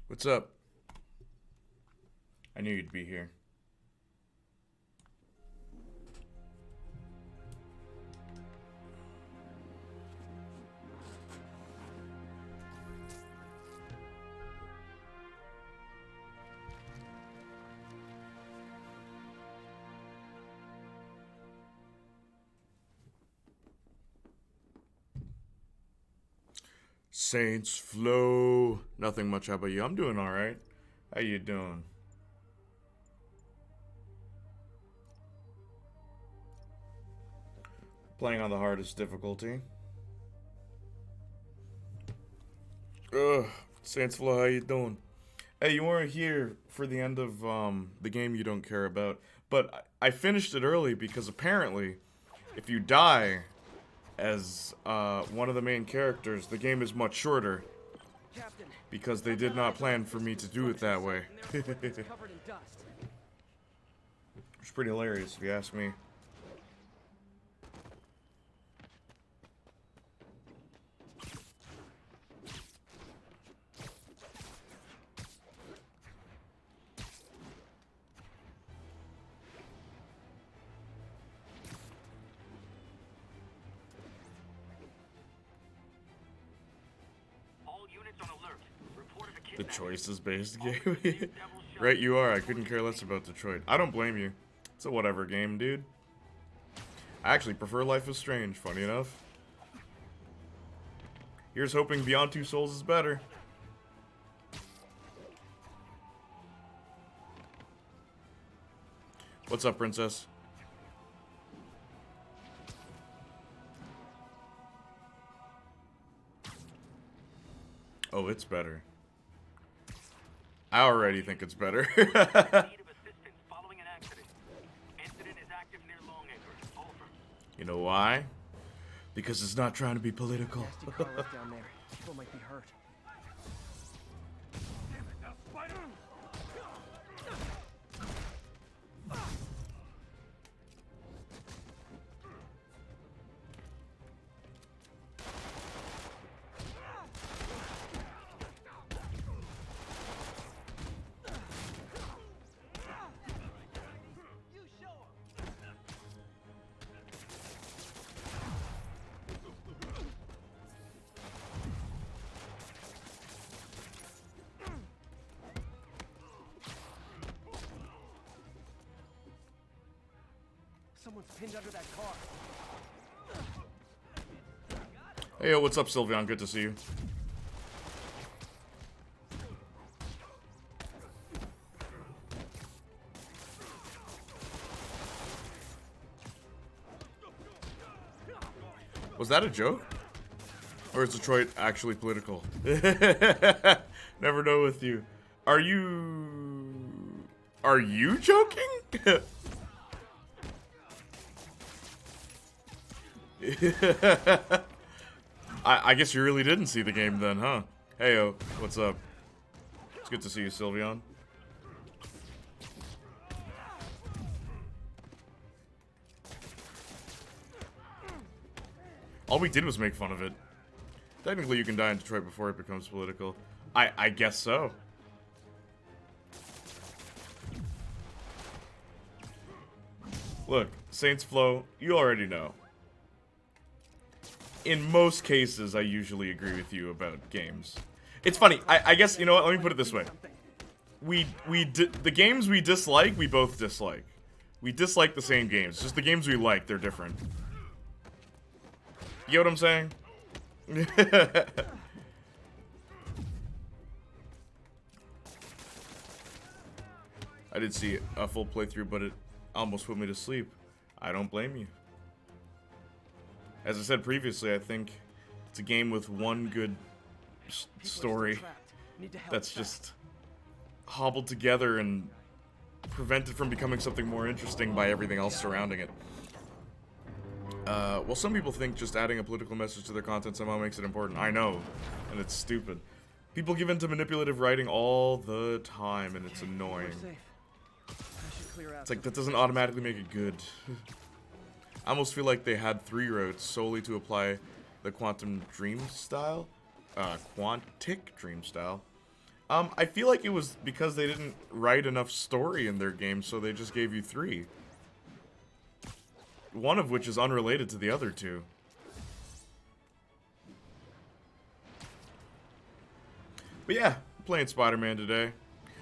What's up? I knew you'd be here. Saints flow. Nothing much. How about you? I'm doing all right. How you doing? Playing on the hardest difficulty. Ugh. Saints flow. How you doing? Hey, you weren't here for the end of the game you don't care about, but I finished it early because apparently, if you die as one of the main characters, the game is much shorter because they did not plan for me to do it that way. It's pretty hilarious if you ask me. The choices-based game. Right, you are. I couldn't care less about Detroit. I don't blame you. It's a whatever game, dude. I actually prefer Life is Strange, funny enough. Here's hoping Beyond Two Souls is better. What's up, princess? Oh, it's better. I already think it's better. You know why? Because it's not trying to be political. Down there. People might be hurt. Someone's pinned under that car. Hey, yo, what's up, Sylveon? Good to see you. Was that a joke? Or is Detroit actually political? Never know with you. Are you joking? I guess you really didn't see the game then, huh? Heyo, what's up? It's good to see you, Sylveon. All we did was make fun of it. Technically, you can die in Detroit before it becomes political. I guess so. Look, Saints Flow, you already know. In most cases, I usually agree with you about games. It's funny, I guess, you know what, let me put it this way. The games we dislike, we both dislike. We dislike the same games, just the games we like, they're different. You get what I'm saying? I did see a full playthrough, but it almost put me to sleep. I don't blame you. As I said previously, I think it's a game with one good story that's just hobbled together and prevented from becoming something more interesting by everything else surrounding it. Well, some people think just adding a political message to their content somehow makes it important. I know, and it's stupid. People give in to manipulative writing all the time, and it's annoying. It's like, that doesn't automatically make it good. I almost feel like they had 3 routes solely to apply the quantum dream style. Quantic dream style. I feel like it was because they didn't write enough story in their game, so they just gave you 3. One of which is unrelated to the other 2. But yeah, playing Spider-Man today.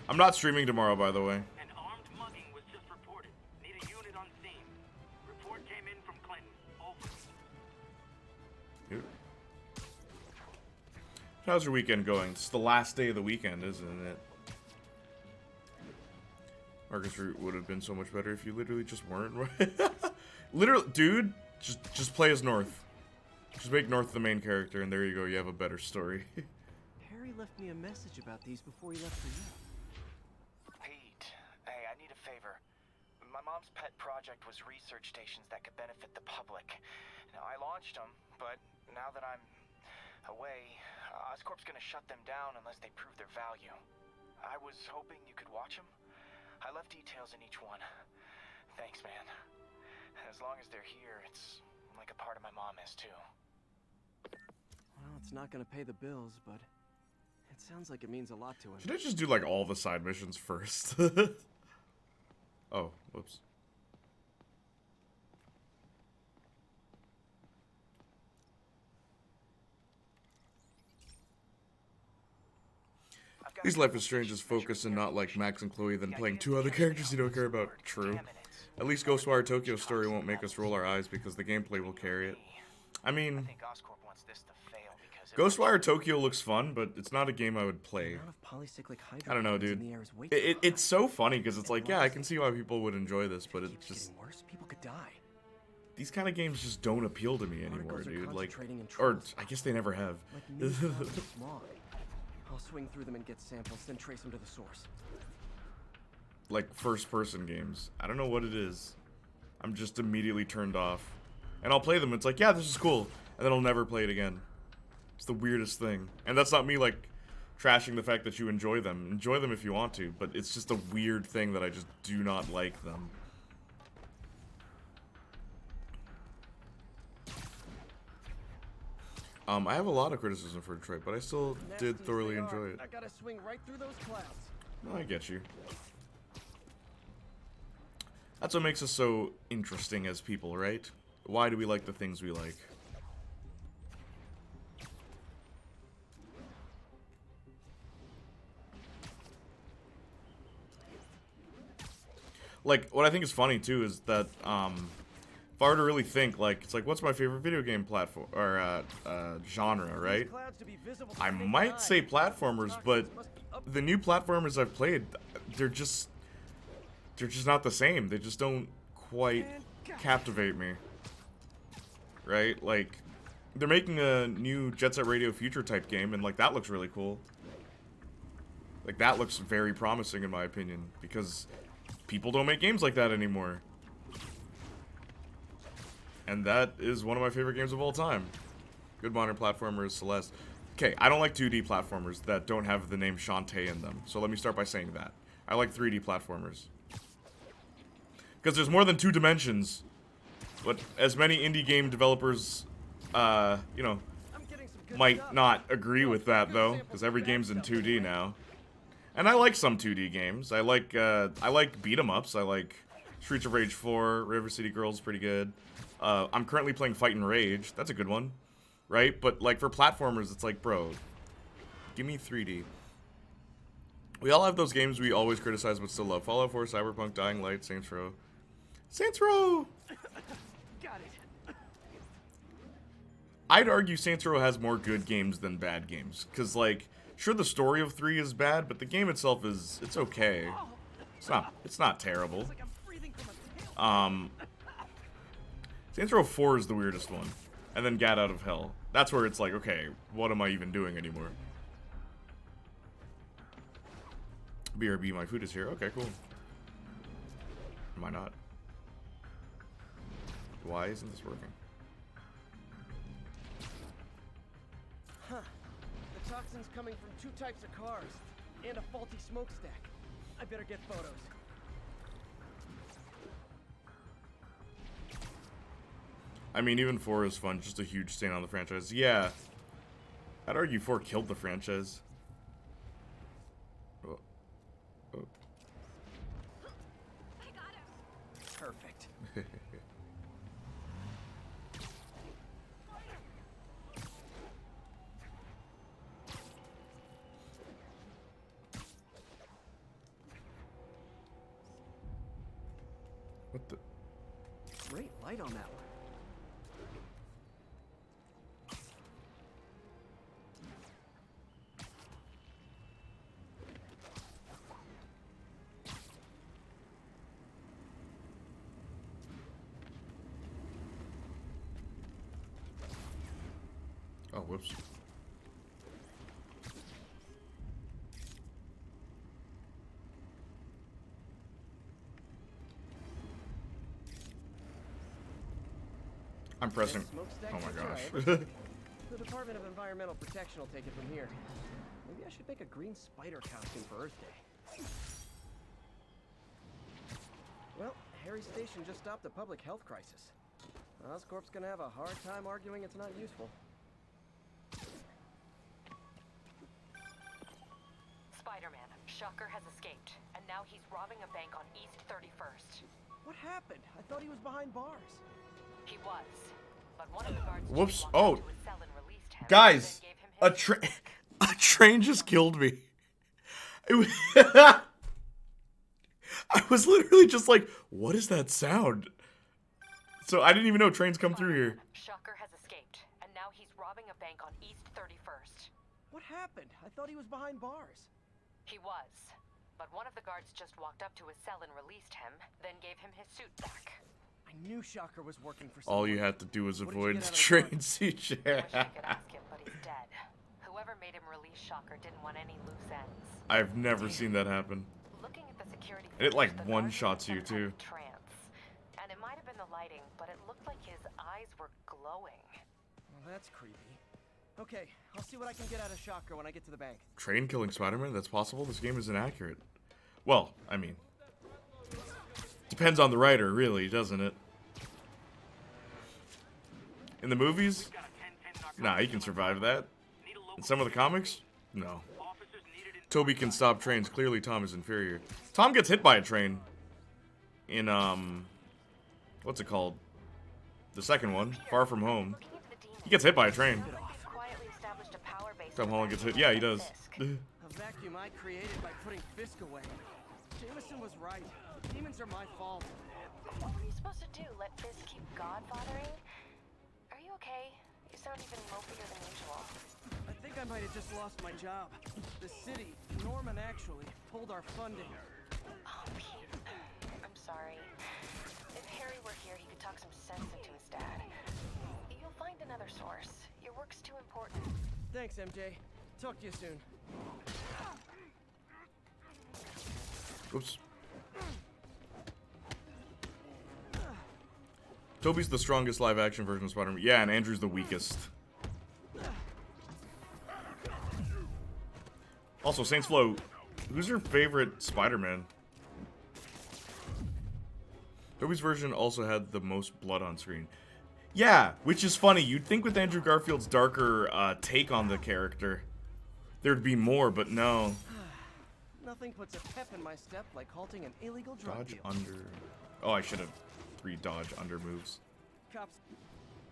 I'm not streaming tomorrow, by the way. An armed mugging was just reported. Need a unit on scene. Report came in from Clinton. Over. Yep. How's your weekend going? It's the last day of the weekend, isn't it? Marcus Root would have been so much better if you literally just weren't. Literally, dude, just play as North. Just make North the main character, and there you go. You have a better story. Harry left me a message about these before he left for you. Pete, hey, I need a favor. My mom's pet project was research stations that could benefit the public. Now, I launched them, but now that I'm away, Oscorp's gonna shut them down unless they prove their value. I was hoping you could watch them. I left details in each one. Thanks, man. As long as they're here, it's like a part of my mom is, too. Well, it's not gonna pay the bills, but it sounds like it means a lot to him. Should I just do, like, all the side missions first? Oh, whoops. At least Life is Strange is focused and not like Max and Chloe then playing 2 other characters you don't care about. True. At least Ghostwire Tokyo's story won't make us roll our eyes because the gameplay will carry it. I mean, think Oscorp wants this to fail because Ghostwire Tokyo looks fun, but it's not a game I would The play. amount of polycyclic I don't know, hydrocarbons in dude. the air is way too high. It's so funny because it's like, yeah, I can see why people would enjoy this, but If it it's keeps just... getting worse, people could die. These kind of games just don't appeal to me anymore, Particles are dude. Like, concentrating in or troughs. I guess they never have. Like new clouds of smog. I'll swing through them and get samples, then trace them to the source. Like first-person games. I don't know what it is. I'm just immediately turned off. And I'll play them, it's like, yeah, this is cool. And then I'll never play it again. It's the weirdest thing. And that's not me, like, trashing the fact that you enjoy them. Enjoy them if you want to, but it's just a weird thing that I just do not like them. I have a lot of criticism for Detroit, but I still Nasty did as thoroughly they are, enjoy it. I gotta swing right through those clouds. No, I get you. That's what makes us so interesting as people, right? Why do we like the things we like? Like, what I think is funny, too, is that, if I were to really think, like, it's like, what's my favorite video game platform, or, genre, right? Clouds to be visible to I the naked might eye. say platformers, but Toxins must be up the new platformers I've played, they're just not the same. They just don't quite captivate me. Right? Like, they're making a new Jet Set Radio Future type game, and, like, that looks really cool. Like, that looks very promising, in my opinion, because people don't make games like that anymore. And that is one of my favorite games of all time. Good modern platformer is Celeste. Okay, I don't like 2D platformers that don't have the name Shantae in them. So let me start by saying that. I like 3D platformers. Because there's more than 2 dimensions. But as many indie game developers, you know, I'm getting some good might stuff. not agree with that, though. Because every game's in 2D now. And I like some 2D games. I like beat-em-ups. I like Streets of Rage 4, River City Girls, pretty good. I'm currently playing Fight and Rage. That's a good one. Right? But, like, for platformers, it's like, bro, give me 3D. We all have those games we always criticize but still love. Fallout 4, Cyberpunk, Dying Light, Saints Row. Saints Row! Got it. I'd argue Saints Row has more good games than bad games. Because, like, sure, the story of 3 is bad, but the game itself is, it's okay. It's not terrible. It's like I'm breathing from a tail. Saints Row 4 is the weirdest one. And then Gat Out of Hell. That's where it's like, okay, what am I even doing anymore? BRB, my food is here. Okay, cool. Am I not? Why isn't this working? Huh. The toxin's coming from 2 types of cars and a faulty smokestack. I better get photos. I mean, even 4 is fun, just a huge stain on the franchise. Yeah. I'd argue 4 killed the franchise. Perfect. What the? Great light on that one. Oh, whoops. I'm pressing. Smokestack Oh my picture I gosh. ever took. The Department of Environmental Protection will take it from here. Maybe I should make a green spider costume for Earth Day. Well, Harry Station just stopped a public health crisis. Oscorp's gonna have a hard time arguing it's not useful. Spider-Man, Shocker has escaped, and now he's robbing a bank on East 31st. What happened? I thought he was behind bars. He was, but one of the guards Whoops. just walked Oh. up to his cell and released him, Guys, then gave him a his train, suit. a train just killed me. It was I was literally just like, what is that sound? So I didn't even know trains come through here. Shocker has escaped, and now he's robbing a bank on East 31st. What happened? I thought he was behind bars. He was, but one of the guards just walked up to his cell and released him, then gave him his suit back. I knew Shocker was working for someone. All you had to do was What did you avoid get the out of the train gun? siege. Wish I could ask him, but he's dead. Whoever made him release Shocker didn't want any loose ends. I've never seen that happen. Looking at the security And it, like, footage, the one-shots guard you, was in some too. kind of trance. And it might have been the lighting, but it looked like his eyes were glowing. Well, that's creepy. Okay, I'll see what I can get out of Shocker when I get to the bank. Train killing Spider-Man? That's possible? This game is inaccurate. Well, I mean, depends on the writer, really, doesn't it? In the movies? Nah, he can survive that. In some of the comics? No. Toby can stop trains. Clearly Tom is inferior. Tom gets hit by a train. In, what's it called? The second one, Far From Home. Looking into the demon, He gets hit by a train. he's quietly established a power base Tom in the Holland gets back hit. of Yeah, he does. Fisk. A vacuum I created by putting Fisk away. Jameson was right. Demons are my fault. What were you supposed to do? Let Fisk keep godfathering? Are you okay? You sound even mopier than usual. I think I might have just lost my job. The city, Norman actually, pulled our funding. Oh, Pete. I'm sorry. If Harry were here, he could talk some sense into his dad. You'll find another source. Your work's too important. Thanks, MJ. Talk to you soon. Oops. Toby's the strongest live-action version of Spider-Man. Yeah, and Andrew's the weakest. Also, Saints Flow, who's your favorite Spider-Man? Toby's version also had the most blood on screen. Yeah, which is funny. You'd think with Andrew Garfield's darker take on the character, there'd be more, but no. Nothing puts a pep in my step like halting an illegal drug Dodge deal. under. Oh, I should have 3 dodge under moves. Cops.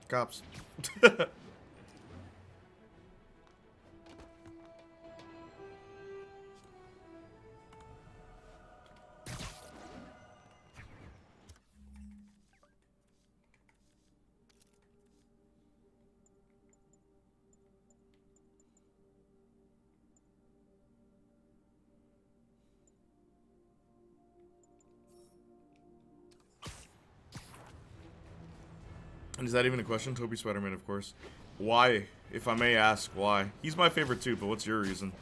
Cops. And is that even a question? Toby Spider-Man, of course. Why? If I may ask, why? He's my favorite too, but what's your reason?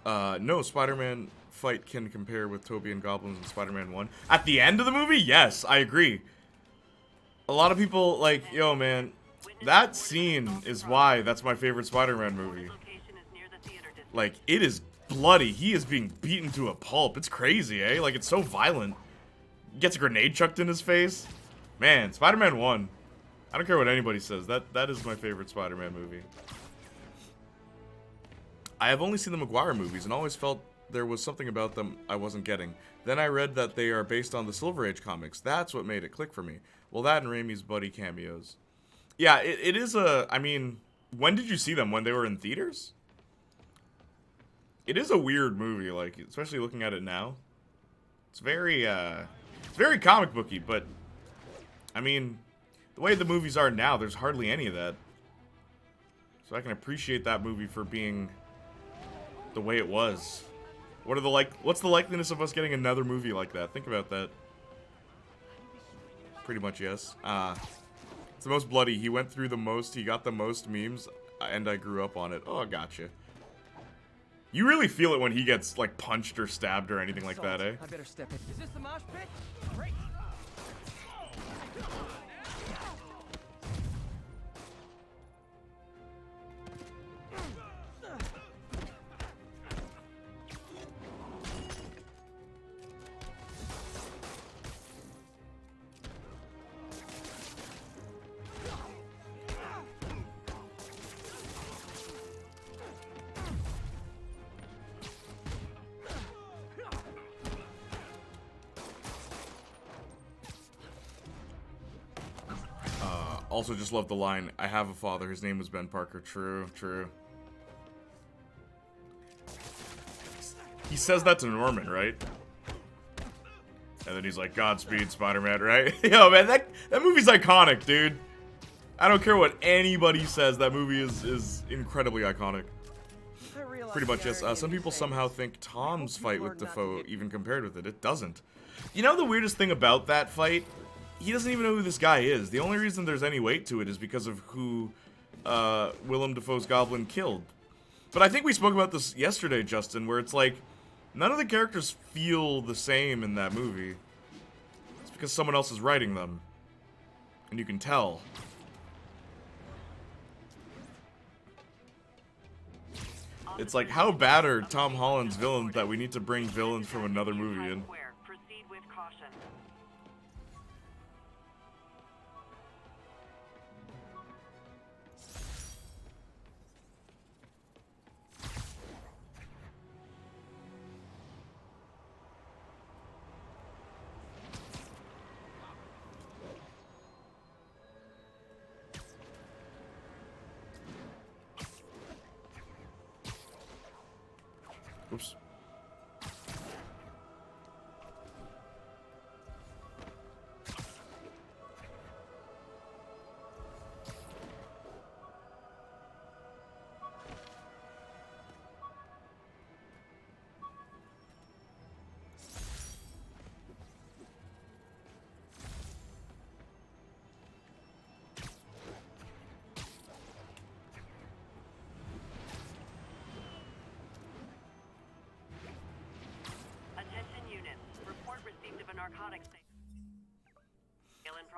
No, Spider-Man fight can compare with Toby and Goblins in Spider-Man 1. At the end of the movie? Yes, I agree. A lot of people, like, yo, man, that scene is why that's my favorite Spider-Man movie. Like, it is bloody. He is being beaten to a pulp. It's crazy, eh? Like, it's so violent. Gets a grenade chucked in his face. Man, Spider-Man 1. I don't care what anybody says. That is my favorite Spider-Man movie. I have only seen the Maguire movies and always felt there was something about them I wasn't getting. Then I read that they are based on the Silver Age comics. That's what made it click for me. Well, that and Raimi's buddy cameos. Yeah, it is a... I mean, when did you see them? When they were in theaters? It is a weird movie, like, especially looking at it now. It's very comic booky, but... I mean, the way the movies are now, there's hardly any of that. So I can appreciate that movie for being the way it was. What's the likeliness of us getting another movie like that? Think about that. Pretty much, yes. It's the most bloody. He went through the most. He got the most memes, and I grew up on it. Oh, gotcha. You really feel it when he gets, like, punched or stabbed or anything like that, eh? I better step in. Is this the mosh pit? Great. Also just love the line, I have a father, his name was Ben Parker. True, true. He says that to Norman, right? And then he's like, Godspeed, Spider-Man, right? Yo, man, that movie's iconic, dude. I don't care what anybody says, that movie is incredibly iconic. Pretty much, yes. Some people somehow think Tom's fight with Defoe even compared with it. It doesn't. You know the weirdest thing about that fight? He doesn't even know who this guy is. The only reason there's any weight to it is because of who Willem Dafoe's Goblin killed. But I think we spoke about this yesterday, Justin, where it's like, none of the characters feel the same in that movie. It's because someone else is writing them. And you can tell. It's like, how bad are Tom Holland's villains that we need to bring villains from another movie in? Proceed with caution. Oops.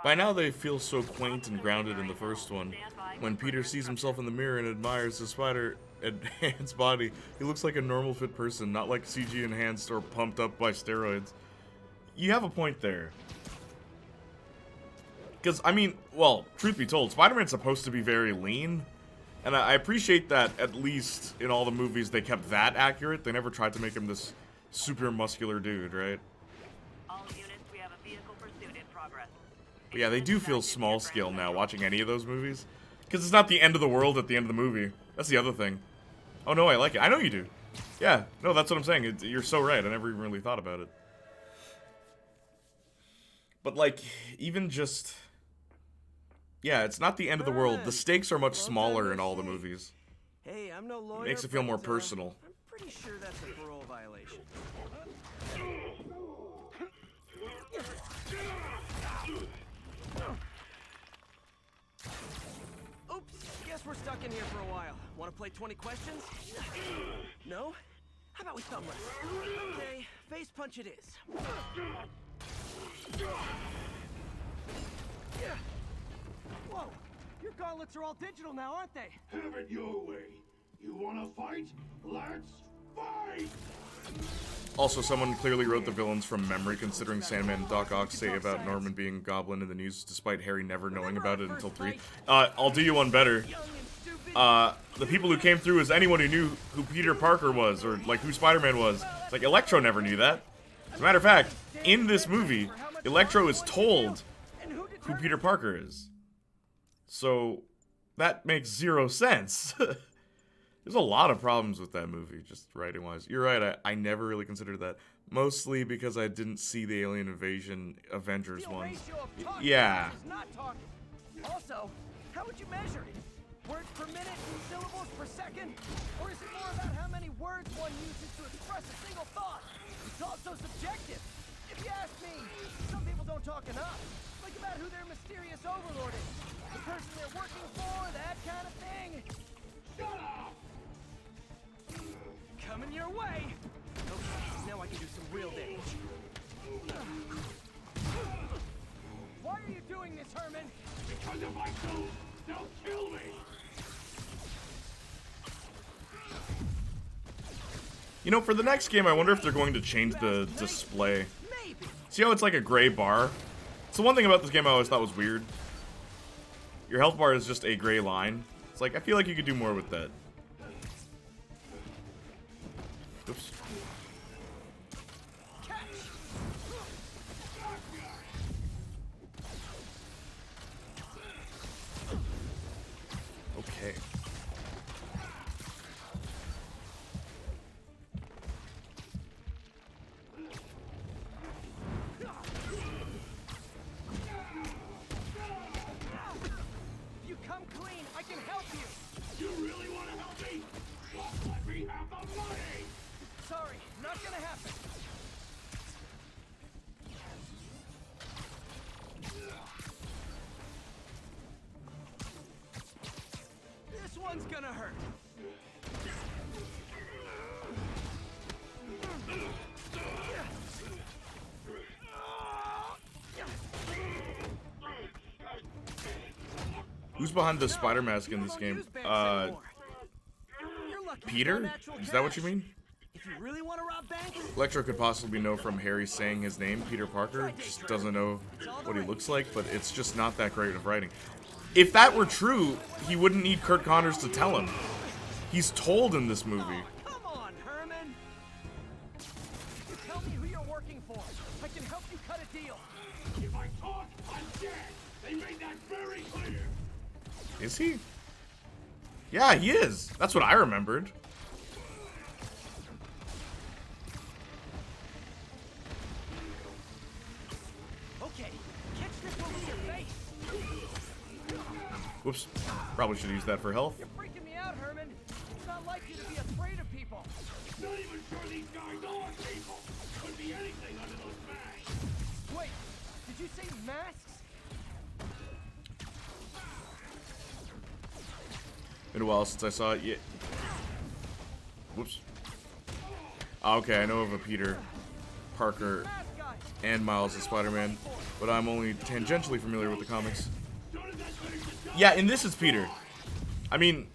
By now they feel so quaint and grounded in the first one. When Peter sees himself in the mirror and admires his spider-enhanced body, he looks like a normal fit person, not like CG enhanced or pumped up by steroids. You have a point there. Because, I mean, well, truth be told, Spider-Man's supposed to be very lean. And I appreciate that, at least in all the movies, they kept that accurate. They never tried to make him this super muscular dude, right? All units, we have a vehicle pursuit in progress. But yeah, they do feel small scale now, watching any of those movies. Because it's not the end of the world at the end of the movie. That's the other thing. Oh no, I like it. I know you do. Yeah, no, that's what I'm saying. You're so right. I never even really thought about it. But like, even just... Yeah, it's not the end of the world. The stakes are much smaller in all the movies. Hey, I'm no lawyer. Makes it feel more but, personal. I'm pretty sure that's a parole violation. Oops, guess we're stuck in here for a while. Want to play 20 questions? No? How about we thumb wrestle? Okay, face punch it is. Whoa, your gauntlets are all digital now, aren't they? Have it your way. You wanna fight? Let's fight! Also, someone clearly wrote the villains from memory, considering Sandman and Doc Ock say about Norman being Goblin in the news, despite Harry never knowing about it until 3. I'll do you one better. Young and stupid. the people who came through as anyone who knew who Peter Parker was, or like who Spider-Man was. It's like Electro never knew that. As a matter of fact, in this movie, Electro is told who Peter Parker is. So that makes zero sense. There's a lot of problems with that movie, just writing-wise. You're right, I never really considered that. Mostly because I didn't see the Alien Invasion Avengers ones. Yeah. Also, how would you measure it? Words per minute, syllables per second? Or is it more about how many words one uses to express a single thought? It's also subjective. If you ask me, some people don't talk enough. Like about who their mysterious overlord is. The person they're working for, that kind of thing. Shut up! Coming your way! Okay, now I can do some real damage. Why are you doing this, Herman? Because if I don't, they'll kill me. You know, for the next game, I wonder if they're going to change the display. Maybe. See how it's like a gray bar? So one thing about this game I always thought was weird. Your health bar is just a gray line. It's like, I feel like you could do more with that. Oops. Okay. If you come clean, I can help you. You really want to help me? Just let me have the money. Sorry, not gonna happen. This one's gonna hurt. Who's behind the spider mask in this game? Peter? Is that what you mean? If you really want to rob banks, Electro could possibly know from Harry saying his name, Peter Parker, just doesn't know what he looks like, but it's just not that great of writing. If that were true, he wouldn't need Kurt Connors to tell him. He's told in this movie. come on, Herman. You tell me who you're working for. I can help you cut a deal. If I talk, I'm dead. They made that very clear. Is he? Yeah, he is. That's what I remembered. Okay, catch this one with your face. Whoops. Probably should use that for health. You're freaking me out, Herman. It's not like you to be afraid of people. Not even sure these guys are people. Could be anything under those masks. Wait, did you say masks? Been a while since I saw it. Yeah. Whoops. Okay, I know of a Peter Parker and Miles as Spider-Man, but I'm only tangentially familiar with the comics. Yeah, and this is Peter. I mean,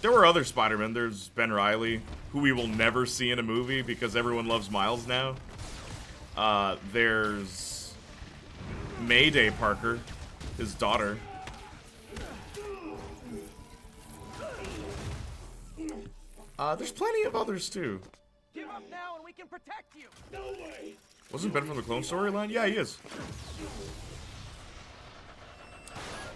there were other Spider-Men. There's Ben Reilly, who we will never see in a movie because everyone loves Miles now. There's Mayday Parker, his daughter. There's plenty of others too. Give up now and we can protect you. No way. Wasn't Ben from the clone storyline? Yeah, he is.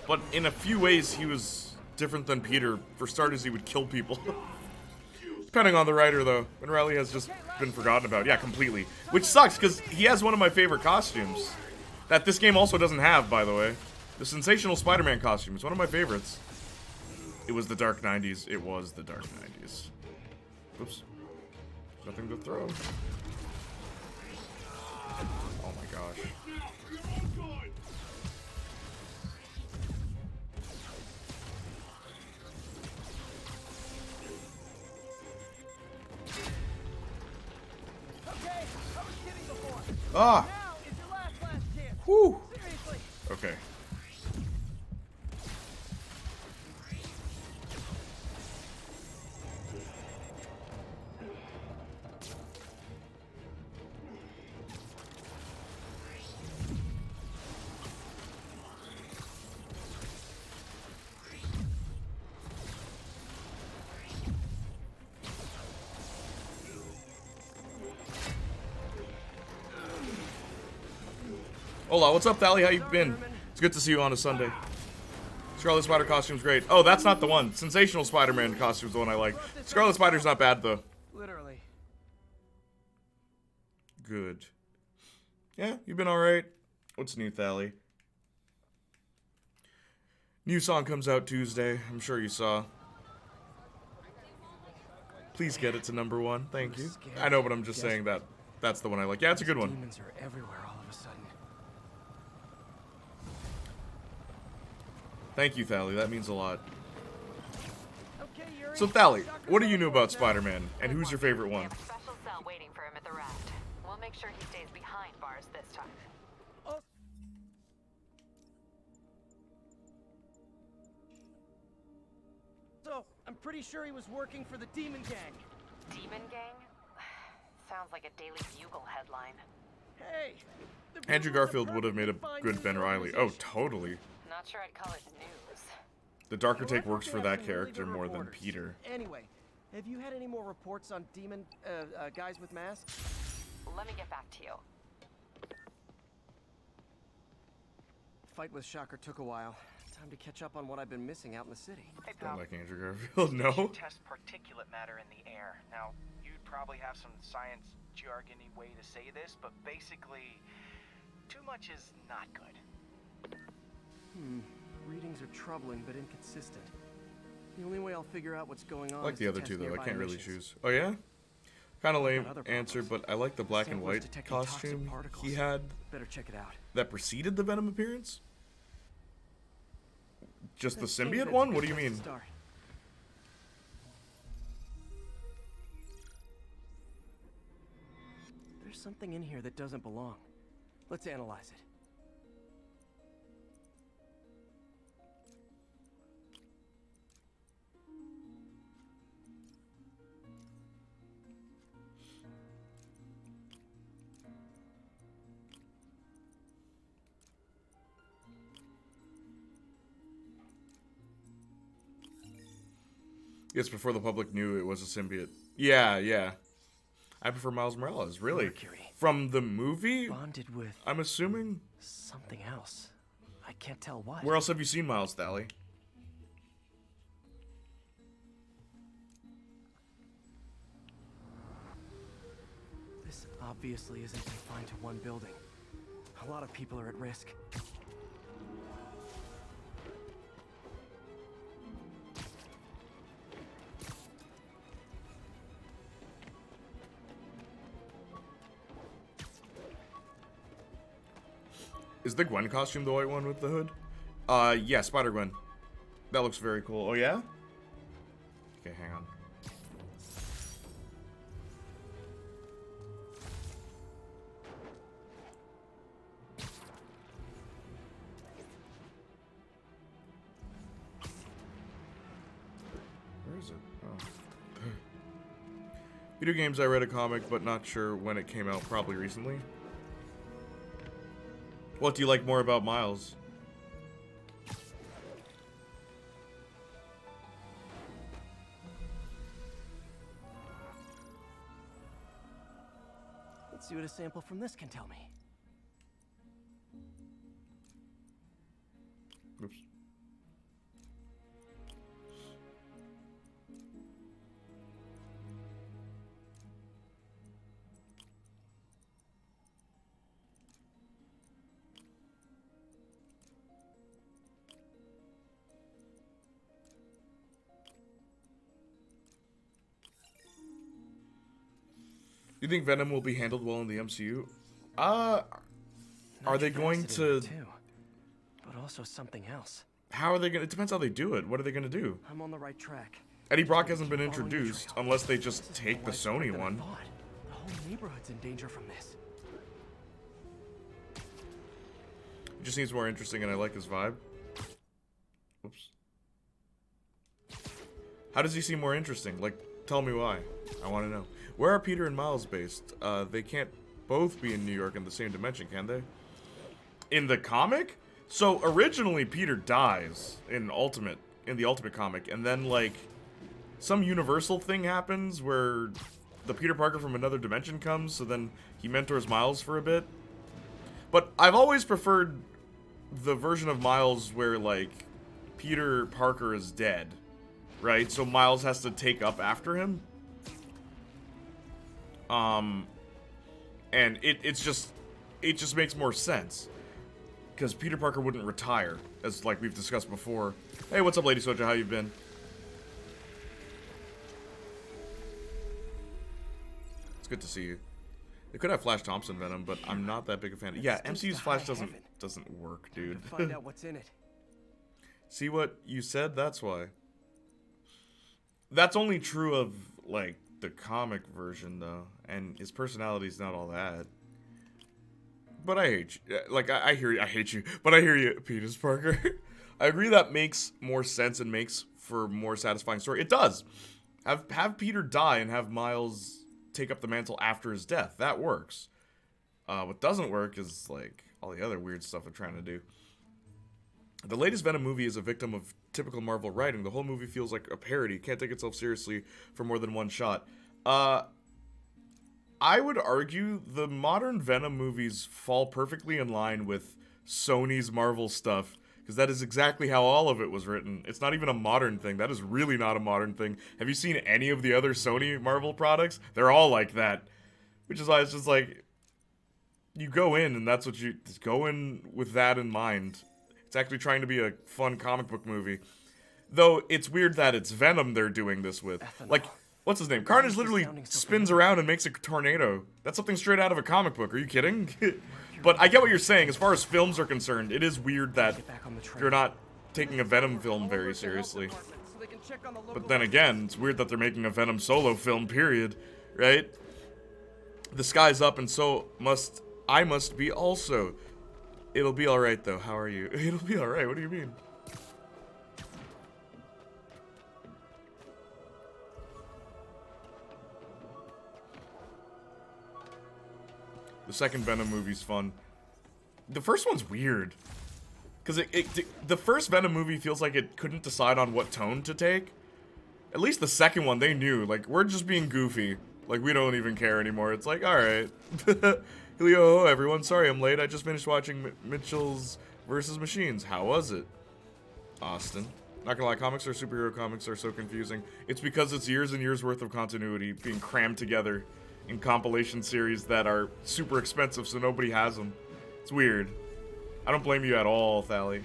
But in a few ways, he was different than Peter. For starters, he would kill people. Depending on the writer, though. Ben Reilly has just been forgotten about. Yeah, completely. Which sucks, because he has one of my favorite costumes. That this game also doesn't have, by the way. The Sensational Spider-Man costume is one of my favorites. It was the Dark 90s. It was the Dark 90s. Oops. Nothing to throw. Oh my gosh. You're all good. Okay, I was kidding before. Ah! Now is your last chance. Whew! Seriously. Okay. Hola, what's up, Thally? How you been? It's good to see you on a Sunday. Scarlet Spider costume's great. Oh, that's not the one. Sensational Spider-Man costume's the one I like. Scarlet Spider's not bad, though. Literally. Good. Yeah, you've been alright. What's new, Thally? New song comes out Tuesday. I'm sure you saw. Please get it to #1. Thank you. I know, but I'm just saying that that's the one I like. Yeah, it's a good one. Demons are everywhere all of a sudden. Thank you, Thally. That means a lot. Okay, Yuri. So, Thally, Shocker's what do on you know board about now. Spider-Man, and who's your favorite We one? have a special cell waiting for him at the raft. We'll make sure he stays behind bars this time. So, I'm pretty sure he was working for the Demon Gang. Demon Gang? Sounds like a Daily Bugle headline. Hey! the Andrew Bugle's a Garfield would have made a perfectly fine good news Ben Reilly. Oh, organization. totally. Not sure I'd call it news. The darker Well, I take thought works they for had that some really character good more than reporters. Peter. Anyway, have you had any more reports on demon, guys with masks? Let me get back to you. Fight with Shocker took a while. Time to catch up on what I've been missing out in the city. Hey, Don't pal. like Andrew Garfield. You No. should test particulate matter in the air. Now, you'd probably have some science jargony way to say this, but basically, too much is not good. Readings are troubling but inconsistent. The only way I'll figure out what's going on I like is the to other test two though. I nearby can't really emissions. choose. Oh yeah. Kind of lame other answer, problems. but I like the black and Samplers white detecting toxic costume particles. he had Better check it out. that preceded the Venom appearance. Just the That seems symbiote like one? a What do good you place to mean? start. There's something in here that doesn't belong. Let's analyze it. Yes, before the public knew it was a symbiote. Yeah, yeah. I prefer Miles Morales. Really? Mercury. From the movie? Bonded with I'm assuming. something else. I can't tell what. Where else have you seen Miles, Thally? This obviously isn't confined to one building. A lot of people are at risk. Is the Gwen costume the white one with the hood? Yeah, Spider-Gwen. That looks very cool. Oh, yeah? Okay, hang on. Where is it? Oh. Video games, I read a comic, but not sure when it came out. Probably recently. What do you like more about Miles? Let's see what a sample from this can tell me. Oops. You think Venom will be handled well in the MCU? Are they going Nitric acid to... in there, too, but also something else. How are they going to... It depends how they do it. What are they going to do? I'm on the right track. Eddie Brock hasn't been Keep following the introduced, trail. unless they just This is take more the widespread Sony than I one. thought. The whole neighborhood's in danger from this. It just seems more interesting and I like his vibe. Whoops. How does he seem more interesting? Like, tell me why. I want to know. Where are Peter and Miles based? They can't both be in New York in the same dimension, can they? In the comic? So, originally Peter dies in the Ultimate comic, and then, like, some universal thing happens where the Peter Parker from another dimension comes, so then he mentors Miles for a bit. But I've always preferred the version of Miles where, like, Peter Parker is dead, right? So Miles has to take up after him. And it just makes more sense. Because Peter Parker wouldn't retire, as like we've discussed before. Hey, what's up, Lady Soja? How you been? It's good to see you. They could have Flash Thompson Venom, but I'm not that big a fan. Yeah, MCU's Flash doesn't work, dude. Find out what's in it. See what you said? That's why. That's only true of like the comic version though, and his personality's not all that. But I hate you. Like, I hear you. I hate you. But I hear you, Peter Parker. I agree that makes more sense and makes for more satisfying story. It does. Have Peter die and have Miles take up the mantle after his death. That works. What doesn't work is, like, all the other weird stuff they're trying to do. The latest Venom movie is a victim of typical Marvel writing. The whole movie feels like a parody. Can't take itself seriously for more than one shot. I would argue the modern Venom movies fall perfectly in line with Sony's Marvel stuff, because that is exactly how all of it was written. It's not even a modern thing. That is really not a modern thing. Have you seen any of the other Sony Marvel products? They're all like that. Which is why it's just like, you go in and that's what you, just go in with that in mind. It's actually trying to be a fun comic book movie. Though, it's weird that it's Venom they're doing this with. Like, what's his name? Carnage literally spins around and makes a tornado. That's something straight out of a comic book. Are you kidding? But I get what you're saying. As far as films are concerned, it is weird that you're not taking a Venom film very seriously. But then again, it's weird that they're making a Venom solo film, period. Right? The sky's up and so I must be also. It'll be alright though. How are you? It'll be alright. What do you mean? The second Venom movie's fun. The first one's weird. Because the first Venom movie feels like it couldn't decide on what tone to take. At least the second one, they knew. Like, we're just being goofy. Like, we don't even care anymore. It's like, alright. Hello, everyone. Sorry I'm late. I just finished watching Mitchell's vs. Machines. How was it? Austin. Not gonna lie, comics or superhero comics are so confusing. It's because it's years and years worth of continuity being crammed together in compilation series that are super expensive, so nobody has them. It's weird. I don't blame you at all, Thally.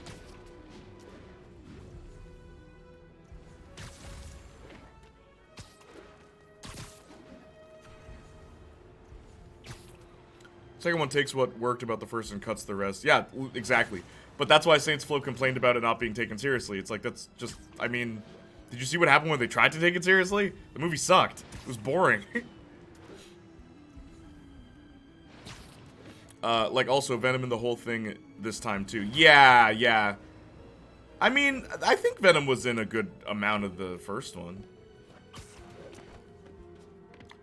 Second one takes what worked about the first and cuts the rest. Yeah, exactly. But that's why Saints Flow complained about it not being taken seriously. It's like, that's just, I mean, did you see what happened when they tried to take it seriously? The movie sucked. It was boring. Like, also, Venom in the whole thing this time, too. Yeah. I mean, I think Venom was in a good amount of the first one.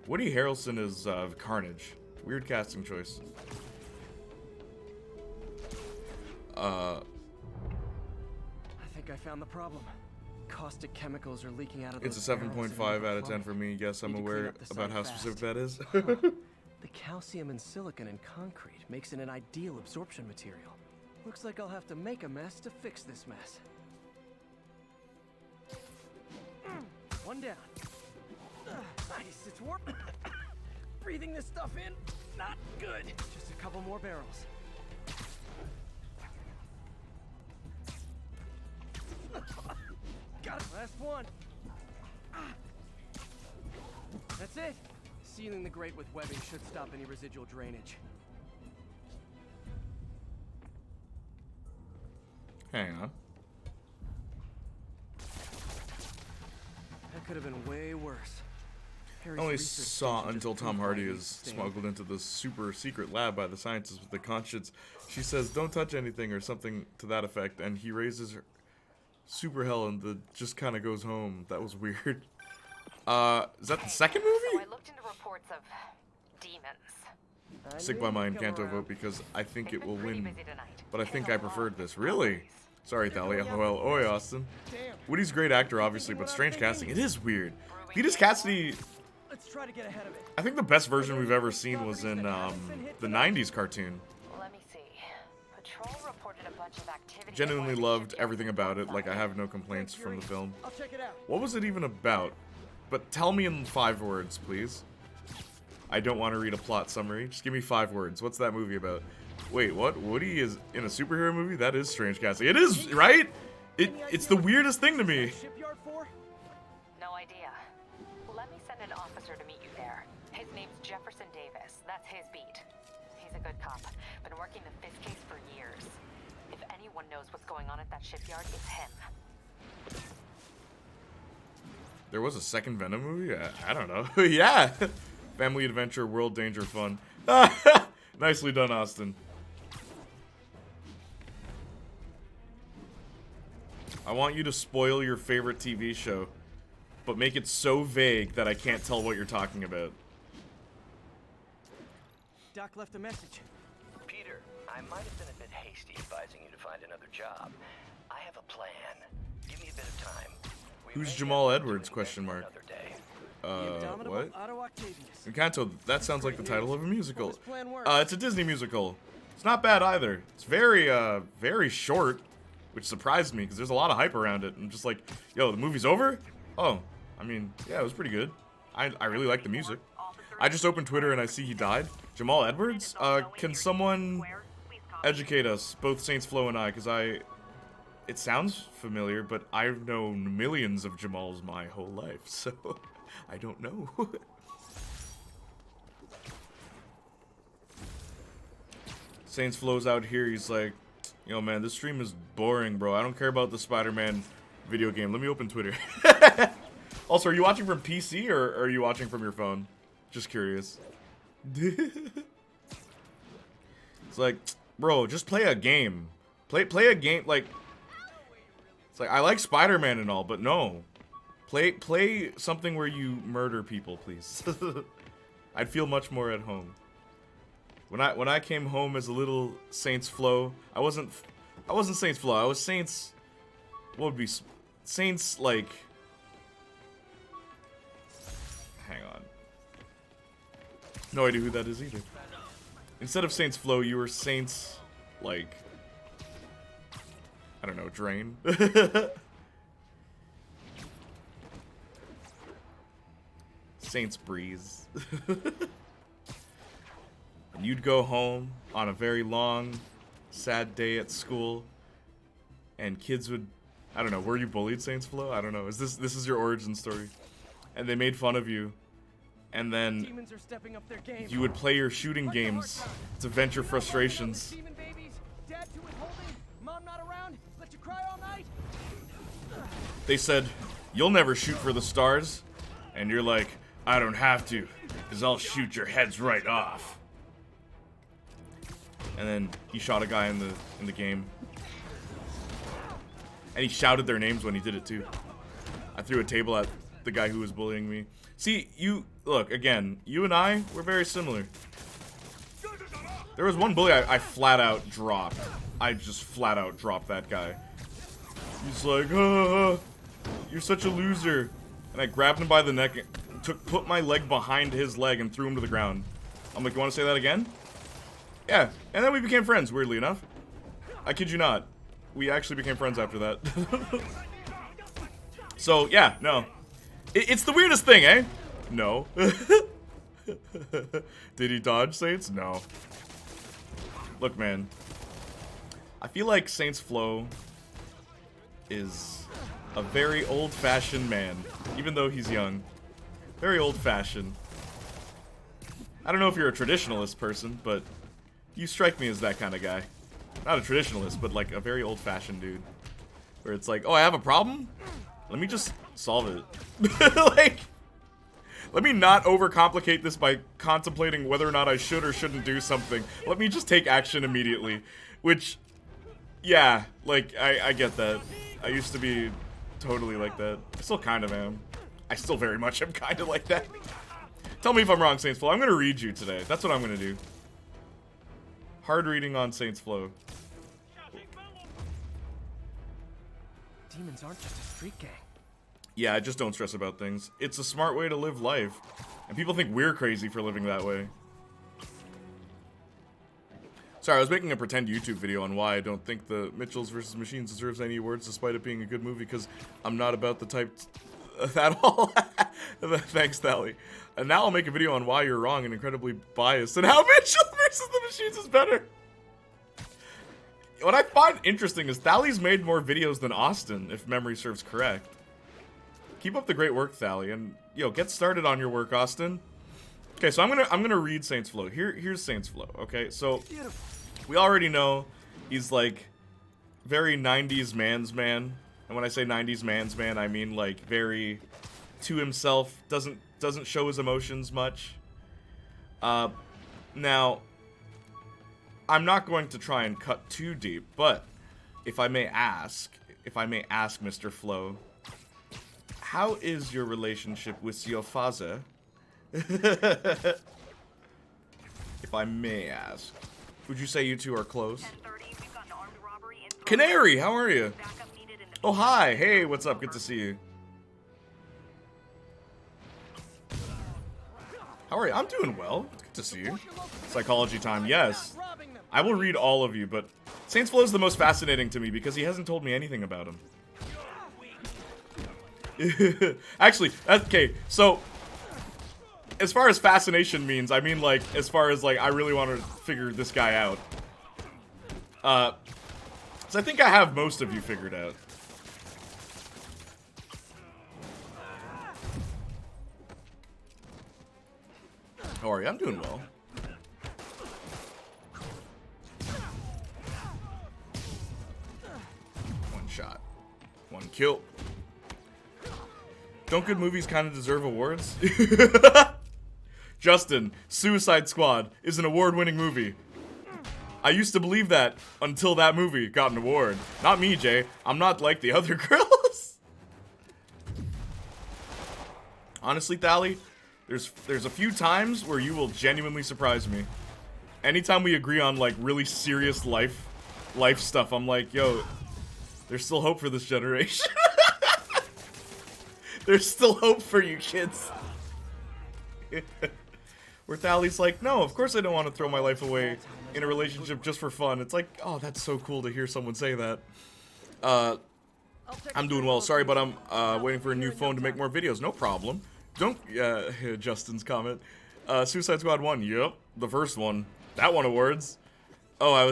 Woody Harrelson is, Carnage. Weird casting choice. I think I found the problem. Caustic chemicals are leaking out of It's those a barrels 7.5 and out of 10 for me. Yes, I'm Need to clean aware up the about site how fast. specific that is. The calcium and silicon in concrete makes it an ideal absorption material. Looks like I'll have to make a mess to fix this mess. One down. Nice, it's warm. Breathing this stuff in, not good. Just a couple more barrels. Got it. Last one. That's it. Sealing the grate with webbing should stop any residual drainage. Hang on. That could have been way worse. I only saw until Tom Hardy is smuggled into the super secret lab by the scientist with the conscience. She says, "Don't touch anything," or something to that effect, and he raises her super hell and just kind of goes home. That was weird. Is that the second So movie? I looked into reports of demons. Sick by mind, can't vote because I think They've it will been pretty win. busy tonight. But I think Getting I a lot preferred of this. Really? Sorry, Thali. LOL. Oi, Austin. Woody's a great actor, obviously, but strange casting. It is weird. Cletus Cassidy, Let's try to get ahead of it. I think the best version we've ever seen was in the 90s cartoon. Let me see. bunch of activity. Genuinely loved everything about it. Like, I have no complaints from the film. I'll check it out. What was it even about? But tell me in 5 words, please. I don't want to read a plot summary. Just give me 5 words. What's that movie about? Wait, what? Woody is in a superhero movie? That is strange casting. It is, right? It's the weirdest thing to me. Shipyard for? No idea. Let me send an officer to meet you there. His name's Jefferson Davis. That's his beat. He's a good cop. Been working the Fisk case for years. If anyone knows what's going on at that shipyard, it's him. There was a second Venom movie? I don't know. Yeah. Family adventure, world danger, fun. Nicely done, Austin. I want you to spoil your favorite TV show, but make it so vague that I can't tell what you're talking about. Doc left a message. Peter, I might have been a bit hasty advising you to find another job. I have a plan. Give me a bit of time. We Who's may Jamal have to do Edwards, an question event mark? another day. The indomitable What? Otto Octavius. Encanto, that sounds like the title of a musical. Hope his plan works. It's a Disney musical. It's not bad either. It's very, very short, which surprised me, because there's a lot of hype around it. I'm just like, yo, the movie's over? Oh, I mean, yeah, it was pretty good. I really like the music. I just opened Twitter and I see he died. Jamal Edwards? Can someone educate us, both Saints Flow and I, because it sounds familiar, but I've known millions of Jamals my whole life, so I don't know. Saints Flow's out here, he's like, yo man, this stream is boring, bro. I don't care about the Spider-Man video game. Let me open Twitter. Also, are you watching from PC or are you watching from your phone? Just curious. It's like, bro, just play a game. Play a game, like... It's like, I like Spider-Man and all, but no. Play something where you murder people, please. I'd feel much more at home. When I came home as a little Saints Flow, I wasn't Saints Flow. I was Saints. What would be Saints like? Hang on. No idea who that is either. Instead of Saints Flow, you were Saints like. I don't know, Drain. Saints Breeze. And you'd go home on a very long, sad day at school, and kids would, I don't know, were you bullied, Saints Flow? I don't know. This is your origin story? And they made fun of you, and then Demons are stepping up their game. you would play your shooting games to vent your frustrations. Demon babies, dad too withholding, mom not around, let you cry all night. They said, you'll never shoot for the stars, and you're like, I don't have to, because I'll shoot your heads right off. And then he shot a guy in the game. And he shouted their names when he did it too. I threw a table at the guy who was bullying me. See, look, again, you and I, we're very similar. There was one bully I flat out dropped. I just flat out dropped that guy. He's like, you're such a loser. And I grabbed him by the neck and put my leg behind his leg and threw him to the ground. I'm like, you want to say that again? Yeah, and then we became friends, weirdly enough. I kid you not. We actually became friends after that. So, yeah, no. It's the weirdest thing, eh? No. Did he dodge, Saints? No. Look, man. I feel like Saints Flow is a very old-fashioned man, even though he's young. Very old-fashioned. I don't know if you're a traditionalist person, but you strike me as that kind of guy. Not a traditionalist, but like a very old-fashioned dude. Where it's like, oh, I have a problem? Let me just solve it. Like, let me not overcomplicate this by contemplating whether or not I should or shouldn't do something. Let me just take action immediately. Which, yeah, like, I get that. I used to be totally like that. I still kind of am. I still very much am kind of like that. Tell me if I'm wrong, Saints Flow. I'm going to read you today. That's what I'm going to do. Hard reading on Saints Flow. Demons aren't just a street gang. Yeah, I just don't stress about things. It's a smart way to live life. And people think we're crazy for living that way. Sorry, I was making a pretend YouTube video on why I don't think the Mitchells vs. Machines deserves any awards despite it being a good movie, because I'm not about the type at all. Thanks, Thally. And now I'll make a video on why you're wrong and incredibly biased and how Mitchell vs. the Machines is better. What I find interesting is Thally's made more videos than Austin, if memory serves correct. Keep up the great work, Thally, and yo, get started on your work, Austin. Okay, so I'm gonna read Saints Flow. Here's Saints Flow. Okay, so we already know he's like very 90s man's man, and when I say 90s man's man, I mean like very to himself. Doesn't show his emotions much. Now, I'm not going to try and cut too deep, but if I may ask, Mr. Flow, how is your relationship with your father? If I may ask. Would you say you two are close? Canary, how are you? Oh, hi. Hey, what's up? Good to see you. How are you? I'm doing well. It's good to see you. Psychology time, yes. I will read all of you, but Saints Flow is the most fascinating to me because he hasn't told me anything about him. Actually, okay, so as far as fascination means, I mean like as far as like I really want to figure this guy out. So I think I have most of you figured out. How are you? I'm doing well. One shot. One kill. Don't good movies kind of deserve awards? Justin, Suicide Squad is an award-winning movie. I used to believe that until that movie got an award. Not me, Jay. I'm not like the other girls. Honestly, Thally, there's a few times where you will genuinely surprise me. Anytime we agree on like really serious life stuff, I'm like, yo, there's still hope for this generation. There's still hope for you kids. Where Thally's like, no, of course I don't want to throw my life away in a relationship just for fun. It's like, oh, that's so cool to hear someone say that. I'm doing well. Sorry, but I'm waiting for a new phone to make more videos. No problem. Don't, Justin's comment. Suicide Squad 1, yep, the first one. That won awards. Oh, I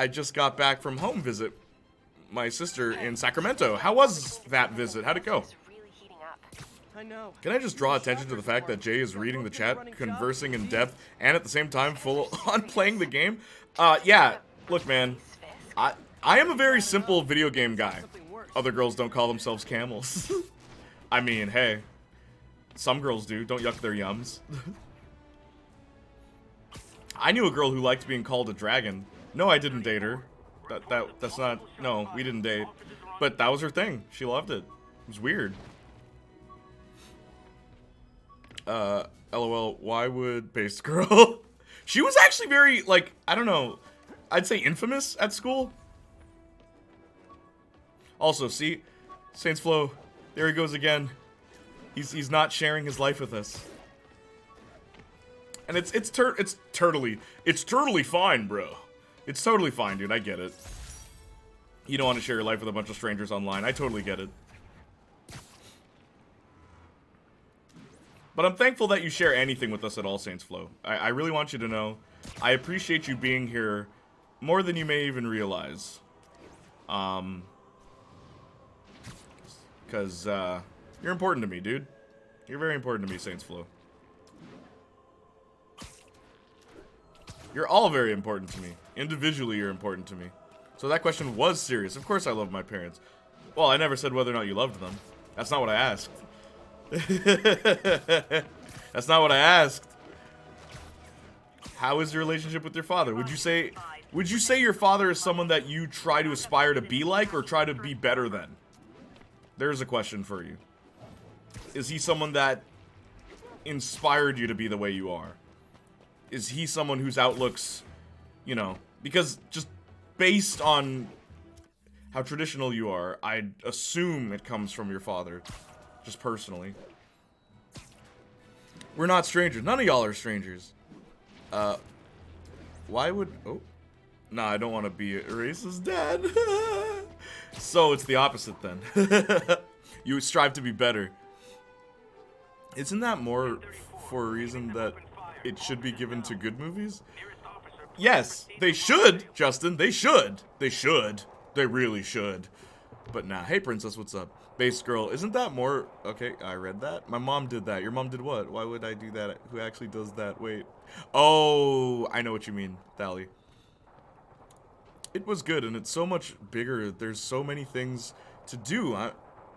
just got back from home visit my sister in Sacramento. How was that visit? How'd it go? I know. Can I just draw attention to the fact that Jay is reading the chat, conversing in depth, and at the same time full on playing the game? Yeah, look, man, I am a very simple video game guy. Other girls don't call themselves camels. I mean, hey, some girls do. Don't yuck their yums. I knew a girl who liked being called a dragon. No, I didn't date her. That's not, no, we didn't date. But that was her thing. She loved it. It was weird. LOL, why would Based Girl? She was actually very, like, I don't know, I'd say infamous at school. Also, see, Saints Flow, there he goes again. He's not sharing his life with us. And it's totally fine, bro. It's totally fine, dude, I get it. You don't want to share your life with a bunch of strangers online, I totally get it. But I'm thankful that you share anything with us at all, Saints Flow. I really want you to know, I appreciate you being here more than you may even realize. Because, you're important to me, dude. You're very important to me, Saints Flow. You're all very important to me. Individually, you're important to me. So that question was serious. Of course I love my parents. Well, I never said whether or not you loved them. That's not what I asked. That's not what I asked. How is your relationship with your father? Would you say your father is someone that you try to aspire to be like or try to be better than? There's a question for you. Is he someone that inspired you to be the way you are? Is he someone whose outlooks, you know, because just based on how traditional you are, I'd assume it comes from your father. Just personally. We're not strangers. None of y'all are strangers. Why would... Oh. Nah, I don't want to be a racist dad. So it's the opposite then. You strive to be better. Isn't that more for a reason that it should be given to good movies? Yes, they should, Justin. They should. They should. They really should. But nah. Hey, Princess, what's up? Base girl. Isn't that more... Okay, I read that. My mom did that. Your mom did what? Why would I do that? Who actually does that? Wait. Oh, I know what you mean, Thally. It was good, and it's so much bigger. There's so many things to do.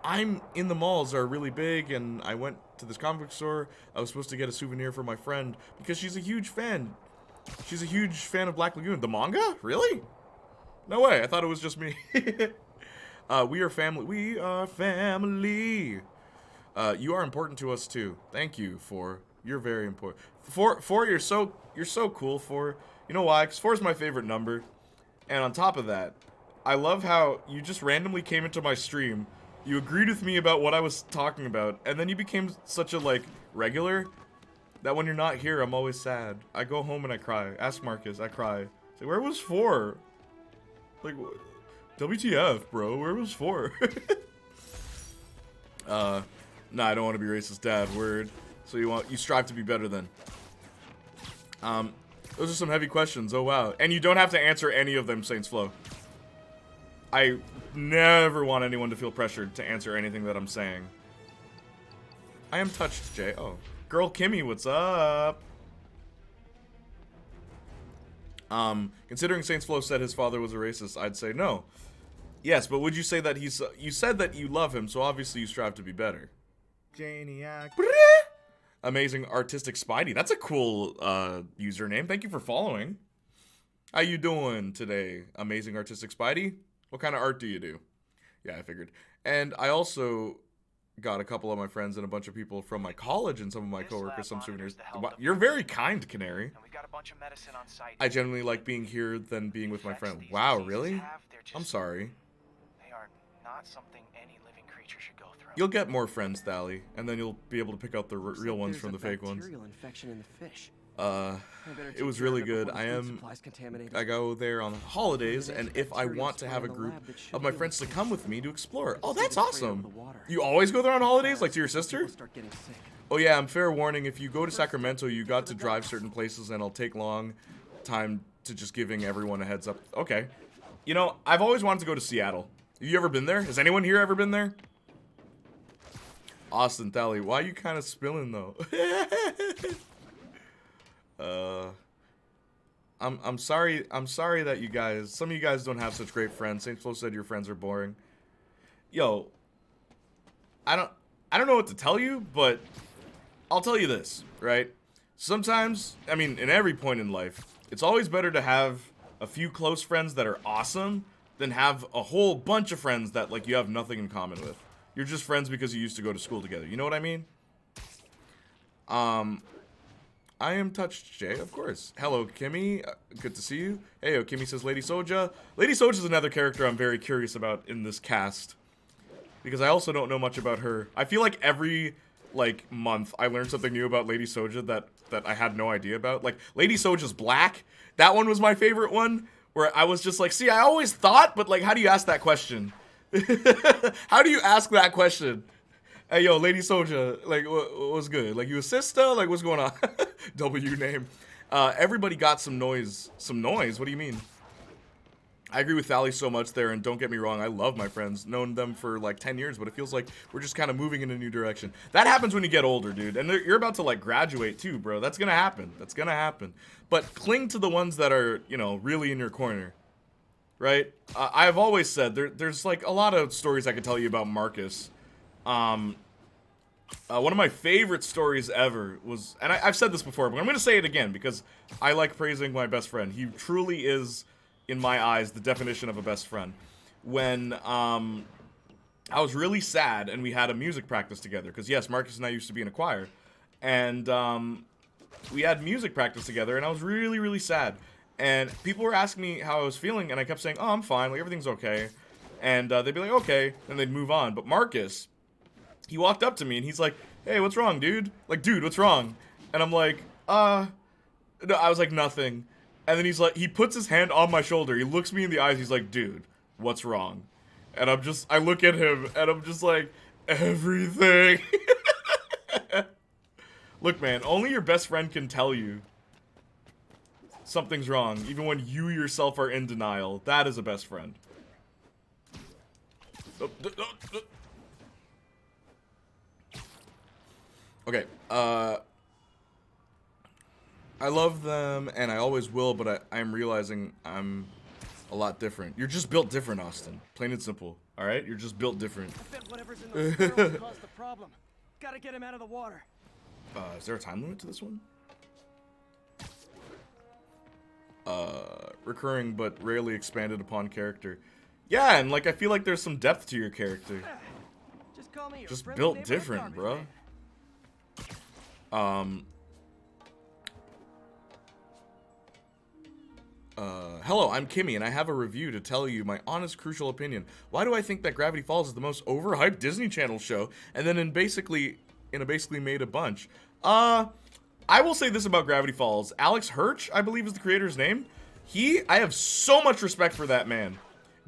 I'm in the malls are really big, and I went to this comic book store. I was supposed to get a souvenir for my friend because she's a huge fan. She's a huge fan of Black Lagoon. The manga? Really? No way. I thought it was just me. We are family. We are family. You are important to us too. Thank you, Four. You're very important. Four, you're so cool. Four. You know why? Because 4 is my favorite number. And on top of that, I love how you just randomly came into my stream. You agreed with me about what I was talking about, and then you became such a, like, regular that when you're not here, I'm always sad. I go home and I cry. Ask Marcus, I cry. Say, where was 4? Like, WTF, bro? Where was 4? Nah, I don't want to be racist, Dad. Word. So you strive to be better then. Those are some heavy questions. Oh, wow. And you don't have to answer any of them, Saints Flow. I never want anyone to feel pressured to answer anything that I'm saying. I am touched, Jay. Oh. Girl Kimmy, what's up? Considering Saints Flow said his father was a racist, I'd say no. Yes, but would you say that he's... You said that you love him, so obviously you strive to be better. Playniac. Amazing Artistic Spidey. That's a cool username. Thank you for following. How you doing today, Amazing Artistic Spidey? What kind of art do you do? Yeah, I figured. And I also got a couple of my friends and a bunch of people from my college and some of my coworkers some souvenirs. You're very kind, Canary. And we got a bunch of medicine on site. I generally like being here than being with my friend. Wow, really? I'm sorry. They are not something any living creature should go through. You'll get more friends, Thally, and then you'll be able to pick out the real ones from the fake ones. Infection in the fish. It was really good. I go there on holidays, and if I want to have a group of my friends to come with me to explore. Oh, that's awesome. You always go there on holidays, like to your sister? Oh yeah, fair warning, if you go to Sacramento, you got to drive certain places, and it'll take long time to just giving everyone a heads up. Okay. You know, I've always wanted to go to Seattle. Have you ever been there? Has anyone here ever been there? Austin, Thally, why are you kind of spilling, though? I'm sorry that you guys, some of you guys don't have such great friends. Saint Flo said your friends are boring. Yo, I don't know what to tell you, but I'll tell you this, right? Sometimes, I mean, in every point in life, it's always better to have a few close friends that are awesome than have a whole bunch of friends that, like, you have nothing in common with. You're just friends because you used to go to school together. You know what I mean? I am touched, Jay, of course. Hello, Kimmy. Good to see you. Hey, Kimmy says Lady Soja. Lady Soja is another character I'm very curious about in this cast. Because I also don't know much about her. I feel like every, like, month I learn something new about Lady Soja that I had no idea about. Like, Lady Soja's black. That one was my favorite one. Where I was just like, see, I always thought, but, like, how do you ask that question? How do you ask that question? Hey, yo, Lady Soja, like, what's good? Like, you a sister? Like, what's going on? W name. Everybody got some noise. Some noise? What do you mean? I agree with Thally so much there, and don't get me wrong, I love my friends. Known them for, like, 10 years, but it feels like we're just kind of moving in a new direction. That happens when you get older, dude. And you're about to, like, graduate, too, bro. That's gonna happen. That's gonna happen. But cling to the ones that are, you know, really in your corner. Right? I've always said, there's, like, a lot of stories I could tell you about Marcus. One of my favorite stories ever was, and I've said this before, but I'm going to say it again because I like praising my best friend. He truly is, in my eyes, the definition of a best friend. When I was really sad and we had a music practice together, because yes, Marcus and I used to be in a choir, and we had music practice together, and I was really, really sad. And people were asking me how I was feeling, and I kept saying, oh, I'm fine, like, everything's okay. And they'd be like, okay, and they'd move on. But Marcus, he walked up to me and he's like, hey, what's wrong, dude? Like, dude, what's wrong? And I'm like, no, I was like, nothing. And then he's like, he puts his hand on my shoulder. He looks me in the eyes. He's like, dude, what's wrong? And I look at him and I'm just like, everything. Look, man, only your best friend can tell you something's wrong, even when you yourself are in denial. That is a best friend. Okay, I love them, and I always will, but I'm realizing I'm a lot different. You're just built different, Austin. Plain and simple, alright? You're just built different. I bet whatever's in those barrels caused the problem. Gotta get him out of the water. Is there a time limit to this one? Recurring but rarely expanded upon character. Yeah, and like I feel like there's some depth to your character. Just call me your Just friendly built neighborhood different, garbage bro. man. Hello, I'm Kimmy, and I have a review to tell you my honest, crucial opinion. Why do I think that Gravity Falls is the most overhyped Disney Channel show, and then basically made a bunch? I will say this about Gravity Falls. Alex Hirsch, I believe is the creator's name. I have so much respect for that man.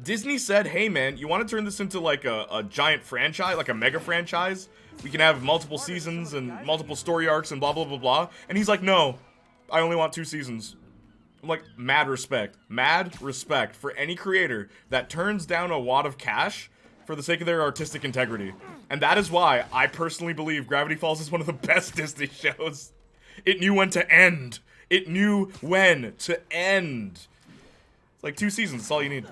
Disney said, hey man, you want to turn this into like a giant franchise, like a mega franchise? We can have multiple seasons and multiple story arcs and blah, blah, blah, blah. And he's like, no, I only want 2 seasons. I'm like, mad respect for any creator that turns down a wad of cash for the sake of their artistic integrity. And that is why I personally believe Gravity Falls is one of the best Disney shows. It knew when to end. It knew when to end. It's like 2 seasons, that's all you need.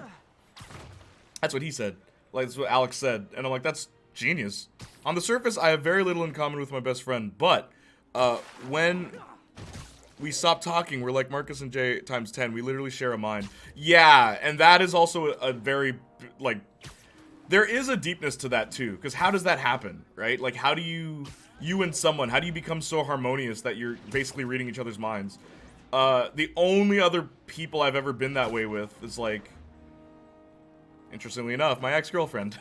That's what he said. Like, that's what Alex said. And I'm like, that's genius. On the surface, I have very little in common with my best friend, but when we stop talking, we're like Marcus and Jay times 10. We literally share a mind. Yeah, and that is also a very, like, there is a deepness to that too. Because how does that happen, right? Like, how do you and someone, how do you become so harmonious that you're basically reading each other's minds? The only other people I've ever been that way with is, like, interestingly enough, my ex-girlfriend.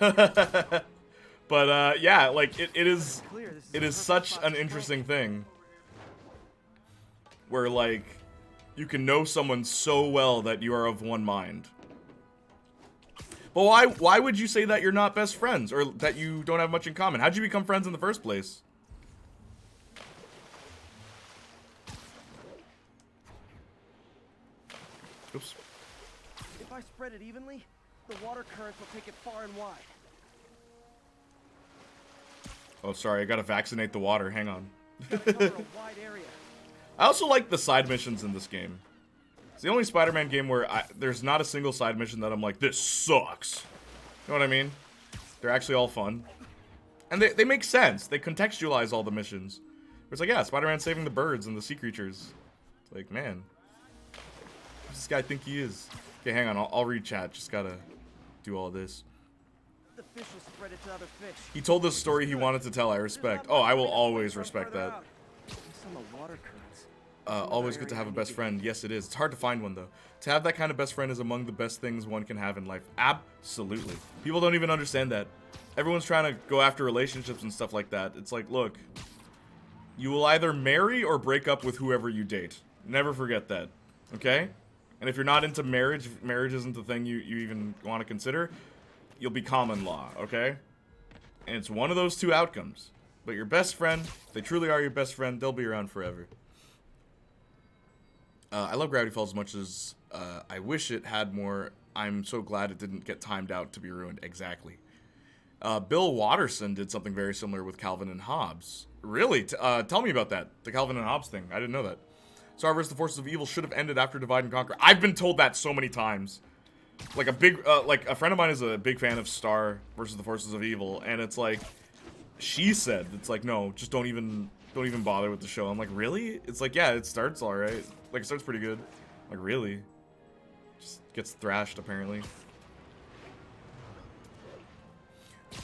But, yeah, like, it is such an interesting thing. Where, like, you can know someone so well that you are of one mind. But why would you say that you're not best friends? Or that you don't have much in common? How'd you become friends in the first place? Oops. If I spread it evenly, the water currents will take it far and wide. Oh, sorry, I gotta vaccinate the water. Hang on. Gotta cover a wide area. I also like the side missions in this game. It's the only Spider-Man game where there's not a single side mission that I'm like, this sucks. You know what I mean? They're actually all fun. And they make sense. They contextualize all the missions. It's like, yeah, Spider-Man saving the birds and the sea creatures. It's like, man. Who does this guy think he is? Okay, hang on. I'll read chat. Just gotta do all this. The fish will spread it to other fish. He told this story he wanted to tell. I respect. Oh, I will always respect that. Always good to have a best friend. Yes, it is. It's hard to find one, though. To have that kind of best friend is among the best things one can have in life. Absolutely. People don't even understand that. Everyone's trying to go after relationships and stuff like that. It's like, look, you will either marry or break up with whoever you date. Never forget that. Okay? And if you're not into marriage, if marriage isn't the thing you even want to consider, you'll be common law, okay? And it's one of those 2 outcomes. But your best friend, if they truly are your best friend, they'll be around forever. I love Gravity Falls as much as I wish it had more. I'm so glad it didn't get timed out to be ruined. Exactly. Bill Watterson did something very similar with Calvin and Hobbes. Really? Tell me about that. The Calvin and Hobbes thing. I didn't know that. Star vs. the Forces of Evil should have ended after Divide and Conquer. I've been told that so many times. Like a friend of mine is a big fan of Star vs. the Forces of Evil, and it's like, she said, it's like, no, just don't even bother with the show. I'm like, really? It's like, yeah, it starts alright. Like, it starts pretty good. Like, really? Just gets thrashed, apparently.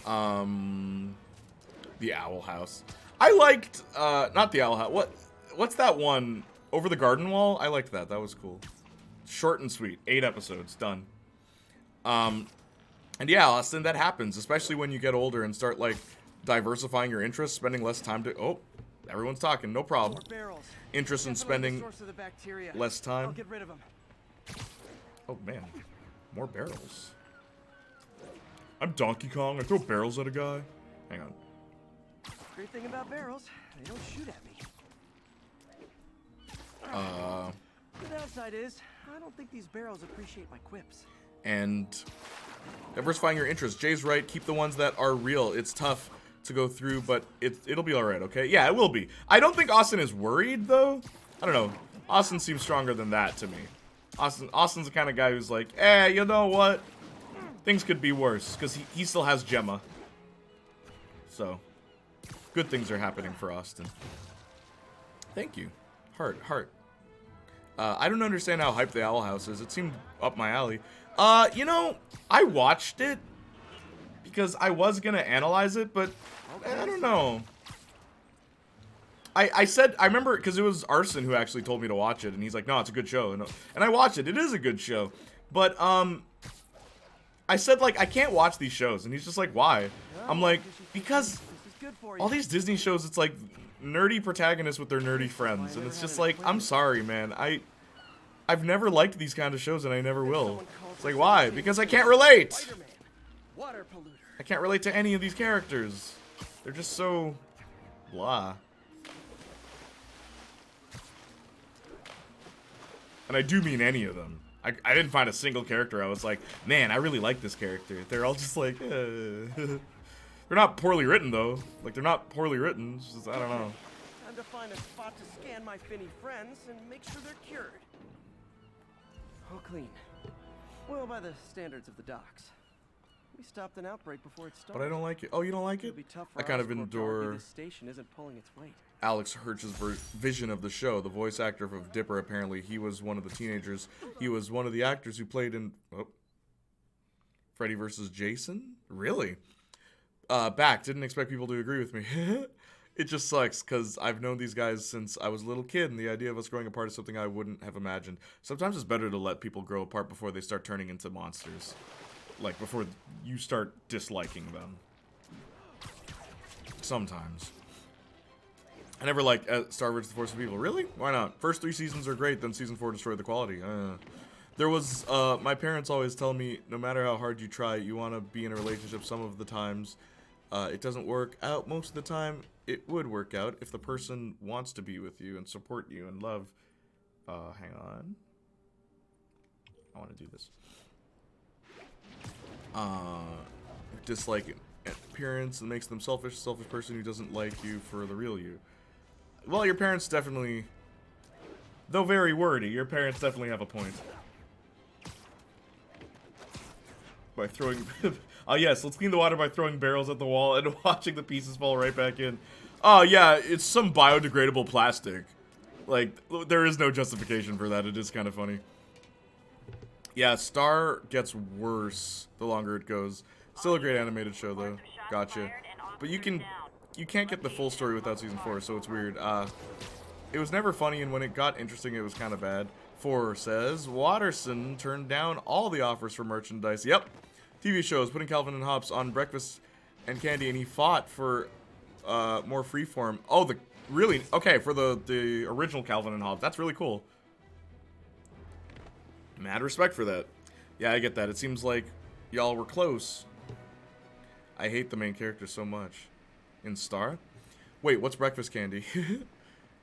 The Owl House. I liked, not the Owl House. What's that one? Over the Garden Wall? I liked that. That was cool. Short and sweet. 8 episodes. Done. And yeah, Austin, that happens. Especially when you get older and start, like, diversifying your interests, spending less time to... Oh, Everyone's talking, no problem. More barrels. Interest in Definitely the spending source of the bacteria. less I'll time. get rid of them. Oh man, more barrels. I'm Donkey Kong. I throw barrels at a guy. Hang on. Great thing about barrels, they don't shoot at me. The downside is, I don't think these barrels appreciate my quips. And diversifying your interests. Jay's right. Keep the ones that are real. It's tough to go through, but it'll be all right. Okay? Yeah, it will be. I don't think Austin is worried though. I don't know. Austin seems stronger than that to me. Austin's the kind of guy who's like, you know what? Things could be worse because he still has Gemma. So, good things are happening for Austin. Thank you. Heart. I don't understand how hyped the Owl House is. It seemed up my alley. You know, I watched it because I was gonna analyze it, but I don't know. I remember because it was Arson who actually told me to watch it, and he's like, no, it's a good show, and I watched it. It is a good show, but I said like I can't watch these shows, and he's just like, why? I'm like, because all these Disney shows, it's like nerdy protagonists with their nerdy friends, and it's just like, I'm sorry, man. I've never liked these kind of shows, and I never will. It's like, why? Because I can't relate. Water polluter. I can't relate to any of these characters. They're just so blah. And I do mean any of them. I didn't find a single character I was like, man, I really like this character. They're all just like, They're not poorly written, though. Like, they're not poorly written. It's just, I don't know. Time to find a spot to scan my finny friends and make sure they're cured. All clean. Well, by the standards of the docks. We stopped an outbreak before it started. But I don't like it. Oh, you don't like it? It'd be tough for I kind of Oscorp to endure argue this station isn't pulling its weight. Alex Hirsch's vision of the show. The voice actor of Dipper, apparently, he was one of the teenagers. He was one of the actors who played in Freddy vs. Jason? Really? Back. Didn't expect people to agree with me. It just sucks, because I've known these guys since I was a little kid, and the idea of us growing apart is something I wouldn't have imagined. Sometimes it's better to let people grow apart before they start turning into monsters. Like, before you start disliking them. Sometimes. I never liked Star Wars: The Force of Evil. Really? Why not? First 3 seasons are great, then season 4 destroyed the quality. There was, my parents always tell me, no matter how hard you try, you want to be in a relationship some of the times. It doesn't work out most of the time. It would work out if the person wants to be with you and support you and love. Hang on. I want to do this. Dislike appearance and makes them selfish person who doesn't like you for the real you. Well, your parents definitely, though very wordy, your parents definitely have a point. By throwing, oh yes, let's clean the water by throwing barrels at the wall and watching the pieces fall right back in. Oh yeah, it's some biodegradable plastic. Like, there is no justification for that. It is kind of funny. Yeah, Star gets worse the longer it goes. Still a great animated show though. Gotcha. But you can't get the full story without season 4, so it's weird. It was never funny, and when it got interesting, it was kind of bad. 4 says, Watterson turned down all the offers for merchandise. Yep. TV shows, putting Calvin and Hobbes on breakfast and candy, and he fought for more freeform. Oh, really? Okay, for the original Calvin and Hobbes. That's really cool. Mad respect for that. Yeah, I get that. It seems like y'all were close. I hate the main character so much. In Star? Wait, what's breakfast candy?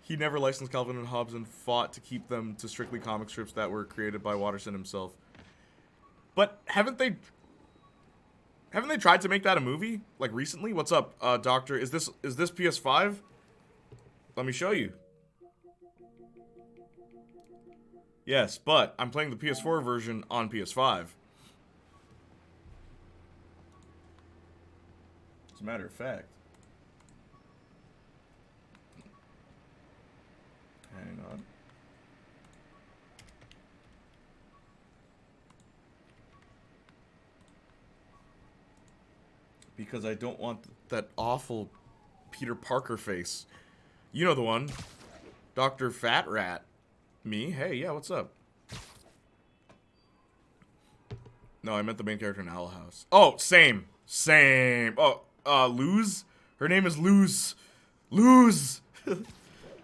He never licensed Calvin and Hobbes and fought to keep them to strictly comic strips that were created by Watterson himself. But haven't they tried to make that a movie? Like recently? What's up, Doctor? Is this PS5? Let me show you. Yes, but I'm playing the PS4 version on PS5. As a matter of fact. Hang on. Because I don't want that awful Peter Parker face. You know the one. Dr. Fat Rat. Me? Hey, yeah, what's up? No, I meant the main character in Owl House. Oh, same. Oh, Luz? Her name is Luz. Luz!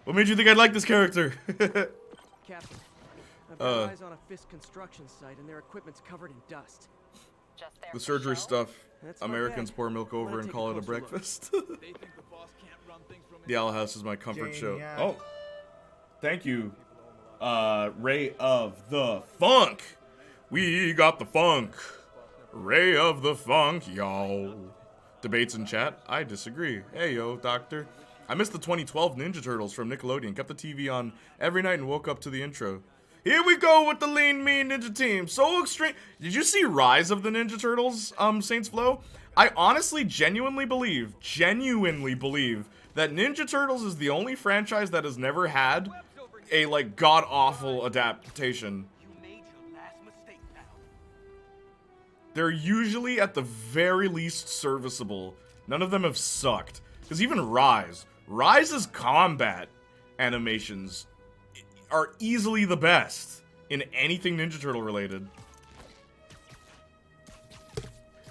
What made you think I'd like this character? Captain, I've got eyes on a Fisk construction site and their equipment's covered in dust. Just there The for surgery show? stuff. That's my Americans bad. pour milk I'm over gonna and take call it a closer look. breakfast. They think the boss can't run things from The Owl House is my comfort show. Genius. Oh, thank you, Ray of the Funk. We got the funk. Ray of the Funk, y'all. Debates in chat. I disagree. Hey, yo, doctor. I missed the 2012 Ninja Turtles from Nickelodeon. Kept the TV on every night and woke up to the intro. Here we go with the Lean Mean Ninja Team. So extreme. Did you see Rise of the Ninja Turtles, Saints Flow? I honestly, genuinely believe that Ninja Turtles is the only franchise that has never had a, like, god-awful adaptation. You made your last mistake, pal. They're usually, at the very least, serviceable. None of them have sucked. Because even Rise's combat animations are easily the best in anything Ninja Turtle related.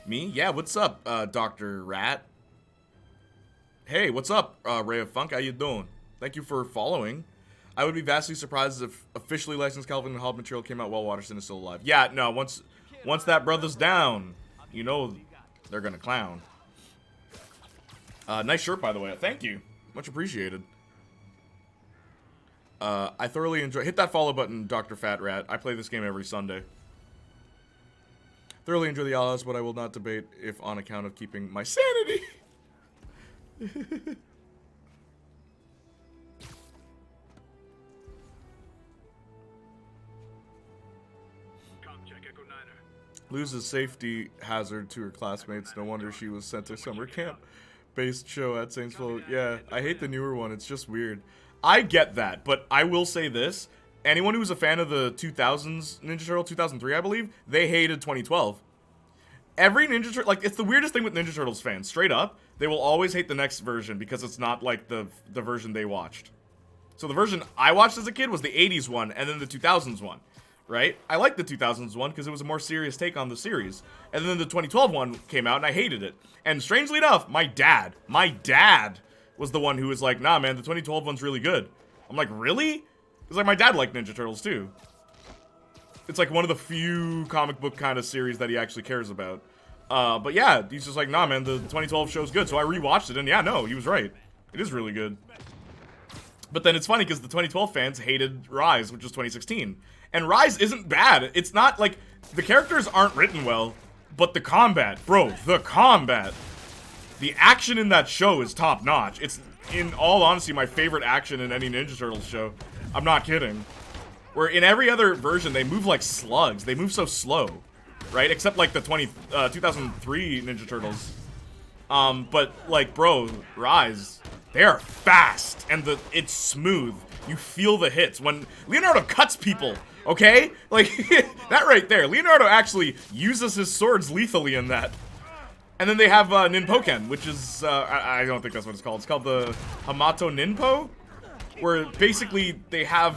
Me? Yeah, what's up, Dr. Rat? Hey, what's up, Ray of Funk? How you doing? Thank you for following. I would be vastly surprised if officially licensed Calvin and Hobbes material came out while Watterson is still alive. Yeah, no, once that brother's down, you know they're gonna clown. Nice shirt, by the way. Thank you. Much appreciated. I thoroughly enjoy... Hit that follow button, Dr. Fat Rat. I play this game every Sunday. Thoroughly enjoy the Owl House, but I will not debate if on account of keeping my sanity. Check Echo Niner. Loses safety hazard to her classmates. No wonder she was sent to summer camp. Based show at Saints Flow. Yeah, I hate the newer one. It's just weird. I get that, but I will say this. Anyone who was a fan of the 2000s Ninja Turtle, 2003, I believe, they hated 2012. Every Ninja Turtle, like, it's the weirdest thing with Ninja Turtles fans. Straight up, they will always hate the next version because it's not like the version they watched. So the version I watched as a kid was the 80s one and then the 2000s one, right? I liked the 2000s one because it was a more serious take on the series. And then the 2012 one came out and I hated it. And strangely enough, my dad was the one who was like, nah, man, the 2012 one's really good. I'm like, really? Because, like, my dad liked Ninja Turtles, too. It's, like, one of the few comic book kind of series that he actually cares about. But, yeah, he's just like, nah, man, the 2012 show's good. So I rewatched it, and, yeah, no, he was right. It is really good. But then it's funny, because the 2012 fans hated Rise, which was 2016. And Rise isn't bad. It's not, like, the characters aren't written well, but the combat, bro, the combat. The action in that show is top-notch. It's, in all honesty, my favorite action in any Ninja Turtles show. I'm not kidding. Where in every other version, they move like slugs. They move so slow, right? Except like the 2003 Ninja Turtles. But like, bro, Rise, they are fast and it's smooth. You feel the hits when Leonardo cuts people. Okay, like that right there. Leonardo actually uses his swords lethally in that. And then they have Ninpoken, which is I don't think that's what it's called. It's called the Hamato Ninpo. Where basically they have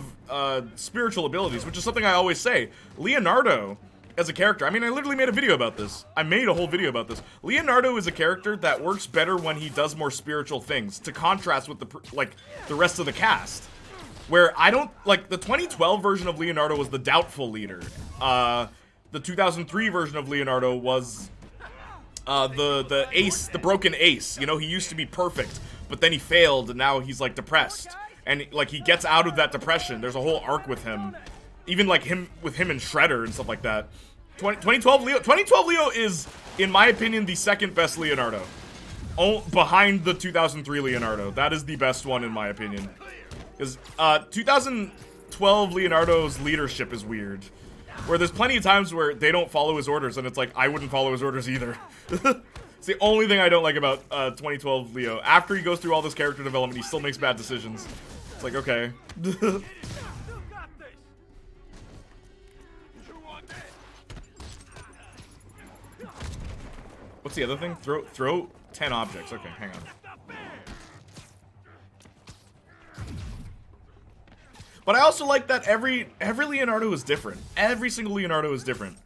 spiritual abilities, which is something I always say. Leonardo, as a character, I mean, I literally made a video about this. I made a whole video about this. Leonardo is a character that works better when he does more spiritual things, to contrast with the rest of the cast. Where I don't, like, the 2012 version of Leonardo was the doubtful leader. The 2003 version of Leonardo was the ace, the broken ace. You know, he used to be perfect, but then he failed, and now he's, like, depressed. And, like, he gets out of that depression. There's a whole arc with him. Even, like, with him and Shredder and stuff like that. 2012 Leo is, in my opinion, the second best Leonardo. Behind the 2003 Leonardo. That is the best one, in my opinion. Because, 2012 Leonardo's leadership is weird. Where there's plenty of times where they don't follow his orders, and it's like, I wouldn't follow his orders either. It's the only thing I don't like about 2012 Leo. After he goes through all this character development, he still makes bad decisions. It's like, okay. What's the other thing? Throw 10 objects. Okay, hang on. But I also like that every Leonardo is different. Every single Leonardo is different.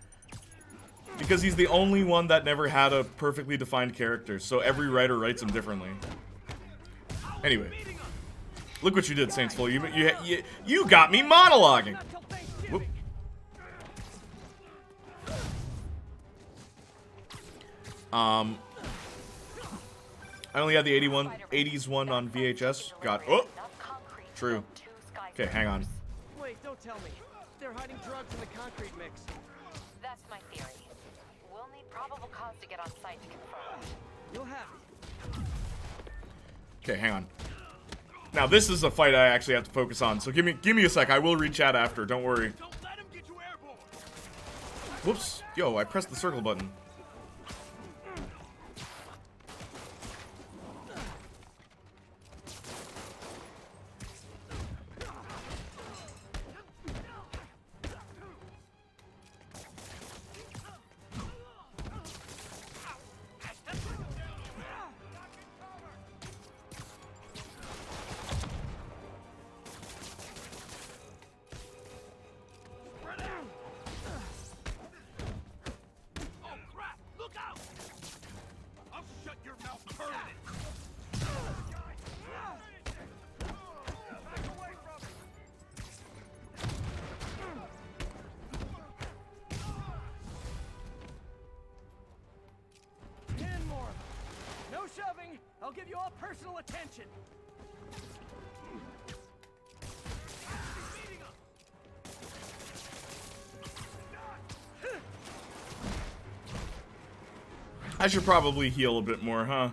Because he's the only one that never had a perfectly defined character, so every writer writes him differently. Anyway. Look what you did, Saintsful. You got me monologuing. Not till Whoop. Thanksgiving. I only had the 80s one on VHS. Got true. Okay, hang on. Wait, don't tell me. They're hiding drugs in the concrete mix. That's my theory. We'll need probable cause to get on site to confirm. You'll have it. Okay, hang on. Now this is a fight I actually have to focus on. So give me a sec. I will reach out after. Don't worry. Don't let him get you airborne. Whoops. Yo, I pressed the circle button. Oh crap! Look out! I'll shut your mouth permanent. Ten more. No shoving. I'll give you all personal attention. I should probably heal a bit more, huh?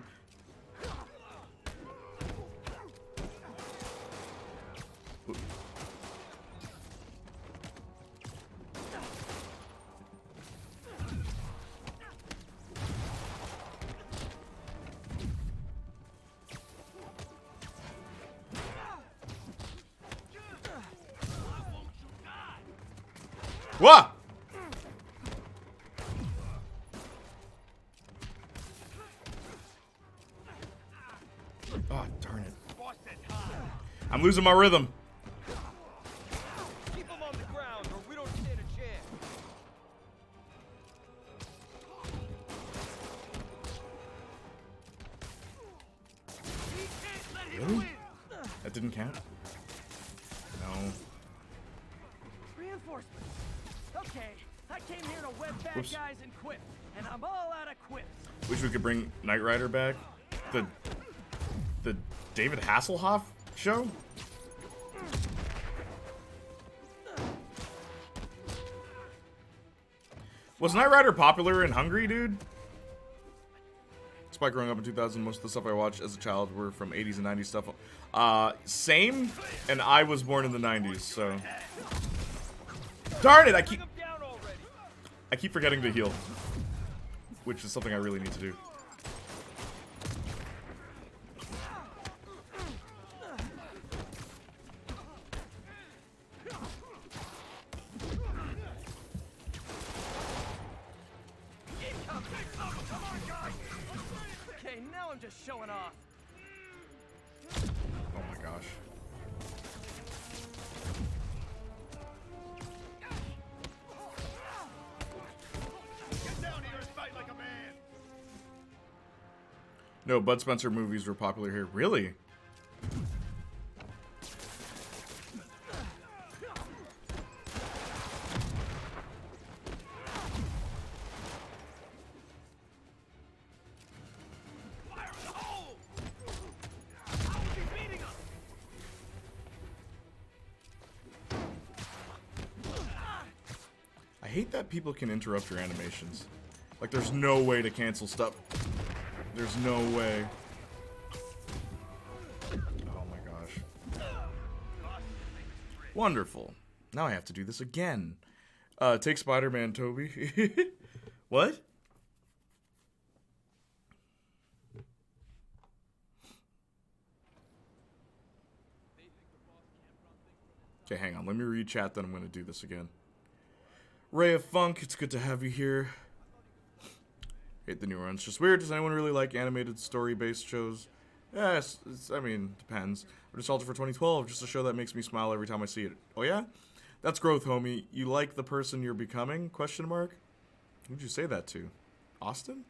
What? Oh, darn it. I'm losing my rhythm. Keep them on the ground, or we don't stand a chance. Really? That didn't count? No. Reinforcements. Okay, I came here to web bad Whoops. guys and quip, and I'm all out of quips. Wish we could bring Knight Rider back. The David Hasselhoff show? Was Knight Rider popular in Hungary, dude? Despite growing up in 2000, most of the stuff I watched as a child were from 80s and 90s stuff. Same, and I was born in the 90s, so... Darn it, I keep forgetting to heal. Which is something I really need to do. Okay, now I'm just showing off. Oh my gosh. Get down here and fight like a man. No, Bud Spencer movies were popular here. Really? Fire in the hole. How is he beating us? I hate that people can interrupt your animations. Like, there's no way to cancel stuff. There's no way. Oh my gosh. Wonderful. Now I have to do this again. Take Spider-Man, Toby. What? Okay, hang on. Let me re-chat, then I'm going to do this again. Ray of Funk, it's good to have you here. Hate the new one. It's just weird. Does anyone really like animated story-based shows? Yes, I mean, depends. I nostalgia for 2012, just a show that makes me smile every time I see it. Oh yeah? That's growth, homie. You like the person you're becoming? Question mark? Who'd you say that to? Austin?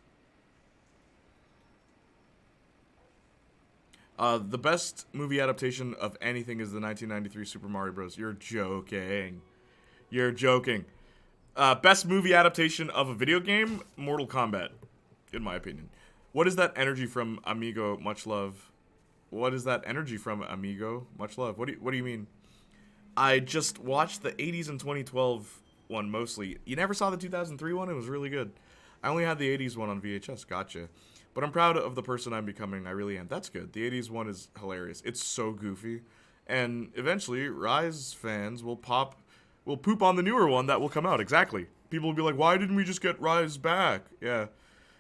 The best movie adaptation of anything is the 1993 Super Mario Bros. You're joking. You're joking. Best movie adaptation of a video game? Mortal Kombat, in my opinion. What is that energy from Amigo? Much love. What is that energy from Amigo? Much love. What do you mean? I just watched the 80s and 2012 one mostly. You never saw the 2003 one? It was really good. I only had the 80s one on VHS. Gotcha. But I'm proud of the person I'm becoming. I really am. That's good. The 80s one is hilarious. It's so goofy. And eventually, Rise fans will poop on the newer one that will come out. Exactly. People will be like, why didn't we just get Rise back? Yeah.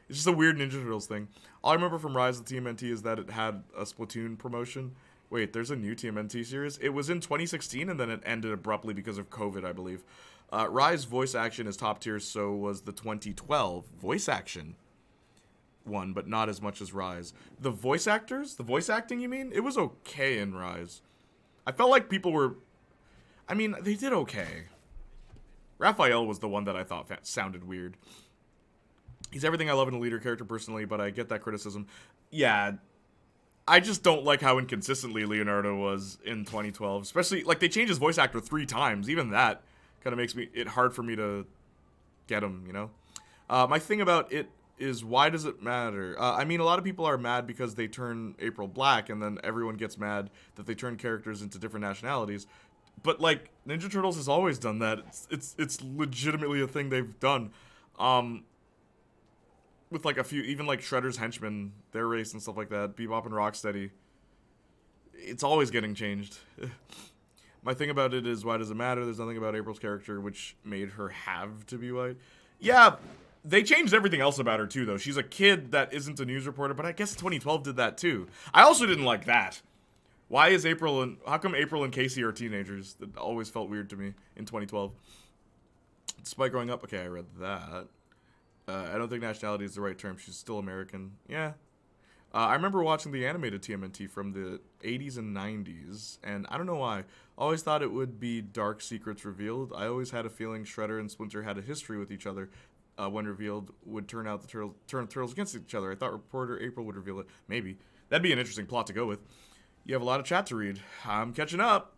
It's just a weird Ninja Turtles thing. All I remember from Rise of TMNT is that it had a Splatoon promotion. Wait, there's a new TMNT series? It was in 2016 and then it ended abruptly because of COVID, I believe. Rise voice action is top tier, so was the 2012 voice action one, but not as much as Rise. The voice actors? The voice acting, you mean? It was okay in Rise. I felt like people were... I mean, they did okay. Raphael was the one that I thought sounded weird. He's everything I love in a leader character personally, but I get that criticism. Yeah, I just don't like how inconsistently Leonardo was in 2012. Especially, like, they changed his voice actor 3 times. Even that kind of makes it hard for me to get him, you know? My thing about it is, why does it matter? I mean, a lot of people are mad because they turn April black, and then everyone gets mad that they turn characters into different nationalities. But, like, Ninja Turtles has always done that. It's legitimately a thing they've done. With, like, a few, even, like, Shredder's henchmen, their race and stuff like that, Bebop and Rocksteady. It's always getting changed. My thing about it is, why does it matter? There's nothing about April's character which made her have to be white. Yeah, they changed everything else about her, too, though. She's a kid that isn't a news reporter, but I guess 2012 did that, too. I also didn't like that. Why is April and... How come April and Casey are teenagers? That always felt weird to me in 2012. Despite growing up... Okay, I read that. I don't think nationality is the right term. She's still American. Yeah. I remember watching the animated TMNT from the 80s and 90s, and I don't know why. Always thought it would be Dark Secrets revealed. I always had a feeling Shredder and Splinter had a history with each other. When revealed, would turn out the turtles against each other. I thought reporter April would reveal it. Maybe. That'd be an interesting plot to go with. You have a lot of chat to read. I'm catching up.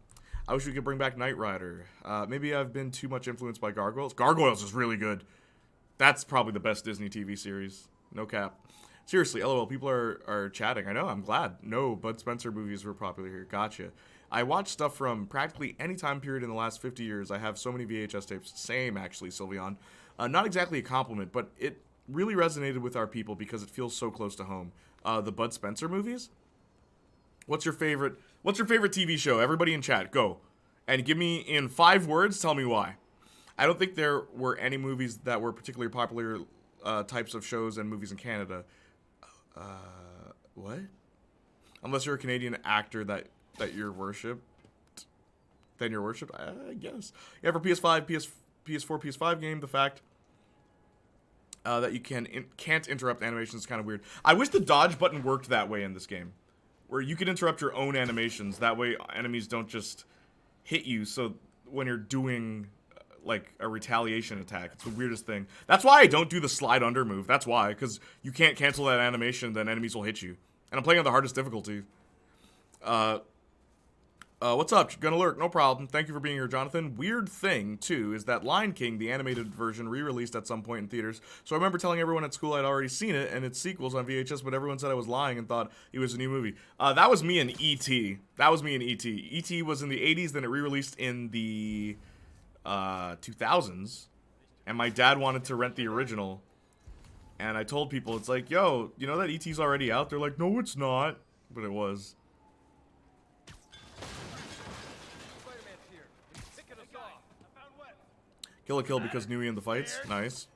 I wish we could bring back Knight Rider. Maybe I've been too much influenced by Gargoyles. Gargoyles is really good. That's probably the best Disney TV series. No cap. Seriously, LOL, people are chatting. I know, I'm glad. No, Bud Spencer movies were popular here. Gotcha. I watched stuff from practically any time period in the last 50 years. I have so many VHS tapes. Same, actually, Sylveon. Not exactly a compliment, but it really resonated with our people because it feels so close to home. The Bud Spencer movies? What's your favorite TV show? Everybody in chat, go. And give me, in 5 words, tell me why. I don't think there were any movies that were particularly popular types of shows and movies in Canada. What? Unless you're a Canadian actor that you're worshipped. Then you're worshipped, I guess. Yeah, for PS5, PS4, PS5 game, the fact that you can't interrupt animation is kind of weird. I wish the dodge button worked that way in this game. Where you could interrupt your own animations. That way enemies don't just hit you. So when you're doing... like a retaliation attack. It's the weirdest thing. That's why I don't do the slide under move. That's why, because you can't cancel that animation, then enemies will hit you. And I'm playing on the hardest difficulty. What's up? Gonna lurk, no problem. Thank you for being here, Jonathan. Weird thing, too, is that Lion King, the animated version, re-released at some point in theaters. So I remember telling everyone at school I'd already seen it and its sequels on VHS, but everyone said I was lying and thought it was a new movie. That was me and E.T. That was me and E.T. E.T. was in the 80s, then it re-released in the... 2000s, and my dad wanted to rent the original, and I told people, it's like, yo, you know that E.T.'s already out? They're like, no, it's not, but it was. Kill a kill because Nui in the fights, nice.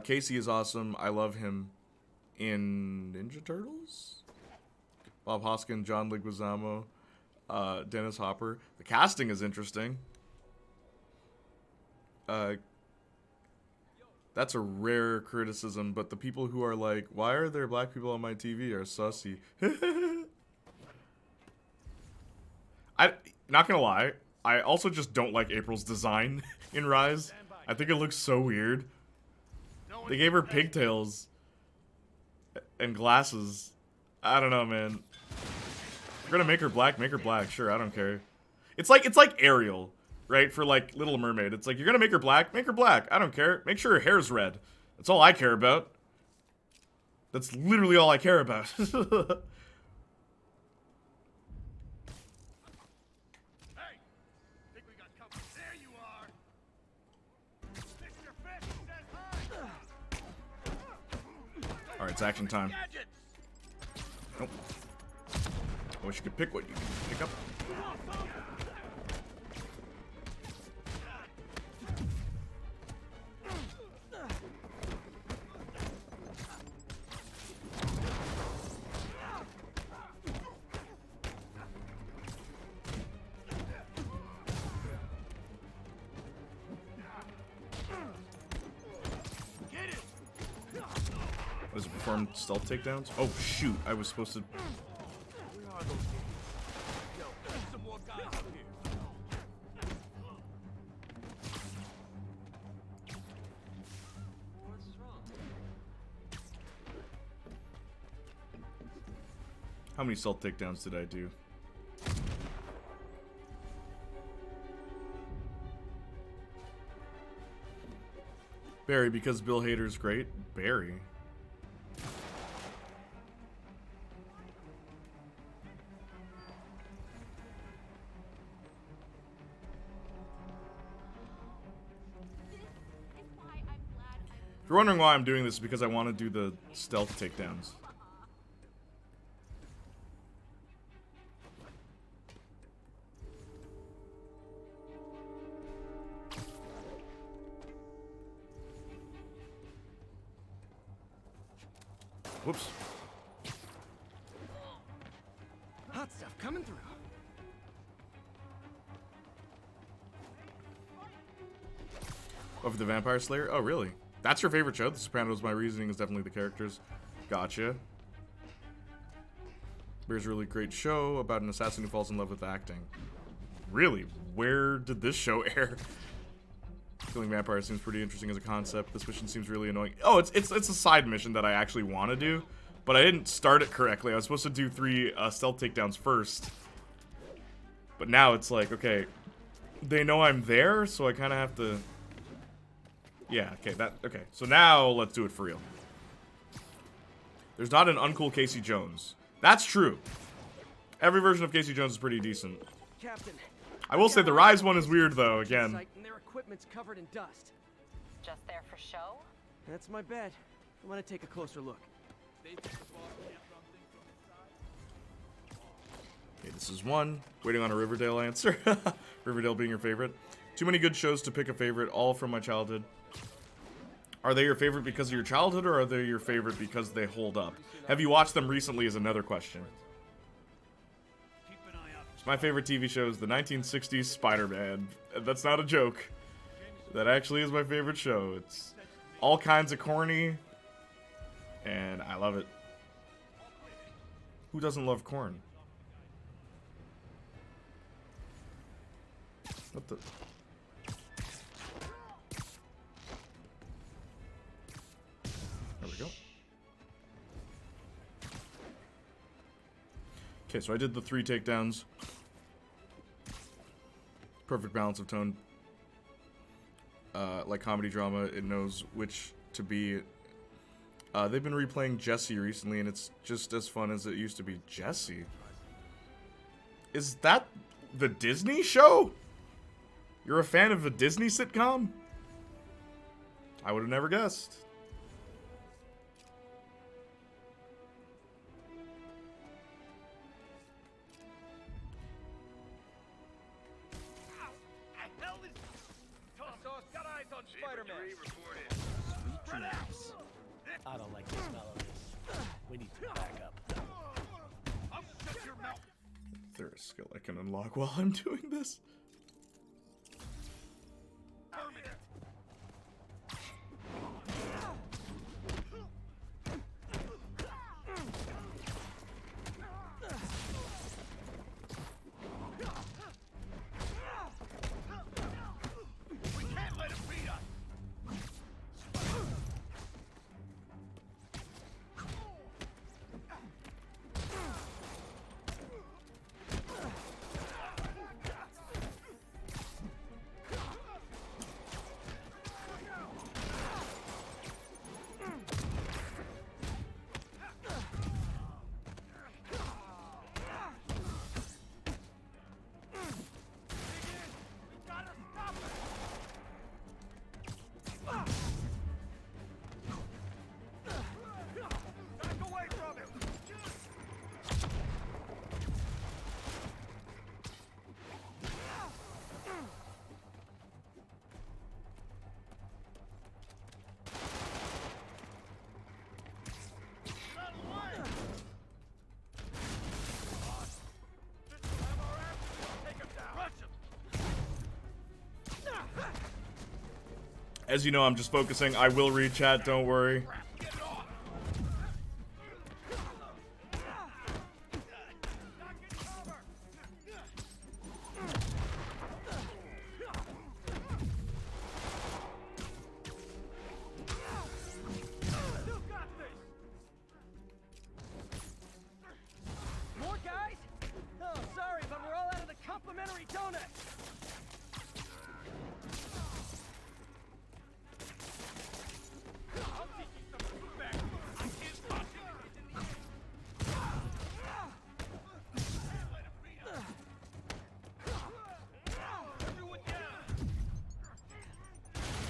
Casey is awesome, I love him in Ninja Turtles? Bob Hoskin, John Leguizamo, Dennis Hopper. The casting is interesting. That's a rare criticism, but the people who are like, why are there black people on my TV are sussy. Not gonna lie, I also just don't like April's design in Rise. I think it looks so weird. They gave her pigtails and glasses. I don't know, man. You're gonna make her black, make her black. Sure, I don't care. It's like Ariel, right? For like Little Mermaid. It's like, you're gonna make her black, make her black. I don't care. Make sure her hair's red. That's all I care about. That's literally all I care about. Hey, think we got company? There you are. Stick your fist and high. Alright, it's action time. Gadgets. Nope. I wish you could pick what you can pick up. What is it, perform stealth takedowns? Oh shoot, I was supposed to... Where are those guys? Yo, there's some more guys up here. What's wrong? How many stealth takedowns did I do? Barry, because Bill Hader's great. Barry. If you're wondering why I'm doing this, it's because I want to do the stealth takedowns. Whoops. Hot stuff coming through. Of the Vampire Slayer? Oh, really? That's your favorite show? The Sopranos, my reasoning is definitely the characters. Gotcha. There's a really great show about an assassin who falls in love with acting. Really? Where did this show air? Killing vampires seems pretty interesting as a concept. This mission seems really annoying. Oh, it's a side mission that I actually want to do, but I didn't start it correctly. I was supposed to do 3 stealth takedowns first. But now it's like, okay, they know I'm there, so I kind of have to... Yeah, okay. So now let's do it for real. There's not an uncool Casey Jones. That's true. Every version of Casey Jones is pretty decent. Captain. I will say the Rise one is weird though, again. And their equipment's covered in dust. Just there for show? That's my bet. I want to take a closer look. Okay, this is 1. Waiting on a Riverdale answer. Riverdale being your favorite. Too many good shows to pick a favorite, all from my childhood. Are they your favorite because of your childhood, or are they your favorite because they hold up? Have you watched them recently is another question. My favorite TV show is the 1960s Spider-Man. That's not a joke. That actually is my favorite show. It's all kinds of corny, and I love it. Who doesn't love corn? What the... There we go. Okay, so I did the 3 takedowns. Perfect balance of tone. Like comedy drama, it knows which to be. They've been replaying Jessie recently, and it's just as fun as it used to be. Jessie? Is that the Disney show? You're a fan of a Disney sitcom? I would have never guessed. I don't like the smell of this. We need to back up. Is there a skill I can unlock while I'm doing this? As you know, I'm just focusing. I will read chat, don't worry. More guys? Oh, sorry, but we're all out of the complimentary donuts. I'll teach you some respect. I can't touch it. Everyone down.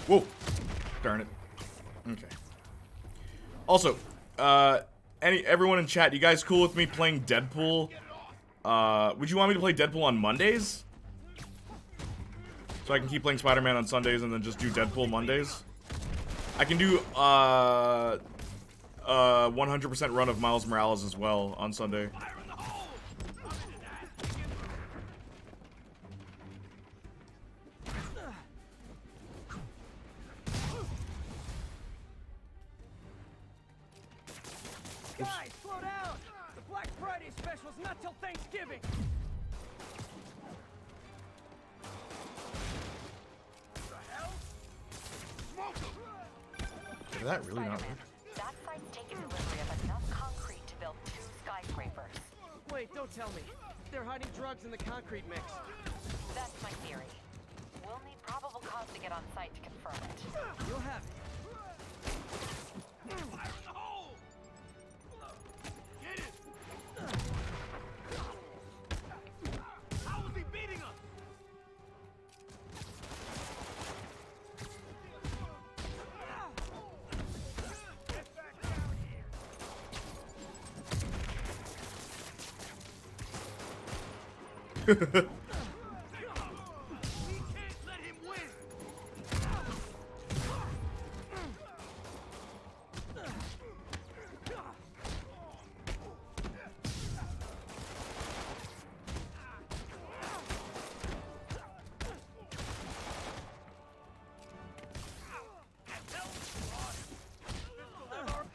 Whoa. Darn it. Okay. Also, everyone in chat, you guys cool with me playing Deadpool? Would you want me to play Deadpool on Mondays? So I can keep playing Spider-Man on Sundays and then just do Deadpool Mondays? I can do, 100% run of Miles Morales as well on Sunday. Fire in the hole. Guys, slow down! The Black Friday special's not till Thanksgiving! Did that really not work? That site's taken delivery of enough concrete to build 2 skyscrapers. Wait, don't tell me. They're hiding drugs in the concrete mix. That's my theory. We'll need probable cause to get on site to confirm it. You'll have it. Fire in the hole. Get it. How is he beating us? Get back down here. We can't let him win.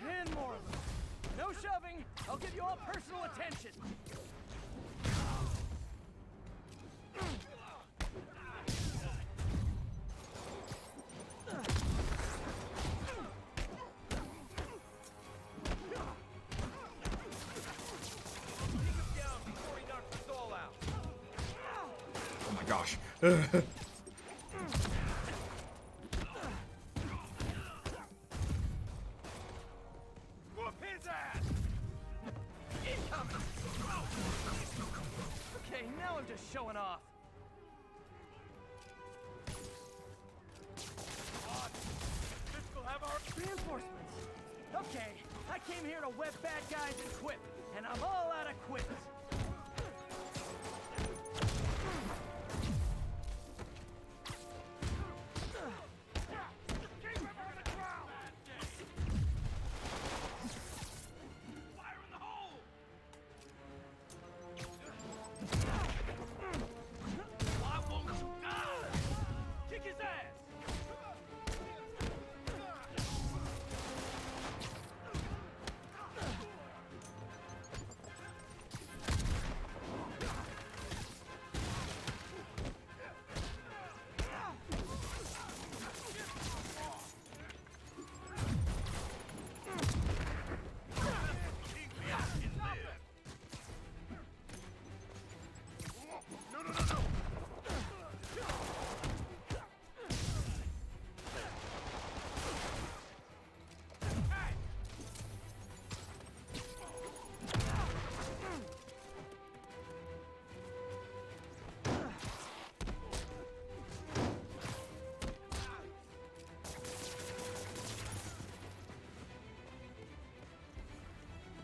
And more of them. No shoving. I'll give you all personal attention. Oh my gosh. Whoop his ass. Okay, now I'm just showing off. This will have our Reinforcements. Okay, I came here to web bad guys and quip, and I'm all out of quips. keep him on the ground. Fire in the hole. Why won't you die? Kick his ass.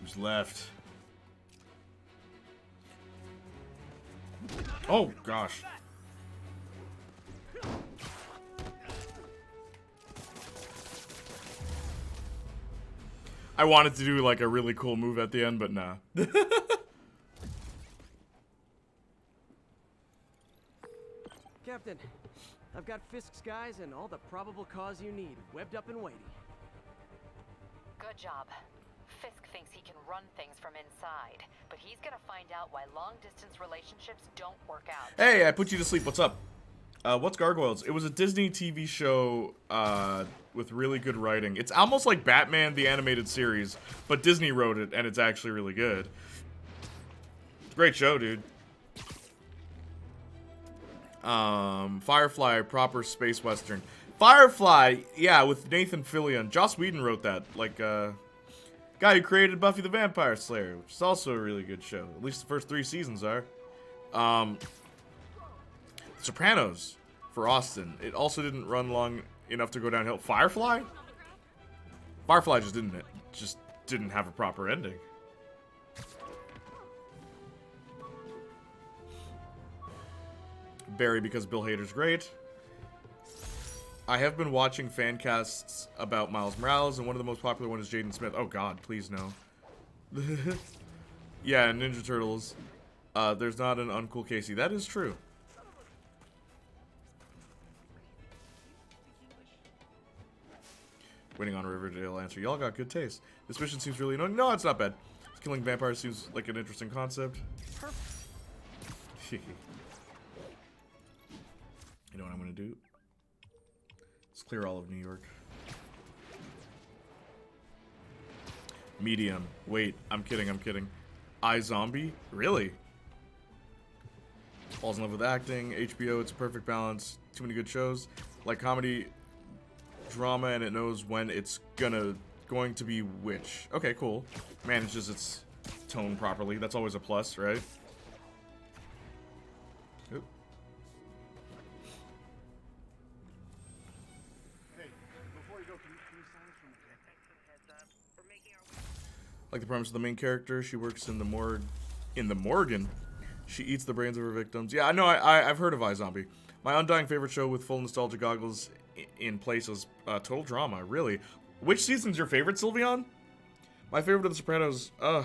Who's left? Oh gosh. I wanted to do like a really cool move at the end, but nah. Captain, I've got Fisk's guys and all the probable cause you need, webbed up and waiting. Good job. Fisk thinks he can run things from inside, but he's gonna find out why long-distance relationships don't work out. Hey, I put you to sleep. What's up? What's Gargoyles? It was a Disney TV show with really good writing. It's almost like Batman the Animated Series, but Disney wrote it, and it's actually really good. Great show, dude. Firefly, proper space western. Firefly, yeah, with Nathan Fillion. Joss Whedon wrote that. Like, guy who created Buffy the Vampire Slayer, which is also a really good show. At least the first 3 seasons are. Sopranos for Austin. It also didn't run long enough to go downhill. Firefly? Firefly just didn't have a proper ending. Barry because Bill Hader's great. I have been watching fan casts about Miles Morales, and one of the most popular ones is Jaden Smith. Oh god, please no. Yeah, Ninja Turtles. There's not an uncool Casey. That is true. Waiting on a Riverdale answer. Y'all got good taste. This mission seems really annoying. No, it's not bad. Killing vampires seems like an interesting concept. You know what I'm gonna do? Let's clear all of New York. Medium. Wait, I'm kidding. iZombie? Really? Falls in love with acting. HBO, it's a perfect balance. Too many good shows. Like comedy, drama, and it knows when it's going to be which. Okay, cool. Manages its tone properly. That's always a plus, right? Oop. Like the premise of the main character, she works in the morgue. In the Morgan, she eats the brains of her victims. Yeah, I know. I've heard of iZombie. My undying favorite show with full nostalgia goggles in place was Total Drama. Really, which season's your favorite, Sylveon? My favorite of The Sopranos. And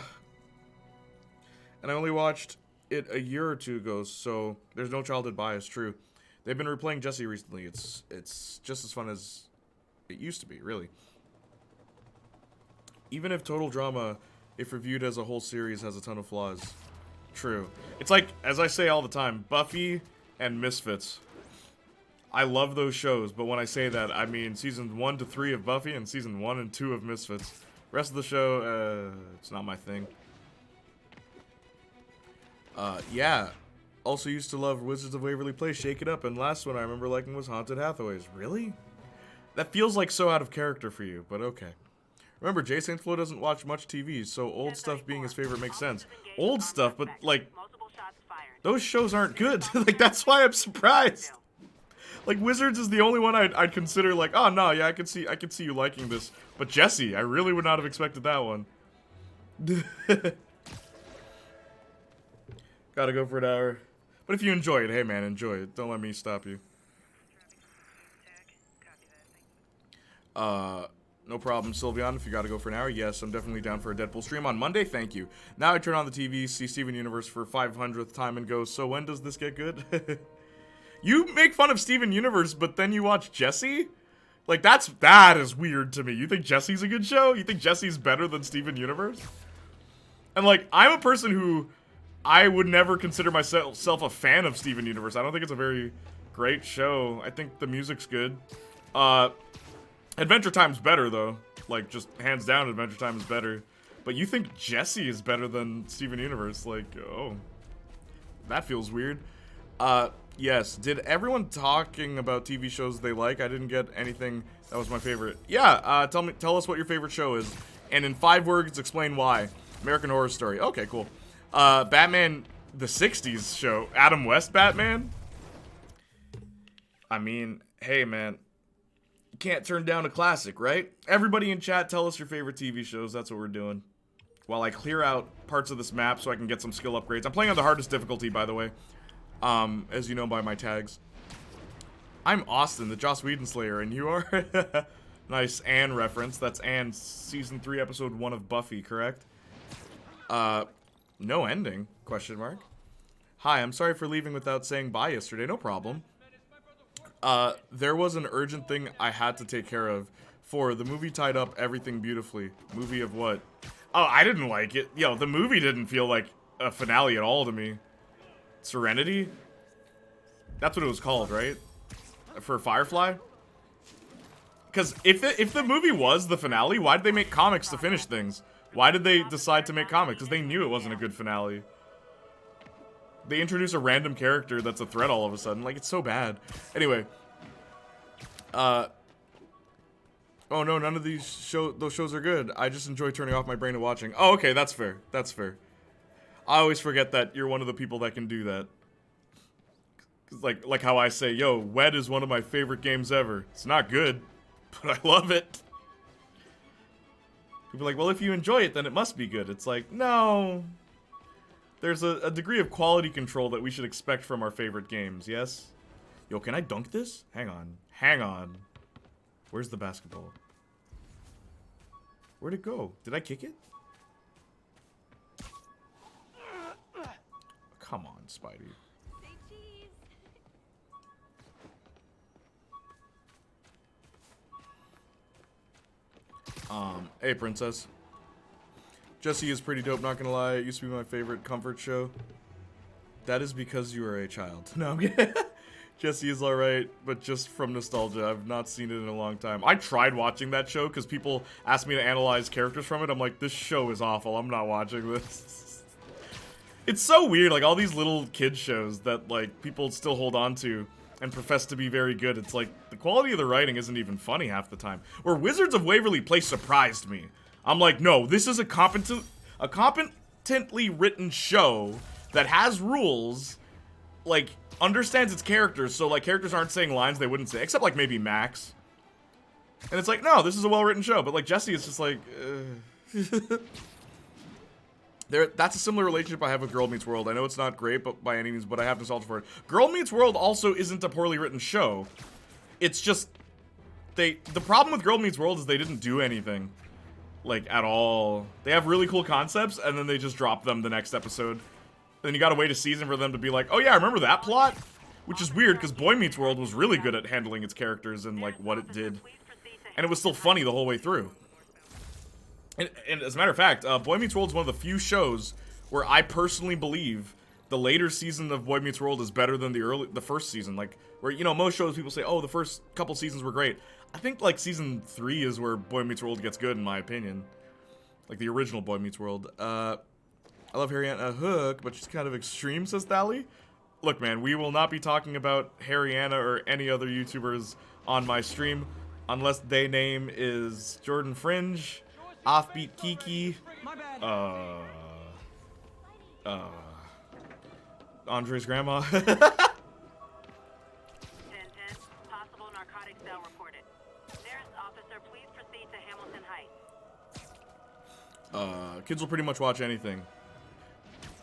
I only watched it a year or two ago, so there's no childhood bias. True, they've been replaying Jesse recently. It's just as fun as it used to be. Really. Even if Total Drama, if reviewed as a whole series, has a ton of flaws. True. It's like, as I say all the time, Buffy and Misfits. I love those shows, but when I say that, I mean seasons 1 to 3 of Buffy and season 1 and 2 of Misfits. Rest of the show, it's not my thing. Yeah. Also used to love Wizards of Waverly Place, Shake It Up, and last one I remember liking was Haunted Hathaways. Really? That feels like so out of character for you, but okay. Remember, Jay St. Flo doesn't watch much TV, so old stuff being his favorite makes sense. Old stuff, but, like, those shows aren't good. Like, that's why I'm surprised. Like, Wizards is the only one I'd consider, like, oh, no, yeah, I could see you liking this. But Jesse, I really would not have expected that one. Gotta go for an hour. But if you enjoy it, hey, man, enjoy it. Don't let me stop you. No problem, Sylveon, if you gotta go for an hour. Yes, I'm definitely down for a Deadpool stream on Monday, thank you. Now I turn on the TV, see Steven Universe for 500th time and go, so when does this get good? You make fun of Steven Universe, but then you watch Jesse? Like, that is weird to me. You think Jesse's a good show? You think Jesse's better than Steven Universe? And, like, I'm a person who, I would never consider myself a fan of Steven Universe. I don't think it's a very great show. I think the music's good. Adventure Time's better, though. Like, just hands down, Adventure Time is better. But you think Jesse is better than Steven Universe? Like, oh. That feels weird. Yes. Did everyone talking about TV shows they like? I didn't get anything that was my favorite. Yeah, tell us what your favorite show is. And in 5 words, explain why. American Horror Story. Okay, cool. Batman, the 60s show. Adam West Batman? I mean, hey, man. Can't turn down a classic, right? Everybody in chat, tell us your favorite TV shows. That's what we're doing. While I clear out parts of this map so I can get some skill upgrades. I'm playing on the hardest difficulty, by the way. As you know by my tags. I'm Austin, the Joss Whedon Slayer, and you are? Nice Anne reference. That's Anne, Season 3, Episode 1 of Buffy, correct? No ending? Question mark. Hi, I'm sorry for leaving without saying bye yesterday. No problem. There was an urgent thing I had to take care of. For the movie tied up everything beautifully. Movie of what? Oh, I didn't like it. Yo, the movie didn't feel like a finale at all to me. Serenity? That's what it was called, right? For Firefly? Because if the movie was the finale, why did they make comics to finish things? Why did they decide to make comics? Because they knew it wasn't a good finale. They introduce a random character that's a threat all of a sudden. Like, it's so bad. Anyway. Oh no, none of those shows are good. I just enjoy turning off my brain and watching. Oh, okay, that's fair. That's fair. I always forget that you're one of the people that can do that. Like how I say, yo, Wed is one of my favorite games ever. It's not good, but I love it. People are like, well, if you enjoy it, then it must be good. It's like, no. There's a degree of quality control that we should expect from our favorite games, yes? Yo, can I dunk this? Hang on. Hang on. Where's the basketball? Where'd it go? Did I kick it? Come on, Spidey. Hey, Princess. Jesse is pretty dope, not gonna lie. It used to be my favorite comfort show. That is because you are a child. No, I'm kidding. Jesse is alright, but just from nostalgia. I've not seen it in a long time. I tried watching that show because people asked me to analyze characters from it. I'm like, this show is awful. I'm not watching this. It's so weird, like all these little kid shows that like people still hold on to and profess to be very good. It's like the quality of the writing isn't even funny half the time. Where Wizards of Waverly Place surprised me. I'm like, no, this is a competently written show that has rules, like, understands its characters, so, like, characters aren't saying lines they wouldn't say, except, like, maybe Max. And it's like, no, this is a well-written show, but, like, Jesse is just like, That's a similar relationship I have with Girl Meets World. I know it's not great, but by any means, but I have nostalgia for it. Girl Meets World also isn't a poorly written show. It's just, the problem with Girl Meets World is they didn't do anything. Like, at all. They have really cool concepts, and then they just drop them the next episode. Then you gotta wait a season for them to be like, oh yeah, remember that plot? Which is weird, because Boy Meets World was really good at handling its characters and, like, what it did. And it was still funny the whole way through. And as a matter of fact, Boy Meets World is one of the few shows where I personally believe the later season of Boy Meets World is better than the first season. Like, where, you know, most shows people say, oh, the first couple seasons were great. I think, like, season 3 is where Boy Meets World gets good, in my opinion. Like, the original Boy Meets World. I love Harriana Hook, but she's kind of extreme, says Thali. Look, man, we will not be talking about Harriana or any other YouTubers on my stream unless their name is Jordan Fringe, Offbeat Kiki, Andre's grandma. 10-10, possible narcotic cell reported. Nearest officer, please proceed to Hamilton Heights. Kids will pretty much watch anything.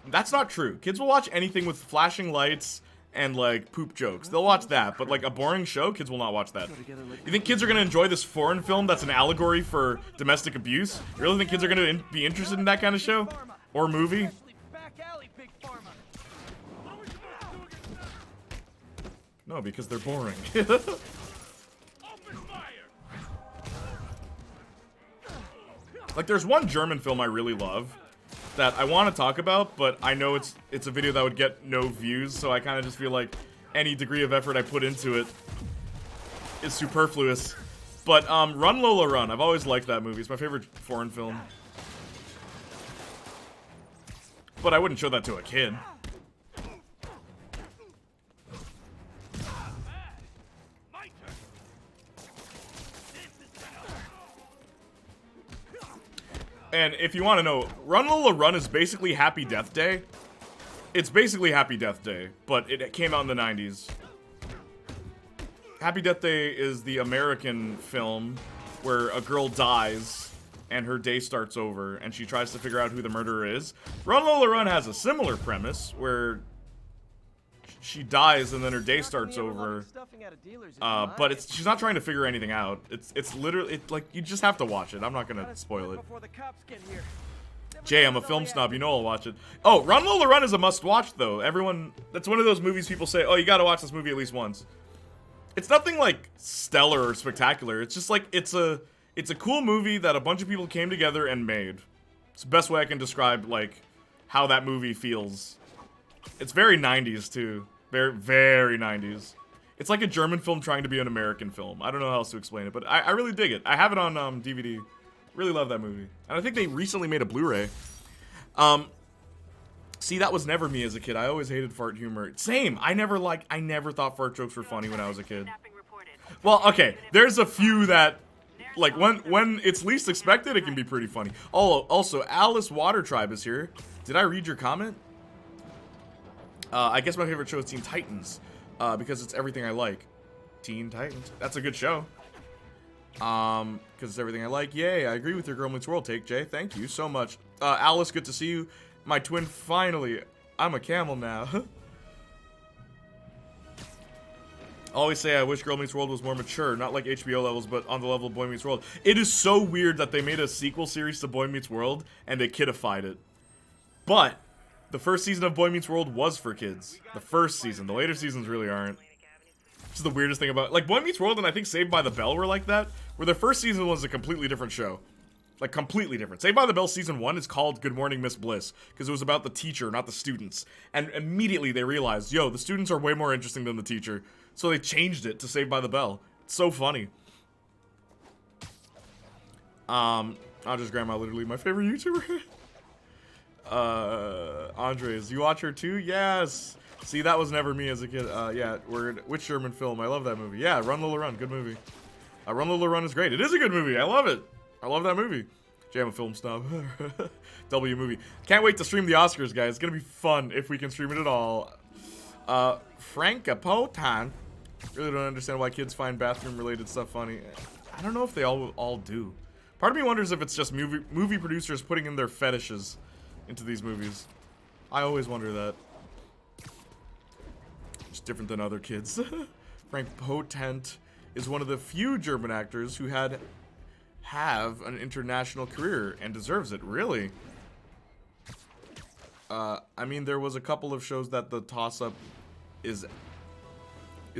That's not true. Kids will watch anything with flashing lights and, like, poop jokes. They'll watch that, but, like, a boring show, kids will not watch that. You think kids are gonna enjoy this foreign film that's an allegory for domestic abuse? You really think kids are gonna be interested in that kind of show? Or movie? No, because they're boring. Like, there's one German film I really love that I want to talk about, but I know it's a video that would get no views, so I kind of just feel like any degree of effort I put into it is superfluous. But, Run Lola Run, I've always liked that movie. It's my favorite foreign film. But I wouldn't show that to a kid. And if you want to know, Run Lola Run is basically Happy Death Day. It's basically Happy Death Day, but it came out in the 90s. Happy Death Day is the American film where a girl dies and her day starts over and she tries to figure out who the murderer is. Run Lola Run has a similar premise where she dies and then her day starts over. But she's not trying to figure anything out. It's literally, like, you just have to watch it. I'm not gonna spoil it. Jay, I'm a film snob, you know I'll watch it. Oh, Run Lola Run is a must watch though. Everyone, that's one of those movies people say, oh, you gotta watch this movie at least once. It's nothing like stellar or spectacular. It's just like it's a cool movie that a bunch of people came together and made. It's the best way I can describe like how that movie feels. It's very 90s too. Very, very 90s. It's like a German film trying to be an American film. I don't know how else to explain it, but I really dig it. I have it on DVD. Really love that movie. And I think they recently made a Blu-ray. See, that was never me as a kid. I always hated fart humor. Same. I never thought fart jokes were funny when I was a kid. Well, okay. There's a few that, like, when it's least expected, it can be pretty funny. Oh, also, Alice Water Tribe is here. Did I read your comment? I guess my favorite show is Teen Titans. Because it's everything I like. Teen Titans. That's a good show. Because it's everything I like. Yay, I agree with your Girl Meets World take, Jay. Thank you so much. Alice, good to see you. My twin, finally. I'm a camel now. Always say I wish Girl Meets World was more mature. Not like HBO levels, but on the level of Boy Meets World. It is so weird that they made a sequel series to Boy Meets World, and they kidified it. But the first season of Boy Meets World was for kids. The first season. The later seasons really aren't. Which is the weirdest thing about... Like, Boy Meets World and I think Saved by the Bell were like that. Where the first season was a completely different show. Like, completely different. Saved by the Bell Season 1 is called Good Morning, Miss Bliss. Because it was about the teacher, not the students. And immediately they realized, yo, the students are way more interesting than the teacher. So they changed it to Saved by the Bell. It's so funny. I'll just grandma, literally my favorite YouTuber. Andres, you watch her too? Yes. See, that was never me as a kid. Yeah, which German film? I love that movie. Yeah, Run Lola Run, good movie. Run Lola Run is great. It is a good movie. I love it. I love that movie. Jam a film snob. W movie. Can't wait to stream the Oscars, guys. It's gonna be fun if we can stream it at all. Frankapotan. Really don't understand why kids find bathroom-related stuff funny. I don't know if they all do. Part of me wonders if it's just movie producers putting in their fetishes into these movies. I always wonder that. It's different than other kids. Frank Potent is one of the few German actors who have an international career and deserves it. Really? I mean, there was a couple of shows that the toss-up is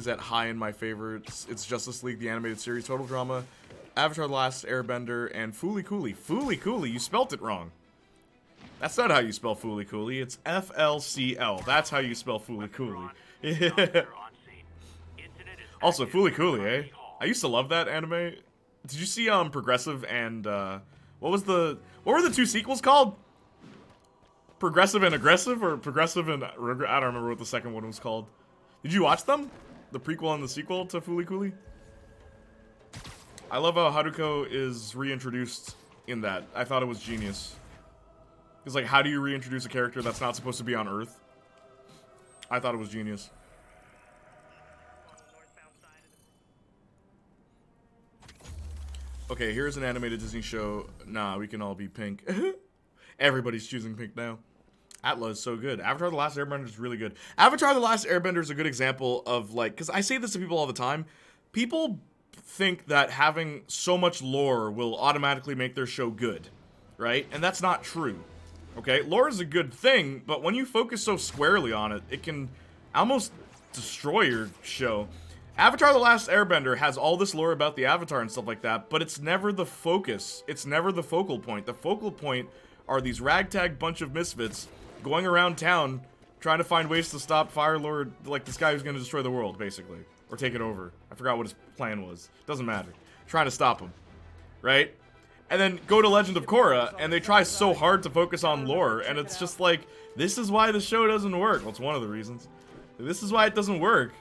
at high in my favorites. It's Justice League, the animated series, Total Drama, Avatar: The Last Airbender, and Fooly Cooly. Fooly Cooly, you spelt it wrong. That's not how you spell Fooly Cooly. It's FLCL. That's how you spell Fooly Cooly. Also, Fooly Cooly, eh? I used to love that anime. Did you see Progressive and what were the two sequels called? Progressive and Aggressive, or Progressive and I don't remember what the second one was called. Did you watch them? The prequel and the sequel to Fooly Cooly? I love how Haruko is reintroduced in that. I thought it was genius. It's like, how do you reintroduce a character that's not supposed to be on Earth? I thought it was genius. Okay, here's an animated Disney show. Nah, we can all be pink. Everybody's choosing pink now. Atla is so good. Avatar: The Last Airbender is really good. Avatar: The Last Airbender is a good example of, like, because I say this to people all the time. People think that having so much lore will automatically make their show good, right? And that's not true. Okay, lore is a good thing, but when you focus so squarely on it, it can almost destroy your show. Avatar: The Last Airbender has all this lore about the Avatar and stuff like that, but it's never the focus. It's never the focal point. The focal point are these ragtag bunch of misfits going around town trying to find ways to stop Fire Lord, like this guy who's going to destroy the world, basically. Or take it over. I forgot what his plan was. Doesn't matter. Trying to stop him. Right? And then go to Legend of Korra, and they try so hard to focus on lore, and it's just like, this is why the show doesn't work. Well, it's one of the reasons. This is why it doesn't work.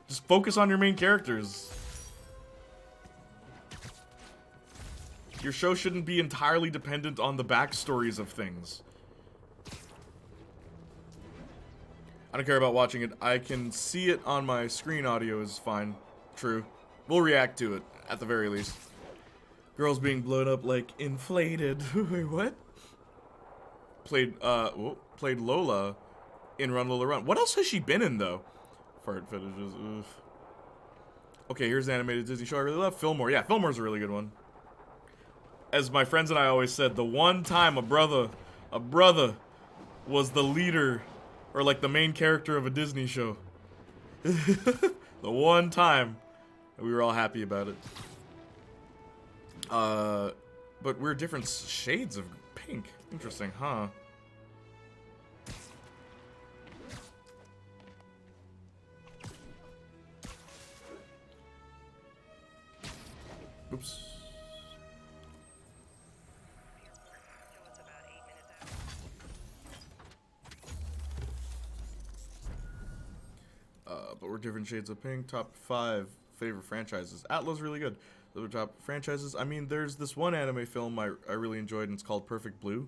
Just focus on your main characters. Your show shouldn't be entirely dependent on the backstories of things. I don't care about watching it. I can see it on my screen. Audio is fine. True. We'll react to it, at the very least. Girls being blown up like inflated. Wait, what? Played Lola in Run Lola Run. What else has she been in, though? Fart fetishes. Ugh. Okay, here's an animated Disney show I really love. Fillmore. Yeah, Fillmore's a really good one. As my friends and I always said, the one time a brother was the leader, or like the main character of a Disney show. The one time we were all happy about it. But we're different shades of pink. Interesting, huh? Oops. But we're different shades of pink. Top 5 favorite franchises. Atla's really good. Those are top franchises. I mean, there's this one anime film I really enjoyed, and it's called Perfect Blue.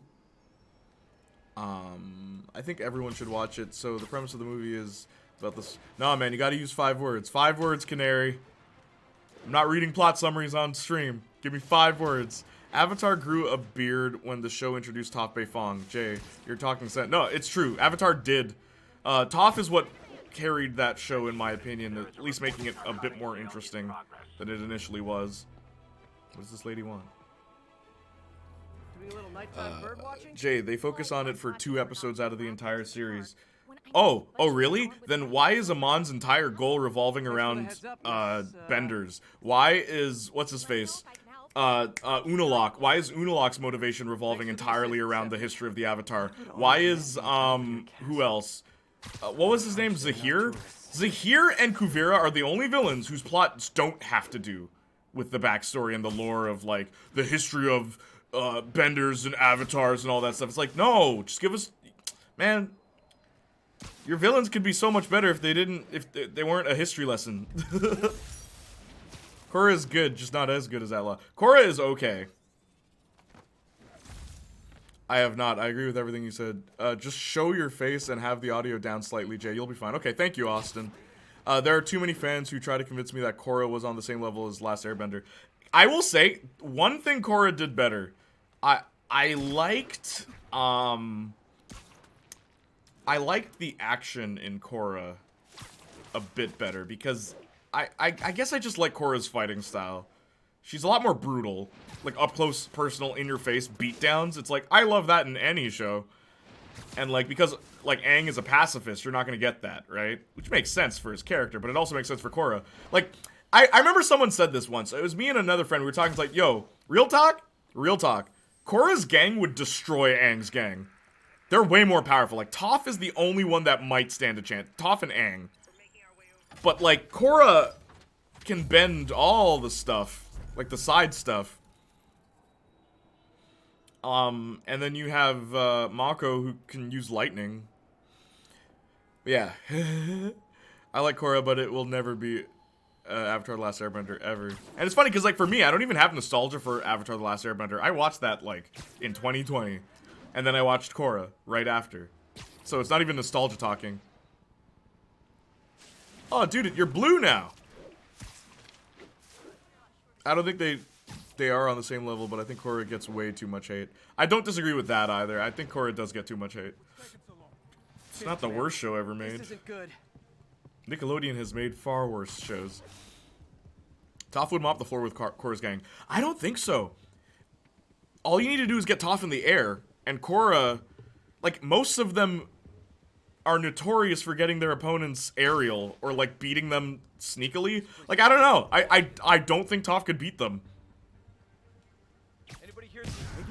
I think everyone should watch it. So the premise of the movie is about this. Nah, man, you gotta use 5 words. 5 words, Canary. I'm not reading plot summaries on stream. Give me 5 words. Avatar grew a beard when the show introduced Toph Beifong. Jay, you're talking sense. No, it's true. Avatar did. Toph is what carried that show, in my opinion, at least making it a bit more interesting than it initially was. What does this lady want? Doing a little nighttime bird watching? Jay, they focus on it for 2 episodes out of the entire series. Oh, really? Then why is Amon's entire goal revolving around benders? Why is what's his face? Unalaq. Why is Unalaq's motivation revolving entirely around the history of the Avatar? Why is who else? What was his name? Zahir? Zahir and Kuvira are the only villains whose plots don't have to do with the backstory and the lore of, like, the history of benders and avatars and all that stuff. It's like, no, just give us... Man, your villains could be so much better if they weren't a history lesson. Korra is good, just not as good as Atla. Korra is okay. I have not. I agree with everything you said. Just show your face and have the audio down slightly, Jay. You'll be fine. Okay, thank you, Austin. There are too many fans who try to convince me that Korra was on the same level as Last Airbender. I will say, one thing Korra did better. I liked the action in Korra a bit better, because I guess I just like Korra's fighting style. She's a lot more brutal, like up close, personal, in your face beatdowns. It's like, I love that in any show. And like, because like Aang is a pacifist, you're not gonna get that, right? Which makes sense for his character, but it also makes sense for Korra. Like, I remember someone said this once. It was me and another friend. We were talking, it's like, yo, real talk? Real talk. Korra's gang would destroy Aang's gang. They're way more powerful. Like, Toph is the only one that might stand a chance. Toph and Aang. But like, Korra can bend all the stuff. Like the side stuff. And then you have Mako, who can use lightning. Yeah. I like Korra, but it will never be Avatar The Last Airbender ever. And it's funny, because like for me, I don't even have nostalgia for Avatar The Last Airbender. I watched that like in 2020. And then I watched Korra right after. So it's not even nostalgia talking. Oh, dude, you're blue now. I don't think they are on the same level, but I think Korra gets way too much hate. I don't disagree with that either. I think Korra does get too much hate. It's not the worst show ever made. This isn't good. Nickelodeon has made far worse shows. Toph would mop the floor with Korra's gang. I don't think so. All you need to do is get Toph in the air, and Korra, like, most of them are notorious for getting their opponents aerial or like beating them sneakily. Like, I don't know. I don't think Toph could beat them.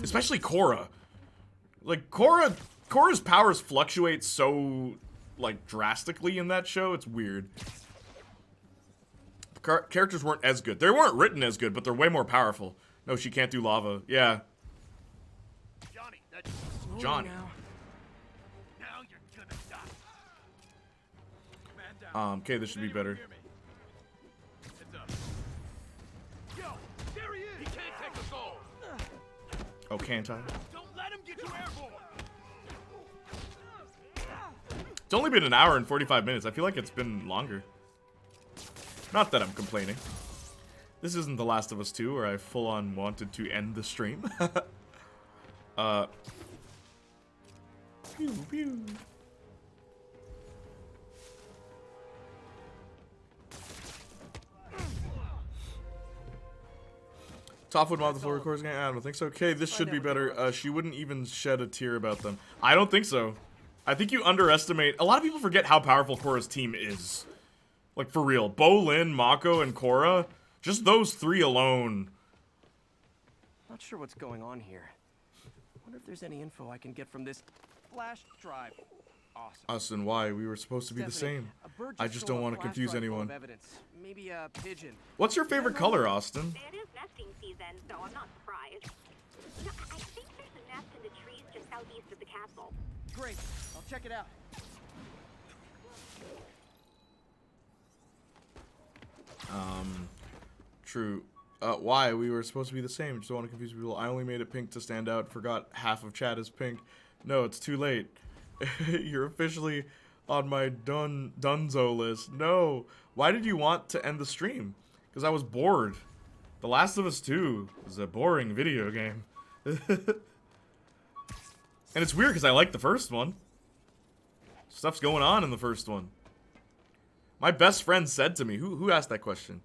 Especially Korra. Like, Korra's powers fluctuate so like drastically in that show. It's weird. Characters weren't as good. They weren't written as good, but they're way more powerful. No, she can't do lava. Yeah. Johnny. Okay, this should be better. Oh, can't I? Don't let him get you airborne. It's only been an hour and 45 minutes. I feel like it's been longer. Not that I'm complaining. This isn't The Last of Us 2, where I full-on wanted to end the stream. Pew, pew. Toph would mop the floor, of course. I don't think so. Okay, this should be better. She wouldn't even shed a tear about them. I don't think so. I think you underestimate. A lot of people forget how powerful Korra's team is. Like, for real. Bolin, Mako, and Korra. Just those 3 alone. Not sure what's going on here. Wonder if there's any info I can get from this flash drive. Awesome. Us and why we were supposed to be the Stephanie, same. a bird I just stole don't a want to flash confuse drive full anyone. of evidence. Maybe a pigeon. What's your favorite color, Austin? It is nesting season, so I'm not surprised. You know, I think there's a nest in the trees just southeast of the castle. Great. I'll check it out. True. Why? We were supposed to be the same. Just don't want to confuse people. I only made it pink to stand out. Forgot half of chat is pink. No, it's too late. You're officially on my dunzo list. No. Why did you want to end the stream? Because I was bored. The Last of Us 2 is a boring video game. And it's weird because I like the first one. Stuff's going on in the first one. My best friend said to me, who asked that question?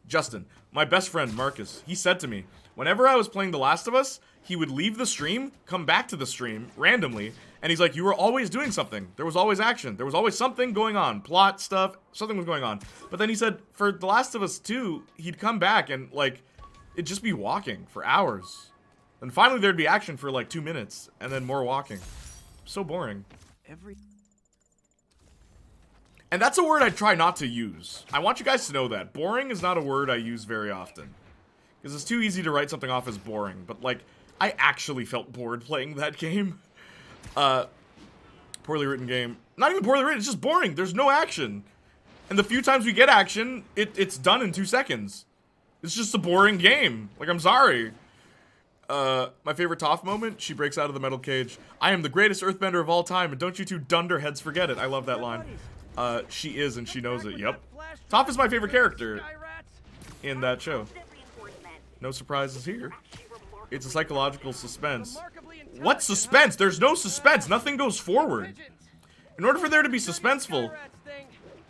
Justin, my best friend, Marcus, he said to me, whenever I was playing The Last of Us, he would leave the stream, come back to the stream, randomly, and he's like, you were always doing something. There was always action. There was always something going on. Plot stuff, something was going on. But then he said, for The Last of Us 2, he'd come back and, like, it'd just be walking for hours. And finally there'd be action for, like, 2 minutes, and then more walking. So boring. And that's a word I try not to use. I want you guys to know that. Boring is not a word I use very often. Because it's too easy to write something off as boring. But, like, I actually felt bored playing that game. Poorly written game. Not even poorly written, it's just boring. There's no action. And the few times we get action, it's done in 2 seconds. It's just a boring game. Like, I'm sorry. My favorite Toph moment, she breaks out of the metal cage. I am the greatest earthbender of all time, and don't you two dunderheads forget it. I love that line. She is, and she knows it. Yep. Toph is my favorite character in that show. No surprises here. It's a psychological suspense. What suspense? There's no suspense. Nothing goes forward. In order for there to be suspenseful,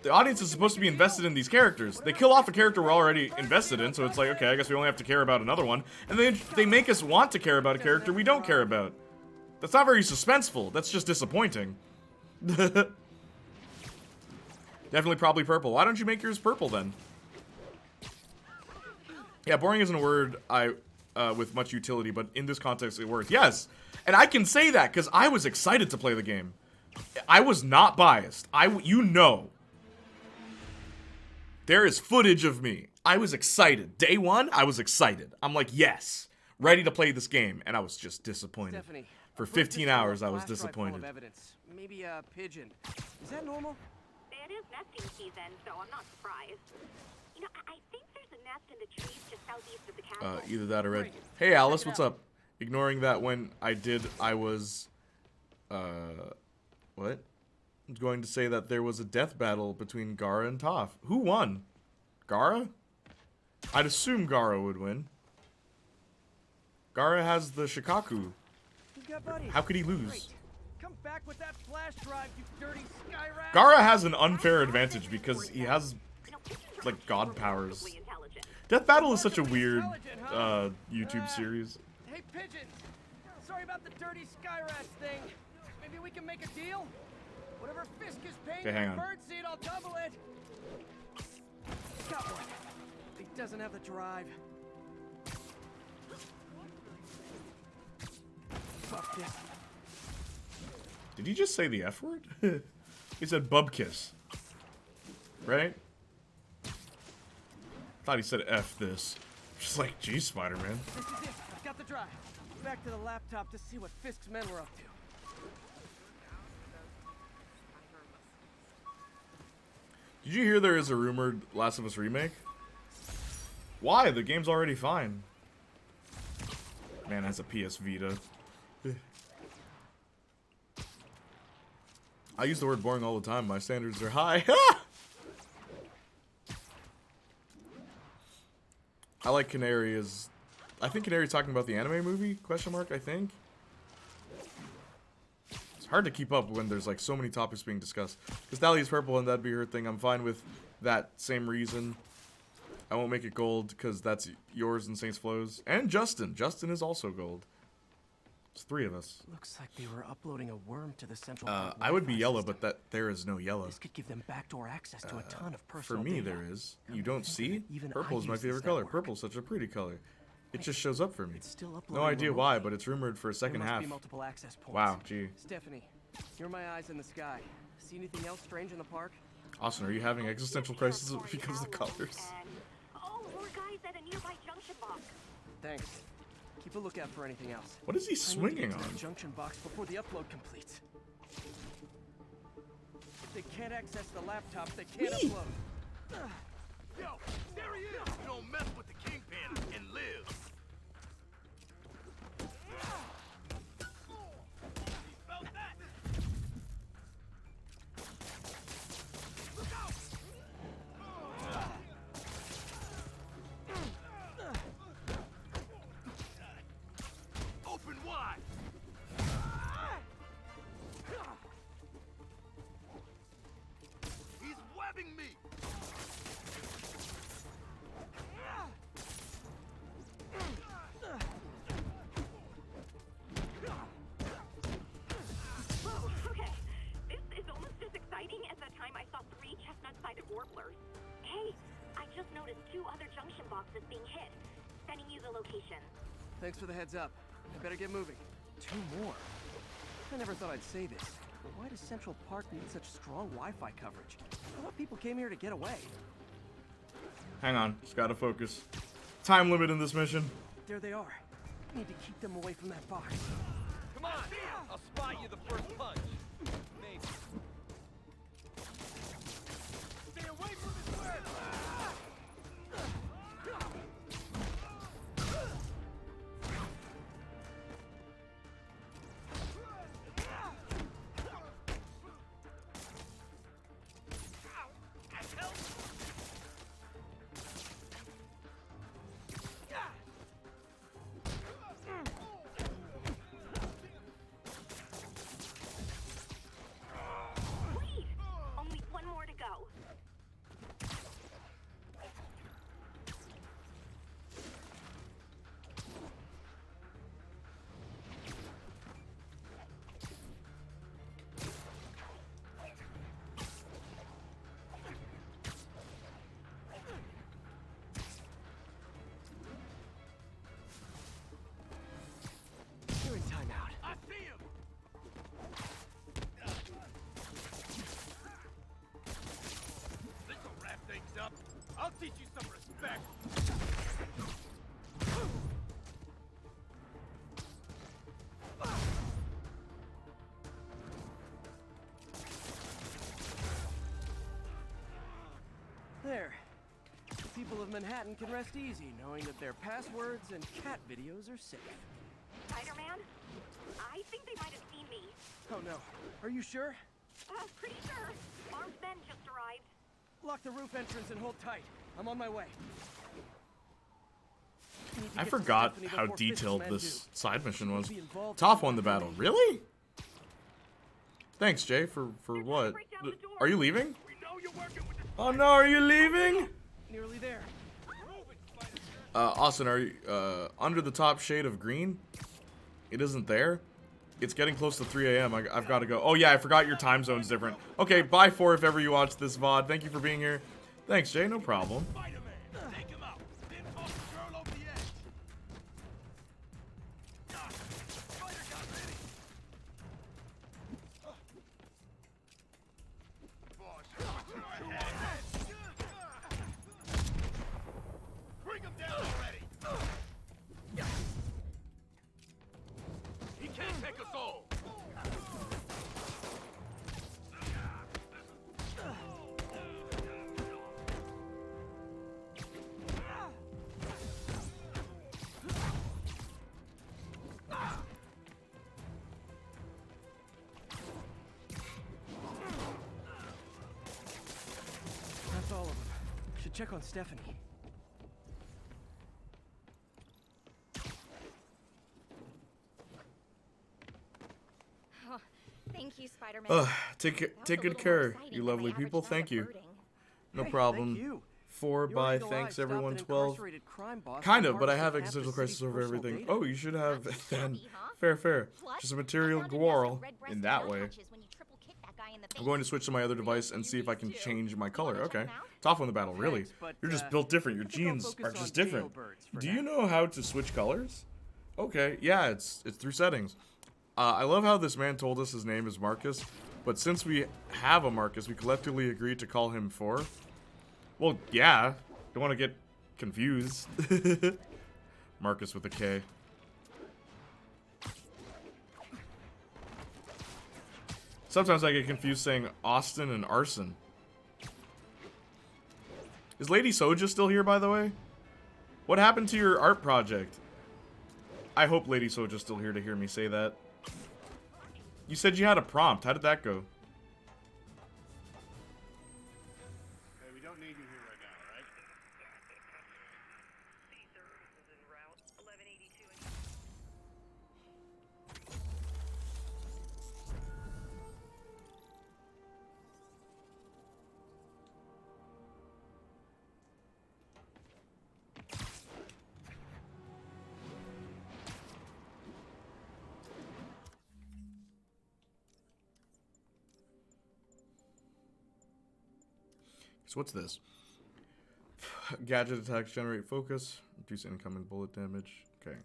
the audience is supposed to be invested in these characters. They kill off a character we're already invested in, so it's like, okay, I guess we only have to care about another one. And they make us want to care about a character we don't care about. That's not very suspenseful. That's just disappointing. Definitely probably purple. Why don't you make yours purple then? Yeah, boring isn't a word with much utility, but in this context it works. Yes! And I can say that because I was excited to play the game. I was not biased. You know. There is footage of me. I was excited. Day one, I was excited. I'm like, yes. Ready to play this game. And I was just disappointed. Stephanie, For 15 hours, I was disappointed. Maybe a pigeon. Is that normal? It is nesting season, so I'm not surprised. You know, I think there's a nest in the trees just southeast of the castle. Either that or red. Hey, Alice, what's up? Ignoring that when I was, what? I was going to say that there was a death battle between Gara and Toph. Who won? Gara? I'd assume Gara would win. Gara has the Shikaku. How could he lose? Come back with that flash drive, you dirty sky rat. Gara has an unfair advantage because he has, like, god powers. Death Battle is such a weird, YouTube series. Hey, pigeons. Sorry about the dirty sky rat thing. Maybe we can make a deal? Whatever Fisk is paying Okay, hang for on. birdseed, I'll double it. Got one. He doesn't have the drive. Fuck this. Did he just say the F word? He said bubkiss. Right? Thought he said F this. Just like, geez, Spider-Man. This is it. I've got the drive. Back to the laptop to see what Fisk's men were up to. Did you hear there is a rumored Last of Us remake? Why? The game's already fine. Man, that's a PS Vita. I use the word boring all the time. My standards are high. I like Canary as... I think Canary's talking about the anime movie? Question mark, I think. It's hard to keep up when there's like so many topics being discussed. Because Dahlia's purple and that'd be her thing. I'm fine with that same reason. I won't make it gold because that's yours and Saints Flows. And Justin. Justin is also gold. It's 3 of us. Looks like they were uploading a worm to the central park I would be Wi-Fi yellow, system. but there is no yellow. This could give them backdoor access to a ton of For personal me, data. there is. Come You to don't think of see? it, even Purple I is my use this favorite color. network. Purple's such a pretty color. It just shows up for me. It's still No uploading idea remotely. why, but it's rumored for a There second must half. be multiple access points. Wow, gee. Stephanie, you're my eyes in the sky. See anything else strange in the park? Austin, are you having existential crisis because of the colors? Oh, more guys at a nearby junction box. Thanks. Keep a lookout for anything else. What is he I need to swinging get to on? that junction box before the upload completes. If they can't access the laptop, they can't upload. Yo, there he is! You don't mess with the Kingpin and live! Felt that? Look out! Open wide! He's webbing me! Whoa, okay. This is almost as exciting as the time I saw 3 chestnut-sided warblers. Hey, I just noticed 2 other junction boxes being hit. Sending you the location. Thanks for the heads up. I better get moving. 2 more. I never thought I'd say this, but why does Central Park need such strong Wi-Fi coverage? I thought people came here to get away. Hang on, just gotta focus. Time limit in this mission. There they are. Need to keep them away from that box. Come on! I'll spot you the first punch. Maybe. Stay away from his web! Please! Only 1 more to go. You're in timeout. I see him! This'll wrap things up. I'll teach you some respect. There. The people of Manhattan can rest easy knowing that their passwords and cat videos are safe. Spider-Man? I think they might have seen me. Oh no. Are you sure? Pretty sure. Armed men just arrived. Lock the roof entrance and hold tight. I'm on my way. Need to I get to forgot Stephanie how before Fisk's detailed men this do. side mission was. Be involved Toph in won the the battle. operation. Really? Thanks, Jay, for what? break down the door. Are you leaving? We know you're working with the Oh no, are you leaving? Nearly there. Austin, are you under the top shade of green? It isn't there. It's getting close to 3 a.m. I've got to go. Oh yeah, I forgot your time zone's different. Okay, bye for if ever you watch this VOD. Thank you for being here. Thanks, Jay. No problem. Spider-Man. Take him out. Then toss the girl over the edge. Spider got ready. Bring him down already. He can't take us all. That's all of them. Should check on Stephanie. Oh, thank you, Spider-Man. Take That was a good little more care, exciting you than my lovely average people. night Thank of you. herding. No Hey, problem. Thank you. 4 Your by eagle thanks eye everyone. stopped an 12. incarcerated crime boss Kind from of, but I have harvesting half the existential crisis city's over personal everything. data. Oh, you should have then Shabby, huh? Fair, fair. Plus, Just a material I found a nest of quarrel red-breasted in that way. nuthatches when you triple kicked that guy in the I'm face. going to switch to my other device and see if I can change my color. Okay. Tough on the battle, really. Thanks, but, You're just built different. Your I think I'll genes focus are on just different. jailbirds for Do now. you know how to switch colors? Okay, yeah, it's through settings. I love how this man told us his name is Marcus, but since we have a Marcus, we collectively agreed to call him 4. Well, yeah. Don't want to get confused. Marcus with a K. Sometimes I get confused saying Austin and Arson. Is Lady Soja still here, by the way? What happened to your art project? I hope Lady Soja's still here to hear me say that. You said you had a prompt. How did that go? Hey, we don't need you here right now, all right? Caesar is en route 1182 and So what's this? Gadget attacks generate focus. Reduce incoming bullet damage. Okay.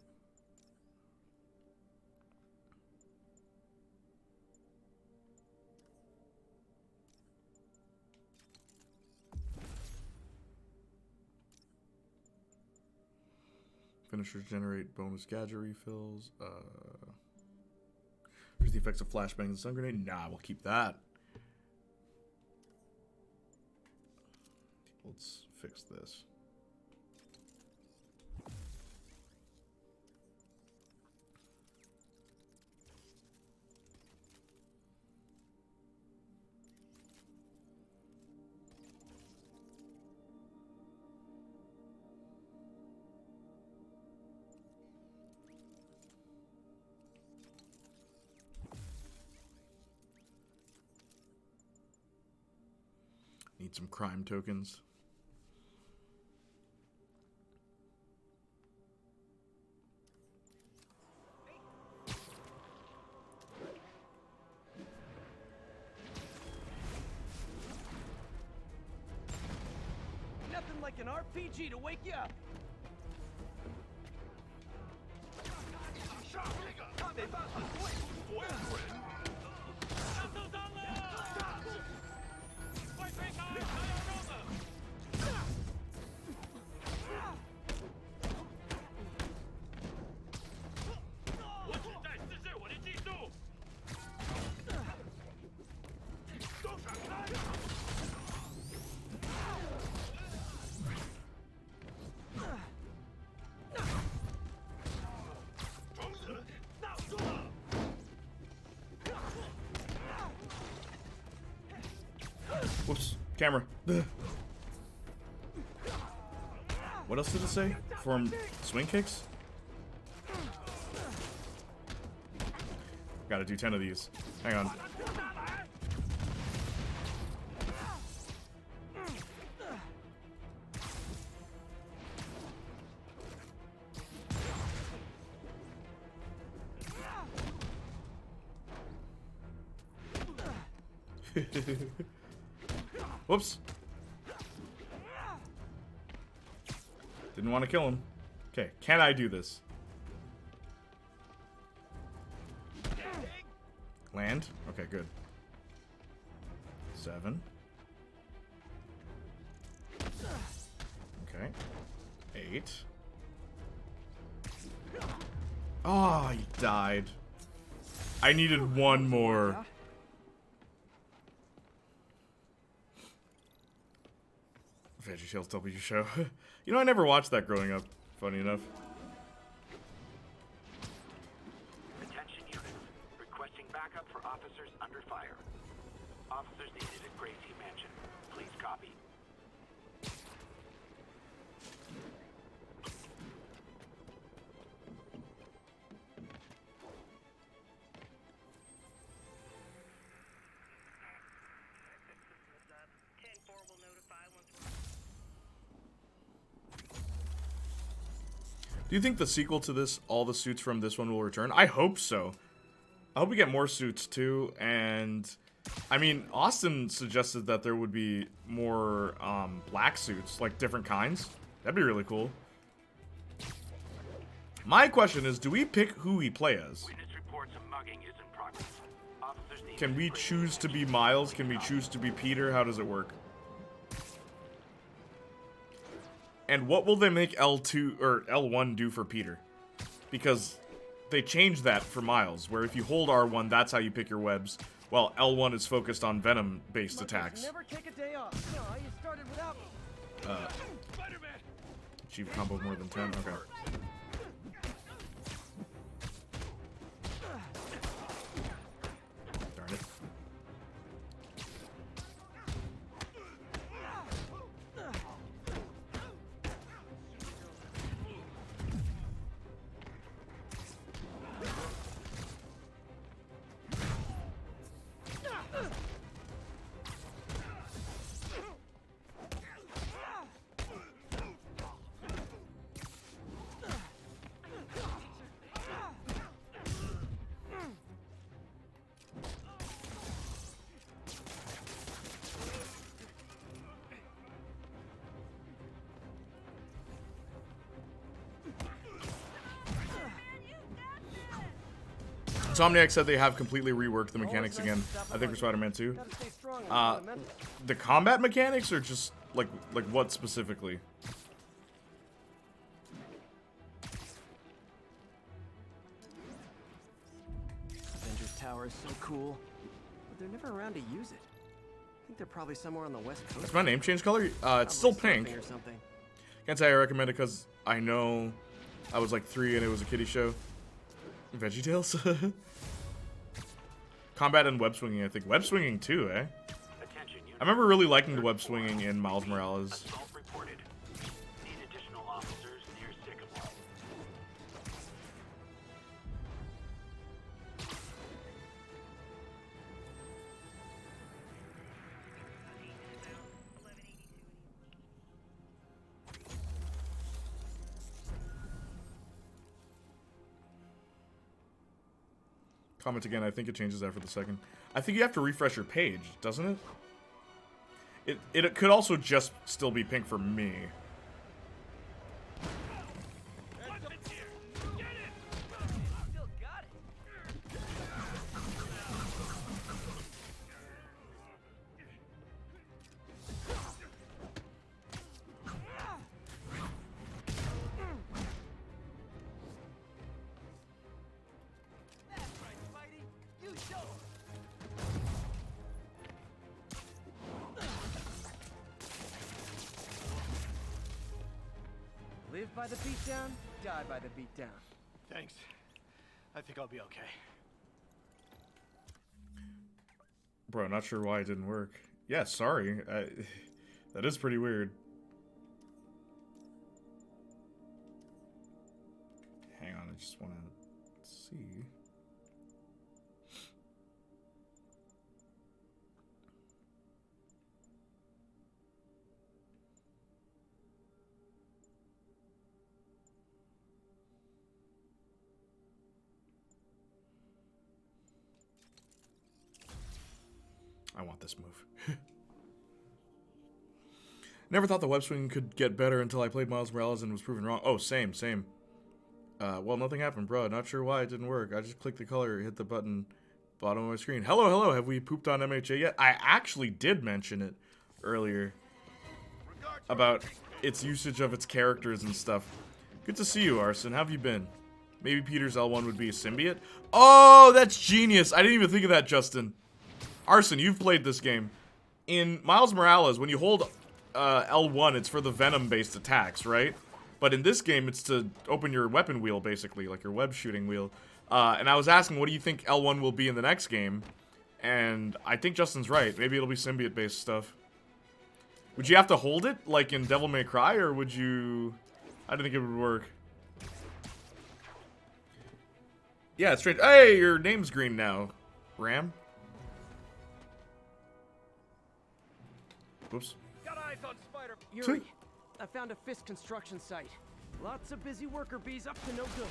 Finishers generate bonus gadget refills. Here's the effects of flashbang and stun grenade. Nah, we'll keep that. Let's fix this. Need some crime tokens. Nothing like an RPG to wake you up. Whoops. Camera. What else did it say? Perform swing kicks? Gotta do 10 of these. Hang on. Whoops. Didn't want to kill him. Okay, can I do this? Land? Okay, good. 7. Okay. 8. Oh, he died. I needed one more. VeggieTales W show. You know, I never watched that growing up, funny enough. Attention units. Requesting backup for officers under fire. Officers needed at Gracie Mansion. Please copy. Do you think the sequel to this, all the suits from this one will return? I hope so. I hope we get more suits too, and I mean, Austin suggested that there would be more black suits, like different kinds. That'd be really cool. My question is, do we pick who we play as? Witness reports a mugging is in progress. Officers need Can we choose to be Miles? Can we choose to be Peter? How does it work? And what will they make L2 or L1 do for Peter? Because they changed that for Miles, where if you hold R1, that's how you pick your webs, while L1 is focused on venom-based attacks. Never take a day off. No, you started without me. Spider-Man! Achieve combo more than 10? Okay. Darn it. Insomniac said they have completely reworked the mechanics again. I think for Spider-Man 2. Gotta stay strong and Uh, fundamental. The combat mechanics, or just like what specifically? Avengers Tower is so cool, but they're never around to use it. I think they're probably somewhere on the west coast. Has my name changed color? It's still Probably pink. surfing or something. Can't say I recommend it because I know I was like 3 and it was a kiddie show. VeggieTales. Combat and web swinging, I think. Web swinging too, eh? attention units. I remember really liking the web swinging in Miles Morales. Assault reported. Need additional officers near Sycamore. Comment again, I think it changes after the second. I think you have to refresh your page, doesn't it? It could also just still be pink for me. Weapons here! Get it! Still got it. That's right, Spidey. You show 'em. Live by the beatdown, die by the beatdown. Thanks. I think I'll be okay. Bro, not sure why it didn't work. Yeah, sorry. That is pretty weird. Hang on, I just want to see. I want this move. Never thought the web swing could get better until I played Miles Morales and was proven wrong. Oh, same. Well, nothing happened, bro. Not sure why it didn't work. I just clicked the color, hit the button, bottom of my screen. Hello. Have we pooped on MHA yet? I actually did mention it earlier about its usage of its characters and stuff. Good to see you, Arson. How have you been? Maybe Peter's L1 would be a symbiote? Oh, that's genius. I didn't even think of that, Justin. Arson, you've played this game. In Miles Morales, when you hold L1, it's for the venom-based attacks, right? But in this game, it's to open your weapon wheel, basically, like your web shooting wheel. And I was asking, what do you think L1 will be in the next game? And I think Justin's right. Maybe it'll be symbiote-based stuff. Would you have to hold it, like in Devil May Cry, or would you... I didn't think it would work. Yeah, it's strange. Hey, your name's green now, Ram. Whoops. Got eyes on Spider. Yuri, I found a Fisk construction site. Lots of busy worker bees up to no good.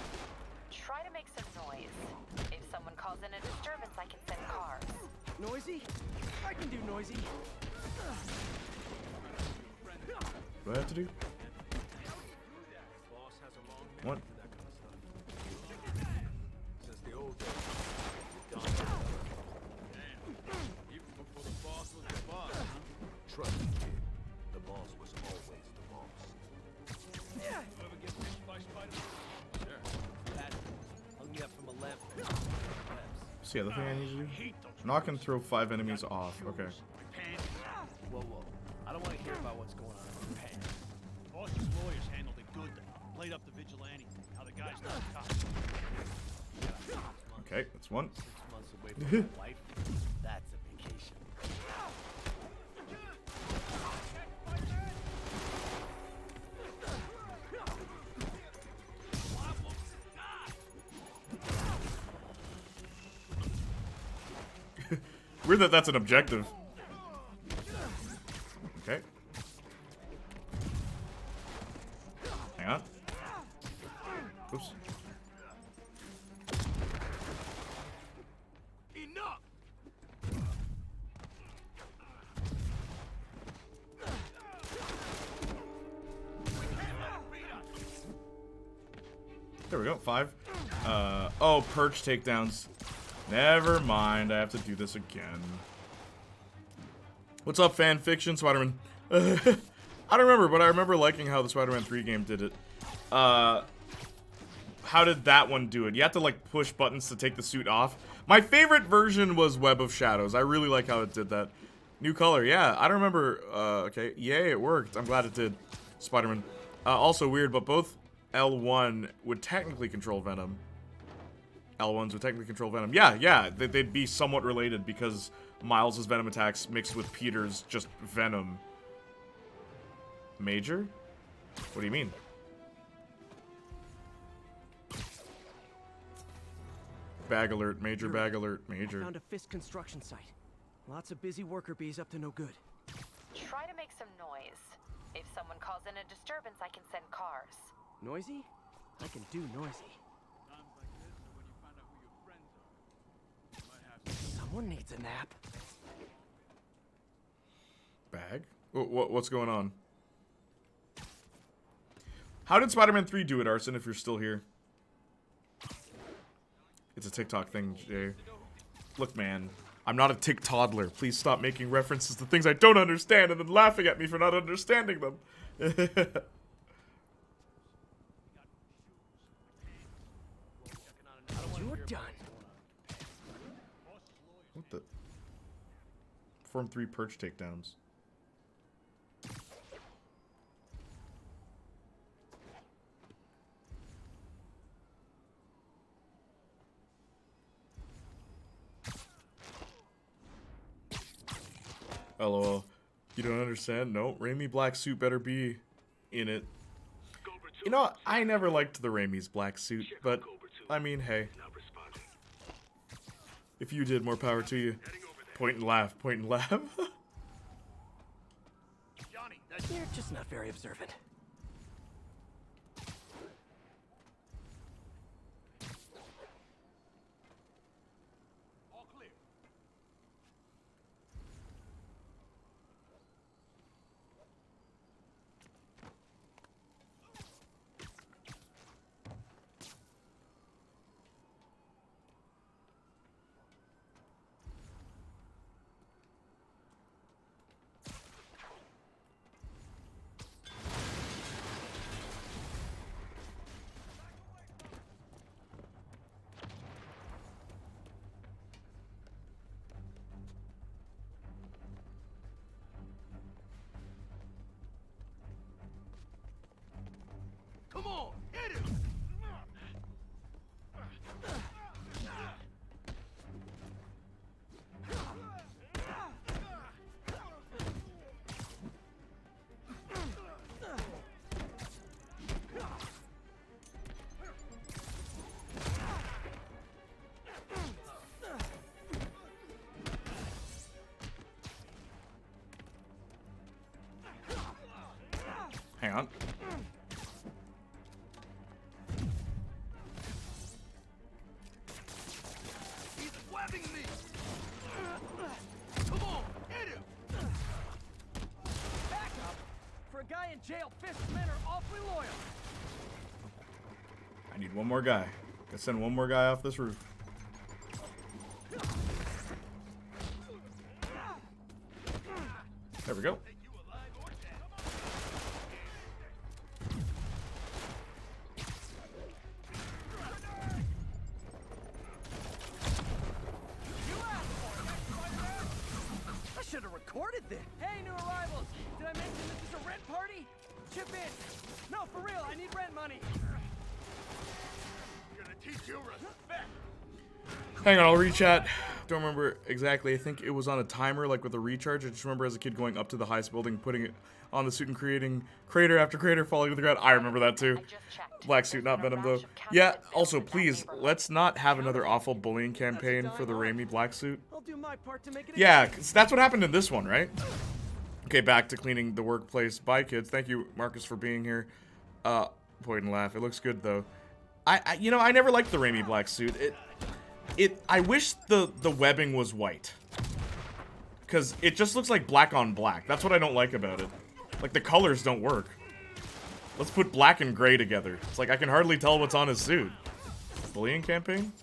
Try to make some noise. If someone calls in a disturbance, I can send cars. Noisy? I can do noisy. What do I have to do? Boss has a long What? memory for that kind of stuff. Since the old days. Damn. Even before the boss was the boss, huh? Trust me, kid. The boss was always the boss. You ever get pinched by Spider-Man? Sure. That hung me up from a lamp. See, the other thing I need to do? Knock and throw 5 enemies off. Okay. Whoa, whoa. I don't want to hear about what's going on in your pants. Boss's lawyers handled it good. Played up the vigilante. Now the guy's not a cop. Okay, that's one. 6 months away from my wife. That's a vacation. Weird that that's an objective. Okay. Hang on. Oops. Enough! There we go. 5. Oh, perch takedowns. Never mind. I have to do this again. What's up, fan fiction, Spider-Man? I don't remember, but I remember liking how the Spider-Man 3 game did it. How did that one do it? You have to, like, push buttons to take the suit off. My favorite version was Web of Shadows. I really like how it did that. New color, yeah. I don't remember. Okay. Yay, it worked. I'm glad it did. Spider-Man. Also weird, but both L1 would technically control Venom. L1s would technically control Venom. Yeah, they'd be somewhat related because Miles' Venom attacks mixed with Peter's just Venom. Major? What do you mean? Bag alert, major bag alert, major. Found a Fisk construction site. Lots of busy worker bees up to no good. Try to make some noise. If someone calls in a disturbance, I can send cars. Noisy? I can do noisy. Someone needs a nap. Bag? What's going on? How did Spider-Man 3 do it, Arson, if you're still here? It's a TikTok thing, Jay. Look, man, I'm not a tick toddler. Please stop making references to things I don't understand and then laughing at me for not understanding them. You're done. What the? Perform 3 perch takedowns. LOL. You don't understand? No. Raimi black suit better be in it. You know, I never liked the Raimi's black suit, but I mean, hey. If you did, more power to you. Point and laugh, point and laugh. You're just not very observant. Come on, hit him! Hang on. Kyle Fisk's men are awfully loyal. I need one more guy. Gotta send one more guy off this roof. There we go. I should have recorded this. Hey, new arrivals. Did I mention this is a rent party? Chip in. No, for real, I need rent money. I'm gonna teach you respect. Hang on, I'll rechat. Don't remember exactly. I think it was on a timer, like with a recharge. I just remember as a kid going up to the highest building, putting it on the suit and creating crater after crater falling to the ground. I remember that too. Black suit, not Venom though. Yeah, also please, let's not have another awful bullying campaign for the Raimi black suit. I'll do my part to make it. Yeah, 'cause that's what happened in this one, right? Okay, back to cleaning the workplace. Bye, kids. Thank you, Marcus, for being here. Point and laugh. It looks good though. You know, I never liked the Raimi black suit. I wish the webbing was white. Because it just looks like black on black. That's what I don't like about it. Like, the colors don't work. Let's put black and gray together. It's like, I can hardly tell what's on his suit. Bullying campaign?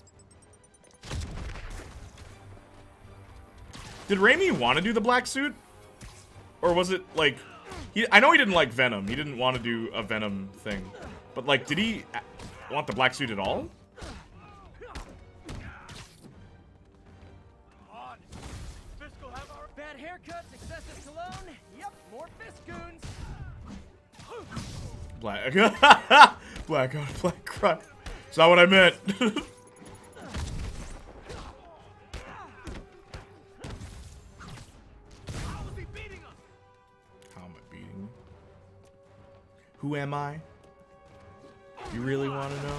Did Raimi want to do the black suit? Or was it, like... I know he didn't like Venom. He didn't want to do a Venom thing. But, like, did he want the black suit at all? Bad haircuts, excessive cologne. Yep, more Fiskoons. Black. Black on black crime. It's not what I meant. How am I beating him? Who am I? You really want to know?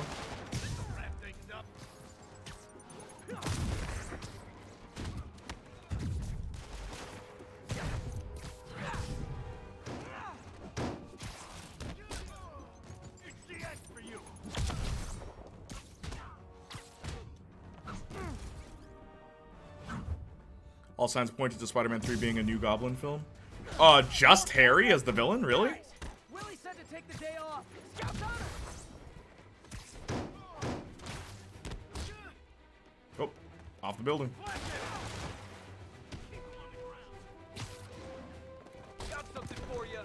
All signs pointed to Spider-Man 3 being a new Goblin film. Just Harry as the villain? Really? Willie said to take the day off. Scout's honor. Oh, off the building. Got something for you.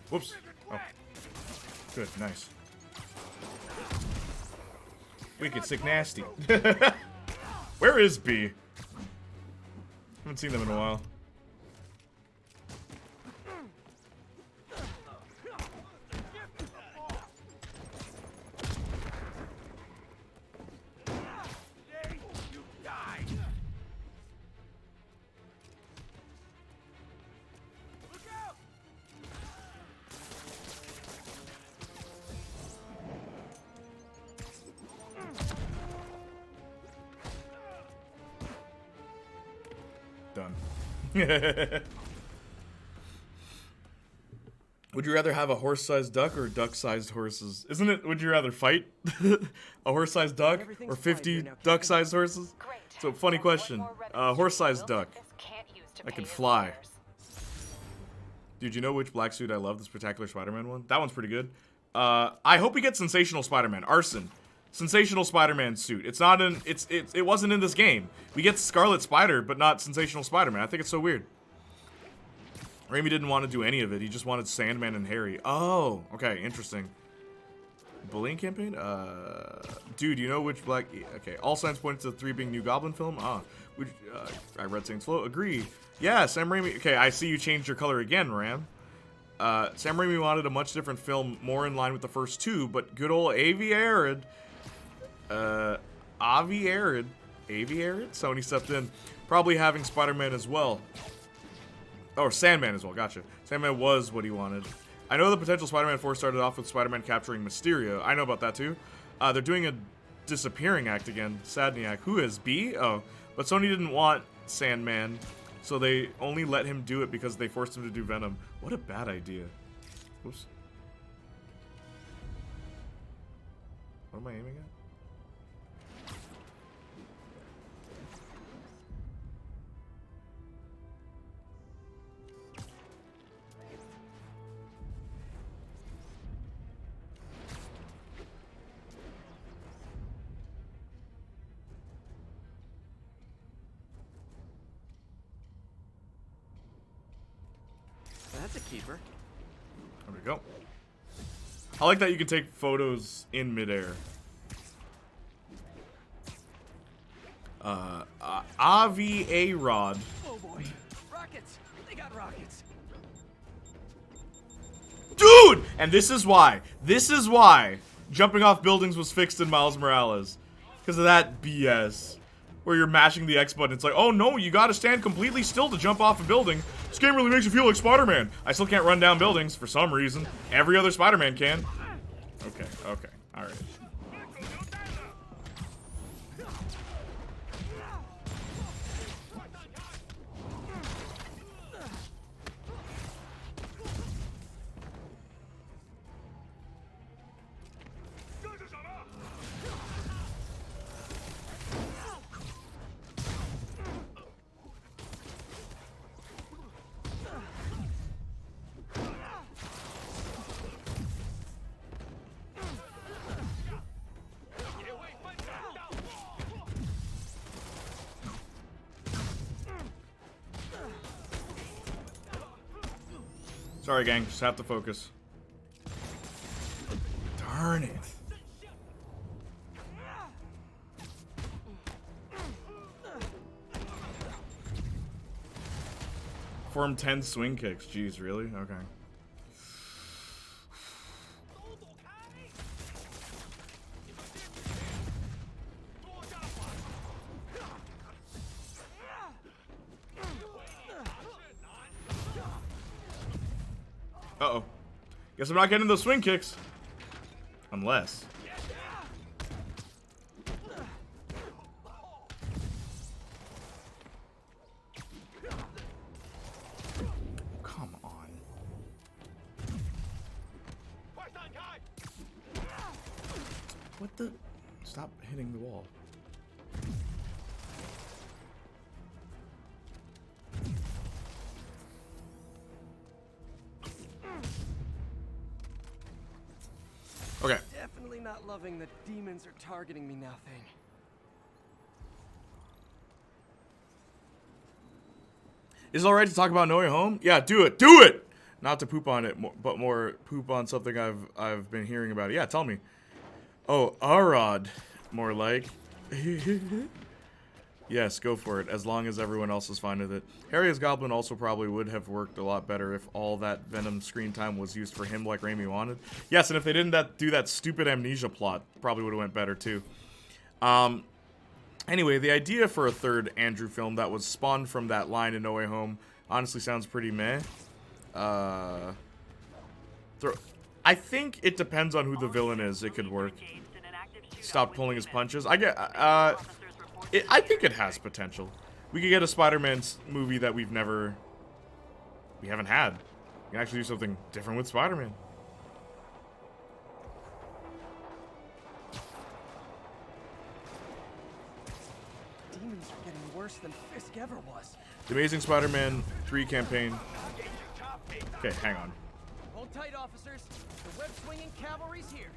Whoops. Oh. Good, nice. Wicked, sick, nasty. Where is B? Haven't seen them in a while. Done. Would you rather have a horse-sized duck or duck-sized horses? Isn't it, would you rather fight a horse-sized duck or 50 duck-sized horses? So, funny question. Horse-sized duck. I can fly. Dude, you know which black suit I love? The Spectacular Spider-Man one? That one's pretty good. I hope we get Sensational Spider-Man. Arson. Sensational Spider-Man suit. It's not in, it wasn't in this game. We get Scarlet Spider, but not Sensational Spider-Man. I think it's so weird. Raimi didn't want to do any of it. He just wanted Sandman and Harry. Oh, okay, interesting. Bullying campaign? Dude, you know which black... Okay, all signs point to the 3 being new Goblin film? I read Saints Flow. Agree. Yeah, Sam Raimi... Okay, I see you changed your color again, Ram. Sam Raimi wanted a much different film, more in line with the first 2, but good old Avi Arad... Sony stepped in. Probably having Spider-Man as well. Oh, Sandman as well, gotcha. Sandman was what he wanted. I know the potential Spider-Man 4 started off with Spider-Man capturing Mysterio. I know about that too. They're doing a disappearing act again. Sadniak. Who is B? Oh, but Sony didn't want Sandman, so they only let him do it because they forced him to do Venom. What a bad idea. Oops. What am I aiming at? That's a keeper. There we go. I like that you can take photos in midair. Avi A-Rod. Oh boy. Rockets. They got rockets. Dude! And this is why. This is why jumping off buildings was fixed in Miles Morales. Because of that BS. Where you're mashing the X button. It's like, oh no, you gotta stand completely still to jump off a building. This game really makes you feel like Spider-Man. I still can't run down buildings for some reason. Every other Spider-Man can. Okay, okay, alright. Sorry, gang. Just have to focus. Darn it. Form 10 swing kicks. Jeez, really? Okay. Uh-oh. Guess I'm not getting those swing kicks. Unless. Come on. What the? Stop hitting the wall. Okay. Definitely not loving the demons are targeting me now thing. Is it alright to talk about No Way Home? Yeah, do it. Do it! Not to poop on it, but more poop on something I've been hearing about it. Yeah, tell me. Oh, Arod. More like. Yes, go for it, as long as everyone else is fine with it. Harry as Goblin also probably would have worked a lot better if all that Venom screen time was used for him like Raimi wanted. Yes, and if they didn't do that stupid amnesia plot, probably would have went better too. Anyway, the idea for a third Andrew film that was spawned from that line in No Way Home honestly sounds pretty meh. I think it depends on who the villain is. It could work. Stop pulling his punches. I think it has potential. We could get a Spider-Man movie that we haven't had. We can actually do something different with Spider-Man. Demons are getting worse than Fisk ever was. The Amazing Spider-Man 3 campaign. Okay, hang on. Hold tight, officers. The web-swinging cavalry's here.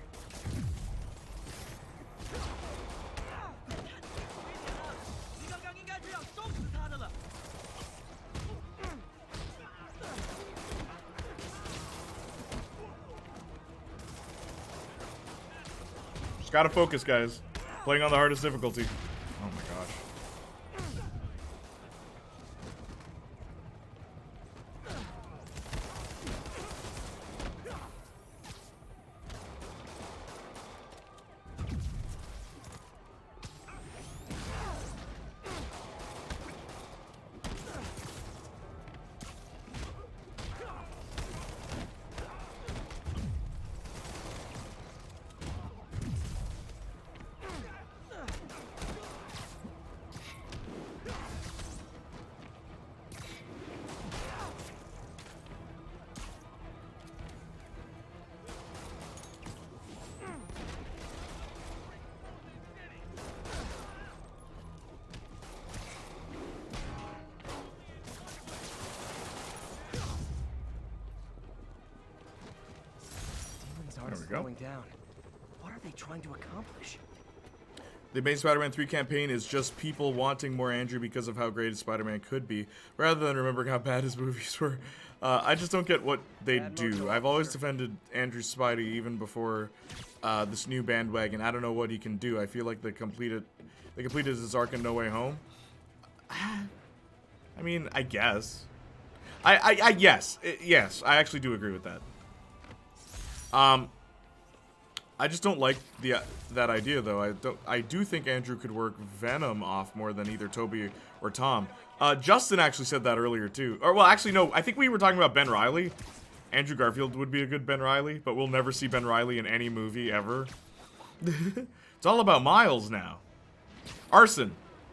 Just gotta focus, guys. Playing on the hardest difficulty. Oh my gosh. Demons aren't slowing down. What are they trying to accomplish? The main Spider-Man 3 campaign is just people wanting more Andrew because of how great Spider-Man could be, rather than remembering how bad his movies were. I just don't get what they do. I've always defended Andrew Spidey even before this new bandwagon. I don't know what he can do. I feel like they completed his arc in No Way Home. I mean, I guess. Yes, I actually do agree with that. I just don't like that idea though. I do think Andrew could work Venom off more than either Toby or Tom. Justin actually said that earlier too. Or well, actually no, I think we were talking about Ben Reilly. Andrew Garfield would be a good Ben Reilly, but we'll never see Ben Reilly in any movie ever. It's all about Miles now. Arson,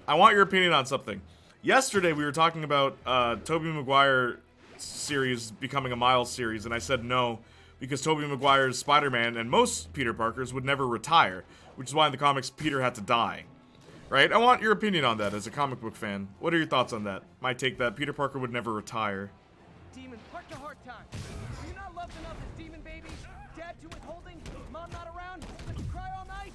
I want your opinion on something. Yesterday we were talking about Tobey Maguire series becoming a Miles series, and I said no, because Tobey Maguire's Spider-Man and most Peter Parkers would never retire, which is why in the comics Peter had to die. Right? I want your opinion on that as a comic book fan. What are your thoughts on that? My take that Peter Parker would never retire. Demon, park the hard time. Were you not loved enough as demon babies? Dad too withholding? Mom not around? Let you cry all night?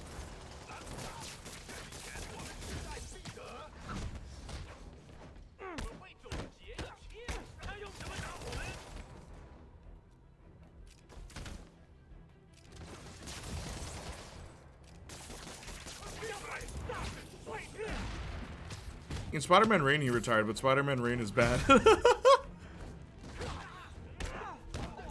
In Spider-Man Reign he retired, but Spider-Man Reign is bad.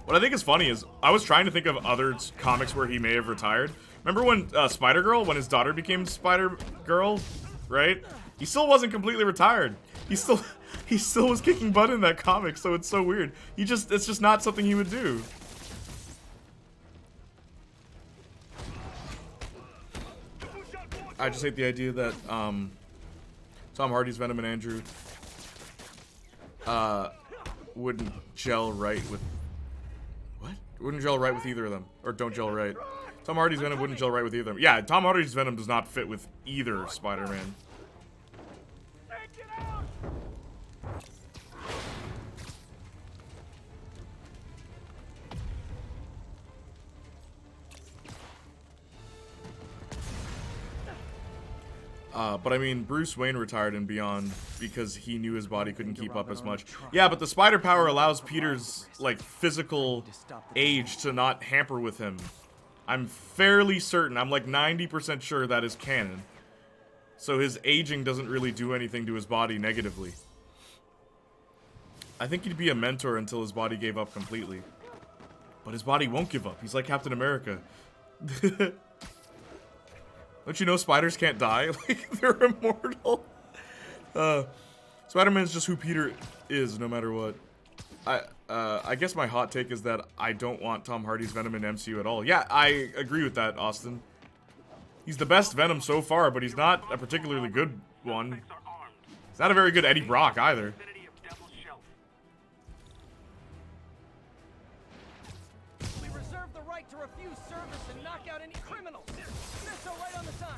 What I think is funny is, I was trying to think of other comics where he may have retired. Remember when Spider-Girl, when his daughter became Spider-Girl, right? He still wasn't completely retired. He still was kicking butt in that comic, so it's so weird. It's just not something he would do. I just hate the idea that Tom Hardy's Venom and Andrew wouldn't gel right with... What? Wouldn't gel right with either of them. Or don't gel right. Tom Hardy's Venom wouldn't gel right with either of them. Yeah, Tom Hardy's Venom does not fit with either Spider-Man. But I mean, Bruce Wayne retired and beyond because he knew his body couldn't keep up as much. Yeah, but the spider power allows Peter's, like, physical age to not hamper with him. I'm fairly certain, I'm like 90% sure that is canon. So his aging doesn't really do anything to his body negatively. I think he'd be a mentor until his body gave up completely. But his body won't give up. He's like Captain America. Don't you know spiders can't die? Like, they're immortal. Spider-Man's just who Peter is, no matter what. I guess my hot take is that I don't want Tom Hardy's Venom in MCU at all. Yeah, I agree with that, Austin. He's the best Venom so far, but he's not a particularly good one. He's not a very good Eddie Brock, either. We reserve the right to refuse service and knock out any criminals. So right on the sign.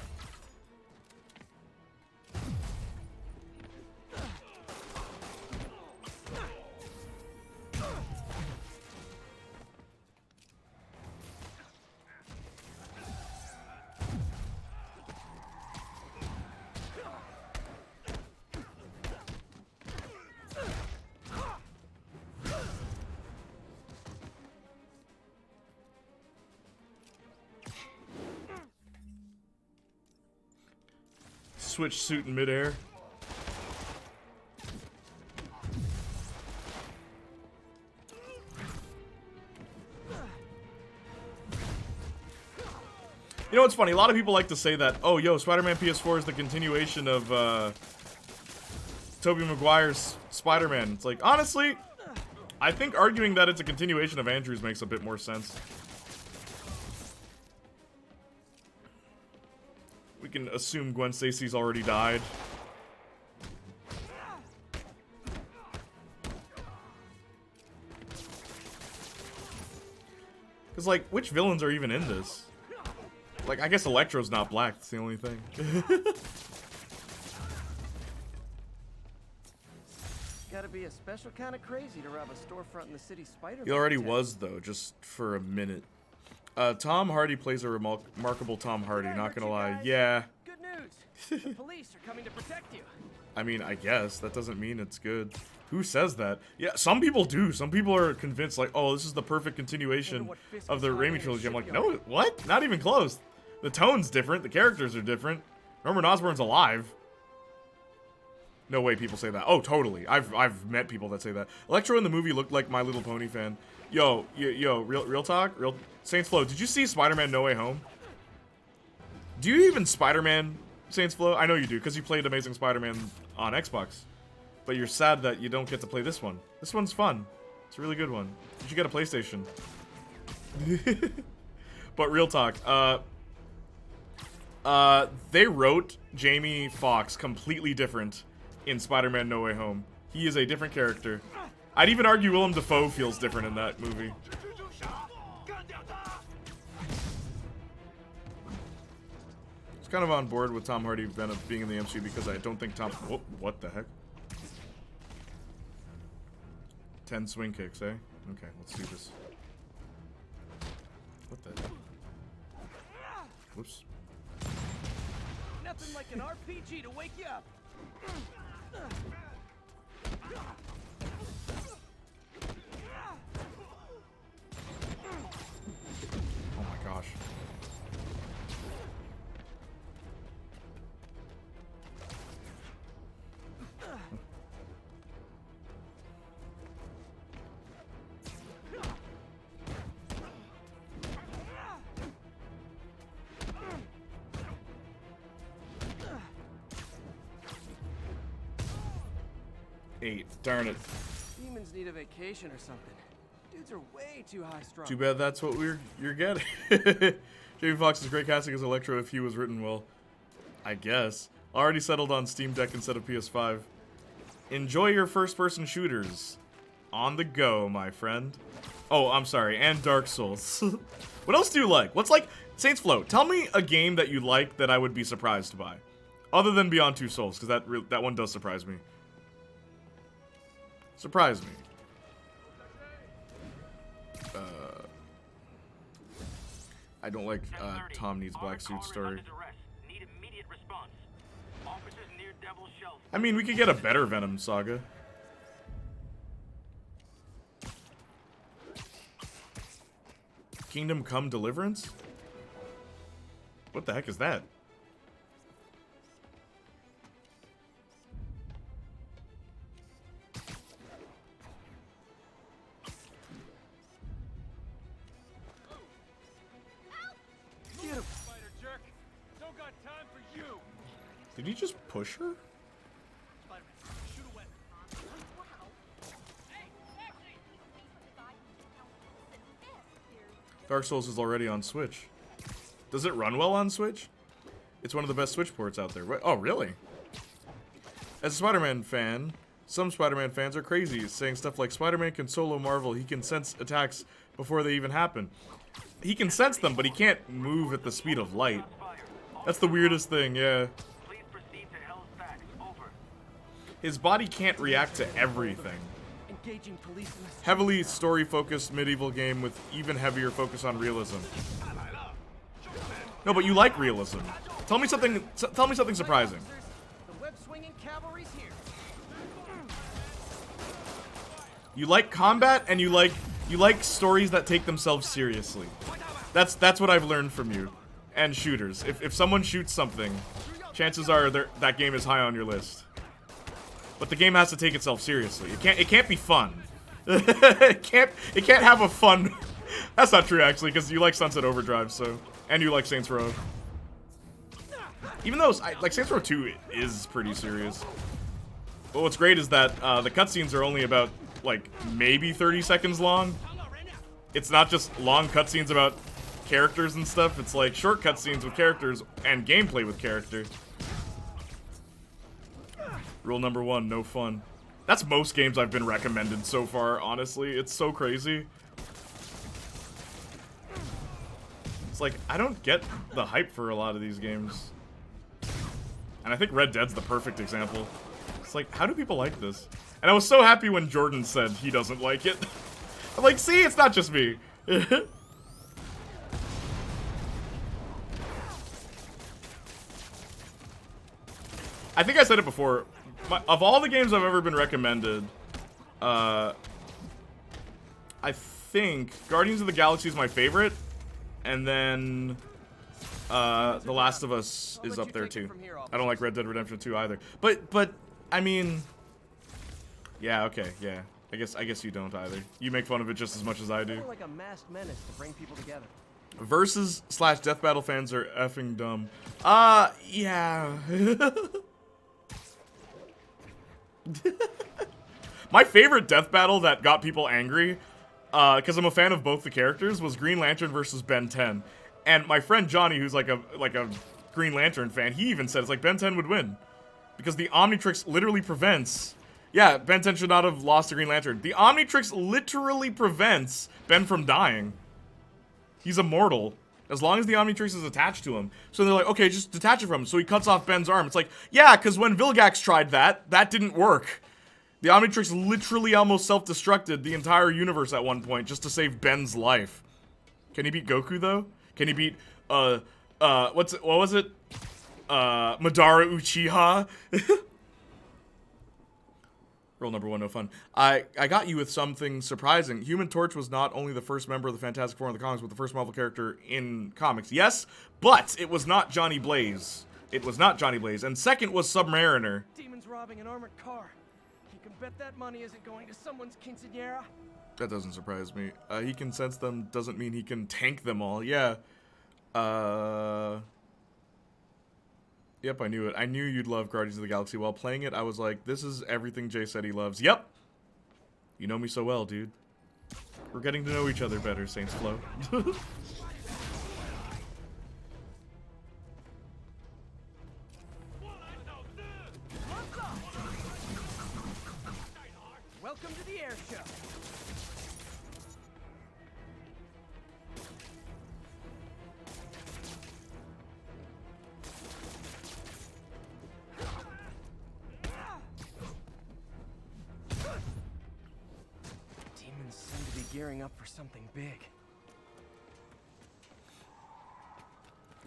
Switch suit in midair. You know what's funny? A lot of people like to say that, oh, yo, Spider-Man PS4 is the continuation of Tobey Maguire's Spider-Man. It's like, honestly, I think arguing that it's a continuation of Andrew's makes a bit more sense. We can assume Gwen Stacy's already died. Because, like, which villains are even in this? Like, I guess Electro's not black, that's the only thing. Gotta be a special kind of crazy to rob a storefront in the city Spider-Man. He already was, though, just for a minute. Tom Hardy plays a remarkable Tom Hardy, not gonna lie. Yeah. Good news. The police are coming to protect you. I mean, I guess. That doesn't mean it's good. Who says that? Yeah, some people do. Some people are convinced, like, oh, this is the perfect continuation of the Raimi trilogy. I'm like, no, what? Not even close. The tone's different. The characters are different. Norman Osborn's alive. No way people say that. Oh, totally. I've met people that say that. Electro in the movie looked like My Little Pony fan. Yo, real talk? Saints Flow, did you see Spider-Man No Way Home? Do you even Spider-Man Saints Flow? I know you do, because you played Amazing Spider-Man on Xbox. But you're sad that you don't get to play this one. This one's fun. It's a really good one. You should get a PlayStation. But real talk, they wrote Jamie Foxx completely different in Spider-Man No Way Home. He is a different character. I'd even argue Willem Dafoe feels different in that movie. I was kind of on board with Tom Hardy being in the MCU because I don't think Tom... Whoa, what the heck? 10 swing kicks, eh? Okay, let's do this. What the heck? Whoops. Nothing like an RPG to wake you up. Oh my gosh. Darn it. Demons need a vacation or something. Dudes are way too high strung. Too bad that's what you're getting. Jamie Foxx is great casting as Electro if he was written well. I guess. Already settled on Steam Deck instead of PS5. Enjoy your first-person shooters. On the go, my friend. Oh, I'm sorry. And Dark Souls. What else do you like? What's like... Saints Flow, tell me a game that you like that I would be surprised by. Other than Beyond Two Souls, because that one does surprise me. Surprise me. I don't like Tom Needs Black Suit story. I mean, we could get a better Venom saga. Kingdom Come Deliverance? What the heck is that? Did he just push her? Dark Souls is already on Switch. Does it run well on Switch? It's one of the best Switch ports out there. Oh, really? As a Spider-Man fan, some Spider-Man fans are crazy, saying stuff like Spider-Man can solo Marvel, he can sense attacks before they even happen. He can sense them, but he can't move at the speed of light. That's the weirdest thing, yeah. His body can't react to everything. Heavily story-focused medieval game with even heavier focus on realism. No, but you like realism. Tell me something surprising. You like combat and you like stories that take themselves seriously. That's what I've learned from you. And shooters. If someone shoots something, chances are that game is high on your list. But the game has to take itself seriously. It can't be fun. it can't have a fun. That's not true actually, because you like Sunset Overdrive, so, and you like Saints Row. Even though like Saints Row 2 is pretty serious. But what's great is that the cutscenes are only about like maybe 30 seconds long. It's not just long cutscenes about characters and stuff. It's like short cutscenes with characters and gameplay with characters. Rule number 1, no fun. That's most games I've been recommended so far, honestly. It's so crazy. It's like, I don't get the hype for a lot of these games. And I think Red Dead's the perfect example. It's like, how do people like this? And I was so happy when Jordan said he doesn't like it. I'm like, see, it's not just me. I think I said it before. Of all the games I've ever been recommended, I think Guardians of the Galaxy is my favorite, and then The Last of Us is up there too. I don't like Red Dead Redemption 2 either. But I mean, yeah, okay, yeah. I guess you don't either. You make fun of it just as much as I do. Like a masked menace to bring people together. Versus / Death Battle fans are effing dumb. Yeah. My favorite Death Battle that got people angry, because I'm a fan of both the characters, was Green Lantern versus Ben 10. And my friend Johnny, who's like a Green Lantern fan, he even said it's like Ben 10 would win. Because the Omnitrix literally prevents... Yeah, Ben 10 should not have lost to Green Lantern. The Omnitrix literally prevents Ben from dying. He's immortal. As long as the Omnitrix is attached to him. So they're like, okay, just detach it from him. So he cuts off Ben's arm. It's like, yeah, because when Vilgax tried that didn't work. The Omnitrix literally almost self-destructed the entire universe at one point just to save Ben's life. Can he beat Goku, though? Can he beat, what was it? Madara Uchiha? Rule number 1, no fun. I got you with something surprising. Human Torch was not only the first member of the Fantastic Four in the comics, but the first Marvel character in comics. Yes, but it was not Johnny Blaze. It was not Johnny Blaze. And second was Submariner. Demons robbing an armored car. You can bet that money isn't going to someone's quinceañera. That doesn't surprise me. He can sense them doesn't mean he can tank them all. Yeah. Yep, I knew it. I knew you'd love Guardians of the Galaxy. While playing it, I was like, this is everything Jay said he loves. Yep! You know me so well, dude. We're getting to know each other better, Saints Flow. Welcome to the air show. Demons seem to be gearing up for something big.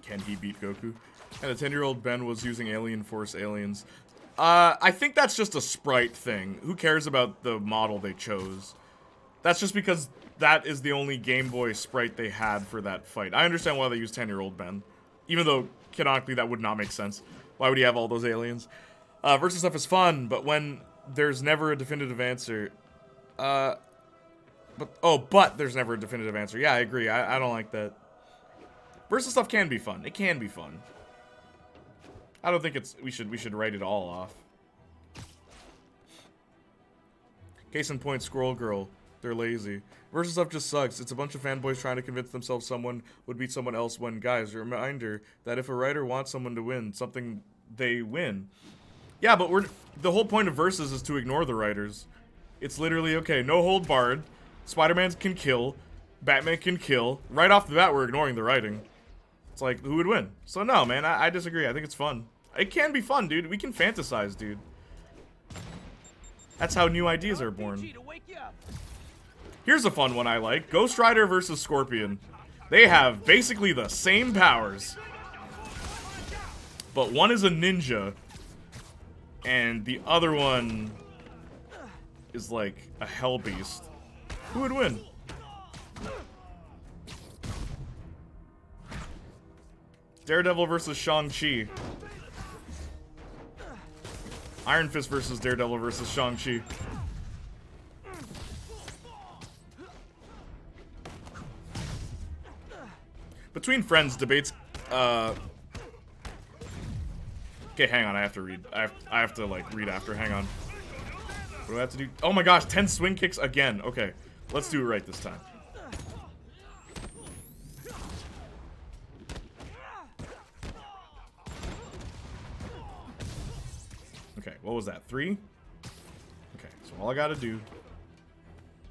Can he beat Goku? And a 10-year-old Ben was using Alien Force aliens. I think that's just a sprite thing. Who cares about the model they chose? That's just because that is the only Game Boy sprite they had for that fight. I understand why they used 10-year-old Ben. Even though, canonically, that would not make sense. Why would he have all those aliens? Versus stuff is fun, but when there's never a definitive answer... but there's never a definitive answer. Yeah, I agree. I don't like that. Versus stuff can be fun. It can be fun. I don't think it's... We should write it all off. Case in point, Squirrel Girl. They're lazy. Versus stuff just sucks. It's a bunch of fanboys trying to convince themselves someone would beat someone else when, guys, a reminder that if a writer wants someone to win, something they win. Yeah, but the whole point of Versus is to ignore the writers. It's literally, okay, no hold barred. Spider-Man can kill. Batman can kill. Right off the bat, we're ignoring the writing. It's like, who would win? So no, man, I disagree. I think it's fun. It can be fun, dude. We can fantasize, dude. That's how new ideas are born. Here's a fun one I like. Ghost Rider versus Scorpion. They have basically the same powers. But one is a ninja. And the other one is like a hell beast. Who would win? Daredevil versus Shang-Chi. Iron Fist versus Daredevil versus Shang-Chi. Between friends, debates, okay, hang on, I have to read. I have to, like, read after. Hang on. What do I have to do? Oh my gosh, 10 swing kicks again. Okay, let's do it right this time. Okay, what was that? 3? Okay, so all I gotta do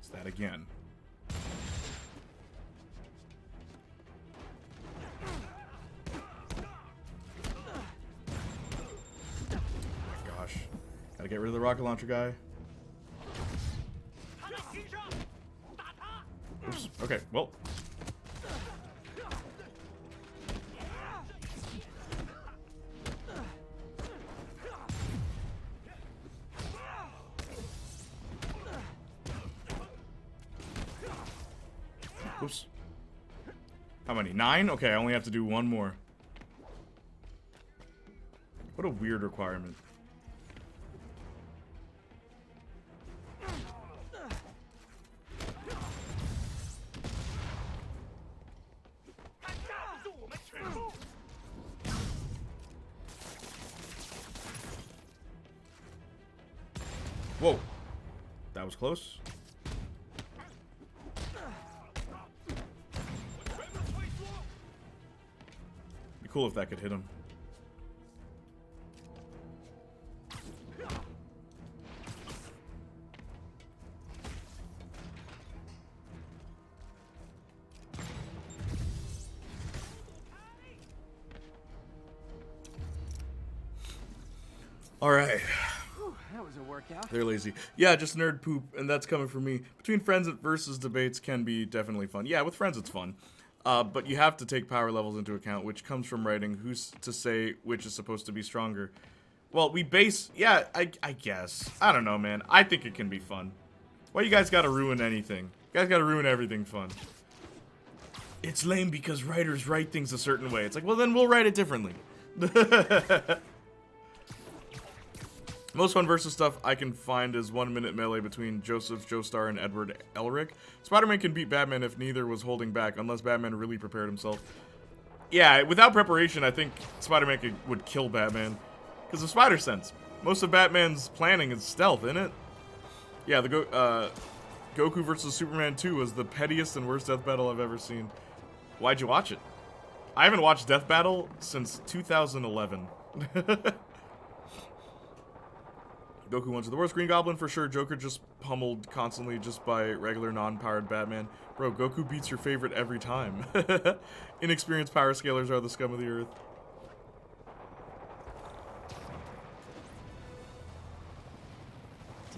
is that again. Oh my gosh. Gotta get rid of the rocket launcher guy. Oops. Okay, well. Oops. How many? 9? Okay, I only have to do one more. What a weird requirement. Whoa. That was close. Be cool if that could hit him. All right. That was a workout. They're lazy. Yeah, just nerd poop, and that's coming from me. Between friends versus debates can be definitely fun. Yeah, with friends it's fun. But you have to take power levels into account, which comes from writing. Who's to say which is supposed to be stronger? Well, we base... Yeah, I guess. I don't know, man. I think it can be fun. Why you guys gotta ruin anything? You guys gotta ruin everything fun. It's lame because writers write things a certain way. It's like, well, then we'll write it differently. Most fun versus stuff I can find is 1 minute melee between Joseph Joestar and Edward Elric. Spider-Man can beat Batman if neither was holding back, unless Batman really prepared himself. Yeah, without preparation, I think Spider-Man would kill Batman. Because of Spider Sense. Most of Batman's planning is stealth, isn't it? Yeah, the Goku vs. Superman 2 was the pettiest and worst death battle I've ever seen. Why'd you watch it? I haven't watched Death Battle since 2011. Goku went to the worst. Green Goblin for sure. Joker just pummeled constantly just by regular non-powered Batman. Bro, Goku beats your favorite every time. Inexperienced power scalers are the scum of the earth.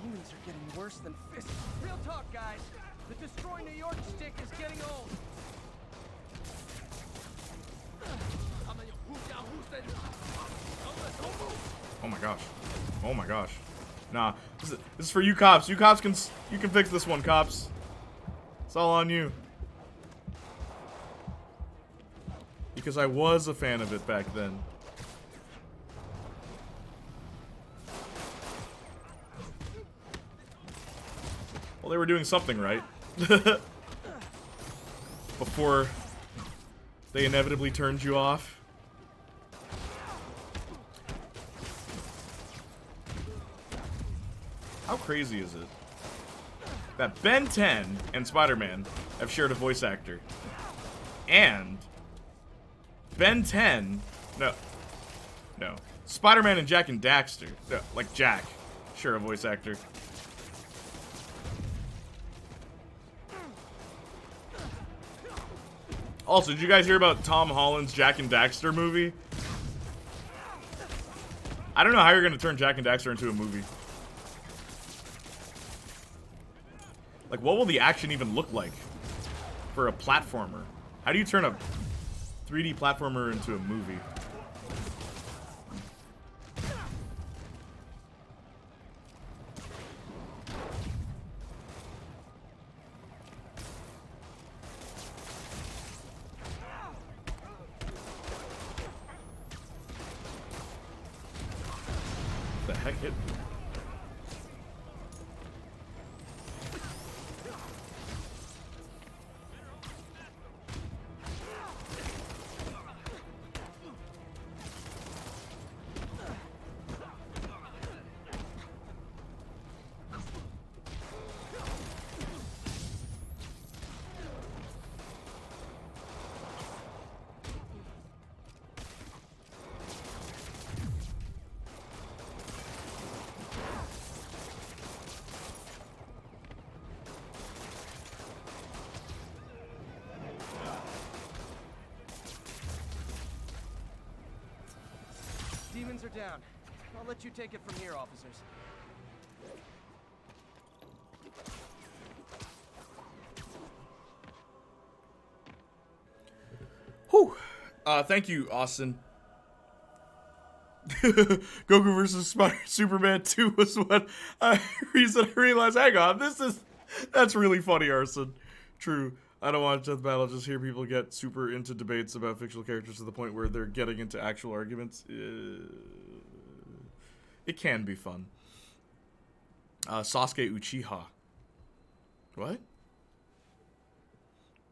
Demons are getting worse than fists. Real talk, guys. The Destroy New York stick is getting old. Oh my gosh. Oh my gosh. Nah, this is for you cops. You cops you can fix this one, cops. It's all on you. Because I was a fan of it back then. Well, they were doing something right. Before they inevitably turned you off. How crazy is it that Ben 10 and Spider-Man have shared a voice actor? And Ben 10, no, Spider-Man and Jack and Daxter, no, like Jack, share a voice actor. Also, did you guys hear about Tom Holland's Jack and Daxter movie? I don't know how you're gonna turn Jack and Daxter into a movie. Like, what will the action even look like for a platformer? How do you turn a 3D platformer into a movie? The heck hit me? Demons are down. I'll let you take it from here, officers. Whew. Thank you, Austin. Goku versus Superman 2 was what reason I realized, hang on, that's really funny, Arson. True. I don't watch Death Battle. Just hear people get super into debates about fictional characters to the point where they're getting into actual arguments. It can be fun. Sasuke Uchiha. What?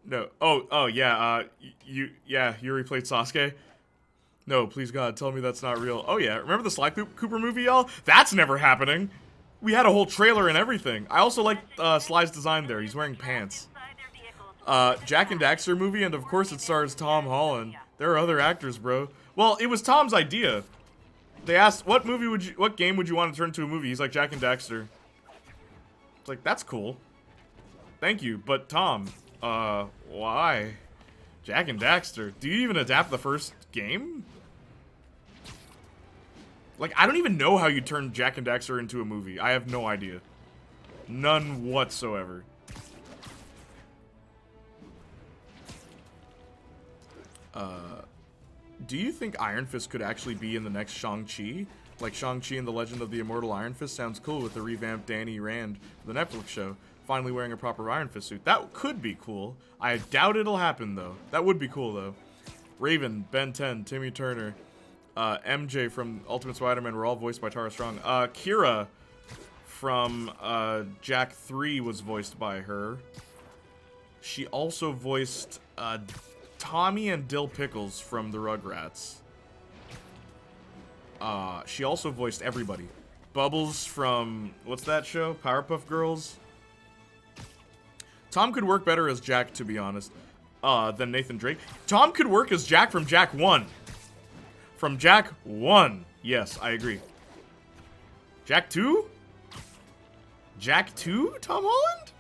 No. Oh, yeah. Yuri played Sasuke. No, please God, tell me that's not real. Oh yeah, remember the Sly Cooper movie, y'all? That's never happening. We had a whole trailer and everything. I also like Sly's design there. He's wearing pants. Jack and Daxter movie, and of course it stars Tom Holland. There are other actors, bro. Well, it was Tom's idea. They asked, what game would you want to turn into a movie? He's like, Jack and Daxter. It's like, that's cool. Thank you, but Tom, why? Jack and Daxter. Do you even adapt the first game? Like, I don't even know how you turn Jack and Daxter into a movie. I have no idea. None whatsoever. Do you think Iron Fist could actually be in the next Shang-Chi? Like Shang-Chi and the Legend of the Immortal Iron Fist sounds cool with the revamped Danny Rand for the Netflix show. Finally wearing a proper Iron Fist suit. That could be cool. I doubt it'll happen, though. That would be cool, though. Raven, Ben 10, Timmy Turner, MJ from Ultimate Spider-Man were all voiced by Tara Strong. Kira from Jack 3 was voiced by her. She also voiced Tommy and Dill Pickles from the Rugrats. She also voiced everybody. Bubbles from, what's that show? Powerpuff Girls? Tom could work better as Jack, to be honest, than Nathan Drake. Tom could work as Jack from Jack 1. From Jack 1. Yes, I agree. Jack 2? Jack 2, Tom Holland?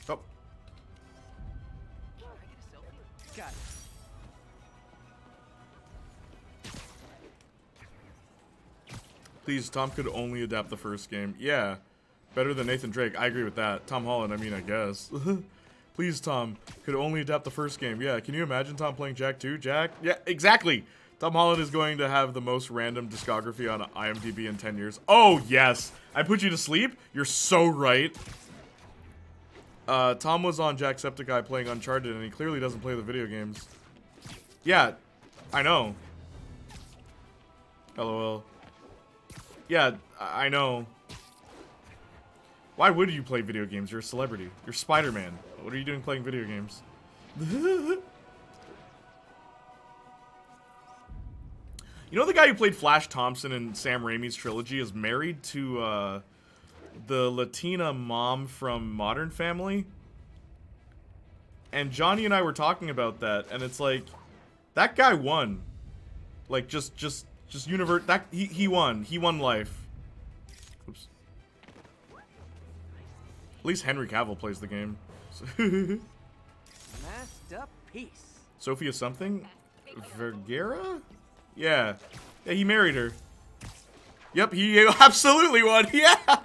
Oh. Got it. Please, Tom could only adapt the first game. Yeah. Better than Nathan Drake. I agree with that. Tom Holland, I mean, I guess. Please, Tom, could only adapt the first game. Yeah, can you imagine Tom playing Jack 2? Jack? Yeah, exactly. Tom Holland is going to have the most random discography on IMDb in 10 years. Oh, yes. I put you to sleep? You're so right. Tom was on Jacksepticeye playing Uncharted, and he clearly doesn't play the video games. Yeah, I know. LOL. Yeah, I know. Why would you play video games? You're a celebrity. You're Spider-Man. What are you doing playing video games? You know the guy who played Flash Thompson in Sam Raimi's trilogy is married to the Latina mom from Modern Family? And Johnny and I were talking about that, and it's like, that guy won. Like, just universe, that, he won. He won life. Oops. At least Henry Cavill plays the game. Masterpiece. Sophia something? Vergara? Yeah. Yeah, he married her. Yep, he absolutely won. Yeah.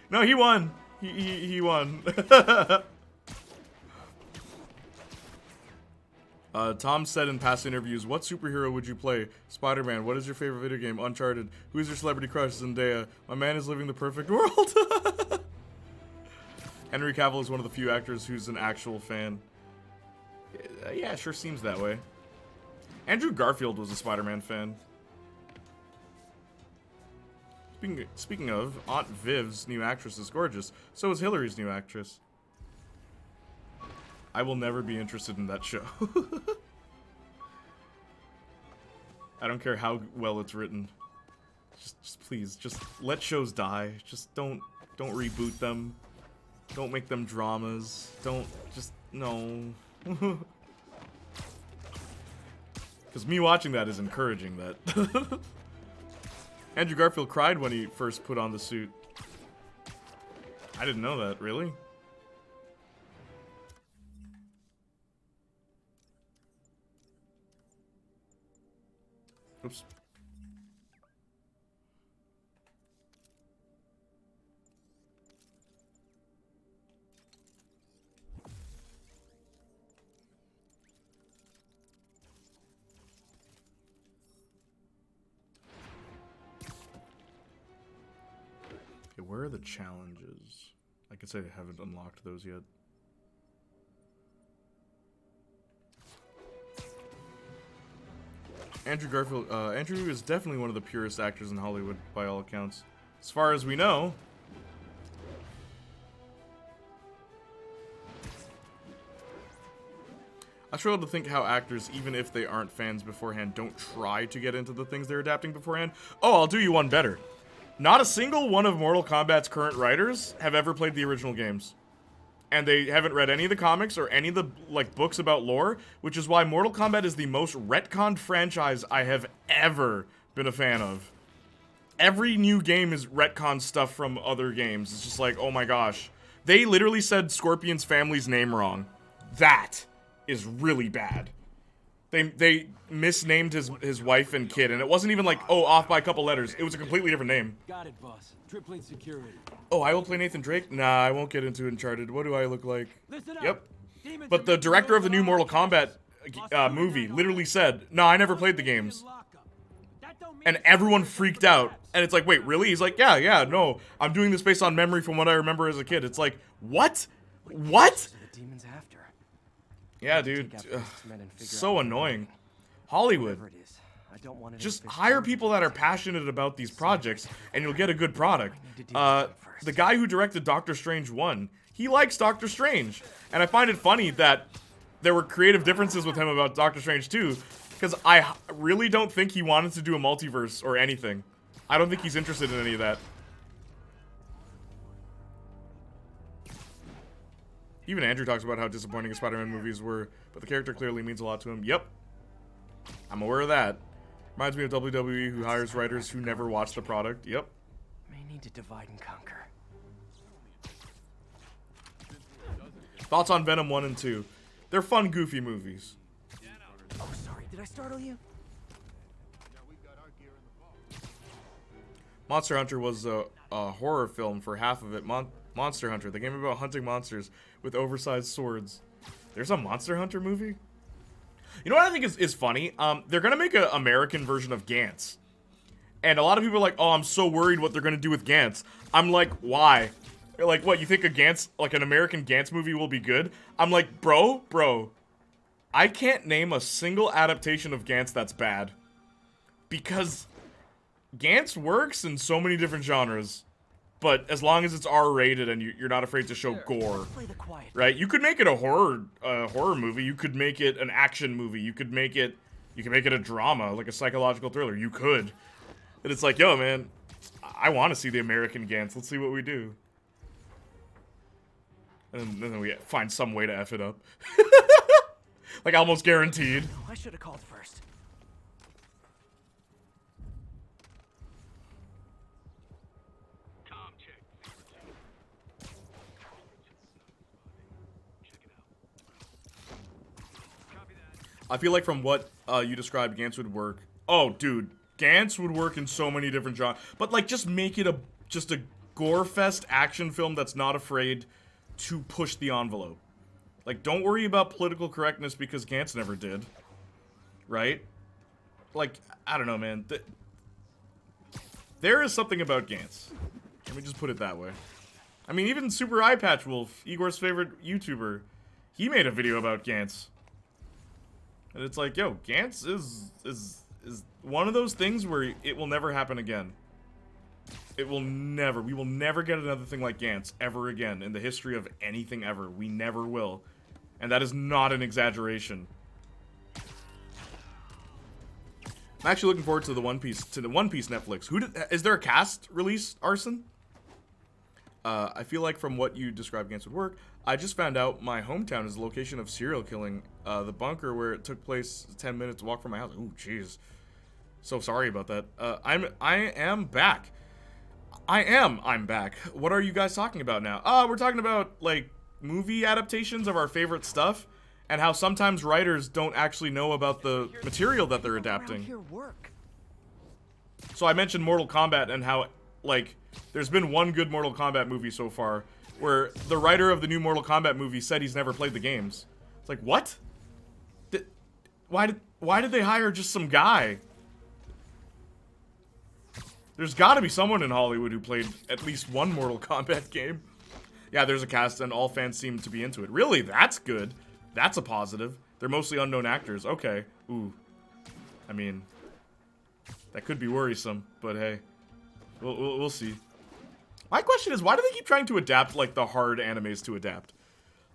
No, he won. He won. Tom said in past interviews, what superhero would you play? Spider-Man. What is your favorite video game? Uncharted. Who is your celebrity crush? Zendaya. My man is living the perfect world. Henry Cavill is one of the few actors who's an actual fan. Yeah, sure seems that way. Andrew Garfield was a Spider-Man fan. Speaking of, Aunt Viv's new actress is gorgeous. So is Hillary's new actress. I will never be interested in that show. I don't care how well it's written. Just please, just let shows die. Just don't reboot them. Don't make them dramas. No. Because me watching that is encouraging that. Andrew Garfield cried when he first put on the suit. I didn't know that, really? Oops. where are the challenges? I could say I haven't unlocked those yet. Andrew Garfield, Andrew is definitely one of the purest actors in Hollywood, by all accounts. As far as we know. I struggle to think how actors, even if they aren't fans beforehand, don't try to get into the things they're adapting beforehand. Oh, I'll do you one better. Not a single one of Mortal Kombat's current writers have ever played the original games. And they haven't read any of the comics or any of the, like, books about lore, which is why Mortal Kombat is the most retconned franchise I have ever been a fan of. Every new game is retcon stuff from other games. It's just like, oh my gosh. They literally said Scorpion's family's name wrong. That is really bad. They misnamed his wife and kid, and it wasn't even like, oh, off by a couple letters. It was a completely different name. Got it, boss. Tripling security. Oh, I will play Nathan Drake? Nah, I won't get into Uncharted. What do I look like? Listen up. Yep. Demons But are the making director of the new moves Mortal on our Kombat movie literally said, no, I never played the games. And everyone freaked out. And it's like, wait, really? He's like, yeah, no. I'm doing this based on memory from what I remember as a kid. It's like, what? What? The demons after. Yeah, dude. Ugh, so annoying. Hollywood. Just hire people that are passionate about these projects, and you'll get a good product. The guy who directed Doctor Strange 1, he likes Doctor Strange. And I find it funny that there were creative differences with him about Doctor Strange 2, because I really don't think he wanted to do a multiverse or anything. I don't think he's interested in any of that. Even Andrew talks about how disappointing his Spider-Man movies were, but the character clearly means a lot to him. Yep. I'm aware of that. Reminds me of WWE, who hires writers who never watch the product. Yep. May need to divide and conquer. Thoughts on Venom 1 and 2? They're fun, goofy movies. Oh, sorry. Did I startle you? Monster Hunter was a horror film for half of it. Monster Hunter, the game about hunting monsters with oversized swords. There's a Monster Hunter movie? You know what I think is funny? They're gonna make an American version of Gantz. And a lot of people are like, oh, I'm so worried what they're gonna do with Gantz. I'm like, why? They're like, what, you think a Gantz, like an American Gantz movie will be good? I'm like, bro, I can't name a single adaptation of Gantz that's bad. Because Gantz works in so many different genres. But as long as it's R-rated and you're not afraid to show gore, right? You could make it a horror movie. You could make it an action movie. You could make it a drama, like a psychological thriller. You could. And it's like, yo, man, I want to see the American Gantz. Let's see what we do. And then we find some way to F it up. Like, almost guaranteed. I should have called first. I feel like from what you described, Gantz would work. Oh, dude, Gantz would work in so many different genres. But like, just make it just a gore-fest action film that's not afraid to push the envelope. Like, don't worry about political correctness because Gantz never did. Right? Like, I don't know, man. There is something about Gantz. Let me just put it that way. I mean, even Super Eye Patch Wolf, Igor's favorite YouTuber, he made a video about Gantz. And it's like, yo, Gantz is one of those things where it will never happen again. It will never. We will never get another thing like Gantz ever again in the history of anything ever. We never will. And that is not an exaggeration. I'm actually looking forward to the One Piece Netflix. Is there a cast release, Arson? I feel like from what you described Gantz would work. I just found out my hometown is the location of serial killing. The bunker where it took place 10 minutes walk from my house. Ooh, jeez. So sorry about that. I am back. I'm back. What are you guys talking about now? We're talking about, like, movie adaptations of our favorite stuff and how sometimes writers don't actually know about the material that they're adapting. So I mentioned Mortal Kombat and how, like, there's been one good Mortal Kombat movie so far where the writer of the new Mortal Kombat movie said he's never played the games. It's like, what? Why did they hire just some guy? There's gotta be someone in Hollywood who played at least one Mortal Kombat game. Yeah, there's a cast and all fans seem to be into it. Really? That's good. That's a positive. They're mostly unknown actors. Okay. Ooh. I mean, that could be worrisome, but hey. We'll see. My question is, why do they keep trying to adapt, like, the hard animes to adapt?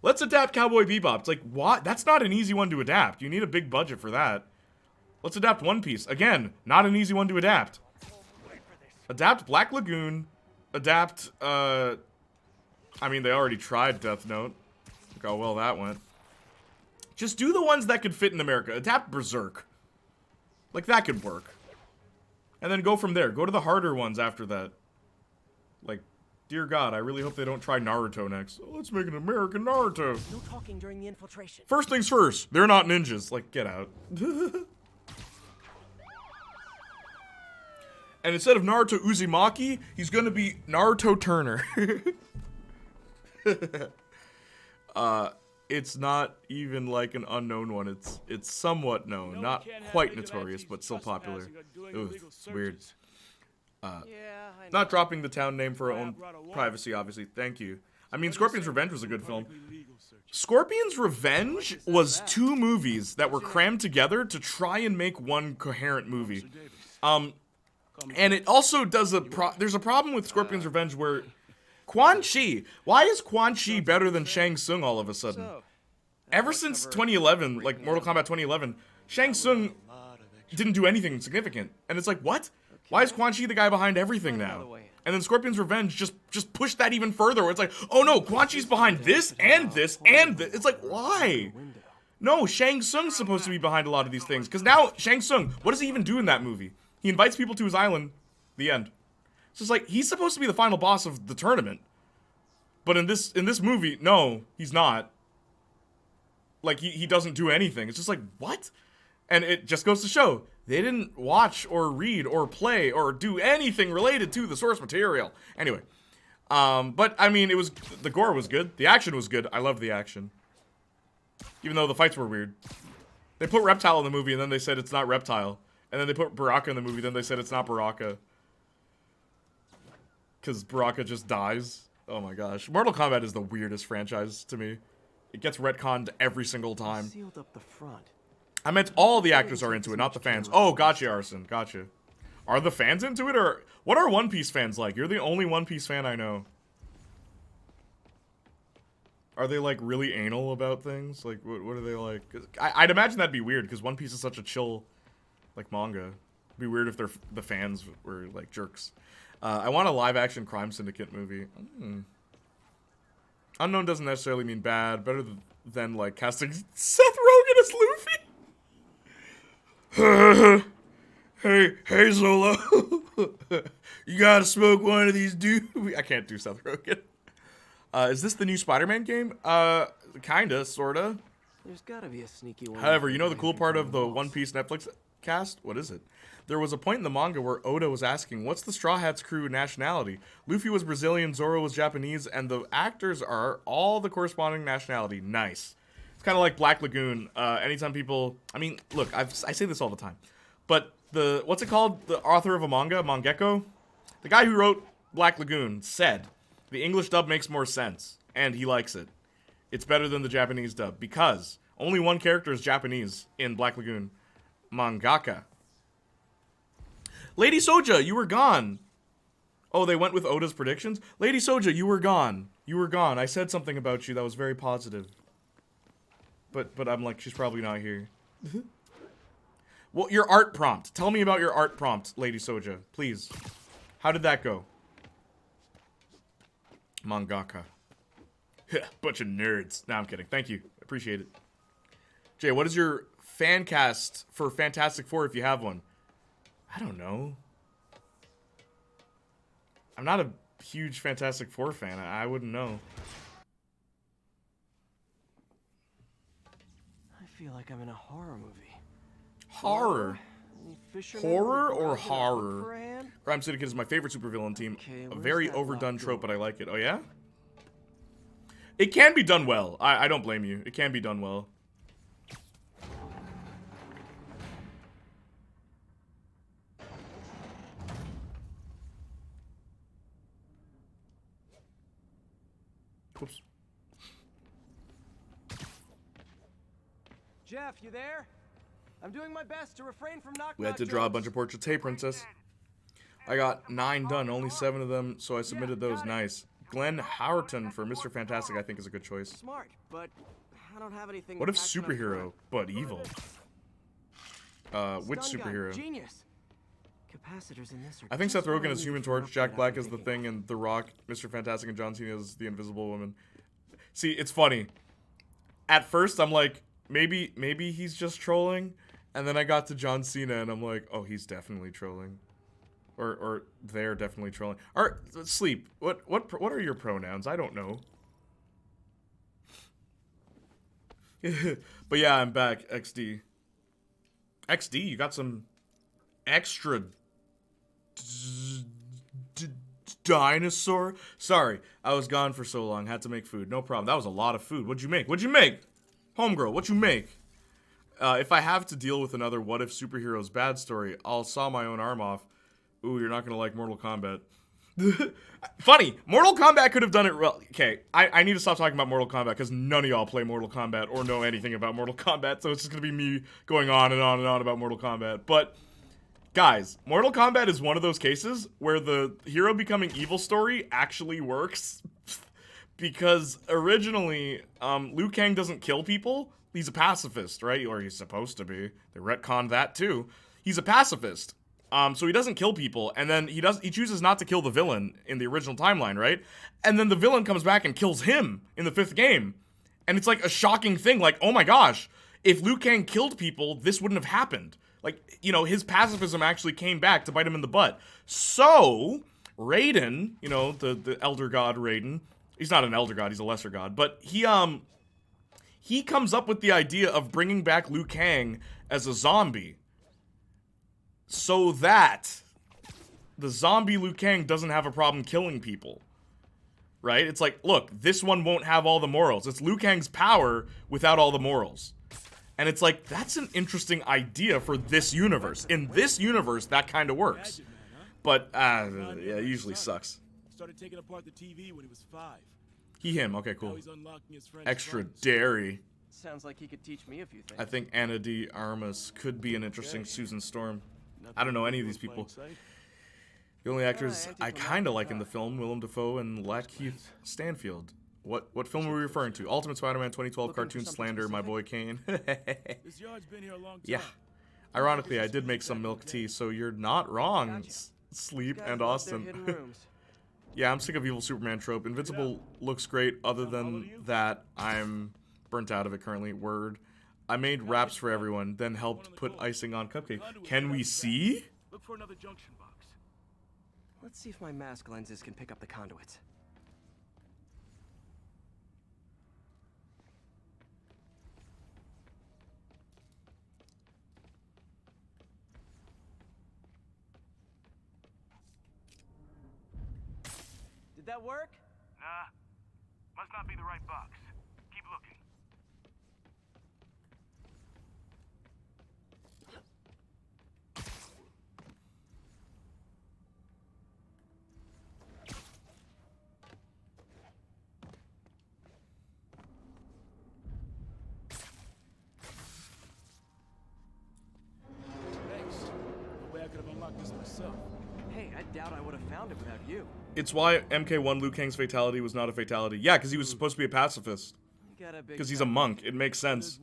Let's adapt Cowboy Bebop. It's like, what? That's not an easy one to adapt. You need a big budget for that. Let's adapt One Piece. Again, not an easy one to adapt. Adapt Black Lagoon. Adapt, I mean, they already tried Death Note. Look how well that went. Just do the ones that could fit in America. Adapt Berserk. Like, that could work. And then go from there. Go to the harder ones after that. Like, dear God, I really hope they don't try Naruto next. Oh, let's make an American Naruto. No talking during the infiltration. First things first. They're not ninjas. Like, get out. And instead of Naruto Uzumaki, he's gonna be Naruto Turner. It's not even like an unknown one. It's somewhat known, not quite notorious, but still popular. Ooh, it's weird. Not dropping the town name for our own privacy, obviously. Thank you. I mean, Scorpion's Revenge was a good film. Scorpion's Revenge was 2 movies that were crammed together to try and make one coherent movie. And it also does there's a problem with Scorpion's Revenge where Quan Chi. Why is Quan Chi better than Shang Tsung all of a sudden? Ever since 2011, like Mortal Kombat 2011, Shang Tsung didn't do anything significant. And it's like, what? Why is Quan Chi the guy behind everything now? And then Scorpion's Revenge just pushed that even further, where it's like, oh no, Quan Chi's behind this, and this, and this. It's like, why? No, Shang Tsung's supposed to be behind a lot of these things. Because now, Shang Tsung, what does he even do in that movie? He invites people to his island. The end. So it's like, he's supposed to be the final boss of the tournament. But in this movie, no, he's not. Like, he doesn't do anything. It's just like, what? And it just goes to show, they didn't watch or read or play or do anything related to the source material. Anyway. But, I mean, the gore was good. The action was good. I loved the action. Even though the fights were weird. They put Reptile in the movie, and then they said it's not Reptile. And then they put Baraka in the movie, then they said it's not Baraka. Because Baraka just dies. Oh my gosh. Mortal Kombat is the weirdest franchise to me. It gets retconned every single time. Sealed up the front. I meant all the actors are into it, not the fans. Oh, gotcha, Arson. Gotcha. Are the fans into it, or what are One Piece fans like? You're the only One Piece fan I know. Are they, like, really anal about things? Like, what are they like? I'd imagine that'd be weird, because One Piece is such a chill, like, manga. It'd be weird if the fans were, like, jerks. I want a live-action Crime Syndicate movie. Unknown doesn't necessarily mean bad. Better than, like, casting Seth Rogen as Luffy. Hey, Zolo. You gotta smoke one of these dudes. I can't do Seth Rogen. Is this the new Spider-Man game? Kinda, sorta. There's gotta be a sneaky one. However, you know the cool part of the One Piece Netflix cast? What is it? There was a point in the manga where Oda was asking, what's the Straw Hats crew nationality? Luffy was Brazilian, Zoro was Japanese, and the actors are all the corresponding nationality. Nice. It's kind of like Black Lagoon. Anytime people... I mean, look, I say this all the time. But what's it called? The author of a manga, Mangekyo? The guy who wrote Black Lagoon said, the English dub makes more sense, and he likes it. It's better than the Japanese dub, because only one character is Japanese in Black Lagoon. Mangaka. Lady Soja, you were gone. Oh, they went with Oda's predictions? Lady Soja, you were gone. You were gone. I said something about you that was very positive. But I'm like, she's probably not here. Well, your art prompt. Tell me about your art prompt, Lady Soja. Please. How did that go? Mangaka. Bunch of nerds. Nah, I'm kidding. Thank you. Appreciate it. Jay, what is your fan cast for Fantastic Four if you have one? I don't know. I'm not a huge Fantastic Four fan. I wouldn't know. I feel like I'm in a horror movie. Horror? Horror or horror? hand? Crime Syndicate is my favorite supervillain team. Okay, A where's very that overdone locked trope, door? but I like it. Oh, yeah? It can be done well. I don't blame you. It can be done well. Whoops. Jeff, you there? I'm doing my best to refrain from knock. We had to draw a bunch of portraits. Hey, princess. I got 9 done, only 7 of them, so I submitted those. Nice. Glenn Howerton for Mr. Fantastic, I think, is a good choice. Smart, but I don't have anything. What if superhero, but evil? Which superhero? Genius. Capacitors in this are I think just Seth Rogen what I is need Human for Torch, an Jack upgrade Black I've is been The thinking Thing, and The Rock, Mr. Fantastic, and John Cena is the Invisible Woman. See, it's funny. At first, I'm like, maybe he's just trolling, and then I got to John Cena, and I'm like, oh, he's definitely trolling. Or they're definitely trolling. Or Sleep. What are your pronouns? I don't know. But yeah, I'm back. XD. XD, you got some extra dinosaur? Sorry, I was gone for so long. Had to make food. No problem. That was a lot of food. What'd you make? What'd you make? Homegirl, what'd you make? If I have to deal with another what if superheroes bad story, I'll saw my own arm off. Ooh, you're not gonna like Mortal Kombat. Funny, Mortal Kombat could have done it well. Okay, I need to stop talking about Mortal Kombat because none of y'all play Mortal Kombat or know anything about Mortal Kombat, so it's just gonna be me going on and on and on about Mortal Kombat. But, guys, Mortal Kombat is one of those cases where the hero becoming evil story actually works. Because originally, Liu Kang doesn't kill people. He's a pacifist, right? Or he's supposed to be. They retconned that too. He's a pacifist. So he doesn't kill people, and then he chooses not to kill the villain in the original timeline, right? And then the villain comes back and kills him in the 5th game. And it's like a shocking thing, like, oh my gosh, if Liu Kang killed people, this wouldn't have happened. Like, you know, his pacifism actually came back to bite him in the butt. So, Raiden, you know, the elder god Raiden, he's not an elder god, he's a lesser god, but he comes up with the idea of bringing back Liu Kang as a zombie. So that the zombie Liu Kang doesn't have a problem killing people. Right? It's like, look, this one won't have all the morals. It's Liu Kang's power without all the morals. And it's like, that's an interesting idea for this universe. In this universe, that kind of works. But, yeah, it usually sucks. Started taking apart the TV when he was 5. He, him. Okay, cool. Now he's unlocking his friend's Extra funds. dairy. Sounds like he could teach me a few things. I think Anna de Armas could be an interesting Susan Storm. I don't know any of these people. The only actors I kind of like in the film, Willem Dafoe and Lakeith Stanfield. What film are we referring to? Ultimate Spider-Man 2012 cartoon slander, my boy Kane. This yard's been here a long time. Yeah. Ironically, I did make some milk tea, so you're not wrong, Sleep and Austin. Yeah, I'm sick of evil Superman trope. Invincible looks great. Other than that, I'm burnt out of it currently. Word. I made wraps for everyone, then helped put icing on cupcake. Can we see? Look for another junction box. Let's see if my mask lenses can pick up the conduits. Did that work? Nah. Must not be the right box. Keep looking. Thanks. No way I could have unlocked this myself. Hey, I doubt I would have found it without you. It's why MK1 Liu Kang's fatality was not a fatality. Yeah, because he was supposed to be a pacifist. Because he's a monk. It makes sense.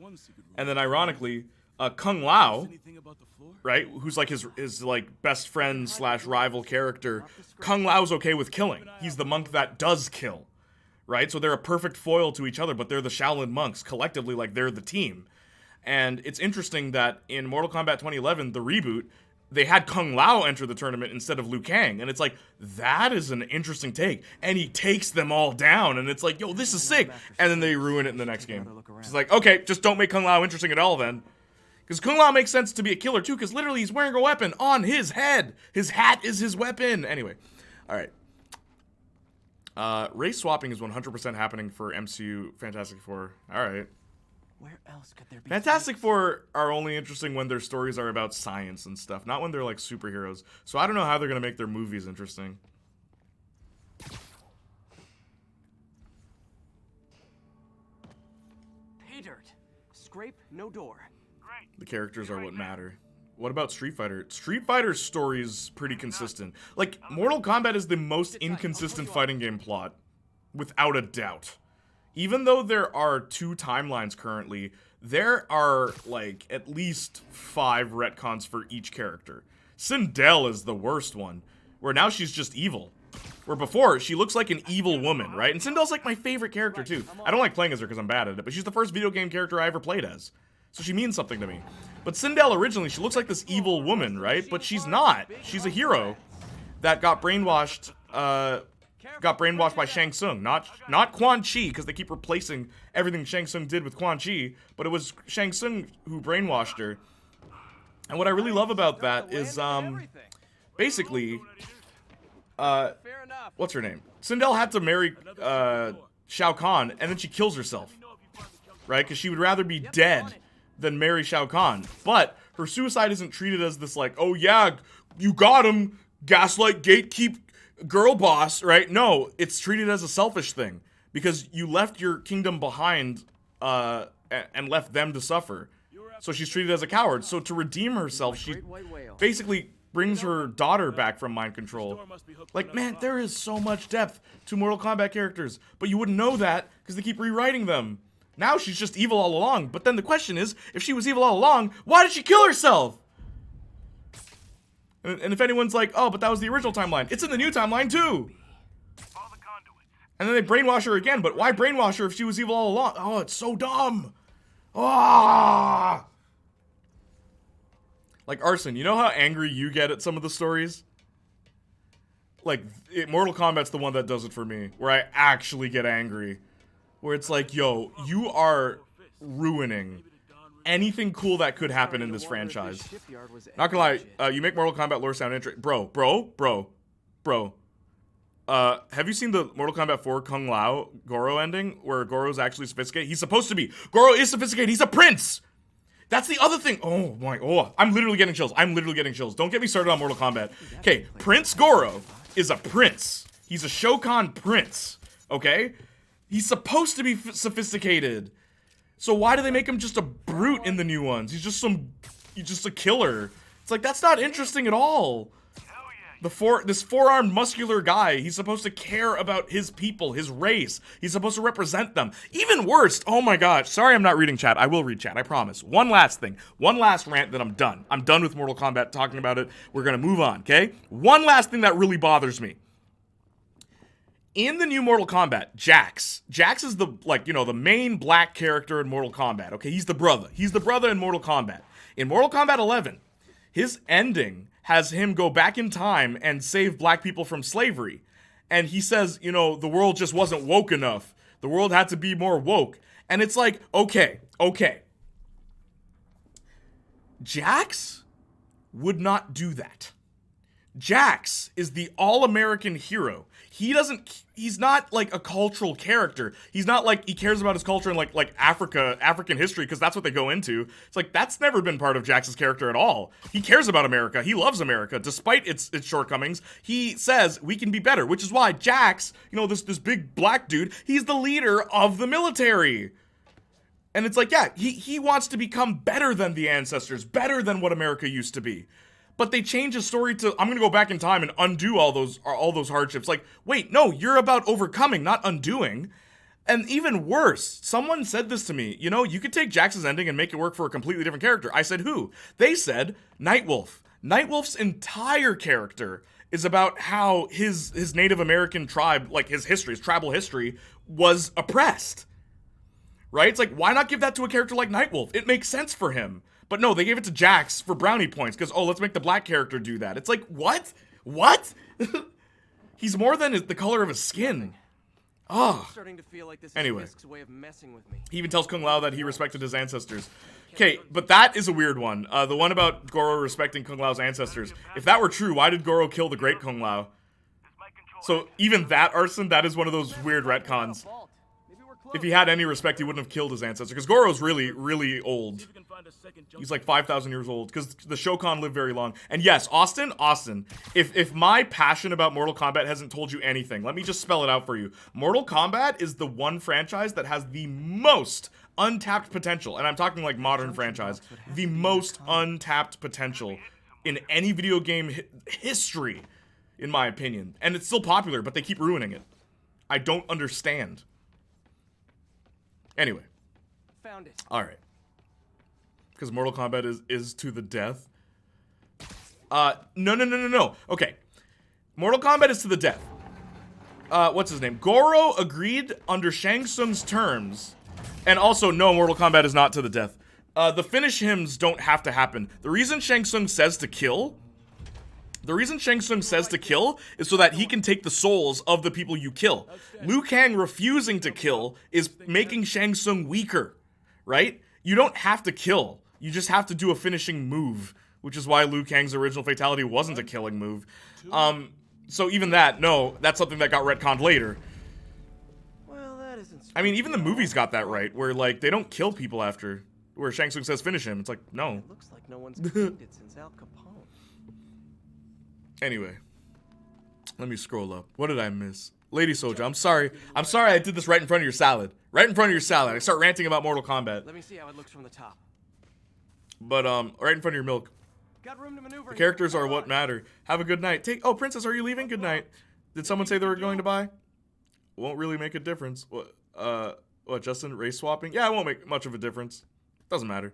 And then ironically, Kung Lao, right, who's like his like best friend / rival character, Kung Lao's okay with killing. He's the monk that does kill, right? So they're a perfect foil to each other, but they're the Shaolin monks. Collectively, like, they're the team. And it's interesting that in Mortal Kombat 2011, the reboot, they had Kung Lao enter the tournament instead of Liu Kang. And it's like, that is an interesting take. And he takes them all down. And it's like, yo, this is sick. And then they ruin it in the next game. It's like, okay, just don't make Kung Lao interesting at all then. Because Kung Lao makes sense to be a killer too, because literally he's wearing a weapon on his head. His hat is his weapon. Anyway, all right. Race swapping is 100% happening for MCU Fantastic Four. All right. Where else could there be? Fantastic Four are only interesting when their stories are about science and stuff, not when they're like superheroes. So I don't know how they're gonna make their movies interesting. scrape, no door. The characters are what matter. What about Street Fighter? Street Fighter's story is pretty consistent. Like, Mortal Kombat is the most inconsistent fighting game plot, without a doubt. Even though there are 2 timelines currently, there are, like, at least 5 retcons for each character. Sindel is the worst one, where now she's just evil. Where before, she looks like an evil woman, right? And Sindel's like my favorite character, too. I don't like playing as her because I'm bad at it, but she's the first video game character I ever played as. So she means something to me. But Sindel originally, she looks like this evil woman, right? But she's not. She's a hero that got brainwashed, by Shang Tsung. Not Quan Chi, because they keep replacing everything Shang Tsung did with Quan Chi, but it was Shang Tsung who brainwashed her. And what I really love about that is, basically, what's her name? Sindel had to marry, Shao Kahn, and then she kills herself. Right? Because she would rather be dead than marry Shao Kahn. But her suicide isn't treated as this, like, oh yeah, you got him, gaslight, gatekeep, girl boss, right? No, it's treated as a selfish thing. Because you left your kingdom behind, and left them to suffer. So she's treated as a coward. So to redeem herself, she basically brings her daughter back from mind control. Like, man, there is so much depth to Mortal Kombat characters. But you wouldn't know that, because they keep rewriting them. Now she's just evil all along. But then the question is, if she was evil all along, why did she kill herself? And if anyone's like, oh, but that was the original timeline. It's in the new timeline, too. And then they brainwash her again. But why brainwash her if she was evil all along? Oh, it's so dumb. Ah! Like, Arson, you know how angry you get at some of the stories? Like, Mortal Kombat's the one that does it for me. Where I actually get angry. Where it's like, yo, you are ruining anything cool that could happen in this franchise. Not gonna lie, you make Mortal Kombat lore sound interesting. Bro. Have you seen the Mortal Kombat 4 Kung Lao Goro ending? Where Goro's actually sophisticated? He's supposed to be. Goro is sophisticated. He's a prince! That's the other thing. I'm literally getting chills. Don't get me started on Mortal Kombat. Okay, Prince Goro is a prince. He's a Shokan prince. Okay? He's supposed to be sophisticated. So why do they make him just a brute in the new ones? He's just a killer. It's like, that's not interesting at all. This four-armed muscular guy, he's supposed to care about his people, his race. He's supposed to represent them. Even worse, oh my god, sorry I'm not reading chat. I will read chat, I promise. One last thing. One last rant, then I'm done. I'm done with Mortal Kombat talking about it. We're gonna move on, okay? One last thing that really bothers me. In the new Mortal Kombat, Jax is the, like, you know, the main black character in Mortal Kombat, okay? He's the brother. He's the brother in Mortal Kombat. In Mortal Kombat 11, his ending has him go back in time and save black people from slavery. And he says, you know, the world just wasn't woke enough. The world had to be more woke. And it's like, okay. Jax would not do that. Jax is the all-American hero. He's not like a cultural character. He's not like, he cares about his culture and like African history, because that's what they go into. It's like, that's never been part of Jax's character at all. He cares about America. He loves America. Despite its shortcomings, he says we can be better, which is why Jax, you know, this big black dude, he's the leader of the military. And it's like, yeah, he wants to become better than the ancestors, better than what America used to be. But they change the story to, I'm gonna go back in time and undo all those hardships. Like, wait, no, you're about overcoming, not undoing. And even worse, someone said this to me, you know, you could take Jax's ending and make it work for a completely different character. I said, who? They said, Nightwolf. Nightwolf's entire character is about how his Native American tribe, like his history, his tribal history, was oppressed. Right? It's like, why not give that to a character like Nightwolf? It makes sense for him. But no, they gave it to Jax for brownie points, because, oh, let's make the black character do that. It's like, what? He's more than the color of his skin. Oh. Anyway. He even tells Kung Lao that he respected his ancestors. Okay, but that is a weird one. The one about Goro respecting Kung Lao's ancestors. If that were true, why did Goro kill the great Kung Lao? So even that, Arson, that is one of those weird retcons. If he had any respect, he wouldn't have killed his ancestor. Because Goro's really, really old. He's like 5,000 years old. Because the Shokan lived very long. And yes, Austin, if my passion about Mortal Kombat hasn't told you anything, let me just spell it out for you. Mortal Kombat is the one franchise that has the most untapped potential, and I'm talking like modern franchise, the most untapped potential in any video game history, in my opinion. And it's still popular, but they keep ruining it. I don't understand. Anyway. Found it. Alright. Because Mortal Kombat is to the death. No. Okay. Mortal Kombat is to the death. What's his name? Goro agreed under Shang Tsung's terms. And also, no, Mortal Kombat is not to the death. The finish hymns don't have to happen. The reason Shang Tsung says to kill... is so that he can take the souls of the people you kill. Liu Kang refusing to kill is making Shang Tsung weaker, right? You don't have to kill. You just have to do a finishing move, which is why Liu Kang's original fatality wasn't a killing move. So even that, no, that's something that got retconned later. Well, that isn't. I mean, even the movies got that right, where, like, they don't kill people after, where Shang Tsung says finish him. It's like, no. It looks like no one's cleaned it since Al Capone. Anyway, let me scroll up. What did I miss? Lady Soldier, I'm sorry I did this right in front of your salad. Right in front of your salad. I start ranting about Mortal Kombat. Let me see how it looks from the top. But, right in front of your milk. Got room to maneuver. The characters are what matter. Have a good night. Oh, Princess, are you leaving? Good night. Did someone say they were going to buy? Won't really make a difference. What, Justin? Race swapping? Yeah, it won't make much of a difference. Doesn't matter.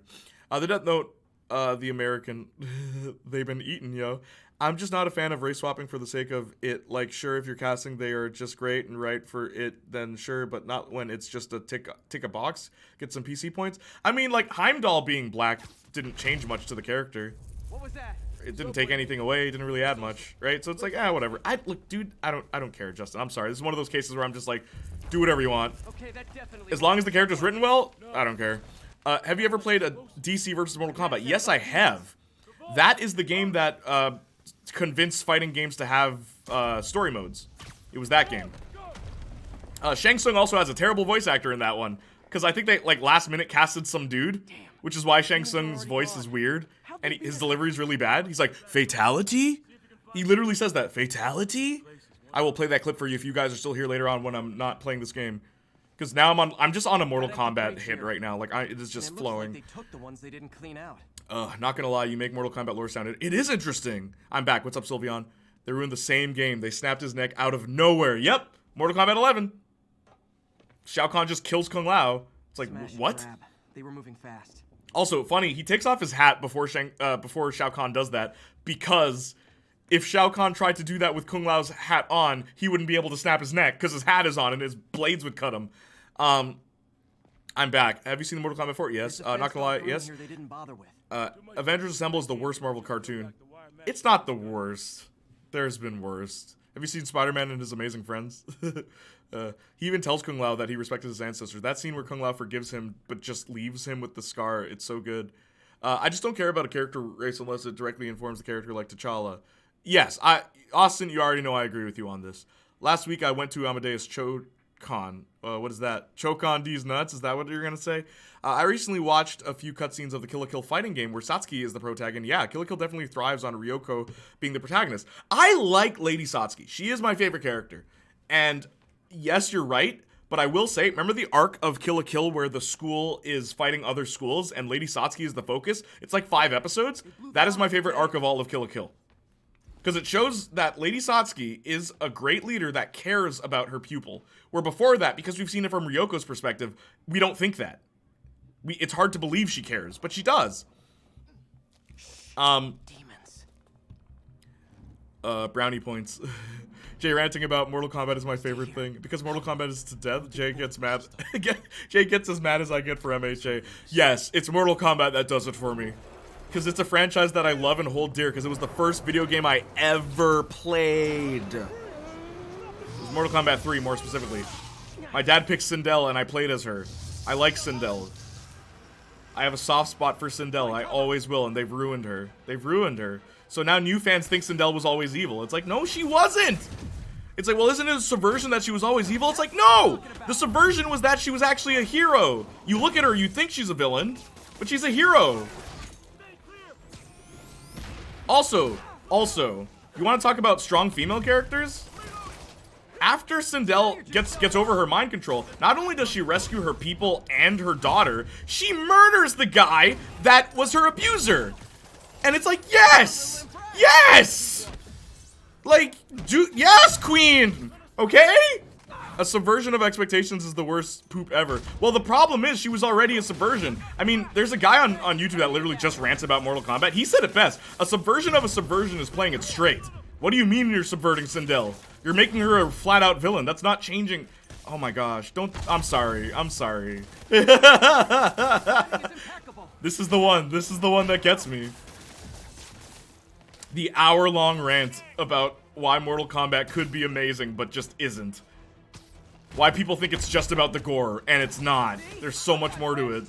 The Death Note, the American, they've been eaten, yo. I'm just not a fan of race swapping for the sake of it. Like, sure, if you're casting, they are just great and right for it, then sure, but not when it's just a tick a box, get some PC points. I mean, like, Heimdall being black didn't change much to the character. What was that? It didn't take anything away. It didn't really add much, right? So it's like, whatever. Look, dude, I don't care, Justin. I'm sorry. This is one of those cases where I'm just like, do whatever you want. Okay, that definitely. As long as the character's written well, I don't care. Have you ever played a DC versus Mortal Kombat? Yes, I have. That is the game that convinced fighting games to have story modes. It was that game. Shang Tsung also has a terrible voice actor in that one, because I think they like last minute casted some dude, which is why Shang Tsung's voice is weird and his delivery is really bad. He's like, fatality? He literally says that, fatality? I will play that clip for you if you guys are still here later on when I'm not playing this game. Because now I'm just on a Mortal Kombat hit right now. Like, it is just flowing. Like they took the ones they didn't clean out. Not gonna lie, you make Mortal Kombat lore sound. It is interesting. I'm back. What's up, Sylveon? They ruined the same game. They snapped his neck out of nowhere. Yep, Mortal Kombat 11. Shao Kahn just kills Kung Lao. It's like, what? They were moving fast. Also, funny, he takes off his hat before Shao Kahn does that, because if Shao Kahn tried to do that with Kung Lao's hat on, he wouldn't be able to snap his neck because his hat is on and his blades would cut him. I'm back. Have you seen the Mortal Kombat 4? Yes. Not gonna lie, yes. They didn't bother with. Avengers Assemble is the worst Marvel cartoon. It's not the worst. There's been worse. Have you seen Spider-Man and His Amazing Friends? He even tells Kung Lao that he respected his ancestors. That scene where Kung Lao forgives him but just leaves him with the scar, it's so good. I just don't care about a character race unless it directly informs the character, like T'Challa. Yes, Austin, you already know I agree with you on this. Last week I went to Amadeus Chocon. What is that? Chocon D's nuts? Is that what you're gonna say? I recently watched a few cutscenes of the Kill la Kill fighting game where Satsuki is the protagonist. Yeah, Kill la Kill definitely thrives on Ryoko being the protagonist. I like Lady Satsuki. She is my favorite character. And yes, you're right, but I will say, remember the arc of Kill la Kill where the school is fighting other schools and Lady Satsuki is the focus? It's like 5 episodes. That is my favorite arc of all of Kill la Kill. Because it shows that Lady Satsuki is a great leader that cares about her pupil. Where before that, because we've seen it from Ryoko's perspective, we don't think that. It's hard to believe she cares, but she does. Demons. Brownie points. Jay ranting about Mortal Kombat is my favorite thing. Because Mortal Kombat is to death, Jay gets mad. Jay gets as mad as I get for MHA. Yes, it's Mortal Kombat that does it for me. Because it's a franchise that I love and hold dear, because it was the first video game I ever played. It was Mortal Kombat 3, more specifically. My dad picked Sindel, and I played as her. I like Sindel. I have a soft spot for Sindel. I always will, and they've ruined her. They've ruined her. So now new fans think Sindel was always evil. It's like, no, she wasn't! It's like, well, isn't it a subversion that she was always evil? It's like, no! The subversion was that she was actually a hero. You look at her, you think she's a villain, but she's a hero. Also, you want to talk about strong female characters? after Sindel gets over her mind control, not only does she rescue her people and her daughter, she murders the guy that was her abuser. And it's like, yes! Yes! Like, yes, queen! Okay? A subversion of expectations is the worst poop ever. Well, the problem is she was already a subversion. I mean, there's a guy on YouTube that literally just rants about Mortal Kombat. He said it best. A subversion of a subversion is playing it straight. What do you mean you're subverting Sindel? You're making her a flat-out villain. That's not changing. Oh my gosh. Don't. I'm sorry. I'm sorry. This is the one. This is the one that gets me. The hour-long rant about why Mortal Kombat could be amazing, but just isn't. Why people think it's just about the gore, and it's not. There's so much more to it.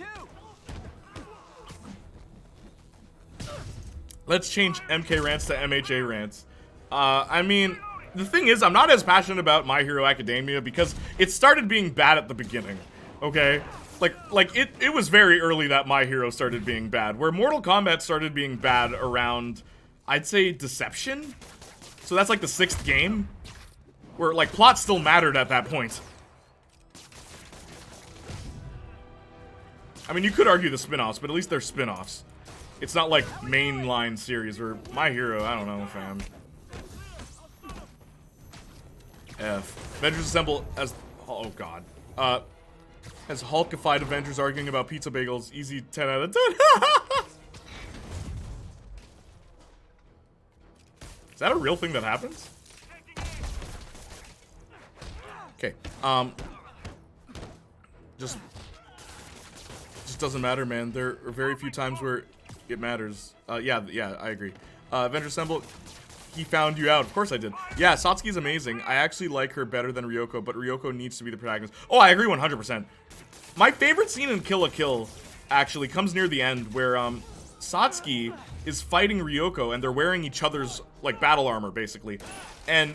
Let's change MK rants to MHA rants. I mean, the thing is, I'm not as passionate about My Hero Academia because it started being bad at the beginning, okay? Like it was very early that My Hero started being bad, where Mortal Kombat started being bad around, I'd say, Deception? So that's like the 6th game, where, like, plot still mattered at that point. I mean, you could argue the spin-offs, but at least they're spin-offs. It's not like mainline series or My Hero, I don't know, fam. F. Avengers Assemble as... Oh, God. As Hulkified Avengers arguing about pizza bagels. Easy 10 out of 10. Is that a real thing that happens? Okay. Just doesn't matter, man. There are very few times where it matters. Yeah, I agree. Avengers Assemble, he found you out. Of course I did. Yeah, Satsuki's amazing. I actually like her better than Ryoko, but Ryoko needs to be the protagonist. Oh, I agree 100%. My favorite scene in Kill la Kill actually comes near the end, where Satsuki is fighting Ryoko, and they're wearing each other's, like, battle armor, basically. And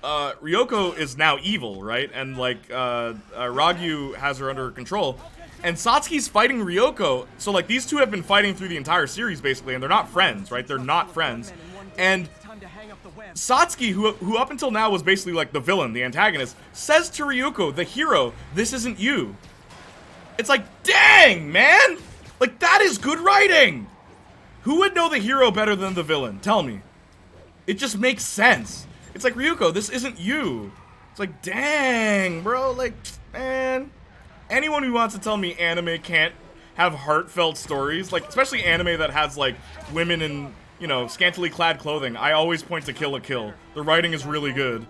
Ryoko is now evil, right? And, like, Ragyu has her under control. And Satsuki's fighting Ryoko. So, like, these two have been fighting through the entire series, basically, and they're not friends, right? They're not friends. And Satsuki, who up until now was basically, like, the villain, the antagonist, says to Ryoko, the hero, this isn't you. It's like, dang, man! Like, that is good writing! Who would know the hero better than the villain? Tell me. It just makes sense. It's like, Ryoko, this isn't you. It's like, dang, bro, like, man... Anyone who wants to tell me anime can't have heartfelt stories, like, especially anime that has, like, women in, you know, scantily clad clothing, I always point to Kill la Kill. The writing is really good.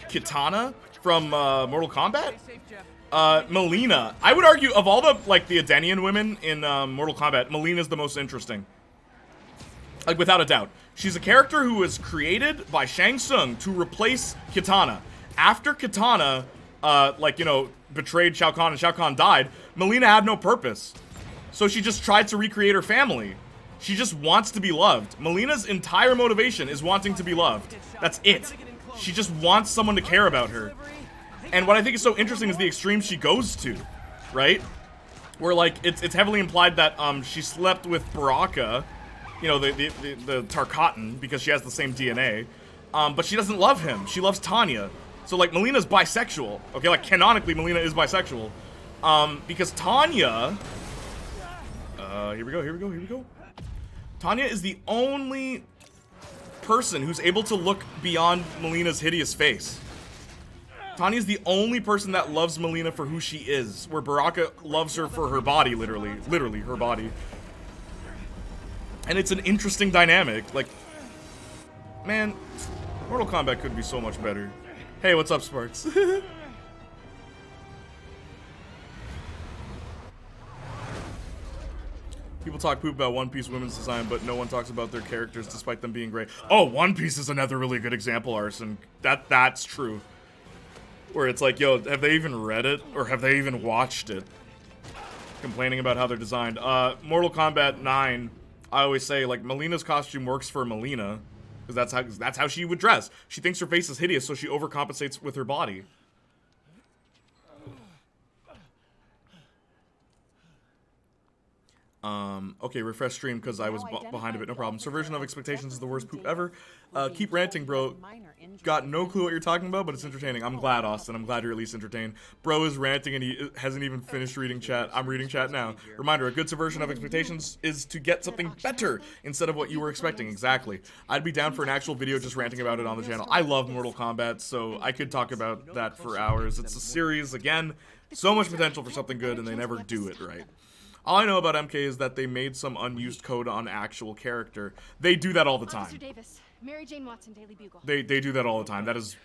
Kitana from Mortal Kombat? Melina. I would argue, of all the, like, the Edenian women in Mortal Kombat, Melina's the most interesting. Like, without a doubt. She's a character who was created by Shang Tsung to replace Kitana. After Kitana, like, you know, betrayed Shao Kahn and Shao Kahn died, Melina had no purpose. So she just tried to recreate her family. She just wants to be loved. Melina's entire motivation is wanting to be loved. That's it. She just wants someone to care about her. And what I think is so interesting is the extreme she goes to, right? Where, like, it's heavily implied that she slept with Baraka, you know, the Tarkatan, because she has the same DNA. But she doesn't love him. She loves Tanya. So, like, Melina's bisexual. Okay, like, canonically, Melina is bisexual. Because Tanya... here we go. Tanya is the only person who's able to look beyond Melina's hideous face. Tanya's the only person that loves Melina for who she is, where Baraka loves her for her body, literally her body. And it's an interesting dynamic. Like, man, Mortal Kombat could be so much better. Hey, what's up, Sparks? People talk poop about One Piece women's design, but no one talks about their characters despite them being great. Oh, One Piece is another really good example, Arson. That's true. Where it's like, yo, have they even read it? Or have they even watched it? Complaining about how they're designed. Mortal Kombat 9, I always say, like, Melina's costume works for Melina. Because that's how she would dress. She thinks her face is hideous, so she overcompensates with her body. Okay, refresh stream because I was behind a bit, no problem. Subversion of expectations is the worst poop ever. Keep ranting, bro. Got no clue what you're talking about, but it's entertaining. I'm glad, Austin. I'm glad you're at least entertained. Bro is ranting and he hasn't even finished reading chat. I'm reading chat now. Reminder, a good subversion of expectations is to get something better instead of what you were expecting. Exactly. I'd be down for an actual video just ranting about it on the channel. I love Mortal Kombat, so I could talk about that for hours. It's a series, again, so much potential for something good, and they never do it right. All I know about MK is that they made some unused code on actual character. They do that all the time. Officer Davis, Mary Jane Watson, Daily Bugle. They do that all the time. That is,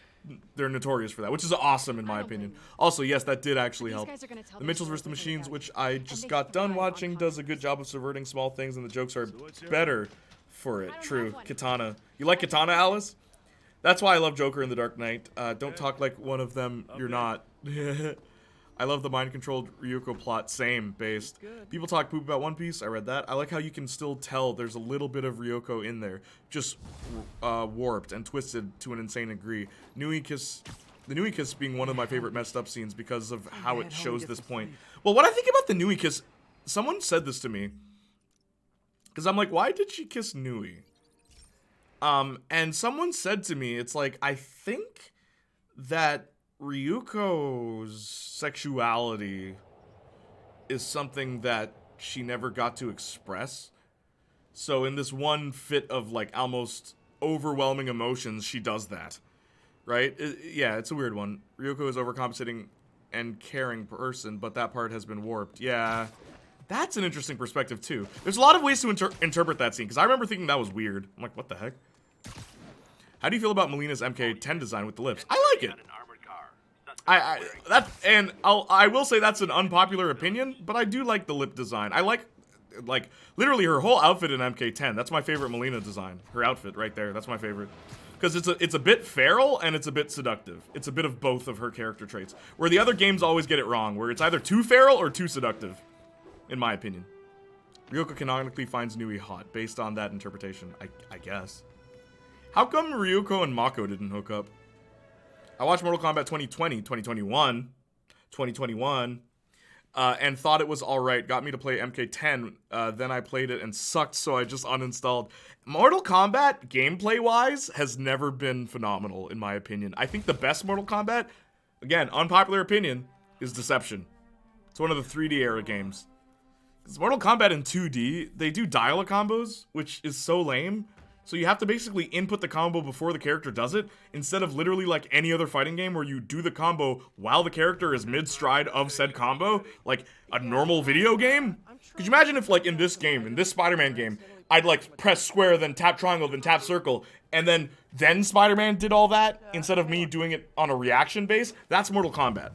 they're notorious for that, which is awesome in my opinion. Also, yes, that did actually help. The Mitchells vs. the Machines, which I just got done watching, does a good job of subverting small things, and the jokes are better for it. True. Katana. You like Katana, Alice? That's why I love Joker in The Dark Knight. Don't talk like one of them. You're not. I love the mind-controlled Ryuko plot, same, based. People talk poop about One Piece, I read that. I like how you can still tell there's a little bit of Ryuko in there, just warped and twisted to an insane degree. The Nui Kiss being one of my favorite messed up scenes because of how it shows this point. Well, what I think about the Nui Kiss, someone said this to me, because I'm like, why did she kiss Nui? And someone said to me, it's like, I think that Ryuko's sexuality is something that she never got to express. So in this one fit of like almost overwhelming emotions, she does that. Right? Yeah, it's a weird one. Ryuko is overcompensating and caring person, but that part has been warped. Yeah. That's an interesting perspective too. There's a lot of ways to interpret that scene, because I remember thinking that was weird. I'm like, what the heck? How do you feel about Melina's MK10 design with the lips? I like it. I will say that's an unpopular opinion, but I do like the lip design. I like literally her whole outfit in MK10. That's my favorite Melina design. Her outfit right there. That's my favorite. Because it's a bit feral and it's a bit seductive. It's a bit of both of her character traits. Where the other games always get it wrong, where it's either too feral or too seductive, in my opinion. Ryuko canonically finds Nui hot, based on that interpretation, I guess. How come Ryuko and Mako didn't hook up? I watched Mortal Kombat 2021, and thought it was alright. Got me to play MK10, then I played it and sucked, so I just uninstalled. Mortal Kombat, gameplay-wise, has never been phenomenal, in my opinion. I think the best Mortal Kombat, again, unpopular opinion, is Deception. It's one of the 3D era games. Because Mortal Kombat in 2D, they do dial combos, which is so lame. So you have to basically input the combo before the character does it, instead of literally like any other fighting game where you do the combo while the character is mid-stride of said combo, like a normal video game. Could you imagine if like in this game, in this Spider-Man game, I'd like press square, then tap triangle, then tap circle, and then Spider-Man did all that instead of me doing it on a reaction base? That's Mortal Kombat.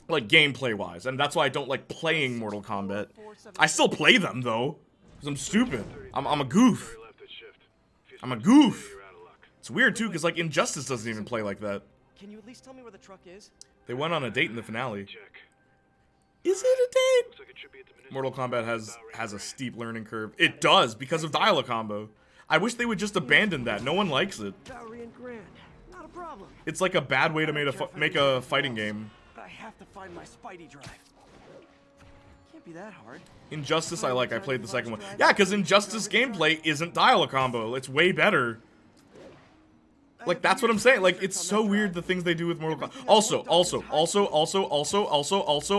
Like gameplay-wise, and that's why I don't like playing Mortal Kombat. I still play them though, because I'm stupid. I'm a goof. I'm a goof. It's weird too, because like Injustice doesn't even play like that. Can you at least tell me where the truck is? They went on a date in the finale. Is it a date? Mortal Kombat has a steep learning curve. It does, because of dial combo. I wish they would just abandon that. No one likes it. Not a problem. It's like a bad way to make a fighting game. But I have to find my Spidey drive. Can't be that hard. Injustice I like. I played the second one. Yeah, because Injustice gameplay isn't dial combo. It's way better. Like, that's what I'm saying. Like, it's so weird the things they do with Mortal Kombat.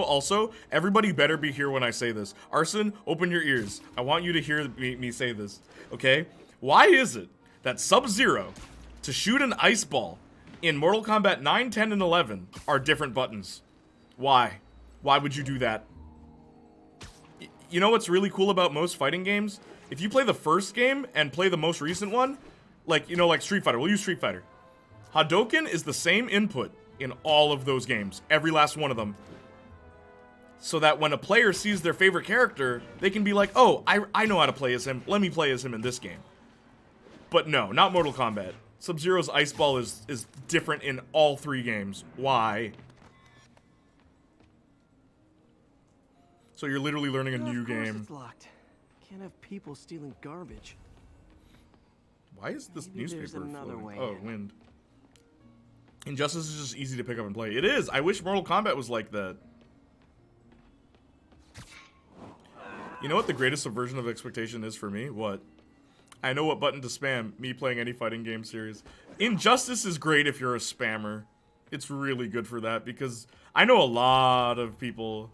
Also, everybody better be here when I say this. Arson, open your ears. I want you to hear me say this, okay? Why is it that Sub-Zero to shoot an ice ball in Mortal Kombat 9, 10, and 11 are different buttons? Why? Why would you do that? You know what's really cool about most fighting games? If you play the first game and play the most recent one, like, you know, like Street Fighter. We'll use Street Fighter. Hadouken is the same input in all of those games. Every last one of them. So that when a player sees their favorite character, they can be like, oh, I know how to play as him. Let me play as him in this game. But no, not Mortal Kombat. Sub-Zero's Ice Ball is different in all 3 games. Why? So you're literally learning a new game. It's locked. Can't have people stealing garbage. Why is this Maybe there's newspaper another floating? way Oh, in. wind. Injustice is just easy to pick up and play. It is. I wish Mortal Kombat was like that. You know what the greatest subversion of expectation is for me? What? I know what button to spam, me playing any fighting game series. Injustice is great if you're a spammer. It's really good for that, because I know a lot of people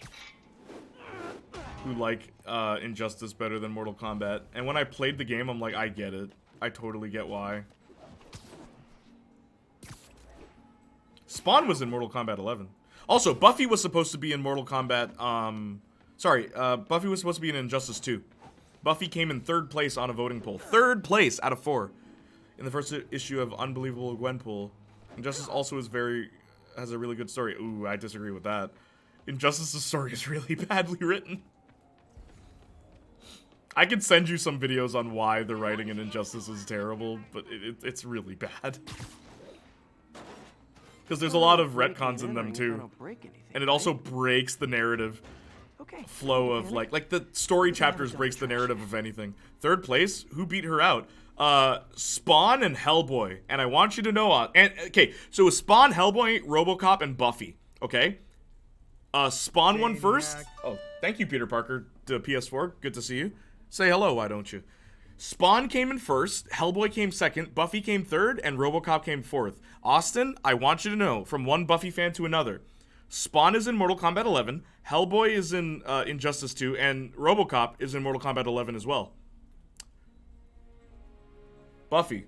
who like Injustice better than Mortal Kombat. And when I played the game, I'm like, I get it. I totally get why. Spawn was in Mortal Kombat 11. Also, Buffy was supposed to be in Mortal Kombat, Buffy was supposed to be in Injustice 2. Buffy came in 3rd place on a voting poll. 3rd place out of 4. In the first issue of Unbelievable Gwenpool. Injustice also has a really good story. Ooh, I disagree with that. Injustice's story is really badly written. I could send you some videos on why the writing in Injustice is terrible, but it's really bad. Because there's a lot of retcons in them too. And it also breaks the narrative flow of like the story chapters breaks the narrative of anything. 3rd place, who beat her out? Spawn and Hellboy. And I want you to know, okay, so it was Spawn, Hellboy, RoboCop, and Buffy. Okay? Spawn won first. Oh, thank you, Peter Parker, to PS4. Good to see you. Say hello, why don't you? Spawn came in 1st, Hellboy came 2nd, Buffy came 3rd, and RoboCop came 4th. Austin, I want you to know, from one Buffy fan to another, Spawn is in Mortal Kombat 11, Hellboy is in Injustice 2, and RoboCop is in Mortal Kombat 11 as well. Buffy.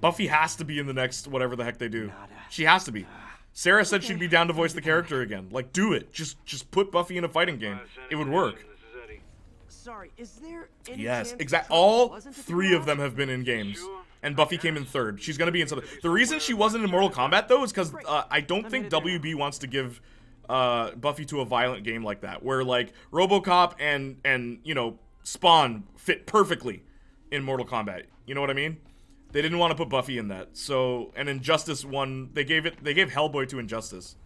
Buffy has to be in the next whatever the heck they do. She has to be. Sarah said she'd be down to voice the character again. Like, do it. Just put Buffy in a fighting game. It would work. Sorry, is there any Yes, chance exactly. Trump All wasn't at the 3 of garage? them have been in games. And Buffy came in 3rd. She's gonna be in something. The reason she wasn't in Mortal Kombat, though, is because I don't think WB wants to give Buffy to a violent game like that. Where, like, RoboCop and you know, Spawn fit perfectly in Mortal Kombat. You know what I mean? They didn't want to put Buffy in that. So, and Injustice won. They gave Hellboy to Injustice.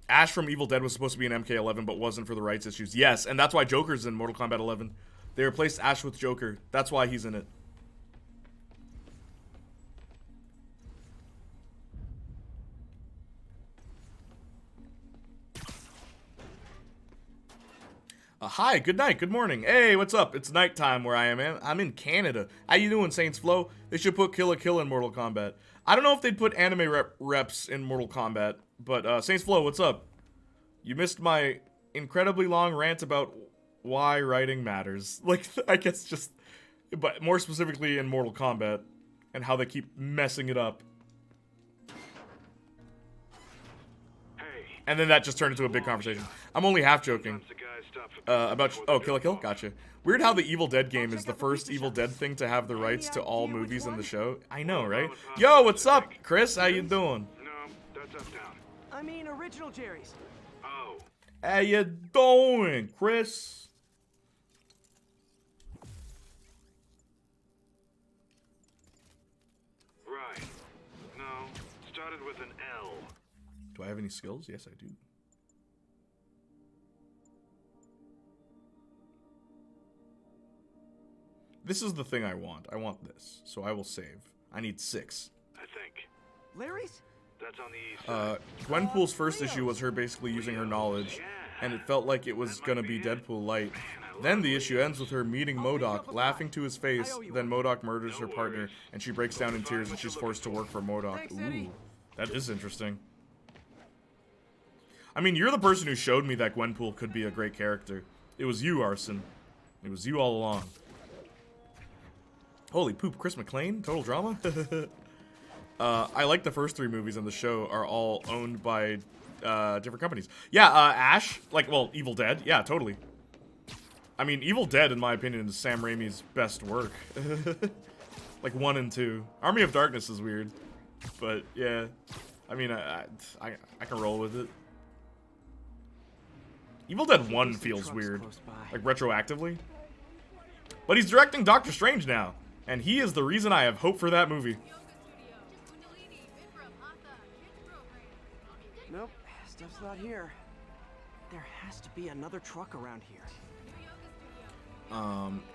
Ash from Evil Dead was supposed to be in MK11, but wasn't for the rights issues. Yes, and that's why Joker's in Mortal Kombat 11. They replaced Ash with Joker. That's why he's in it. Hi, good night, good morning. Hey, what's up? It's nighttime where I am, man. I'm in Canada. How you doing, Saints Flow? They should put Kill la Kill in Mortal Kombat. I don't know if they'd put anime reps in Mortal Kombat, but Saints Flow, what's up? You missed my incredibly long rant about why writing matters. Like, I guess just, but more specifically in Mortal Kombat, and how they keep messing it up. And then that just turned into a big conversation. I'm only half joking. About, oh, Kill la Kill? Gotcha. Weird how the Evil Dead game is the first Evil Dead thing to have the rights to all movies in the show. I know, right? Yo, what's up, Chris? How you doing? No, that's uptown. I mean, original Jerry's. Oh. How you doing, Chris? Right. No, started with an L. Do I have any skills? Yes, I do. This is the thing I want. I want this. So I will save. I need 6. I think. Larry's? That's on the east side. Gwenpool's first issue was her basically using her knowledge, and it felt like it was gonna be Deadpool light. Then the issue ends with her meeting MODOK, laughing to his face, then MODOK murders her partner, and she breaks down in tears and she's forced to work for MODOK. Ooh, that is interesting. I mean, you're the person who showed me that Gwenpool could be a great character. It was you, Arson. It was you all along. Holy poop, Chris McClane? Total drama? I like the first 3 movies in the show are all owned by different companies. Yeah, Ash, like, well, Evil Dead. Yeah, totally. I mean, Evil Dead, in my opinion, is Sam Raimi's best work. Like 1 and 2. Army of Darkness is weird. But, yeah. I mean, I can roll with it. Evil Dead 1 feels weird. Like, retroactively. But he's directing Doctor Strange now. And he is the reason I have hope for that movie. Nope, stuff's not here. There has to be another truck around here.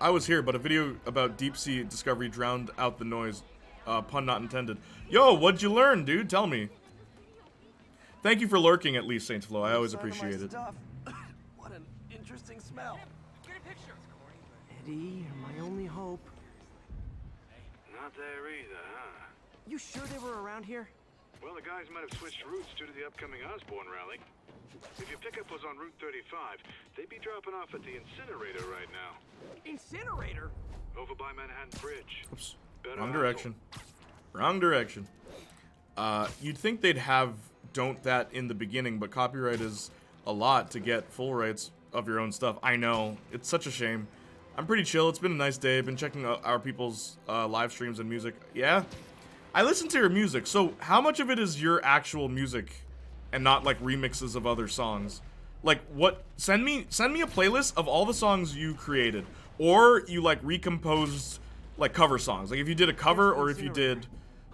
I was here, but a video about deep sea discovery drowned out the noise. Pun not intended. Yo, what'd you learn, dude? Tell me. Thank you for lurking, at least, Saint Flo. I always Side of my appreciate it. stuff. What an interesting smell. Get a picture. Eddie, you're my only hope. Not there either, huh? You sure they were around here? Well, the guys might have switched routes due to the upcoming Osborne rally. If your pickup was on Route 35, they'd be dropping off at the incinerator right now. Incinerator? Over by Manhattan Bridge. Oops. Better Wrong hustle. direction. Wrong direction. You'd think they'd have don't that in the beginning, but copyright is a lot to get full rights of your own stuff. I know. It's such a shame. I'm pretty chill. It's been a nice day. I've been checking out our people's live streams and music. Yeah? I listen to your music, so how much of it is your actual music and not like remixes of other songs? Like what? Send me a playlist of all the songs you created, or you like recomposed like cover songs. Like if you did a cover or if you did,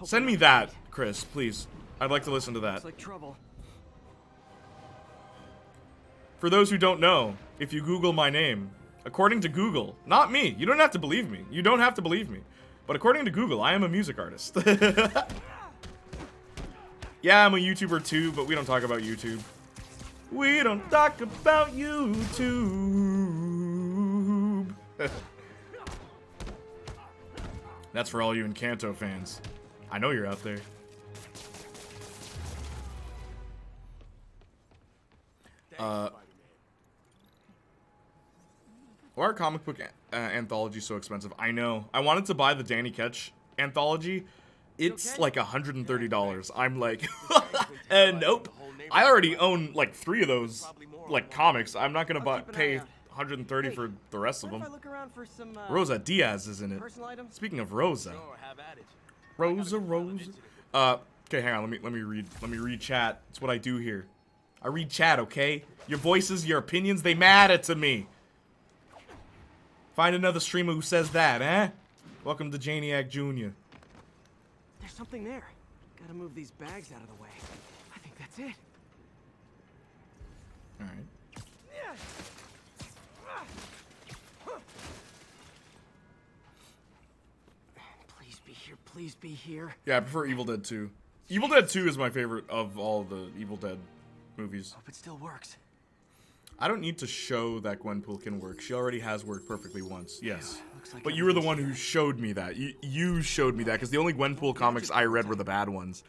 send me that, Chris, please. I'd like to listen to that. It's like trouble. For those who don't know, if you Google my name, according to Google, not me, you don't have to believe me. You don't have to believe me. But according to Google, I am a music artist. Yeah, I'm a YouTuber too, but we don't talk about YouTube. We don't talk about YouTube. That's for all you Encanto fans. I know you're out there. Why are comic book anthologies so expensive? I know. I wanted to buy the Danny Ketch anthology. It's like $130. I'm like, nope. I already own like 3 of those like comics. I'm not gonna pay $130 for the rest of them. Rosa Diaz is in it. Speaking of Rosa, Rosa. Okay, hang on. Let me read chat. It's what I do here. I read chat. Okay, your voices, your opinions, they matter to me. Find another streamer who says that, eh? Welcome to Janiac Jr. There's something there. Gotta move these bags out of the way. I think that's it. Alright. Please be here. Please be here. Yeah, I prefer Evil Dead 2. Evil Dead 2 is my favorite of all the Evil Dead movies. Hope it still works. I don't need to show that Gwenpool can work. She already has worked perfectly once. Yes. Like but you were the one who showed me that. You showed me that, because the only Gwenpool comics I read were the bad ones.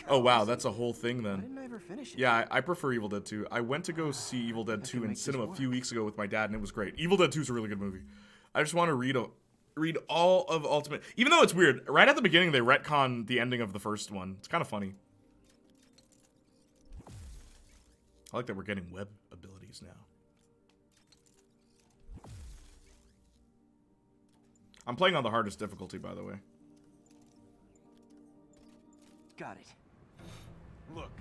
Oh, wow, that's a whole thing then. Didn't I ever finish it? Yeah, I prefer Evil Dead 2. I went to go see Evil Dead 2 in cinema a few weeks ago with my dad, and it was great. Evil Dead 2 is a really good movie. I just want to read all of Ultimate... Even though it's weird, right at the beginning they retcon the ending of the first one. It's kind of funny. I like that we're getting web abilities now. I'm playing on the hardest difficulty, by the way. Got it. Look,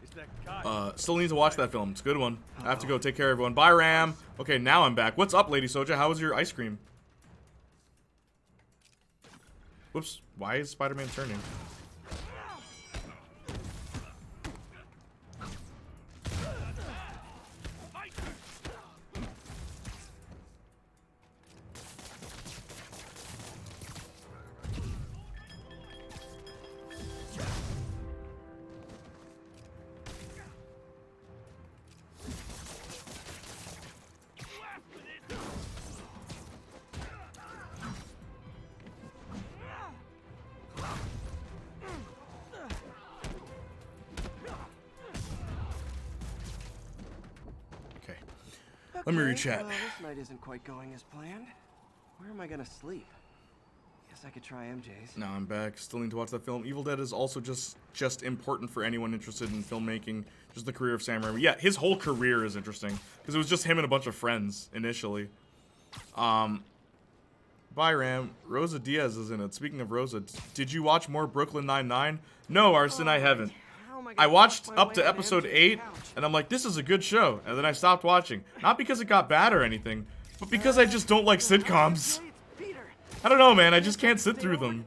it's that guy. Still need to watch that film. It's a good one. I have to go. Take care, everyone. Bye, Ram. Okay, now I'm back. What's up, Lady Soja? How was your ice cream? Whoops. Why is Spider-Man turning? Let me read chat. Well, this night isn't quite going as planned. Where am I gonna sleep? Guess I could try MJ's. Now I'm back. Still need to watch that film. Evil Dead is also just important for anyone interested in filmmaking. Just the career of Sam Raimi. Yeah, his whole career is interesting because it was just him and a bunch of friends initially. Bye, Ram. Rosa Diaz is in it. Speaking of Rosa, did you watch more Brooklyn Nine-Nine? No, Arston, I haven't. I watched up to episode 8, and I'm like, this is a good show. And then I stopped watching. Not because it got bad or anything, but because I just don't like sitcoms. I don't know, man. I just can't sit through them.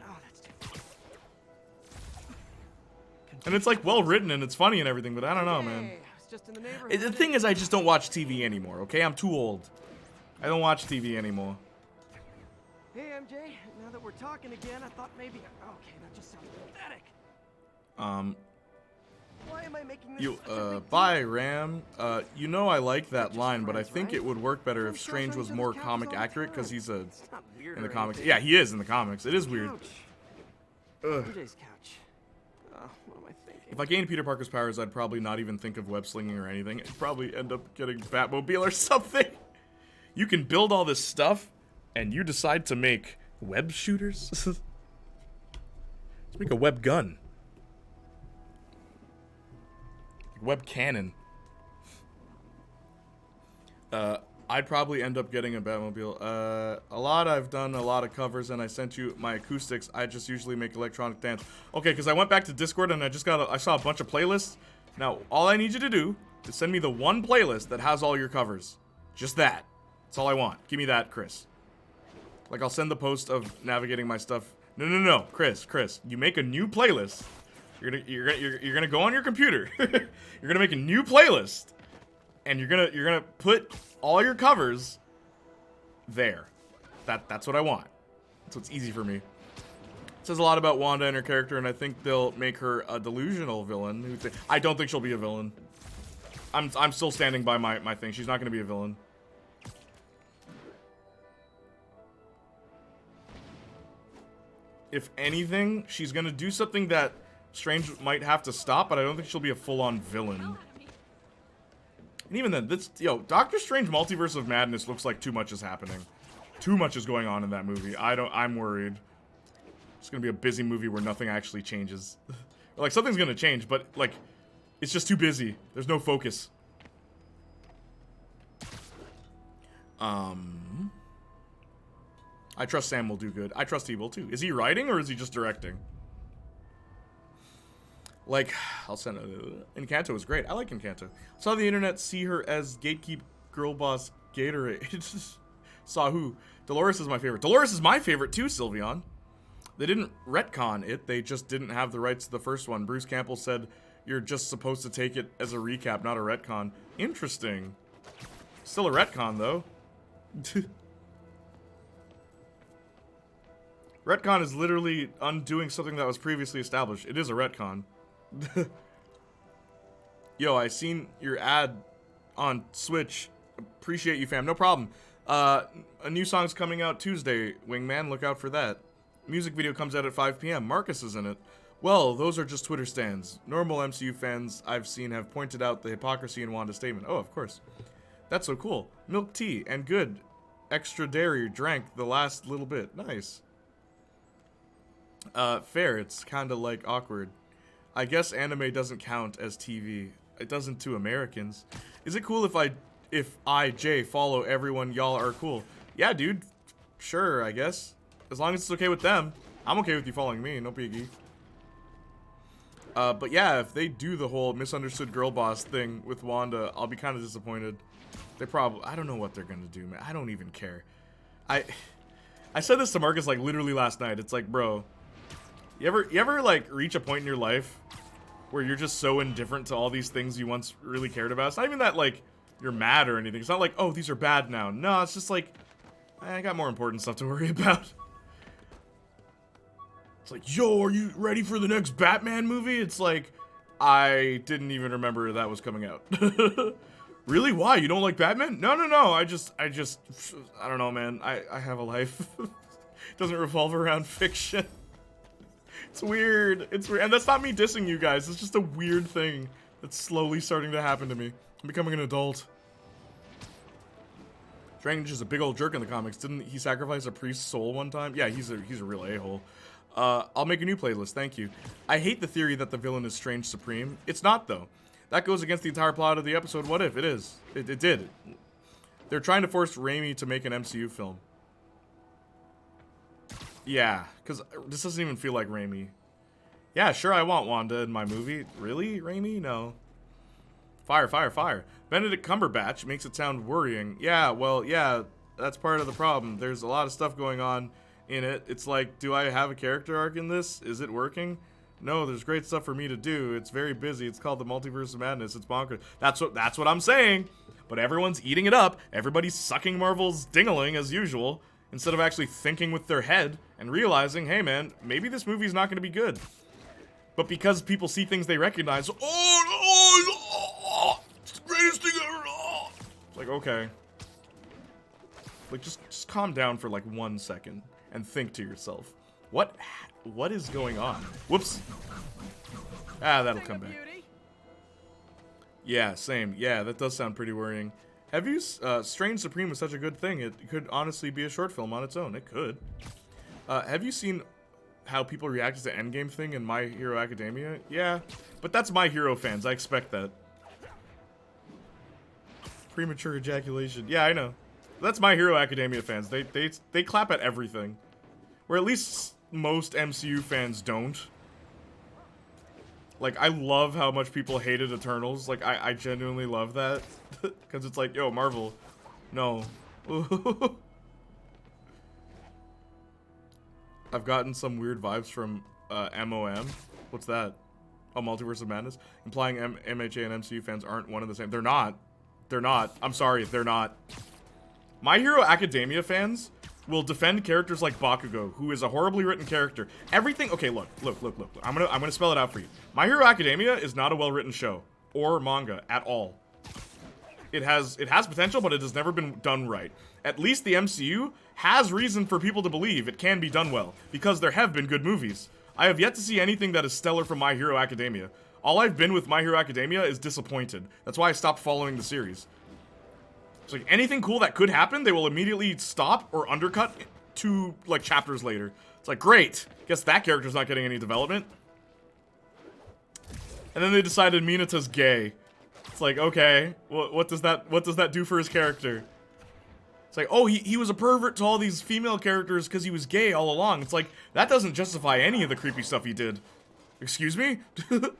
And it's like well written and it's funny and everything, but I don't know, man. The thing is, I just don't watch TV anymore, okay? I'm too old. I don't watch TV anymore. Hey, MJ. Now that we're talking again, I thought maybe... Okay, that just sounds pathetic. Why am I making this You, such a big bye, deal? Ram. You know I like that line, but I think it would work better if Don't Strange show was each other's more couches comic all the accurate, because time. he's a... It's not weird in the or comics. anything. Yeah, he is in the comics. It is weird. Couch. Ugh. MJ's couch. What am I thinking? If I gained Peter Parker's powers, I'd probably not even think of web slinging or anything. I'd probably end up getting Batmobile or something. You can build all this stuff, and you decide to make web shooters? Let's make a web gun. Web cannon. I'd probably end up getting a Batmobile. A lot I've done, a lot of covers, and I sent you my acoustics. I just usually make electronic dance. Okay, because I went back to Discord and I saw a bunch of playlists. Now, all I need you to do is send me the one playlist that has all your covers. Just that. That's all I want. Give me that, Chris. Like, I'll send the post of navigating my stuff. No, Chris. You make a new playlist. You're gonna go on your computer. You're gonna make a new playlist, and you're gonna put all your covers there. That's what I want. So it's easy for me. It says a lot about Wanda and her character, and I think they'll make her a delusional villain. I don't think she'll be a villain. I'm still standing by my thing. She's not gonna be a villain. If anything, she's gonna do something that Strange might have to stop, but I don't think she'll be a full-on villain. And even then, Doctor Strange Multiverse of Madness looks like too much is happening. Too much is going on in that movie. I'm worried. It's gonna be a busy movie where nothing actually changes. Like, something's gonna change, but, like, it's just too busy. There's no focus. I trust Sam will do good. I trust he will too. Is he writing or is he just directing? Like, I'll send Encanto is great. I like Encanto. Saw the internet see her as gatekeep girl boss Gatorade. Saw who? Dolores is my favorite. Dolores is my favorite too, Sylveon. They didn't retcon it. They just didn't have the rights to the first one. Bruce Campbell said you're just supposed to take it as a recap, not a retcon. Interesting. Still a retcon though. Retcon is literally undoing something that was previously established. It is a retcon. Yo, I seen your ad on Switch. Appreciate you, fam. No problem. A new song's coming out Tuesday, Wingman. Look out for that. Music video comes out at 5 p.m. Marcus is in it. Well, those are just Twitter stands. Normal MCU fans I've seen have pointed out the hypocrisy in Wanda's statement. Oh, of course. That's so cool. Milk tea and good. Extra dairy drank the last little bit. Nice. Fair. It's kind of like awkward. I guess anime doesn't count as TV. It doesn't to Americans. Is it cool if I, Jay, follow everyone? Y'all are cool. Yeah, dude. Sure, I guess. As long as it's okay with them. I'm okay with you following me. No biggie. But yeah, if they do the whole misunderstood girl boss thing with Wanda, I'll be kind of disappointed. They probably... I don't know what they're gonna do, man. I don't even care. I said this to Marcus, like, literally last night. It's like, bro... You ever like reach a point in your life where you're just so indifferent to all these things you once really cared about? It's not even that like you're mad or anything. It's not like, oh, these are bad now. No, it's just like I got more important stuff to worry about. It's like, yo, are you ready for the next Batman movie? It's like, I didn't even remember that was coming out. Really? Why? You don't like Batman? No. I don't know, man. I have a life. It doesn't revolve around fiction. It's weird. It's weird. And that's not me dissing you guys. It's just a weird thing that's slowly starting to happen to me. I'm becoming an adult. Strange is a big old jerk in the comics. Didn't he sacrifice a priest's soul one time? Yeah, he's a real a-hole. I'll make a new playlist. Thank you. I hate the theory that the villain is Strange Supreme. It's not, though. That goes against the entire plot of the episode. What if? It is. It did. They're trying to force Raimi to make an MCU film. Yeah, because this doesn't even feel like Raimi. Yeah, sure, I want Wanda in my movie. Really, Raimi? No. Fire. Benedict Cumberbatch makes it sound worrying. Yeah, well, yeah, that's part of the problem. There's a lot of stuff going on in it. It's like, do I have a character arc in this? Is it working? No, there's great stuff for me to do. It's very busy. It's called the Multiverse of Madness. It's bonkers. That's what I'm saying. But everyone's eating it up. Everybody's sucking Marvel's ding-a-ling as usual, instead of actually thinking with their head and realizing, hey man, maybe this movie's not going to be good. But because people see things they recognize, oh greatest thing ever. Oh. It's like, okay. Like, just calm down for like 1 second and think to yourself, what is going on? Whoops. Ah, that'll come back. Yeah, same. Yeah, that does sound pretty worrying. Have you, Strange Supreme was such a good thing. It could honestly be a short film on its own. It could. Have you seen how people reacted to Endgame thing in My Hero Academia? Yeah, but that's My Hero fans. I expect that. Premature ejaculation. Yeah, I know. That's My Hero Academia fans. They clap at everything. Where at least most MCU fans don't. Like, I love how much people hated Eternals. Like, I genuinely love that. Because it's like, yo, Marvel, no. I've gotten some weird vibes from MOM. What's that? Oh, Multiverse of Madness? Implying MHA and MCU fans aren't one and the same. They're not. They're not. I'm sorry, they're not. My Hero Academia fans will defend characters like Bakugo, who is a horribly written character. Everything, okay, look. I'm gonna spell it out for you. My Hero Academia is not a well-written show or manga at all. It has potential, but it has never been done right. At least the MCU has reason for people to believe it can be done well, because there have been good movies. I have yet to see anything that is stellar from My Hero Academia. All I've been with My Hero Academia is disappointed. That's why I stopped following the series. It's like, anything cool that could happen, they will immediately stop or undercut 2, like, chapters later. It's like, great. Guess that character's not getting any development. And then they decided Minato's gay. It's like, okay, what does that do for his character? It's like, oh, he was a pervert to all these female characters because he was gay all along. It's like, that doesn't justify any of the creepy stuff he did. Excuse me? The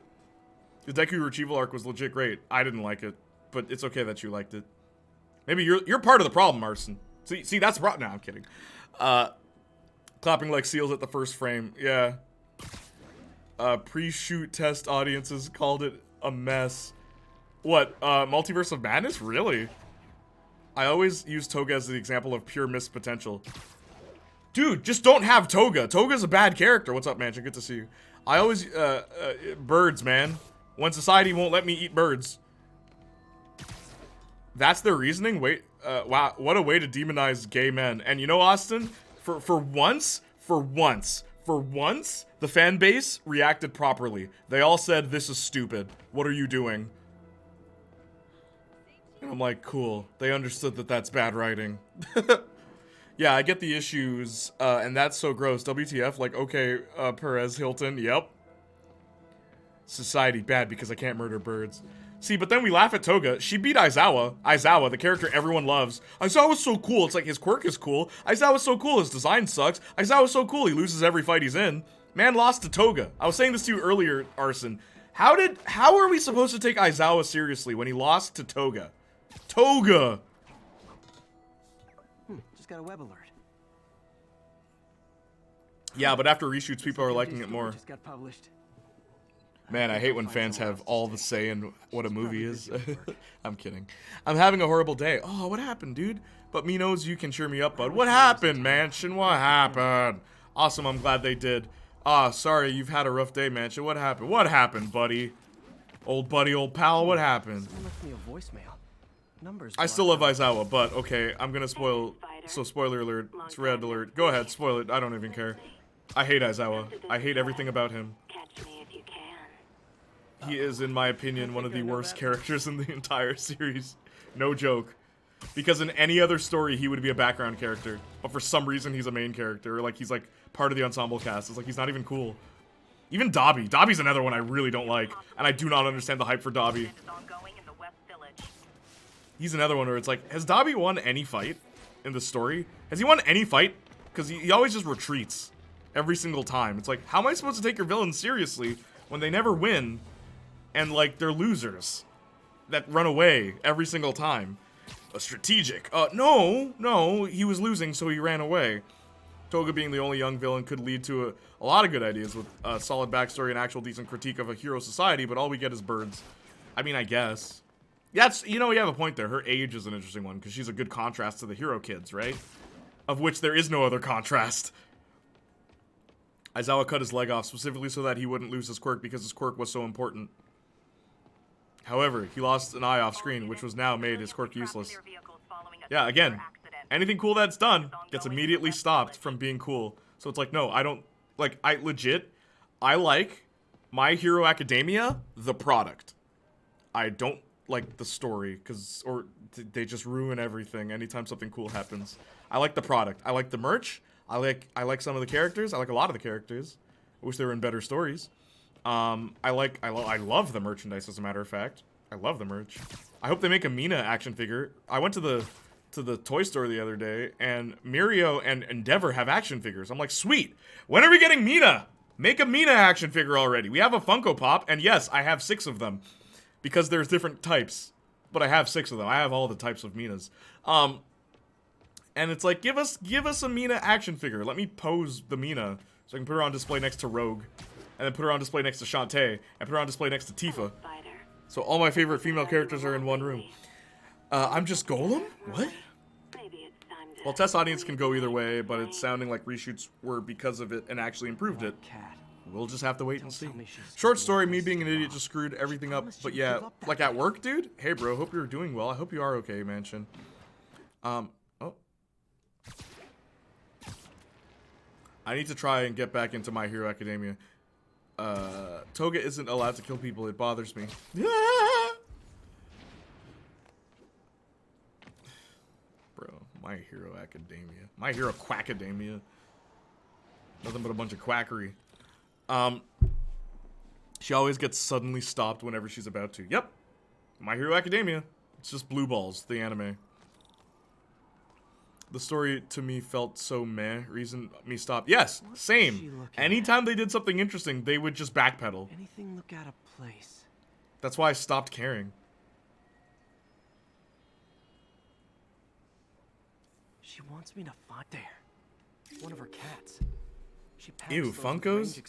Deku Retrieval arc was legit great. I didn't like it, but it's okay that you liked it. Maybe you're part of the problem, Arson. See, that's the problem. No, I'm kidding. Clapping like seals at the first frame. Yeah. Pre-shoot test audiences called it a mess. What, Multiverse of Madness? Really? I always use Toga as the example of pure missed potential. Dude, just don't have Toga. Toga's a bad character. What's up, Mansion? Good to see you. I always, birds, man. When society won't let me eat birds. That's their reasoning? Wait, wow, what a way to demonize gay men. And you know, Austin, for once, the fan base reacted properly. They all said, this is stupid. What are you doing? And I'm like, cool. They understood that that's bad writing. Yeah, I get the issues, and that's so gross. WTF, like, okay, Perez Hilton, yep. Society bad because I can't murder birds. See, but then we laugh at Toga. She beat Aizawa. Aizawa, the character everyone loves. Aizawa's so cool. It's like, his quirk is cool. Aizawa's so cool. His design sucks. Aizawa's so cool. He loses every fight he's in. Man lost to Toga. I was saying this to you earlier, Arson. How are we supposed to take Aizawa seriously when he lost to Toga? Toga! Just got a web alert. Yeah, but after reshoots, people are liking it more. Just got published. Man, I hate when fans have all the say in what a movie is. I'm kidding. I'm having a horrible day. Oh, what happened, dude? But me knows you can cheer me up, bud. What happened, Mansion? What happened? Awesome, I'm glad they did. Ah, sorry, you've had a rough day, Mansion. What happened? What happened, buddy? Old buddy, old pal, what happened? Someone left me a voicemail. Numbers. I still love Aizawa, but okay, I'm gonna spoil. So, spoiler alert. It's red alert. Go ahead, spoil it. I don't even care. I hate Aizawa. I hate everything about him. He is, in my opinion, one of the worst characters in the entire series. No joke. Because in any other story, he would be a background character. But for some reason, he's a main character. Or, like, he's, like, part of the ensemble cast. It's like, he's not even cool. Even Dobby. Dobby's another one I really don't like. And I do not understand the hype for Dobby. He's another one where it's like, has Dobby won any fight in the story? Has he won any fight? Because he always just retreats. Every single time. It's like, how am I supposed to take your villains seriously when they never win? And, like, they're losers that run away every single time. A strategic. No, he was losing, so he ran away. Toga being the only young villain could lead to a lot of good ideas with a solid backstory and actual decent critique of a hero society, but all we get is birds. I mean, I guess. That's, you know, you have a point there. Her age is an interesting one, because she's a good contrast to the hero kids, right? Of which there is no other contrast. Aizawa cut his leg off specifically so that he wouldn't lose his quirk because his quirk was so important. However, he lost an eye off screen, which was now made his quirk useless. Yeah, again, anything cool that's done gets immediately stopped from being cool. So it's like, no, I don't, like, I like My Hero Academia, the product. I don't like the story, or they just ruin everything anytime something cool happens. I like the product. I like the merch. I like some of the characters. I like a lot of the characters. I wish they were in better stories. I love the merchandise, as a matter of fact. I love the merch. I hope they make a Mina action figure. I went to the toy store the other day, and Mirio and Endeavor have action figures. I'm like, sweet. When are we getting Mina? Make a Mina action figure already. We have a Funko Pop, and yes, I have 6 of them. Because there's different types. But I have 6 of them. I have all the types of Minas. And it's like, give us a Mina action figure. Let me pose the Mina, so I can put her on display next to Rogue. And then put her on display next to Shantae. And put her on display next to Tifa. So all my favorite female characters are in one room. I'm just Golem? What? Well, test audience can go either way, but it's sounding like reshoots were because of it and actually improved it. We'll just have to wait and see. Short story, me being an idiot just screwed everything up. But yeah, like at work, dude? Hey, bro, hope you're doing well. I hope you are okay, Mansion. Oh. I need to try and get back into My Hero Academia. Toga isn't allowed to kill people. It bothers me. Bro, My Hero Academia. My Hero Quackademia. Nothing but a bunch of quackery. She always gets suddenly stopped whenever she's about to. Yep. My Hero Academia. It's just Blue Balls, the anime. The story to me felt so meh. Reason me stop. Yes, same. Anytime they did something interesting, they would just backpedal. Anything look out of place? That's why I stopped caring. She wants me to find there. One of her cats. She Ew, Funkos?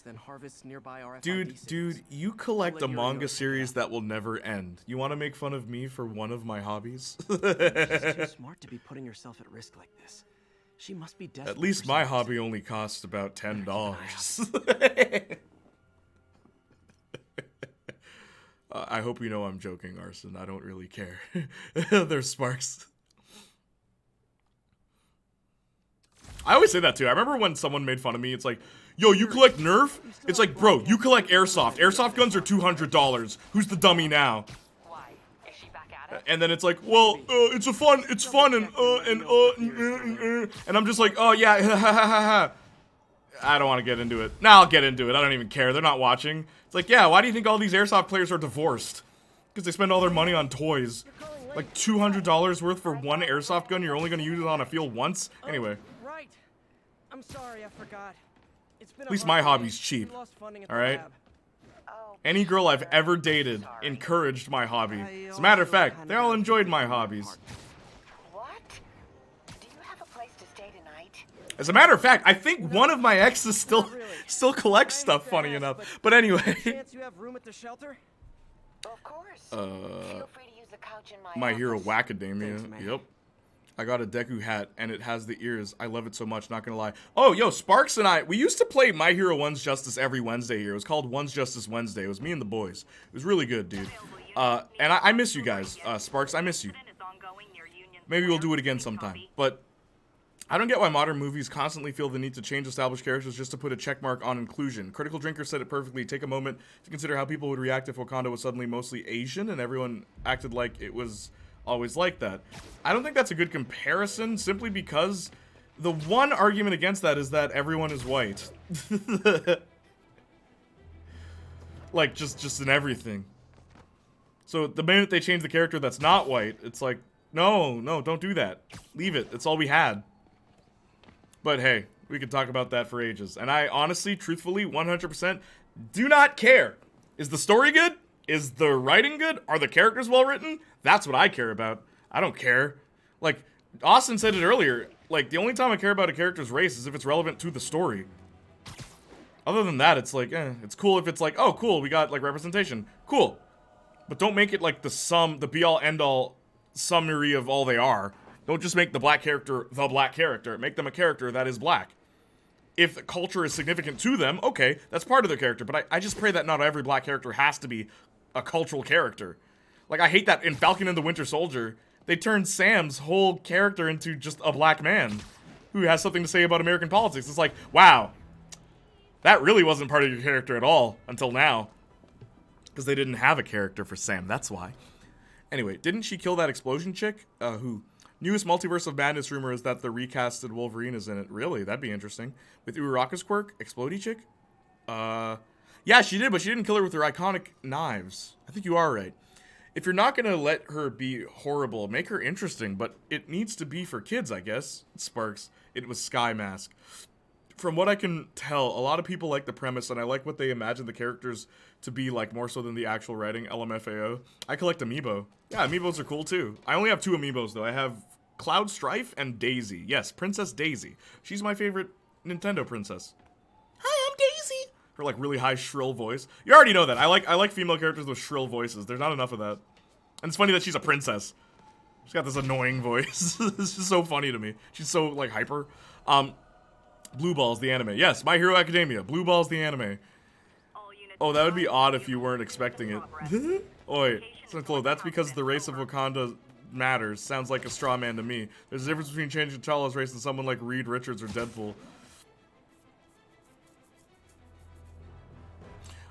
then harvests nearby RFID Dude, you collect a manga series that will never end. You want to make fun of me for one of my hobbies? She's too smart to be putting herself at risk like this. She must be desperate. At least my hobby only costs about $10. I hope you know I'm joking, Arson. I don't really care. There's sparks. I always say that too. I remember when someone made fun of me. It's like, yo, you collect Nerf? It's like, bro, you collect airsoft. Airsoft guns are $200. Who's the dummy now? Why? Is she back at it? And then it's like, well, it's fun, and I'm just like, oh yeah, I don't want to get into it. Nah, I'll get into it. I don't even care. They're not watching. It's like, yeah, why do you think all these airsoft players are divorced? Because they spend all their money on toys. Like $200 worth for one airsoft gun. You're only going to use it on a field once. Anyway. Right. I'm sorry, I forgot. It's been At least my hobby's cheap. Alright? Any girl I've ever dated encouraged my hobby. As a matter of fact, they all enjoyed my hobbies. What? Do you have a place to stay tonight? As a matter of fact, I think one of my exes still collects stuff, funny enough. But anyway. Chance you have room at the shelter? Of course. Feel free to use the couch in My Hero office. Wacademia. Yep. I got a Deku hat, and it has the ears. I love it so much, not gonna lie. Oh, yo, Sparks and I, we used to play My Hero One's Justice every Wednesday here. It was called One's Justice Wednesday. It was me and the boys. It was really good, dude. And I miss you guys. Sparks, I miss you. Maybe we'll do it again sometime. But I don't get why modern movies constantly feel the need to change established characters just to put a checkmark on inclusion. Critical Drinker said it perfectly. Take a moment to consider how people would react if Wakanda was suddenly mostly Asian and everyone acted like it was always like that. I don't think that's a good comparison, simply because the one argument against that is that everyone is white. Like, just in everything. So the minute they change the character that's not white, it's like, no, don't do that. Leave it. It's all we had. But hey, we could talk about that for ages. And I honestly, truthfully, 100% do not care. Is the story good? Is the writing good? Are the characters well written? That's what I care about. I don't care. Like, Austin said it earlier. Like, the only time I care about a character's race is if it's relevant to the story. Other than that, it's like, it's cool if it's like, oh, cool, we got, like, representation. Cool. But don't make it, like, the be-all, end-all summary of all they are. Don't just make the black character the black character. Make them a character that is black. If the culture is significant to them, okay, that's part of their character. But I just pray that not every black character has to be a cultural character. Like, I hate that in Falcon and the Winter Soldier, they turned Sam's whole character into just a black man who has something to say about American politics. It's like, wow, that really wasn't part of your character at all until now. Because they didn't have a character for Sam, that's why. Anyway, didn't she kill that explosion chick? Who? Newest Multiverse of Madness rumor is that the recasted Wolverine is in it. Really? That'd be interesting. With Uraraka's quirk? Explodey chick? Yeah, she did, but she didn't kill her with her iconic knives. I think you are right. If you're not gonna let her be horrible, make her interesting, but it needs to be for kids, I guess. Sparks. It was Sky Mask. From what I can tell, a lot of people like the premise, and I like what they imagine the characters to be like more so than the actual writing, LMFAO. I collect amiibo. Yeah, amiibos are cool too. I only have 2 amiibos though. I have Cloud Strife and Daisy. Yes, Princess Daisy. She's my favorite Nintendo princess. Hi, I'm Daisy. Her like really high shrill voice. You already know that. I like female characters with shrill voices. There's not enough of that. And it's funny that she's a princess. She's got this annoying voice. It's just so funny to me. She's so like hyper. Blue Balls the anime. Yes, My Hero Academia. Blue Balls the anime. Oh, that would be odd if you weren't expecting it. Oi, Flo, that's because the race of Wakanda matters. Sounds like a straw man to me. There's a difference between changing T'Challa's race and someone like Reed Richards or Deadpool.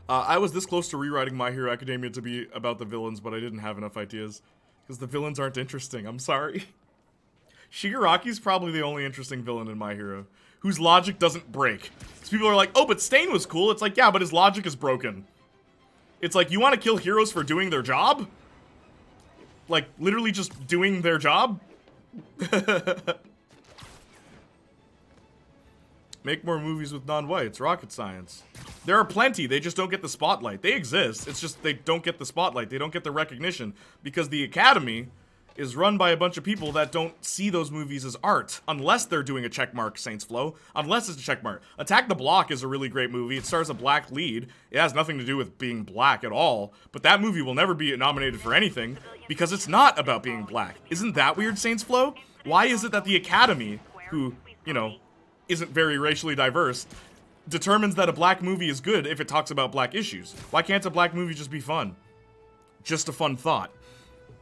I was this close to rewriting My Hero Academia to be about the villains, but I didn't have enough ideas. Because the villains aren't interesting, I'm sorry. Shigaraki's probably the only interesting villain in My Hero, whose logic doesn't break. Because people are like, oh, but Stain was cool. It's like, yeah, but his logic is broken. It's like, you want to kill heroes for doing their job? Like, literally just doing their job? Make more movies with non-whites. Rocket science. There are plenty. They just don't get the spotlight. They exist. It's just they don't get the spotlight. They don't get the recognition. Because the Academy is run by a bunch of people that don't see those movies as art. Unless they're doing a checkmark, Saints Flow. Unless it's a checkmark. Attack the Block is a really great movie. It stars a black lead. It has nothing to do with being black at all. But that movie will never be nominated for anything. Because it's not about being black. Isn't that weird, Saints Flow? Why is it that the Academy, who, you know, isn't very racially diverse, determines that a black movie is good if it talks about black issues? Why can't a black movie just be fun? Just a fun thought.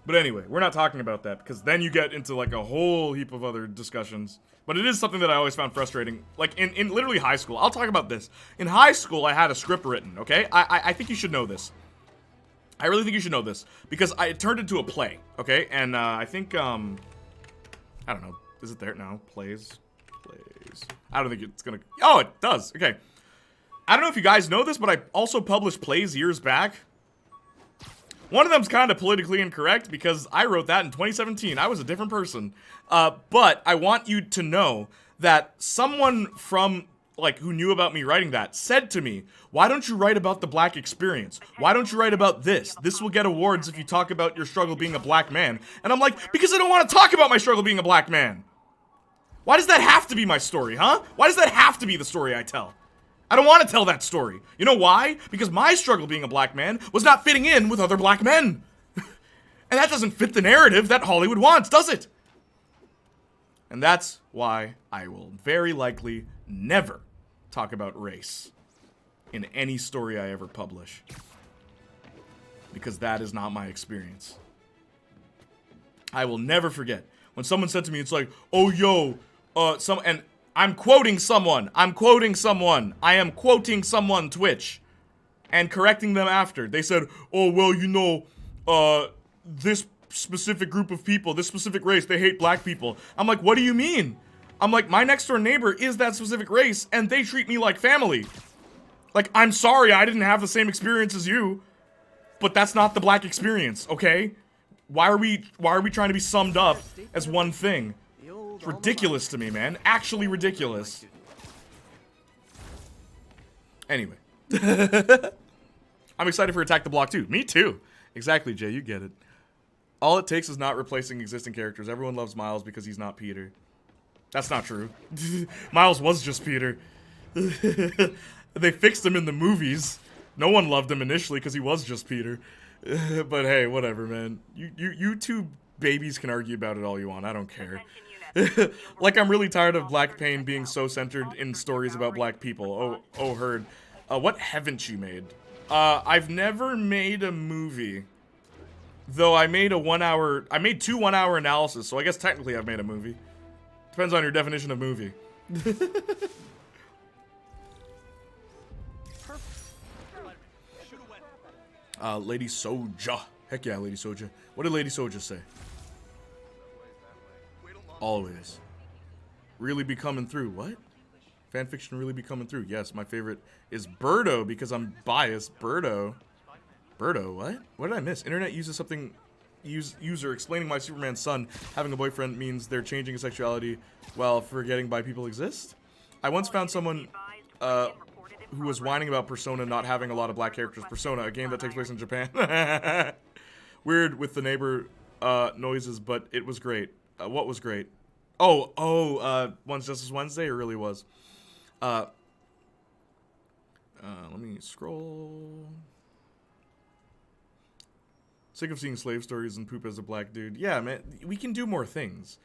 But anyway, we're not talking about that, because then you get into like a whole heap of other discussions. But it is something that I always found frustrating. Like, in literally high school, I'll talk about this. In high school, I had a script written, okay? I think you should know this. I really think you should know this, because it turned into a play, okay? And I think, I don't know, is it there now? Plays. I don't think it's gonna... Oh, it does. Okay. I don't know if you guys know this, but I also published plays years back. One of them's kind of politically incorrect because I wrote that in 2017. I was a different person. But I want you to know that someone from, like, who knew about me writing that said to me, why don't you write about the black experience? Why don't you write about this? This will get awards if you talk about your struggle being a black man. And I'm like, because I don't want to talk about my struggle being a black man. Why does that have to be my story, huh? Why does that have to be the story I tell? I don't want to tell that story. You know why? Because my struggle being a black man was not fitting in with other black men. And that doesn't fit the narrative that Hollywood wants, does it? And that's why I will very likely never talk about race in any story I ever publish. Because that is not my experience. I will never forget when someone said to me, it's like, oh, yo, and I'm quoting someone. I am quoting someone, Twitch. And correcting them after. They said, oh, well, you know, this specific group of people, this specific race, they hate black people. I'm like, what do you mean? I'm like, my next door neighbor is that specific race, and they treat me like family. Like, I'm sorry I didn't have the same experience as you, but that's not the black experience, okay? Why are we trying to be summed up as one thing? It's ridiculous to me, man. Actually ridiculous. Anyway. I'm excited for Attack the Block too. Me too. Exactly, Jay. You get it. All it takes is not replacing existing characters. Everyone loves Miles because he's not Peter. That's not true. Miles was just Peter. They fixed him in the movies. No one loved him initially because he was just Peter. But hey, whatever, man. You two babies can argue about it all you want. I don't care. Like, I'm really tired of black pain being so centered in stories about black people. Oh, Heard. What haven't you made? I've never made a movie. Though I made 2 1-hour analysis, so I guess technically I've made a movie. Depends on your definition of movie. Lady Soja. Heck yeah, Lady Soja. What did Lady Soja say? Always. Really be coming through. What? Fanfiction really be coming through. Yes, my favorite is Birdo because I'm biased. Birdo, what? What did I miss? Internet uses something... user explaining why Superman's son having a boyfriend means they're changing his sexuality while forgetting bi people exist. I once found someone who was whining about Persona not having a lot of black characters. Persona, a game that takes place in Japan. Weird with the neighbor noises, but it was great. What was great? Once Justice Wednesday, it really was. Let me scroll. Sick of seeing slave stories and poop as a black dude. Yeah, man, we can do more things.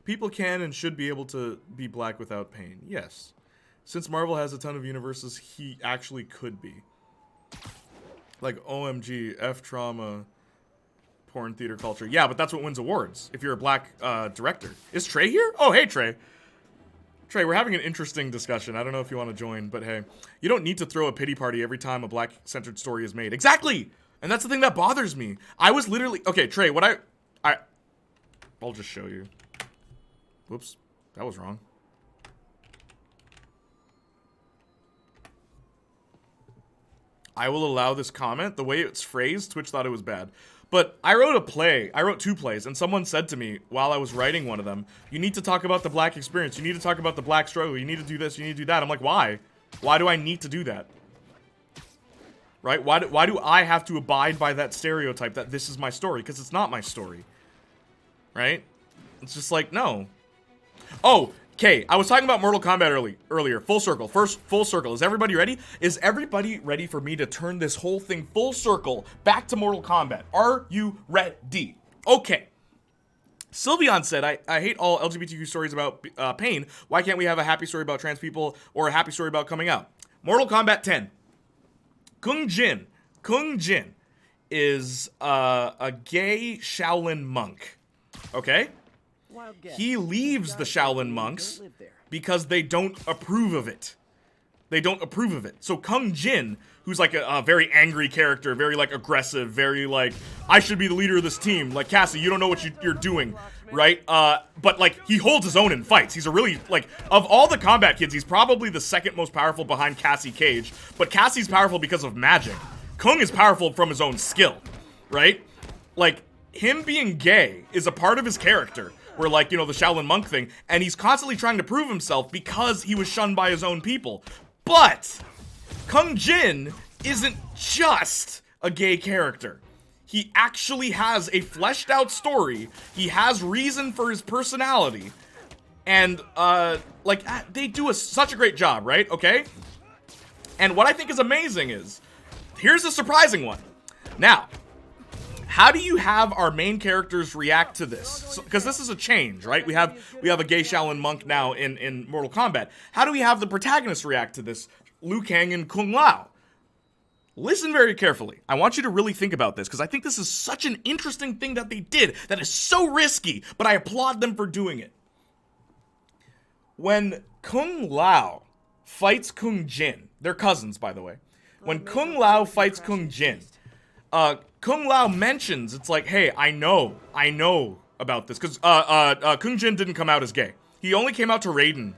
People can and should be able to be black without pain. Yes. Since Marvel has a ton of universes, he actually could be. Like, OMG, F-trauma, porn theater culture. Yeah, but that's what wins awards, if you're a black director. Is Trey here? Oh, hey, Trey. Trey, we're having an interesting discussion. I don't know if you want to join, but hey. You don't need to throw a pity party every time a black-centered story is made. Exactly! And that's the thing that bothers me. I was literally... Okay, Trey, what I'll just show you. Whoops. That was wrong. I will allow this comment. The way it's phrased, Twitch thought it was bad. But I wrote a play. I wrote 2 plays, and someone said to me while I was writing one of them, you need to talk about the black experience. You need to talk about the black struggle. You need to do this. You need to do that. I'm like, why? Why do I need to do that? Right? Why do I have to abide by that stereotype that this is my story? Because it's not my story. Right? It's just like, no. Oh, okay. I was talking about Mortal Kombat earlier. Full circle. First, full circle. Is everybody ready? Is everybody ready for me to turn this whole thing full circle back to Mortal Kombat? Are you ready? Okay. Sylveon said, I hate all LGBTQ stories about pain. Why can't we have a happy story about trans people or a happy story about coming out? Mortal Kombat 10. Kung Jin is a gay Shaolin monk, okay? He leaves the Shaolin monks because they don't approve of it. They don't approve of it. So Kung Jin, who's like a very angry character, very like aggressive, very like, I should be the leader of this team. Like, Cassie, you don't know what you're doing, right? But like, he holds his own in fights. He's a really, like, of all the combat kids, he's probably the second most powerful behind Cassie Cage. But Cassie's powerful because of magic. Kung is powerful from his own skill, right? Like, him being gay is a part of his character. Where, like, you know, the Shaolin monk thing. And he's constantly trying to prove himself because he was shunned by his own people. But Kung Jin isn't just a gay character. He actually has a fleshed out story. He has reason for his personality. And, they do such a great job, right? Okay? And what I think is amazing is, here's a surprising one. Now, how do you have our main characters react to this? Because this is a change, right? We have a gay Shaolin monk now in Mortal Kombat. How do we have the protagonists react to this? Liu Kang and Kung Lao. Listen very carefully. I want you to really think about this, because I think this is such an interesting thing that they did that is so risky, but I applaud them for doing it. When Kung Lao fights Kung Jin, they're cousins, by the way. When Kung Lao fights Kung Jin, Kung Lao mentions, it's like, hey, I know about this, because Kung Jin didn't come out as gay. He only came out to Raiden,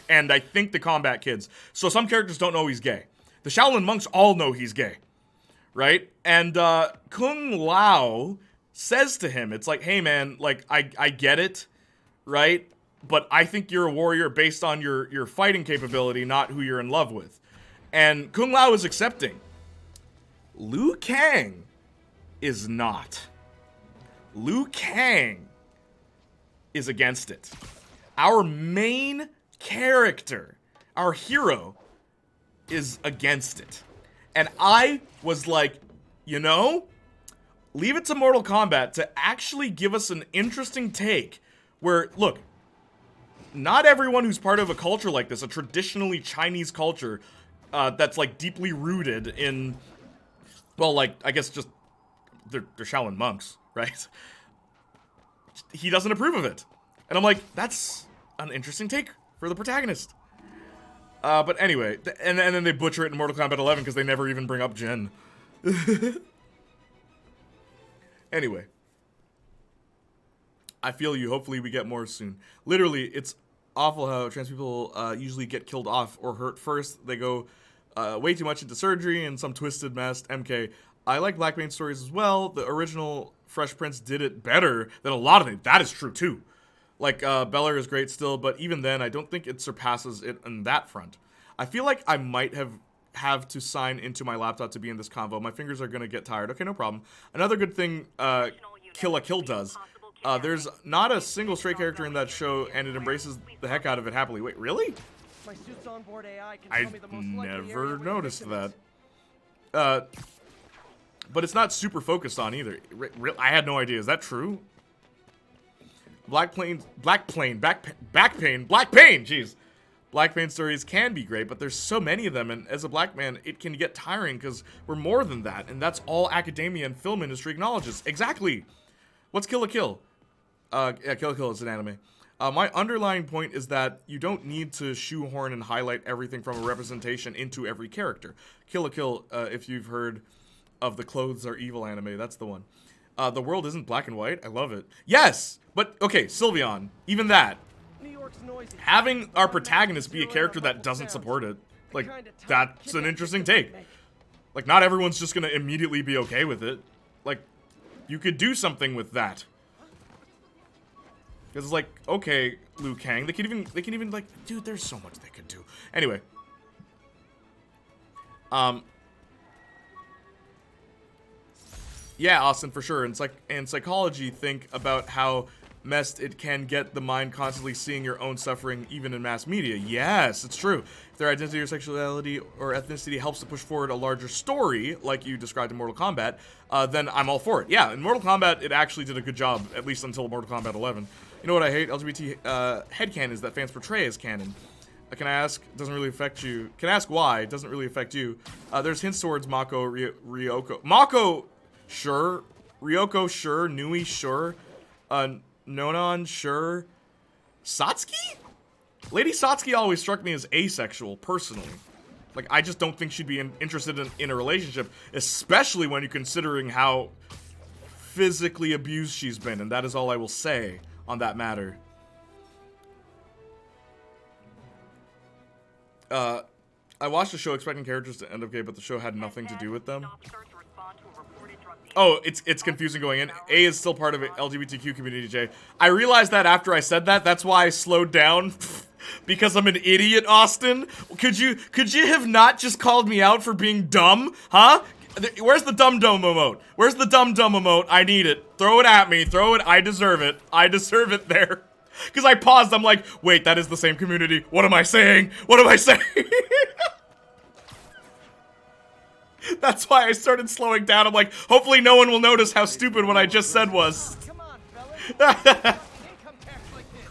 and I think the combat kids. So some characters don't know he's gay. The Shaolin monks all know he's gay, right? And Kung Lao says to him, it's like, hey man, like, I get it, right? But I think you're a warrior based on your fighting capability, not who you're in love with. And Kung Lao is accepting. Liu Kang is not. Liu Kang is against it. Our main character, our hero, is against it. And I was like, you know, leave it to Mortal Kombat to actually give us an interesting take where, look, not everyone who's part of a culture like this, a traditionally Chinese culture that's like deeply rooted in Well, like, I guess just they're Shaolin monks, right? He doesn't approve of it. And I'm like, that's an interesting take for the protagonist. But anyway, and then they butcher it in Mortal Kombat 11 because they never even bring up Jin. Anyway. I feel you. Hopefully we get more soon. Literally, it's awful how trans people usually get killed off or hurt first. They go way too much into surgery and some twisted mess. MK. I like Black Bane stories as well. The original Fresh Prince did it better than a lot of them. That is true too. Like, Beller is great still, but even then, I don't think it surpasses it on that front. I feel like I might have to sign into my laptop to be in this convo. My fingers are gonna get tired. Okay, no problem. Another good thing Kill la Kill does. There's not a single straight character in that show, and it embraces the heck out of it happily. Wait, really? My suit's onboard AI can I tell me the most likely never area where noticed the victim that. But it's not super focused on either. I had no idea. Is that true? Black Pain, jeez. Black Pain stories can be great, but there's so many of them, and as a black man, it can get tiring because we're more than that, and that's all academia and film industry acknowledges. Exactly. What's Kill la Kill? Yeah, Kill la Kill is an anime. My underlying point is that you don't need to shoehorn and highlight everything from a representation into every character. Kill la Kill, if you've heard of the Clothes Are Evil anime, that's the one. The world isn't black and white. I love it. Yes! But, okay, Sylveon, even that. New York's noisy. Having our protagonist be a character that doesn't support it, like, that's an interesting take. Like, not everyone's just gonna immediately be okay with it. Like, you could do something with that. Because it's like, okay, Liu Kang, they can even, like, dude, there's so much they could do. Anyway. Yeah, Austin, for sure. And psychology, think about how messed it can get the mind constantly seeing your own suffering, even in mass media. Yes, it's true. If their identity or sexuality or ethnicity helps to push forward a larger story, like you described in Mortal Kombat, then I'm all for it. Yeah, in Mortal Kombat, it actually did a good job, at least until Mortal Kombat 11. You know what I hate? LGBT headcanons that fans portray as canon. Can I ask? Doesn't really affect you. Can I ask why? It doesn't really affect you. There's hints towards Mako, Ryoko. Mako, sure. Ryoko, sure. Nui, sure. Nonon, sure. Satsuki? Lady Satsuki always struck me as asexual, personally. Like, I just don't think she'd be interested in a relationship, especially when you're considering how physically abused she's been, and that is all I will say on that matter. I watched the show expecting characters to end up gay, but the show had nothing to do with them. Oh, it's confusing going in. A is still part of the LGBTQ community, Jay. I realized that after I said that. That's why I slowed down. Because I'm an idiot, Austin. Could you have not just called me out for being dumb? Huh? Where's the dumb-dumb emote? Where's the dumb-dumb emote? I need it. Throw it at me. Throw it. I deserve it. I deserve it there. Because I paused. I'm like, wait, that is the same community. What am I saying? What am I saying? That's why I started slowing down. I'm like, hopefully no one will notice how stupid what I just said was. Come on, fellas. Income tax like this.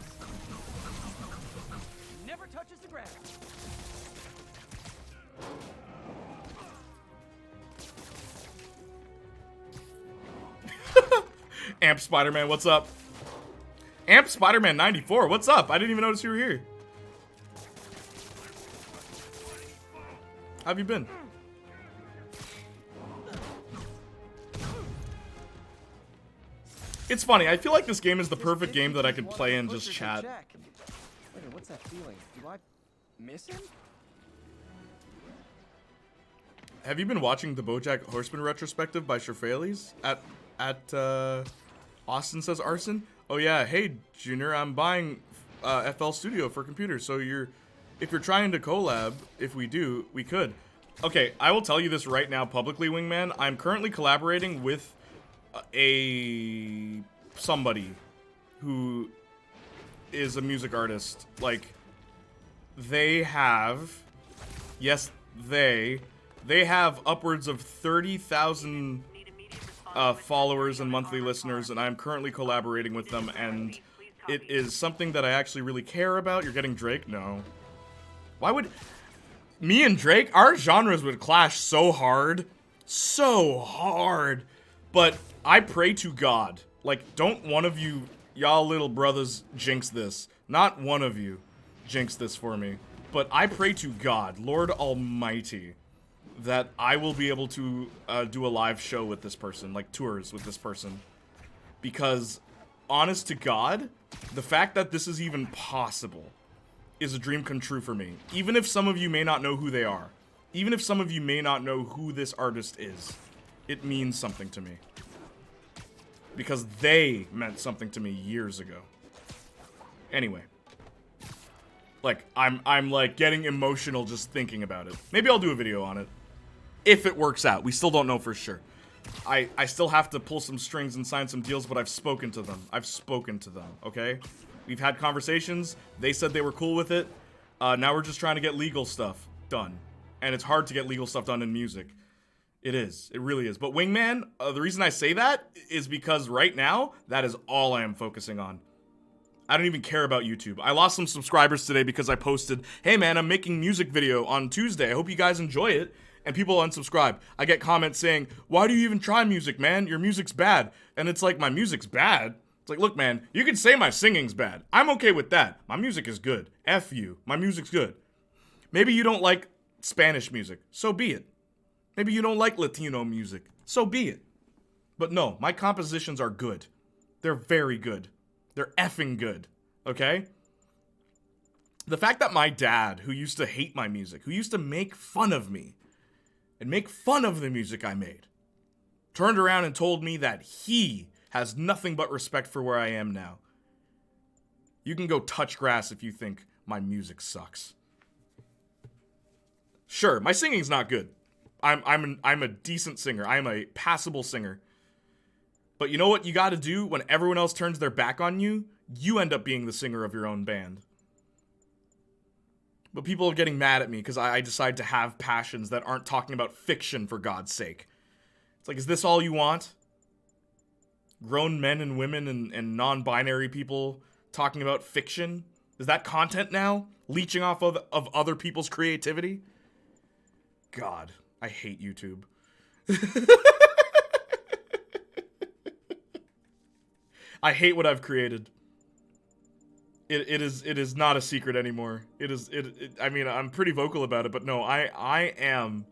Never touches the ground. Amp Spider-Man, what's up? Amp Spider-Man 94, what's up? I didn't even notice you were here. How have you been? It's funny, I feel like this game is the perfect game that I could play and just chat. Wait, what's that feeling? Do I miss him? Have you been watching the BoJack Horseman retrospective by Sherfales at Austin Says Arson? Oh yeah, hey Junior, I'm buying FL Studio for computers, so if you're trying to collab, if we do, we could. Okay, I will tell you this right now publicly, Wingman. I'm currently collaborating with somebody who is a music artist. Like, they have, yes, they have upwards of 30,000 followers and monthly listeners, and I'm currently collaborating with them, and it is something that I actually really care about. You're getting Drake? No. Why would me and Drake, our genres would clash so hard. So hard. But I pray to God. Like, don't one of you, y'all little brothers, jinx this. Not one of you jinx this for me. But I pray to God, Lord Almighty, that I will be able to do a live show with this person, like tours with this person. Because, honest to God, the fact that this is even possible is a dream come true for me. Even if some of you may not know who they are. Even if some of you may not know who this artist is. It means something to me. Because they meant something to me years ago. Anyway. Like, I'm like getting emotional just thinking about it. Maybe I'll do a video on it. If it works out. We still don't know for sure. I still have to pull some strings and sign some deals, but I've spoken to them. I've spoken to them, okay? We've had conversations. They said they were cool with it. Now we're just trying to get legal stuff done. And it's hard to get legal stuff done in music. It is. It really is. But Wingman, the reason I say that is because right now, that is all I am focusing on. I don't even care about YouTube. I lost some subscribers today because I posted, hey man, I'm making music video on Tuesday. I hope you guys enjoy it. And people unsubscribe. I get comments saying, why do you even try music, man? Your music's bad. And it's like, my music's bad? It's like, look, man, you can say my singing's bad. I'm okay with that. My music is good. F you. My music's good. Maybe you don't like Spanish music. So be it. Maybe you don't like Latino music. So be it. But no, my compositions are good. They're very good. They're effing good. Okay? The fact that my dad, who used to hate my music, who used to make fun of me, and make fun of the music I made, turned around and told me that he has nothing but respect for where I am now. You can go touch grass if you think my music sucks. Sure, my singing's not good. I'm a decent singer. I'm a passable singer. But you know what you gotta do when everyone else turns their back on you? You end up being the singer of your own band. But people are getting mad at me because I decide to have passions that aren't talking about fiction, for God's sake. It's like, is this all you want? Grown men and women and non-binary people talking about fiction? Is that content now? Leeching off of other people's creativity? God, I hate YouTube. I hate what I've created. It is not a secret anymore. I mean, I'm pretty vocal about it, but no, I am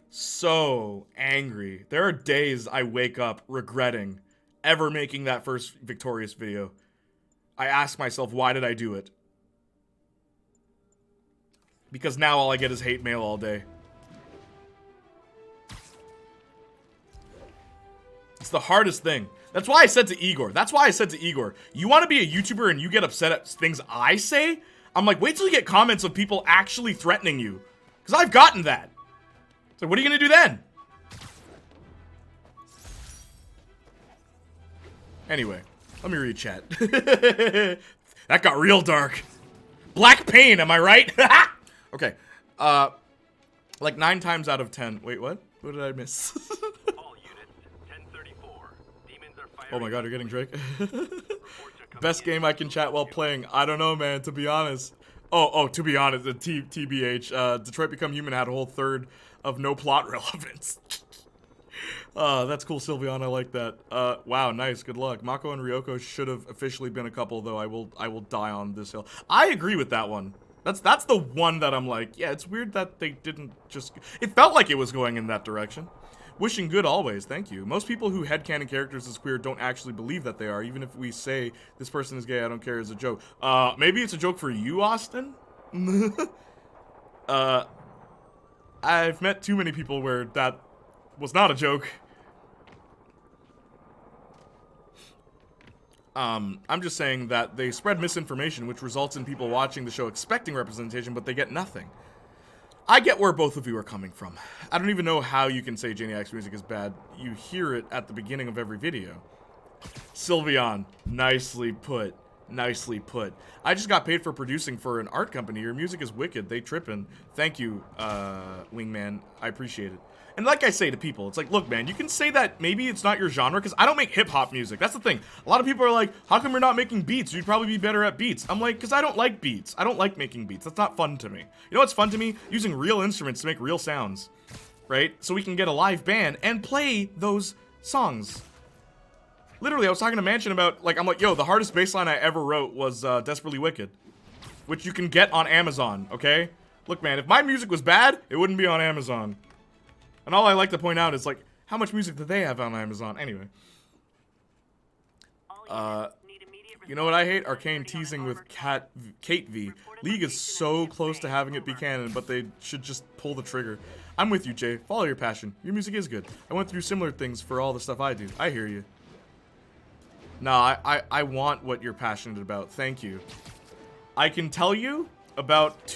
so angry. There are days I wake up regretting ever making that first Victorious video. I ask myself, why did I do it? Because now all I get is hate mail all day. It's the hardest thing. That's why I said to Igor. You want to be a YouTuber and you get upset at things I say? I'm like, wait till you get comments of people actually threatening you. Because I've gotten that. So what are you going to do then? Anyway, let me read chat. That got real dark. Black pain, am I right? Okay. Like 9 times out of 10. Wait, what? What did I miss? All units, 1034. Demons are firing. Oh my god, you're getting Drake? Best game I can chat while playing. I don't know, man, to be honest. To be honest, TBH, Detroit Become Human had a whole third of no plot relevance. That's cool, Sylveon, I like that. Wow, nice, good luck. Mako and Ryoko should have officially been a couple, though. I will die on this hill. I agree with that one. That's the one that I'm like, yeah, it's weird that they didn't just... It felt like it was going in that direction. Wishing good always, thank you. Most people who headcanon characters as queer don't actually believe that they are, even if we say this person is gay, I don't care, is a joke. Maybe it's a joke for you, Austin? I've met too many people where that was not a joke. I'm just saying that they spread misinformation, which results in people watching the show expecting representation, but they get nothing. I get where both of you are coming from. I don't even know how you can say Janiac's music is bad. You hear it at the beginning of every video. Sylveon, nicely put. Nicely put. I just got paid for producing for an art company. Your music is wicked. They trippin'. Thank you, Wingman. I appreciate it. And like I say to people, it's like, look, man, you can say that maybe it's not your genre, because I don't make hip-hop music. That's the thing. A lot of people are like, how come you're not making beats? You'd probably be better at beats. I'm like, because I don't like beats. I don't like making beats. That's not fun to me. You know what's fun to me? Using real instruments to make real sounds. right? So we can get a live band and play those songs. Literally, I was talking to Mansion about, like, I'm like, yo, the hardest bass line I ever wrote was Desperately Wicked, which you can get on Amazon, okay? Look, man, if my music was bad, it wouldn't be on Amazon. And all I like to point out is, like, how much music do they have on Amazon? Anyway. You know what I hate? Arcane teasing with Kate V. League is so close to having it be canon, but they should just pull the trigger. I'm with you, Jay. Follow your passion. Your music is good. I went through similar things for all the stuff I do. I hear you. No, I want what you're passionate about. Thank you. I can tell you about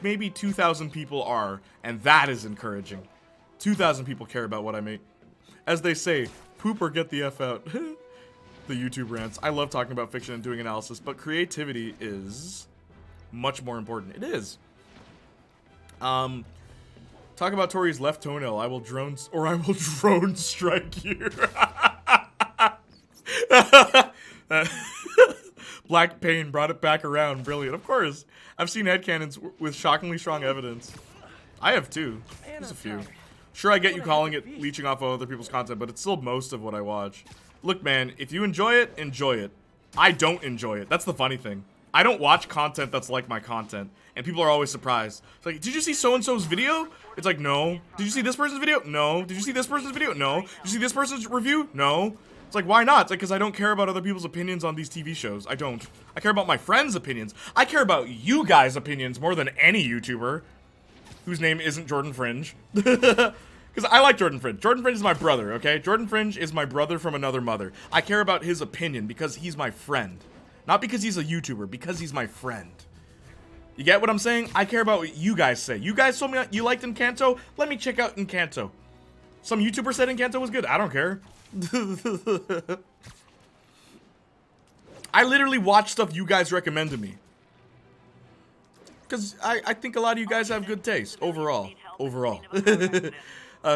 maybe 2,000 people are, and that is encouraging. 2,000 people care about what I make. As they say, poop or get the F out. The YouTube rants. I love talking about fiction and doing analysis, but creativity is much more important. It is. Talk about Tori's left toenail. I will drone strike you. Black Pain brought it back around. Brilliant. Of course. I've seen headcanons with shockingly strong evidence. I have too. There's a few. Sure, I get you calling it leeching off of other people's content, but it's still most of what I watch. Look, man, if you enjoy it, enjoy it. I don't enjoy it. That's the funny thing. I don't watch content that's like my content, and people are always surprised. It's like, did you see so-and-so's video? It's like, no. Did you see this person's video? No. Did you see this person's video? No. Did you see this person's review? No. It's like, why not? It's like, because I don't care about other people's opinions on these TV shows. I don't. I care about my friends' opinions. I care about you guys' opinions more than any YouTuber whose name isn't Jordan Fringe. Because I like Jordan Fringe. Jordan Fringe is my brother, okay? Jordan Fringe is my brother from another mother. I care about his opinion because he's my friend. Not because he's a YouTuber, because he's my friend. You get what I'm saying? I care about what you guys say. You guys told me you liked Encanto? Let me check out Encanto. Some YouTuber said Encanto was good. I don't care. I literally watch stuff you guys recommend to me. Because I think a lot of you guys have good taste. Overall.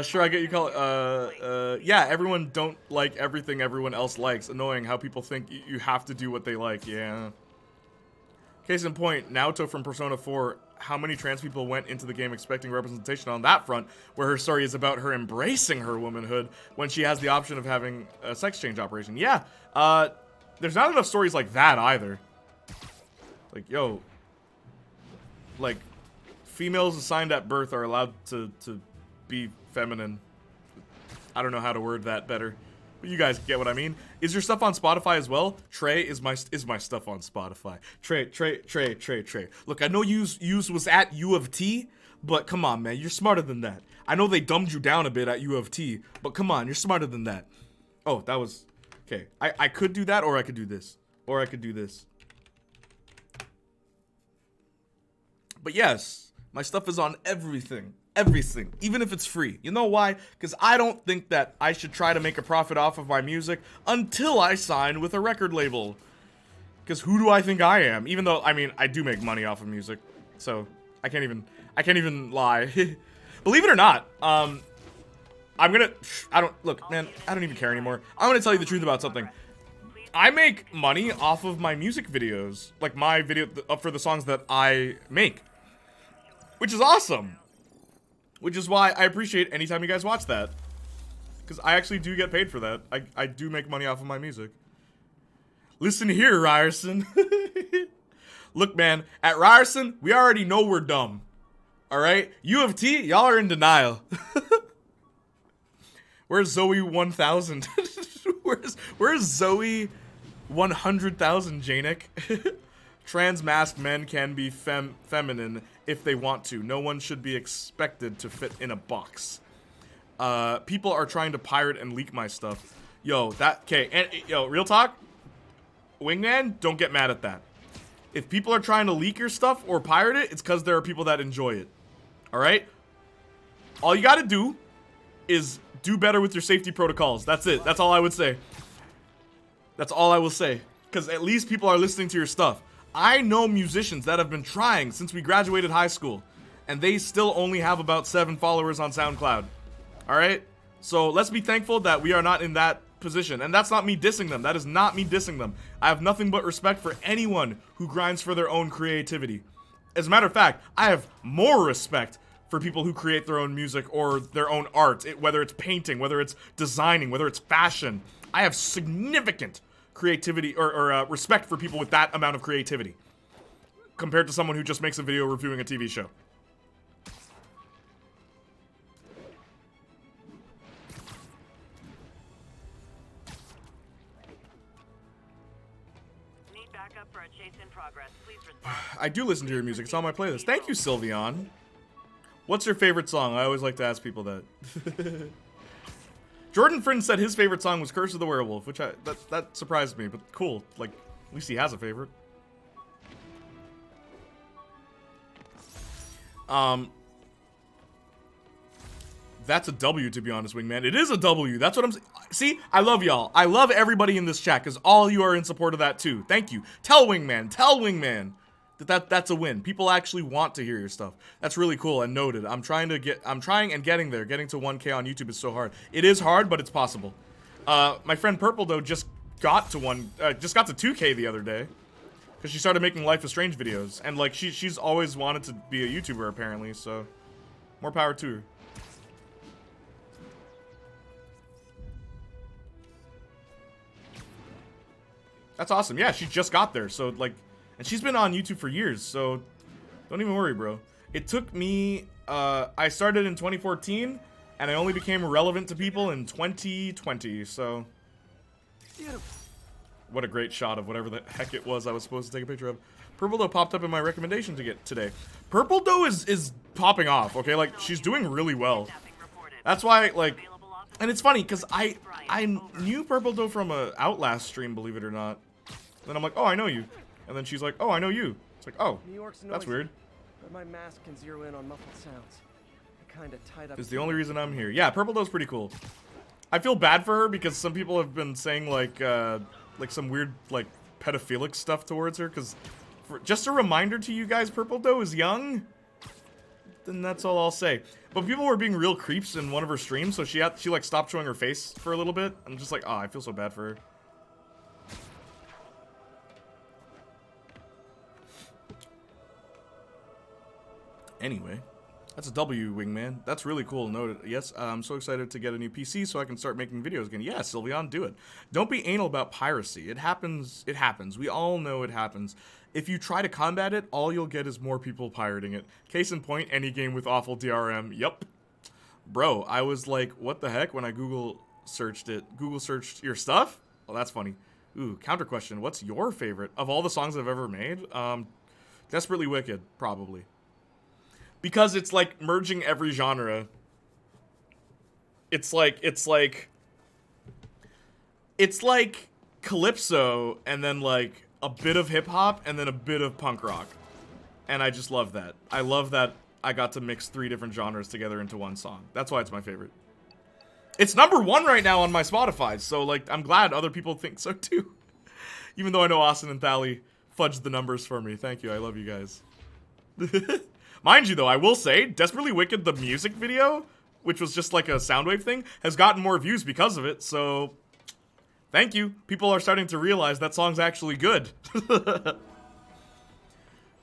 Sure, I get you call it, yeah, everyone don't like everything everyone else likes. Annoying how people think you have to do what they like, yeah. Case in point, Naoto from Persona 4, how many trans people went into the game expecting representation on that front, where her story is about her embracing her womanhood when she has the option of having a sex change operation. Yeah, there's not enough stories like that either. Like, yo, like, females assigned at birth are allowed to be feminine. I don't know how to word that better, but you guys get what I mean. Is your stuff on Spotify as well? Trey is my stuff on Spotify. Trey. Look, I know Yous was at U of T, but come on, man, you're smarter than that. I know they dumbed you down a bit at U of T, but come on, you're smarter than that. Oh, that was okay. I could do that, or I could do this, or I could do this. But yes, my stuff is on everything. Everything, even if it's free. You know why? Because I don't think that I should try to make a profit off of my music until I sign with a record label. Because who do I think I am? Even though, I mean, I do make money off of music, so I can't even lie. Believe it or not, I don't even care anymore. I'm gonna tell you the truth about something. I make money off of my music videos, like my video for the songs that I make, which is awesome. Which is why I appreciate anytime you guys watch that. Because I actually do get paid for that. I do make money off of my music. Listen here, Ryerson. Look, man, at Ryerson, we already know we're dumb. Alright? U of T, y'all are in denial. Where's Zoe 1000? Where's Zoe 100,000, Janik? Trans masked men can be feminine if they want to. No one should be expected to fit in a box. People are trying to pirate and leak my stuff. Yo, real talk? Wingman, don't get mad at that. If people are trying to leak your stuff or pirate it, it's because there are people that enjoy it. Alright? All you gotta do is do better with your safety protocols. That's it. That's all I would say. That's all I will say. Because at least people are listening to your stuff. I know musicians that have been trying since we graduated high school, and they still only have about 7 followers on SoundCloud. Alright? So let's be thankful that we are not in that position. And that's not me dissing them. That is not me dissing them. I have nothing but respect for anyone who grinds for their own creativity. As a matter of fact, I have more respect for people who create their own music or their own art, whether it's painting, whether it's designing, whether it's fashion. I have significant creativity or respect for people with that amount of creativity compared to someone who just makes a video reviewing a TV show. Need backup for a chase in progress. Please respond. I do listen to your music. It's on my playlist. Thank you, Sylveon. What's your favorite song? I always like to ask people that. Jordan Friend said his favorite song was Curse of the Werewolf, which that surprised me, but cool. Like, at least he has a favorite. That's a W, to be honest, Wingman. It is a W. That's what I'm saying. See, I love y'all. I love everybody in this chat, because all you are in support of that, too. Thank you. Tell Wingman that's a win. People actually want to hear your stuff. That's really cool and noted. I'm trying and getting there. Getting to 1K on YouTube is so hard. It is hard, but it's possible. My friend Purple, though, just got to 2K the other day. Because she started making Life is Strange videos. And, like, she's always wanted to be a YouTuber, apparently, so more power to her. That's awesome. Yeah, she just got there, so, like, and she's been on YouTube for years, so don't even worry, bro. It took me, I started in 2014, and I only became relevant to people in 2020, so. Beautiful. What a great shot of whatever the heck it was I was supposed to take a picture of. Purple Dough popped up in my recommendation to get today. Purple Dough is popping off, okay? Like, she's doing really well. That's why, like, and it's funny, because I knew Purple Dough from a Outlast stream, believe it or not. Then I'm like, oh, I know you. And then she's like, oh, I know you. It's like, oh, New York's that's noisy, weird. but my mask can zero in on muffled sounds. I kinda tied up. Is the only reason I'm here. Yeah, Purple Dough's pretty cool. I feel bad for her because some people have been saying like some weird like pedophilic stuff towards her. Because just a reminder to you guys, Purple Dough is young. Then that's all I'll say. But people were being real creeps in one of her streams, so she like stopped showing her face for a little bit. I'm just like, oh, I feel so bad for her. Anyway, that's a W, Wingman. That's really cool. Noted. Yes, I'm so excited to get a new PC so I can start making videos again. Yeah, Sylveon, do it. Don't be anal about piracy. It happens. It happens. We all know it happens. If you try to combat it, all you'll get is more people pirating it. Case in point, any game with awful DRM. Yup. Bro, I was like, what the heck when I Google searched it? Google searched your stuff? Well, that's funny. Ooh, counter question. What's your favorite of all the songs I've ever made? Desperately Wicked, probably. Because it's like merging every genre. It's like calypso and then like a bit of hip hop and then a bit of punk rock. And I just love that. I love that I got to mix 3 different genres together into one song. That's why it's my favorite. It's #1 right now on my Spotify, so like I'm glad other people think so too. Even though I know Austin and Thali fudged the numbers for me. Thank you. I love you guys. Mind you, though, I will say, Desperately Wicked, the music video, which was just like a Soundwave thing, has gotten more views because of it, so thank you. People are starting to realize that song's actually good.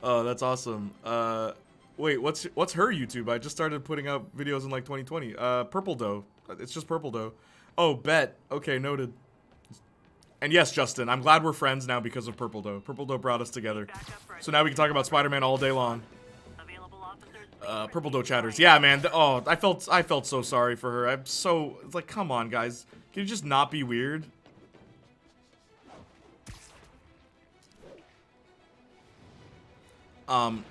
Oh, that's awesome. Wait, what's her YouTube? I just started putting out videos in like 2020. Purple Dough. It's just Purple Dough. Oh, bet. Okay, noted. And yes, Justin, I'm glad we're friends now because of Purple Dough. Purple Dough brought us together. So now we can talk about Spider-Man all day long. Purple Dough chatters. Yeah, man. Oh, I felt so sorry for her. I'm so, it's like, come on, guys. Can you just not be weird? God,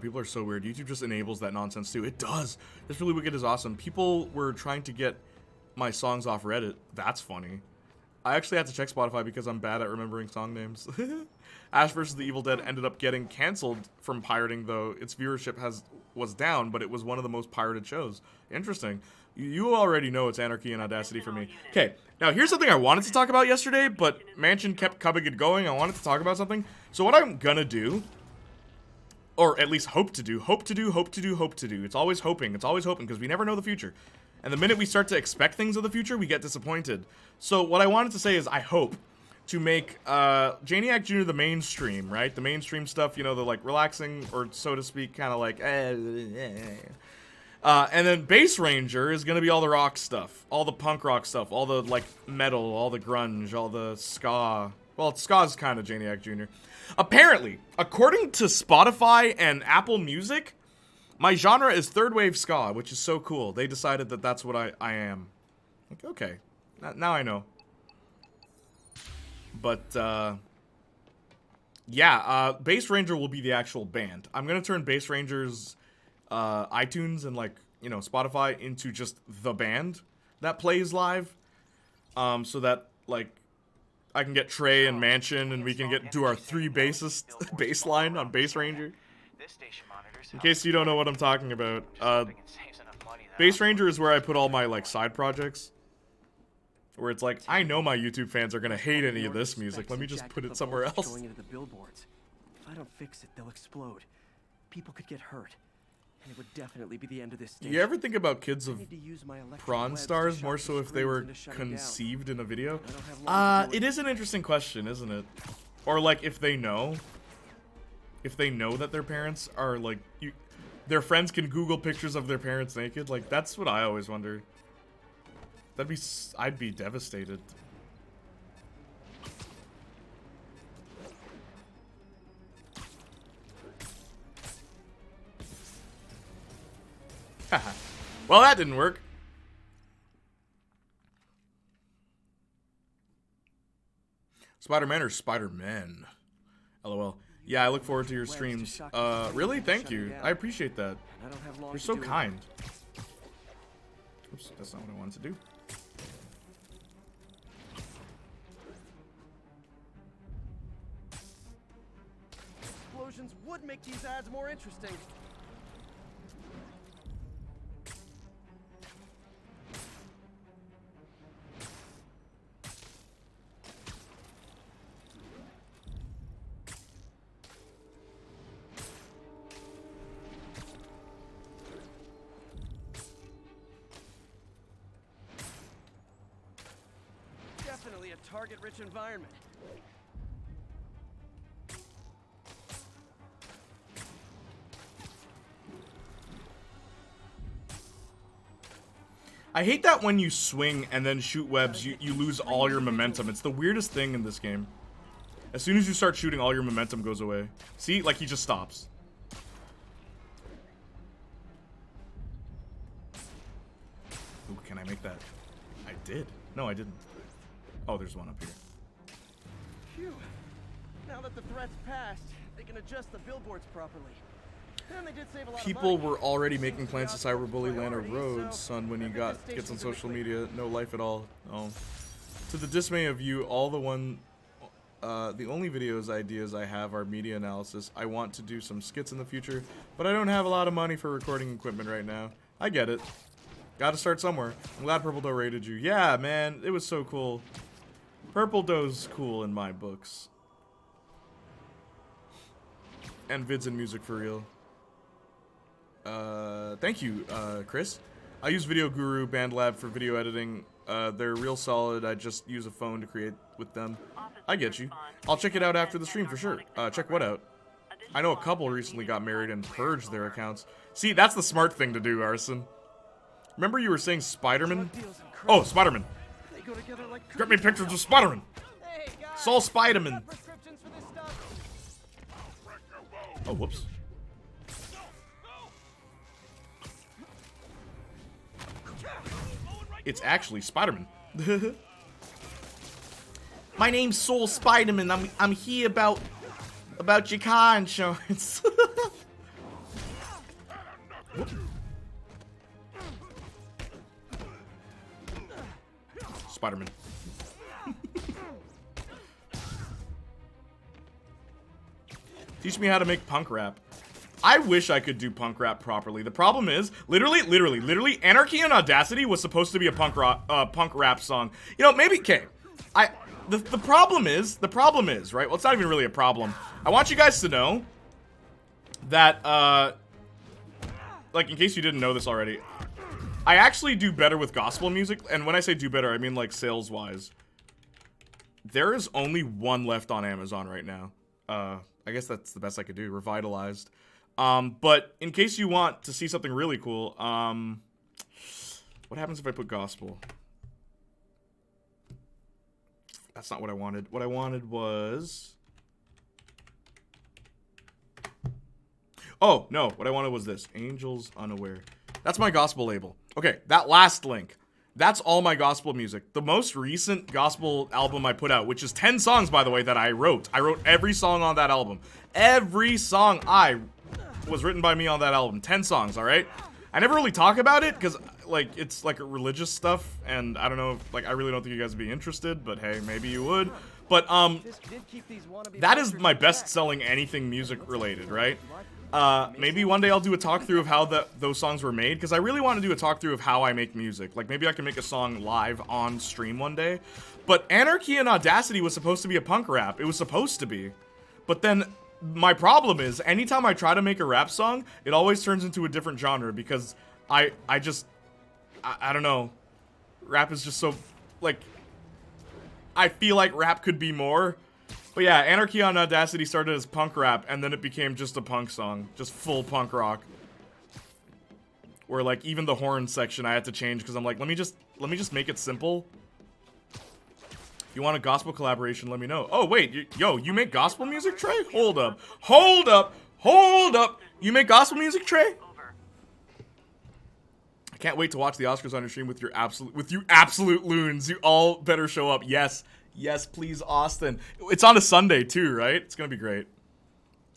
people are so weird. YouTube just enables that nonsense too. It does. This Really Wicked is awesome. People were trying to get my songs off Reddit. That's funny. I actually had to check Spotify because I'm bad at remembering song names. Ash vs. the Evil Dead ended up getting canceled from pirating, though. Its viewership was down, but it was one of the most pirated shows. Interesting. You already know it's anarchy and audacity for me. Okay, now here's something I wanted to talk about yesterday, but Mansion kept coming and going. I wanted to talk about something. So what I'm gonna do, or at least hope to do. It's always hoping, because we never know the future. And the minute we start to expect things of the future, we get disappointed. So what I wanted to say is I hope to make Janiac Jr. the mainstream, right? The mainstream stuff, you know, the like relaxing or so to speak, kind of like. And then Bass Ranger is gonna be all the rock stuff, all the punk rock stuff, all the like metal, all the grunge, all the ska. Well, ska's kind of Janiac Jr. Apparently, according to Spotify and Apple Music, my genre is third wave ska, which is so cool. They decided that that's what I am. Like, okay, now I know. But yeah, Bass Ranger will be the actual band. I'm gonna turn Bass Ranger's iTunes and like, you know, Spotify into just the band that plays live, so that like I can get Trey and Mansion and we can do our 3 bassist bass line on Bass Ranger. In case you don't know what I'm talking about, Bass Ranger is where I put all my like side projects, where it's like, I know my YouTube fans are gonna hate any of this music, let me just put it somewhere else. Going into the billboards. If I don't fix it, they'll explode. People could get hurt. And it would definitely be the end of this station. You ever think about kids of prawn stars more so if they were conceived in a video? It is an interesting question, isn't it? Or like if they know that their parents are like, their friends can Google pictures of their parents naked. Like that's what I always wondered. I'd be devastated. Well, that didn't work. Spider-Man or Spider-Man? LOL. Yeah, I look forward to your streams. Really? Thank you. I appreciate that. You're so kind. Oops, that's not what I wanted to do. Explosions would make these ads more interesting. Definitely a target-rich environment. I hate that when you swing and then shoot webs, you lose all your momentum. It's the weirdest thing in this game. As soon as you start shooting, all your momentum goes away. See? Like, he just stops. Ooh, can I make that? I did. No, I didn't. Oh, there's one up here. Phew. Now that the threat's passed, they can adjust the billboards properly. And they did save a lot People of money. were already making plans to cyberbully Lana Rhodes, son, when he gets on social media. No life at all. Oh. To the dismay of you, the only videos ideas I have are media analysis. I want to do some skits in the future, but I don't have a lot of money for recording equipment right now. I get it. Gotta start somewhere. I'm glad Purple Doe raided you. Yeah, man, it was so cool. Purple Doe's cool in my books. And vids and music for real. Thank you, Chris. I use Video Guru BandLab for video editing. They're real solid. I just use a phone to create with them. I get you. I'll check it out after the stream for sure. Check what out? I know a couple recently got married and purged their accounts. See, that's the smart thing to do, Arson. Remember you were saying Spider-Man? Oh, Spider-Man. Get me pictures of Spider-Man. Saul Spider-Man. Oh, whoops. It's actually Spider-Man. My name's Soul Spider-Man. I'm here about your car insurance. Spider-Man. Teach me how to make punk rap. I wish I could do punk rap properly. The problem is, literally, Anarchy and Audacity was supposed to be a punk rap song. You know, maybe, okay. The problem is, right? Well, it's not even really a problem. I want you guys to know that, like, in case you didn't know this already, I actually do better with gospel music, and when I say do better, I mean, like, sales-wise. There is only one left on Amazon right now. I guess that's the best I could do. Revitalized. But in case you want to see something really cool, what happens if I put gospel? That's not what I wanted. What I wanted was... Oh, no. What I wanted was this. Angels Unaware. That's my gospel label. Okay, that last link. That's all my gospel music. The most recent gospel album I put out, which is 10 songs, by the way, that I wrote. I wrote every song on that album. Every song was written by me on that album. 10 songs, all right? I never really talk about it because, like, it's, like, religious stuff, and I don't know, like, I really don't think you guys would be interested, but hey, maybe you would. But, that is my best-selling anything music-related, right? Maybe one day I'll do a talk-through of how those songs were made, because I really want to do a talk-through of how I make music. Like, maybe I can make a song live on stream one day. But Anarchy and Audacity was supposed to be a punk rap. It was supposed to be. But then, my problem is, anytime I try to make a rap song, it always turns into a different genre, because I don't know. Rap is just so, like, I feel like rap could be more. But yeah, Anarchy on Audacity started as punk rap, and then it became just a punk song. Just full punk rock. Where, like, even the horn section I had to change, because I'm like, let me just make it simple. If you want a gospel collaboration, let me know. Oh, wait, you make gospel music, Trey? Hold up. Hold up! Hold up! You make gospel music, Trey? I can't wait to watch the Oscars on your stream with you absolute loons. You all better show up. Yes. Yes, please, Austin. It's on a Sunday, too, right? It's gonna be great.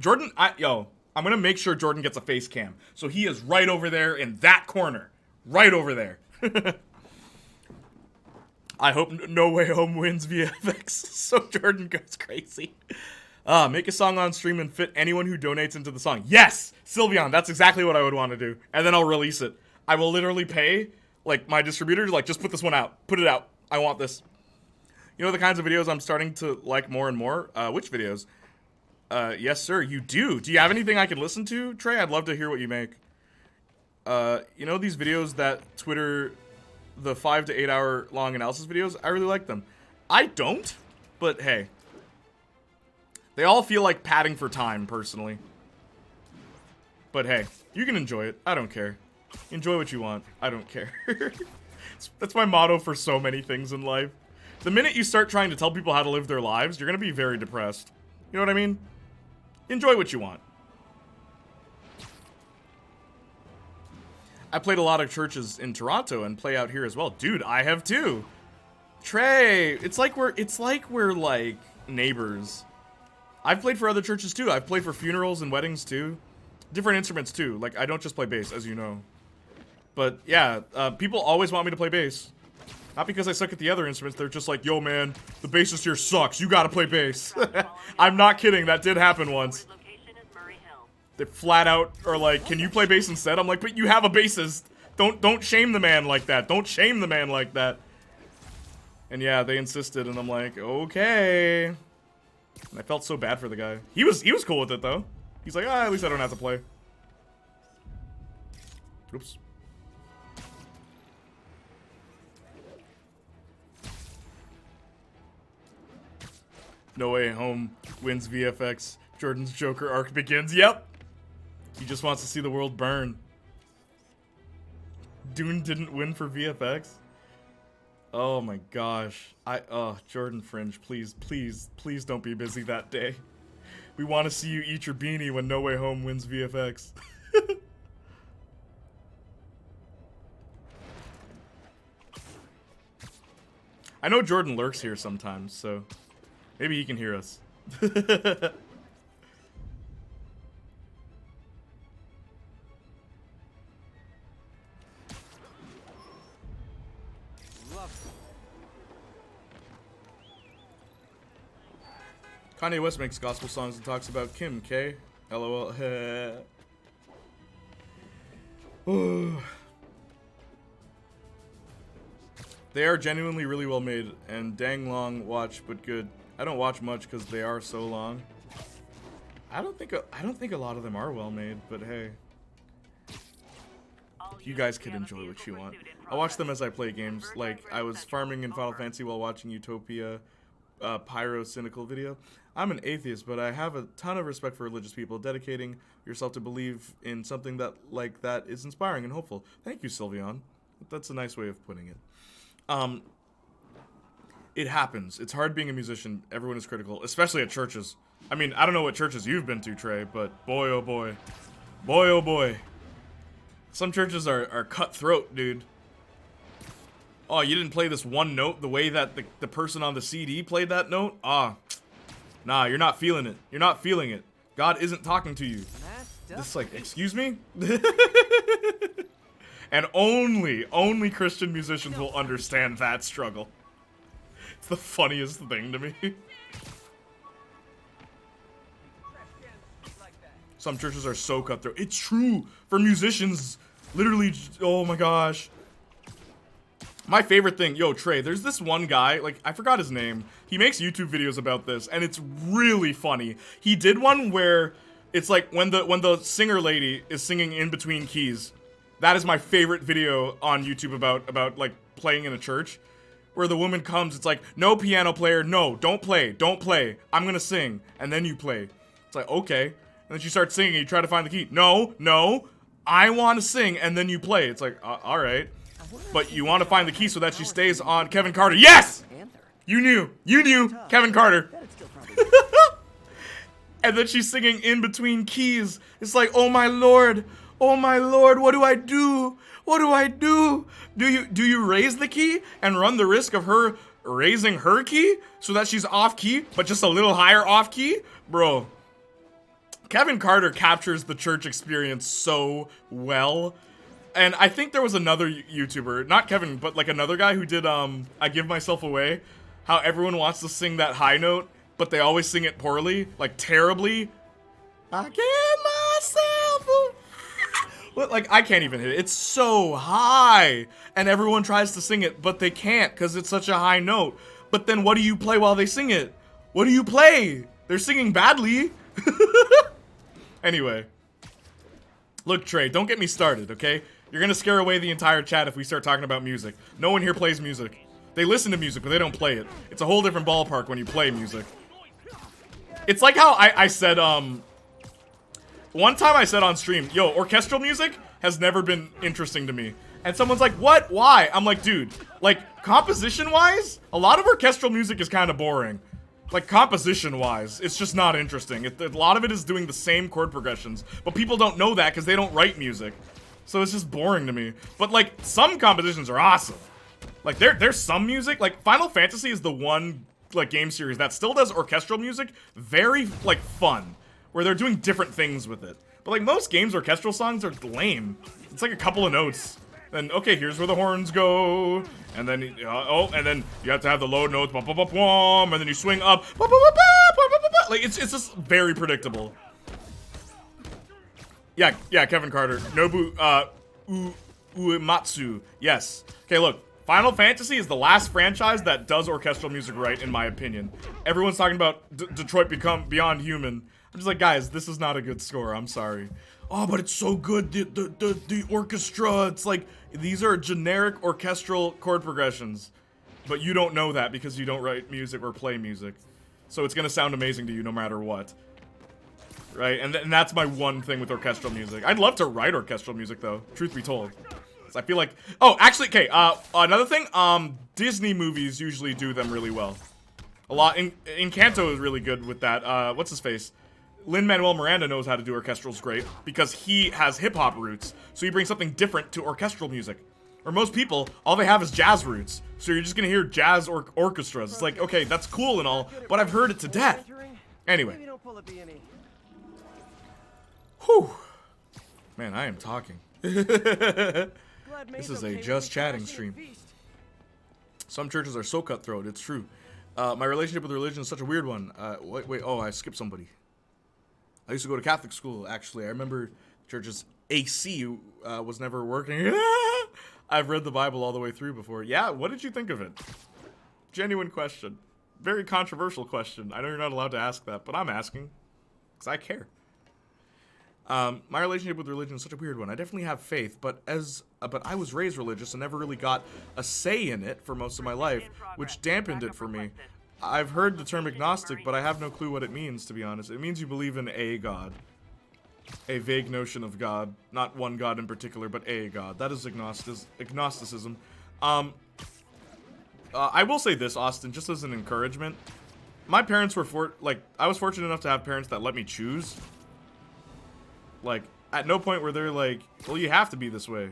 Jordan, I'm gonna make sure Jordan gets a face cam. So he is right over there in that corner. Right over there. I hope No Way Home wins VFX, so Jordan goes crazy. Make a song on stream and fit anyone who donates into the song. Yes! Sylveon, that's exactly what I would want to do. And then I'll release it. I will literally pay, like, my distributor to, like, just put this one out. Put it out. I want this. You know the kinds of videos I'm starting to like more and more? Which videos? Yes, sir, you do. Do you have anything I can listen to, Trey? I'd love to hear what you make. You know these videos that Twitter, the 5 to 8 hour long analysis videos? I really like them. I don't, but hey. They all feel like padding for time, personally. But hey, you can enjoy it. I don't care. Enjoy what you want. I don't care. That's my motto for so many things in life. The minute you start trying to tell people how to live their lives, you're going to be very depressed. You know what I mean? Enjoy what you want. I played a lot of churches in Toronto and play out here as well. Dude, I have too. Trey, it's like we're like neighbors. I've played for other churches too. I've played for funerals and weddings too. Different instruments too. Like, I don't just play bass, as you know. But yeah, people always want me to play bass. Not because I suck at the other instruments, they're just like, yo man, the bassist here sucks, you gotta play bass. I'm not kidding, that did happen once. They flat out are like, can you play bass instead? I'm like, but you have a bassist. Don't shame the man like that. Don't shame the man like that. And yeah, they insisted, and I'm like, okay. And I felt so bad for the guy. He was cool with it though. He's like, at least I don't have to play. Oops. No Way Home wins VFX. Jordan's Joker arc begins. Yep. He just wants to see the world burn. Dune didn't win for VFX. Oh my gosh. Jordan Fringe, please, please, please don't be busy that day. We want to see you eat your beanie when No Way Home wins VFX. I know Jordan lurks here sometimes, so maybe he can hear us. Kanye West makes gospel songs and talks about Kim K. LOL. They are genuinely really well made and dang long watch, but good. I don't watch much because they are so long. I don't think a lot of them are well made, but hey, you guys could enjoy what you want. I watch them as I play games. Like I was farming in Final Fantasy while watching Utopia, pyro cynical video. I'm an atheist, but I have a ton of respect for religious people. Dedicating yourself to believe in something that like that is inspiring and hopeful. Thank you, Sylveon. That's a nice way of putting it. It happens. It's hard being a musician. Everyone is critical, especially at churches. I mean, I don't know what churches you've been to, Trey, but boy, oh boy. Boy, oh boy. Some churches are cutthroat, dude. Oh, you didn't play this one note the way that the person on the CD played that note? Ah. Nah, you're not feeling it. You're not feeling it. God isn't talking to you. This like, excuse me? And only Christian musicians will understand that struggle. It's the funniest thing to me. Some churches are so cutthroat. It's true for musicians. Literally, oh my gosh. My favorite thing, yo, Trey, there's this one guy, like, I forgot his name. He makes YouTube videos about this, and it's really funny. He did one where it's like when the singer lady is singing in between keys. That is my favorite video on YouTube about like playing in a church. Where the woman comes, it's like, no piano player, no, don't play. I'm gonna sing, and then you play. It's like, okay. And then she starts singing, and you try to find the key. No, I want to sing, and then you play. It's like, all right. But you want to find the key so that she stays on Kevin Carter. Yes! You knew, Kevin Carter. And then she's singing in between keys. It's like, oh my lord, what do I do? What do I do? Do you raise the key and run the risk of her raising her key so that she's off key, but just a little higher off key? Bro, Kevin Carter captures the church experience so well. And I think there was another YouTuber, not Kevin, but like another guy who did I Give Myself Away. How everyone wants to sing that high note, but they always sing it poorly, like terribly. I give myself away. Like, I can't even hit it. It's so high. And everyone tries to sing it, but they can't because it's such a high note. But then what do you play while they sing it? What do you play? They're singing badly. Anyway. Look, Trey, don't get me started, okay? You're gonna scare away the entire chat if we start talking about music. No one here plays music. They listen to music, but they don't play it. It's a whole different ballpark when you play music. It's like how I said, one time I said on stream, yo, orchestral music has never been interesting to me. And someone's like, what? Why? I'm like, dude, like, composition-wise, a lot of orchestral music is kind of boring. Like, composition-wise, it's just not interesting. A lot of it is doing the same chord progressions, but people don't know that because they don't write music. So it's just boring to me. But, like, some compositions are awesome. Like, there's some music, like, Final Fantasy is the one, like, game series that still does orchestral music very, like, fun. Where they're doing different things with it. But, like, most games' orchestral songs are lame. It's like a couple of notes. Then, okay, here's where the horns go. And then, and then you have to have the low notes, and then you swing up, like, it's just very predictable. Yeah, Kevin Carter. Nobu, Uematsu. Yes. Okay, look. Final Fantasy is the last franchise that does orchestral music right, in my opinion. Everyone's talking about Detroit Become Beyond Human. I'm just like, guys, this is not a good score. I'm sorry. Oh, but it's so good. The orchestra. It's like, these are generic orchestral chord progressions. But you don't know that because you don't write music or play music. So it's going to sound amazing to you no matter what. Right? And that's my one thing with orchestral music. I'd love to write orchestral music, though. Truth be told. I feel like... Oh, actually, okay, another thing, Disney movies usually do them really well. A lot. Encanto is really good with that. What's his face? Lin-Manuel Miranda knows how to do orchestrals great because he has hip-hop roots. So he brings something different to orchestral music. Or most people, all they have is jazz roots. So you're just gonna hear jazz or orchestras. It's like, okay, that's cool and all, but I've heard it to death. Anyway. Whew. Man, I am talking. This is a just chatting stream. Some churches are so cutthroat, it's true. My relationship with religion is such a weird one. Wait, oh, I skipped somebody. I used to go to Catholic school, actually. I remember church's AC was never working. I've read the Bible all the way through before. Yeah, what did you think of it? Genuine question. Very controversial question. I know you're not allowed to ask that, but I'm asking. Because I care. My relationship with religion is such a weird one. I definitely have faith, but I was raised religious and never really got a say in it for most of my life, which dampened it for me. I've heard the term agnostic, but I have no clue what it means, to be honest. It means you believe in a god. A vague notion of God. Not one god in particular, but a god. That is agnosticism. I will say this, Austin, just as an encouragement. My parents were I was fortunate enough to have parents that let me choose. Like, at no point were they like, well, you have to be this way.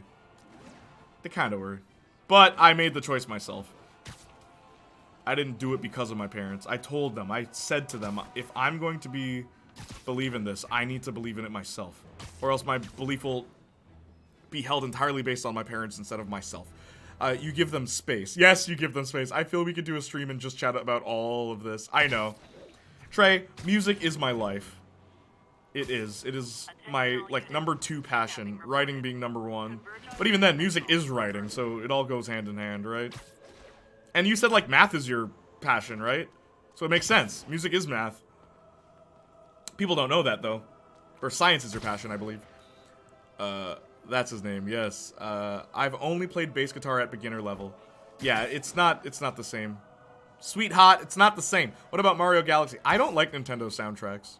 They kind of were. But I made the choice myself. I didn't do it because of my parents. I told them, I said to them, if I'm going to believe in this, I need to believe in it myself. Or else my belief will be held entirely based on my parents instead of myself. You give them space. Yes, you give them space. I feel we could do a stream and just chat about all of this. I know. Trey, music is my life. It is. It is my, like, #2 passion. Writing being #1. But even then, music is writing, so it all goes hand in hand, right? And you said, like, math is your passion, right? So it makes sense. Music is math. People don't know that, though. Or science is your passion, I believe. That's his name, yes. I've only played bass guitar at beginner level. Yeah, it's not the same. Sweet Hot, it's not the same. What about Mario Galaxy? I don't like Nintendo soundtracks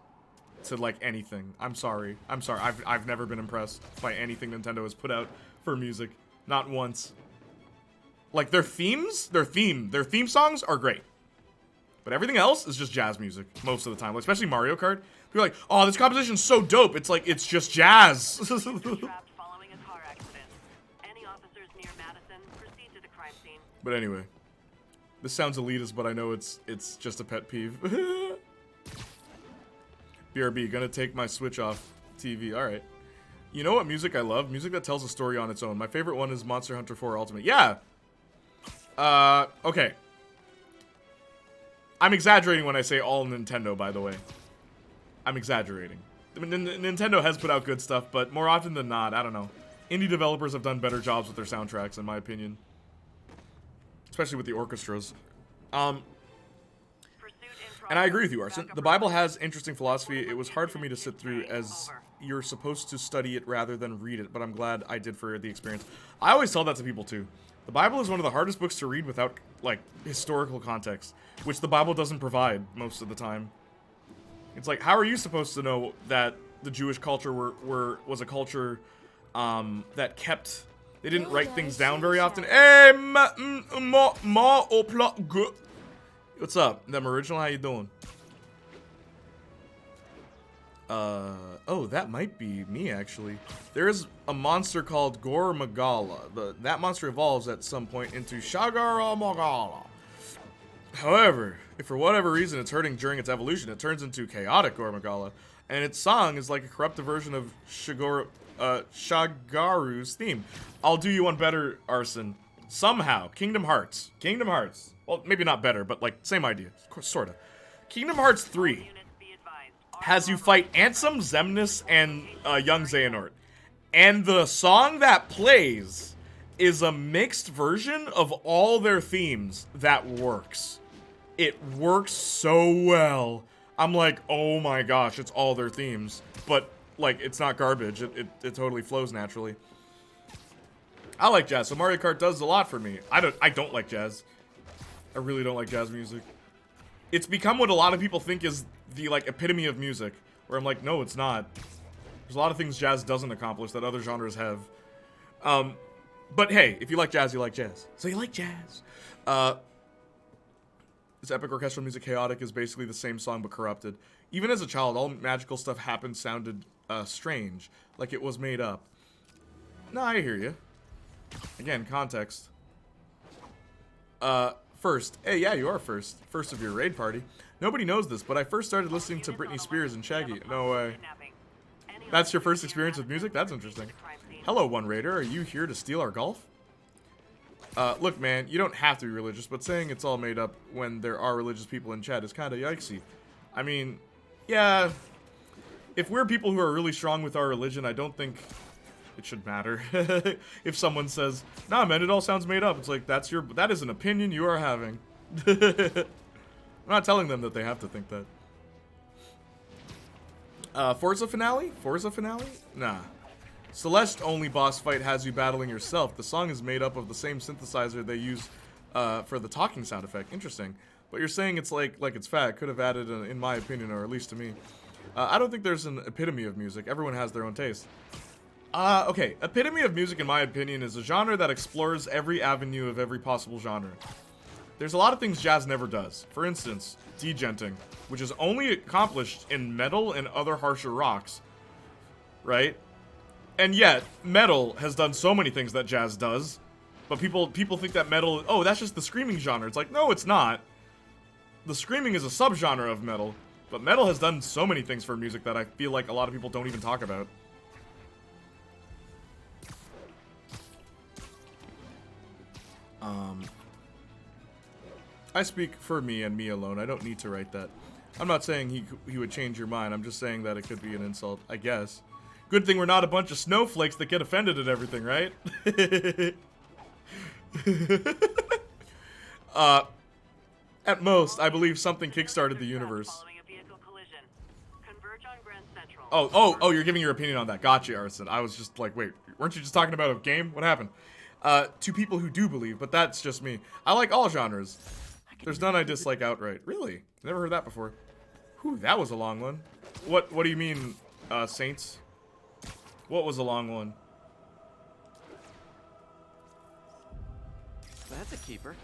to, like, anything. I'm sorry. I've never been impressed by anything Nintendo has put out for music. Not once. Like, their theme songs are great. But everything else is just jazz music most of the time, like, especially Mario Kart. People are like, oh, this composition's so dope. It's like, it's just jazz. Following a car accident. Any officers near Madison, proceed to the crime scene. But anyway, this sounds elitist, but I know it's just a pet peeve. BRB, gonna take my Switch off TV. All right. You know what music I love? Music that tells a story on its own. My favorite one is Monster Hunter 4 Ultimate. Yeah. Okay. I'm exaggerating when I say all Nintendo, by the way. I'm exaggerating. I mean, Nintendo has put out good stuff, but more often than not, I don't know. Indie developers have done better jobs with their soundtracks, in my opinion. Especially with the orchestras. And I agree with you, Arson. The Bible has interesting philosophy. It was hard for me to sit through, as you're supposed to study it rather than read it, but I'm glad I did for the experience. I always tell that to people, too. The Bible is one of the hardest books to read without, like, historical context, which the Bible doesn't provide most of the time. It's like, how are you supposed to know that the Jewish culture was a culture that kept... They didn't write things down very often. Hey, what's up? Them original, how you doing? Oh, that might be me, actually. There is a monster called Gor Magala. That monster evolves at some point into Shagara Magala. However, if for whatever reason it's hurting during its evolution, it turns into chaotic Gor Magala, and its song is like a corrupted version of Shagaru's theme. I'll do you one better, Arson. Somehow, Kingdom Hearts. Well, maybe not better, but like, same idea. Sorta. Kingdom Hearts 3 has you fight Ansem, Xemnas, and young Xehanort. And the song that plays is a mixed version of all their themes that works. It works so well. I'm like, oh my gosh, it's all their themes. But, like, it's not garbage. It totally flows naturally. I like jazz, so Mario Kart does a lot for me. I don't like jazz. I really don't like jazz music. It's become what a lot of people think is the, like, epitome of music. Where I'm like, no, it's not. There's a lot of things jazz doesn't accomplish that other genres have. But hey, if you like jazz, you like jazz. So you like jazz. This epic orchestral music, Chaotic, is basically the same song but corrupted. Even as a child, all magical stuff happened sounded strange. Like it was made up. No, I hear you. Again, context. First. Hey, yeah, you are first. First of your raid party. Nobody knows this, but I first started listening to Britney Spears and Shaggy. No way. That's your first experience with music? That's interesting. Hello, One Raider. Are you here to steal our golf? Look, man, you don't have to be religious, but saying it's all made up when there are religious people in chat is kind of yikesy. I mean, yeah, if we're people who are really strong with our religion, I don't think it should matter. If someone says, nah, man, it all sounds made up, it's like, that is an opinion you are having. I'm not telling them that they have to think that. Forza finale? Nah. Celeste only boss fight has you battling yourself. The song is made up of the same synthesizer they use for the talking sound effect. Interesting. But you're saying it's like it's fat. Could have added, in my opinion, or at least to me. I don't think there's an epitome of music. Everyone has their own taste. Okay, epitome of music, in my opinion, is a genre that explores every avenue of every possible genre. There's a lot of things jazz never does. For instance, degenting, which is only accomplished in metal and other harsher rocks, right? And yet, metal has done so many things that jazz does, but people think that metal, oh, that's just the screaming genre. It's like, no, it's not. The screaming is a subgenre of metal, but metal has done so many things for music that I feel like a lot of people don't even talk about. I speak for me and me alone. I don't need to write that. I'm not saying he would change your mind. I'm just saying that it could be an insult, I guess. Good thing we're not a bunch of snowflakes that get offended at everything, right? At most, I believe something kickstarted the universe. Oh, you're giving your opinion on that. Gotcha, Arson. I was just like, wait, weren't you just talking about a game? What happened? To people who do believe, but that's just me. I like all genres. There's none I dislike outright. Really? Never heard that before. Whew, that was a long one. What do you mean, Saints? What was a long one? That's a keeper.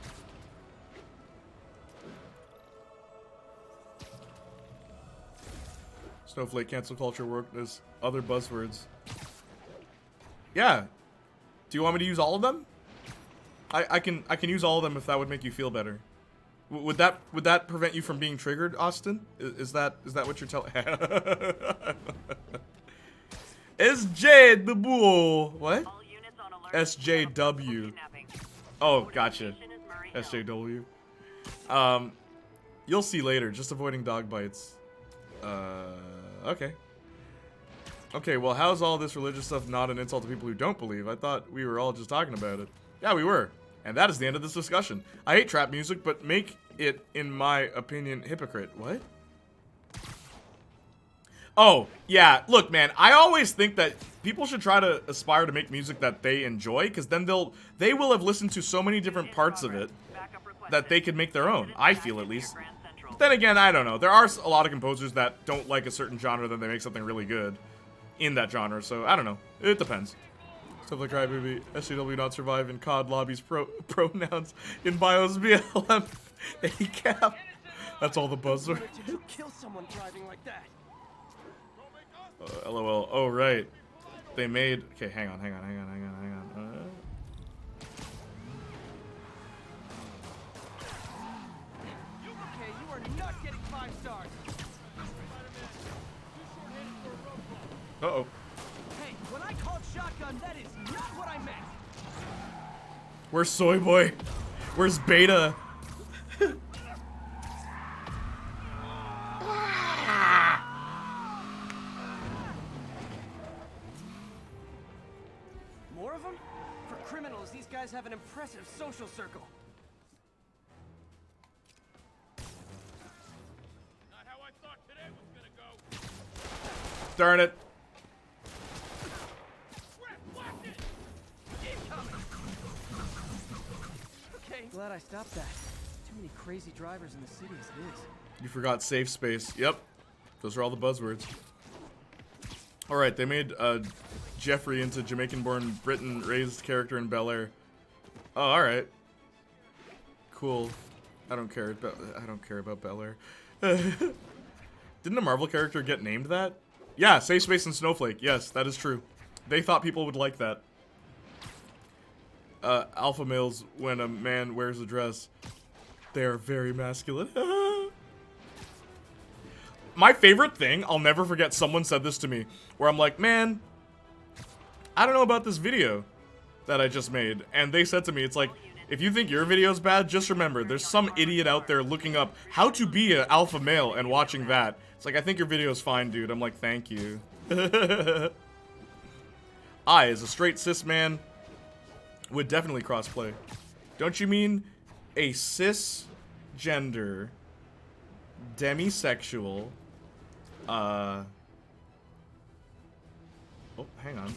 Snowflake, cancel culture, work as other buzzwords. Yeah. Do you want me to use all of them? I can use all of them if that would make you feel better. Would that prevent you from being triggered, Austin? Is that what you're telling? SJ the bull. What? SJW. Oh, gotcha. SJW. You'll see later. Just avoiding dog bites. Okay. Okay, well, how's all this religious stuff not an insult to people who don't believe? I thought we were all just talking about it. Yeah, we were. And that is the end of this discussion. I hate trap music, but make it, in my opinion, hypocrite. What? Oh, yeah. Look, man, I always think that people should try to aspire to make music that they enjoy, because then they will have listened to so many different parts of it that they could make their own. I feel, at least. But then again, I don't know. There are a lot of composers that don't like a certain genre, then they make something really good in that genre, so I don't know. It depends. Stuff like Crybaby, SCW not survive in COD lobbies, pronouns in bios, BLM, ACAP. That's all the buzzwords. You kill someone driving like that. LOL. Oh, right. They made... Okay, hang on. Okay, you are not getting 5 stars. Uh-oh. Hey, when I called shotgun, that is not what I meant. Where's Soy Boy? Where's Beta? More of them? For criminals, these guys have an impressive social circle. Not how I thought today was gonna go. Darn it. Okay, glad I stopped that. Too many crazy drivers in the city as it is. You forgot safe space. Yep. Those are all the buzzwords. Alright, they made Jeffrey into Jamaican-born, Britain-raised character in Bel Air. Oh, alright. Cool. I don't care about Bel Air. Didn't a Marvel character get named that? Yeah, Safe Space and Snowflake. Yes, that is true. They thought people would like that. Alpha males, when a man wears a dress, they are very masculine. My favorite thing, I'll never forget, someone said this to me, where I'm like, man, I don't know about this video that I just made. And they said to me, it's like, if you think your video's bad, just remember, there's some idiot out there looking up how to be an alpha male and watching that. It's like, I think your video's fine, dude. I'm like, thank you. I, as a straight cis man, would definitely crossplay. Don't you mean a cisgender, demisexual, oh, hang on.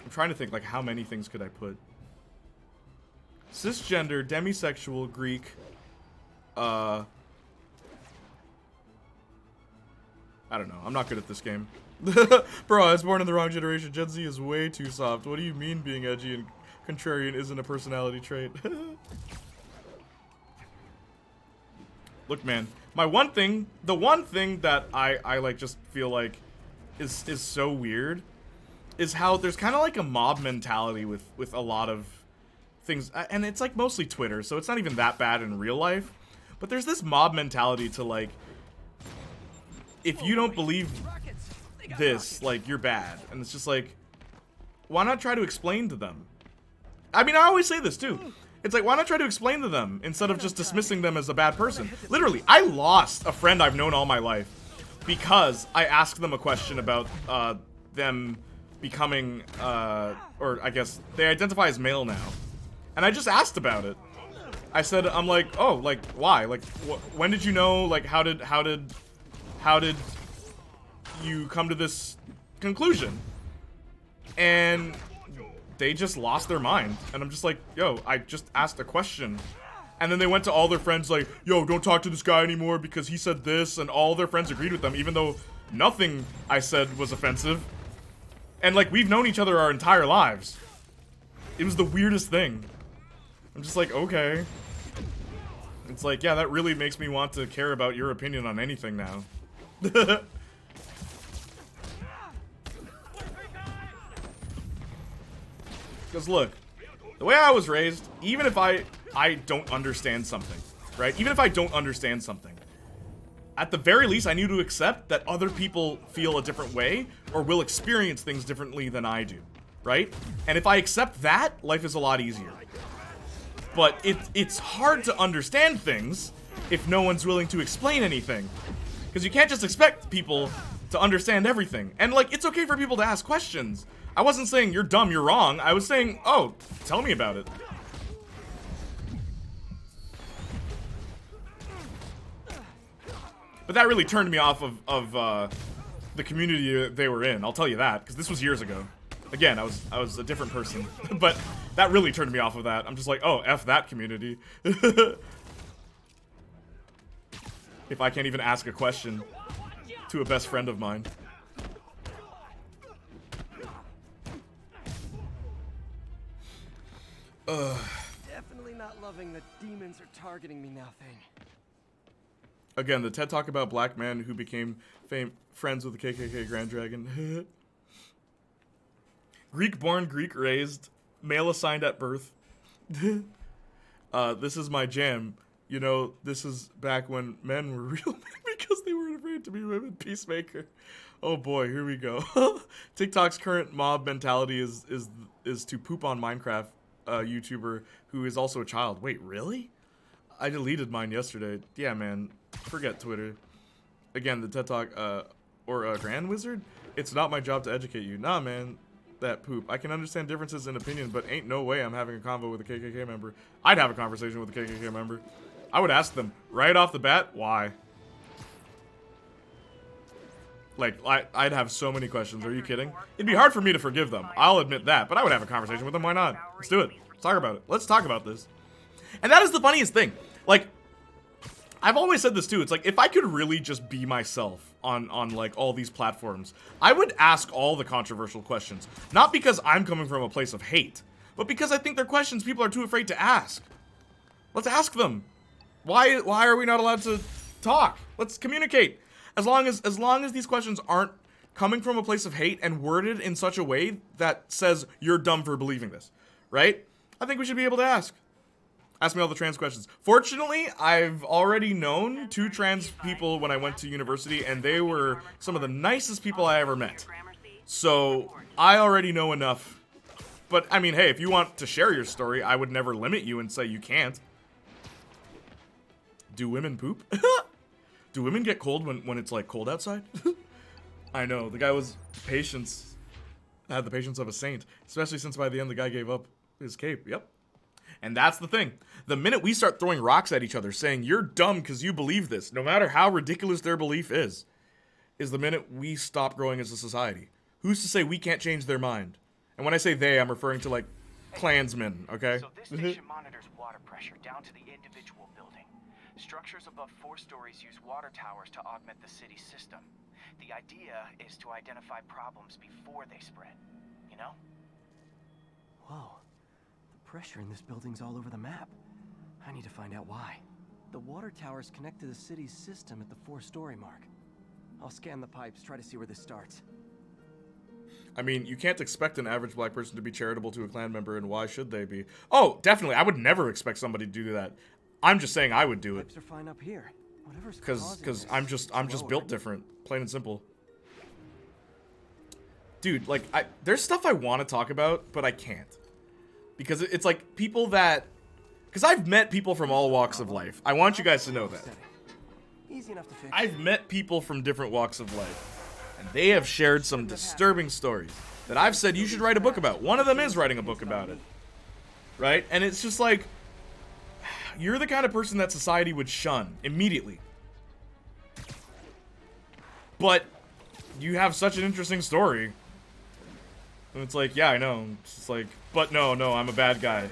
I'm trying to think, like, how many things could I put? Cisgender, demisexual, Greek, I don't know. I'm not good at this game. Bro, I was born in the wrong generation. Gen Z is way too soft. What do you mean being edgy and contrarian isn't a personality trait? Look, man, the one thing that I like just feel like is so weird is how there's kind of like a mob mentality with a lot of things, and it's like mostly Twitter, so it's not even that bad in real life, but there's this mob mentality to like, if you don't believe this, like, you're bad, and it's just like, why not try to explain to them? I mean, I always say this too. It's like, why not try to explain to them instead of just dismissing them as a bad person? Literally, I lost a friend I've known all my life because I asked them a question about them becoming, or I guess they identify as male now. And I just asked about it. I said, I'm like, oh, like, why? Like, when did you know? Like, how did you come to this conclusion? And they just lost their mind. And I'm just like, yo, I just asked a question. And then they went to all their friends like, yo, don't talk to this guy anymore because he said this, and all their friends agreed with them, even though nothing I said was offensive. And like, we've known each other our entire lives. It was the weirdest thing. I'm just like, okay. It's like, yeah, that really makes me want to care about your opinion on anything now. Because look, the way I was raised, even if I don't understand something, right? Even if I don't understand something, at the very least, I need to accept that other people feel a different way or will experience things differently than I do, right? And if I accept that, life is a lot easier. But it's hard to understand things if no one's willing to explain anything. Because you can't just expect people to understand everything. And like, it's okay for people to ask questions. I wasn't saying you're dumb, you're wrong. I was saying, oh, tell me about it. But that really turned me off of the community they were in. I'll tell you that, because this was years ago. Again, I was a different person, but that really turned me off of that. I'm just like, oh, F that community. If I can't even ask a question to a best friend of mine. Definitely not loving the demons are targeting me now thing. Again, the TED Talk about black man who became friends with the KKK Grand Dragon. Greek-born, Greek-raised, male assigned at birth. This is my jam. You know, this is back when men were real men because they weren't afraid to be women. Peacemaker. Oh boy, here we go. TikTok's current mob mentality is to poop on Minecraft YouTuber who is also a child. Wait, really? I deleted mine yesterday. Yeah, man. Forget Twitter. Again, the TED Talk, or Grand Wizard? It's not my job to educate you. Nah, man. That poop. I can understand differences in opinion, but ain't no way I'm having a convo with a KKK member. I'd have a conversation with a KKK member. I would ask them right off the bat, why? Like, I'd have so many questions. Are you kidding? It'd be hard for me to forgive them. I'll admit that, but I would have a conversation with them. Why not? Let's do it. Let's talk about it. Let's talk about this. And that is the funniest thing. Like, I've always said this too. It's like, if I could really just be myself on like all these platforms, I would ask all the controversial questions. Not because I'm coming from a place of hate, but because I think they're questions people are too afraid to ask. Let's ask them. Why are we not allowed to talk? Let's communicate. As long as these questions aren't coming from a place of hate and worded in such a way that says you're dumb for believing this, right? I think we should be able to ask. Ask me all the trans questions. Fortunately, I've already known 2 trans people when I went to university, and they were some of the nicest people I ever met. So, I already know enough. But, I mean, hey, if you want to share your story, I would never limit you and say you can't. Do women poop? Do women get cold when it's, like, cold outside? I know, the guy was patience. Had the patience of a saint. Especially since by the end the guy gave up his cape. Yep. And that's the thing. The minute we start throwing rocks at each other, saying, you're dumb because you believe this, no matter how ridiculous their belief is the minute we stop growing as a society. Who's to say we can't change their mind? And when I say they, I'm referring to, like, Klansmen, okay? So this station monitors water pressure down to the individual building. Structures above 4 stories use water towers to augment the city's system. The idea is to identify problems before they spread, you know? Whoa. The pressure in this building's all over the map. I need to find out why. The water towers connect to the city's system at the 4-story mark. I'll scan the pipes, try to see where this starts. I mean, you can't expect an average black person to be charitable to a clan member, and why should they be? Oh, definitely. I would never expect somebody to do that. I'm just saying I would do it. Pipes are fine up here. Whatever's Because I'm just built different, plain and simple. Dude, like, there's stuff I want to talk about, but I can't. Because it's like people that... Because I've met people from all walks of life. I want you guys to know that. Easy enough to fix. I've met people from different walks of life, and they have shared some disturbing stories that I've said you should write a book about. One of them is writing a book about it. Right? And it's just like, you're the kind of person that society would shun immediately. But you have such an interesting story. And it's like, yeah, I know. It's just like, but no, I'm a bad guy.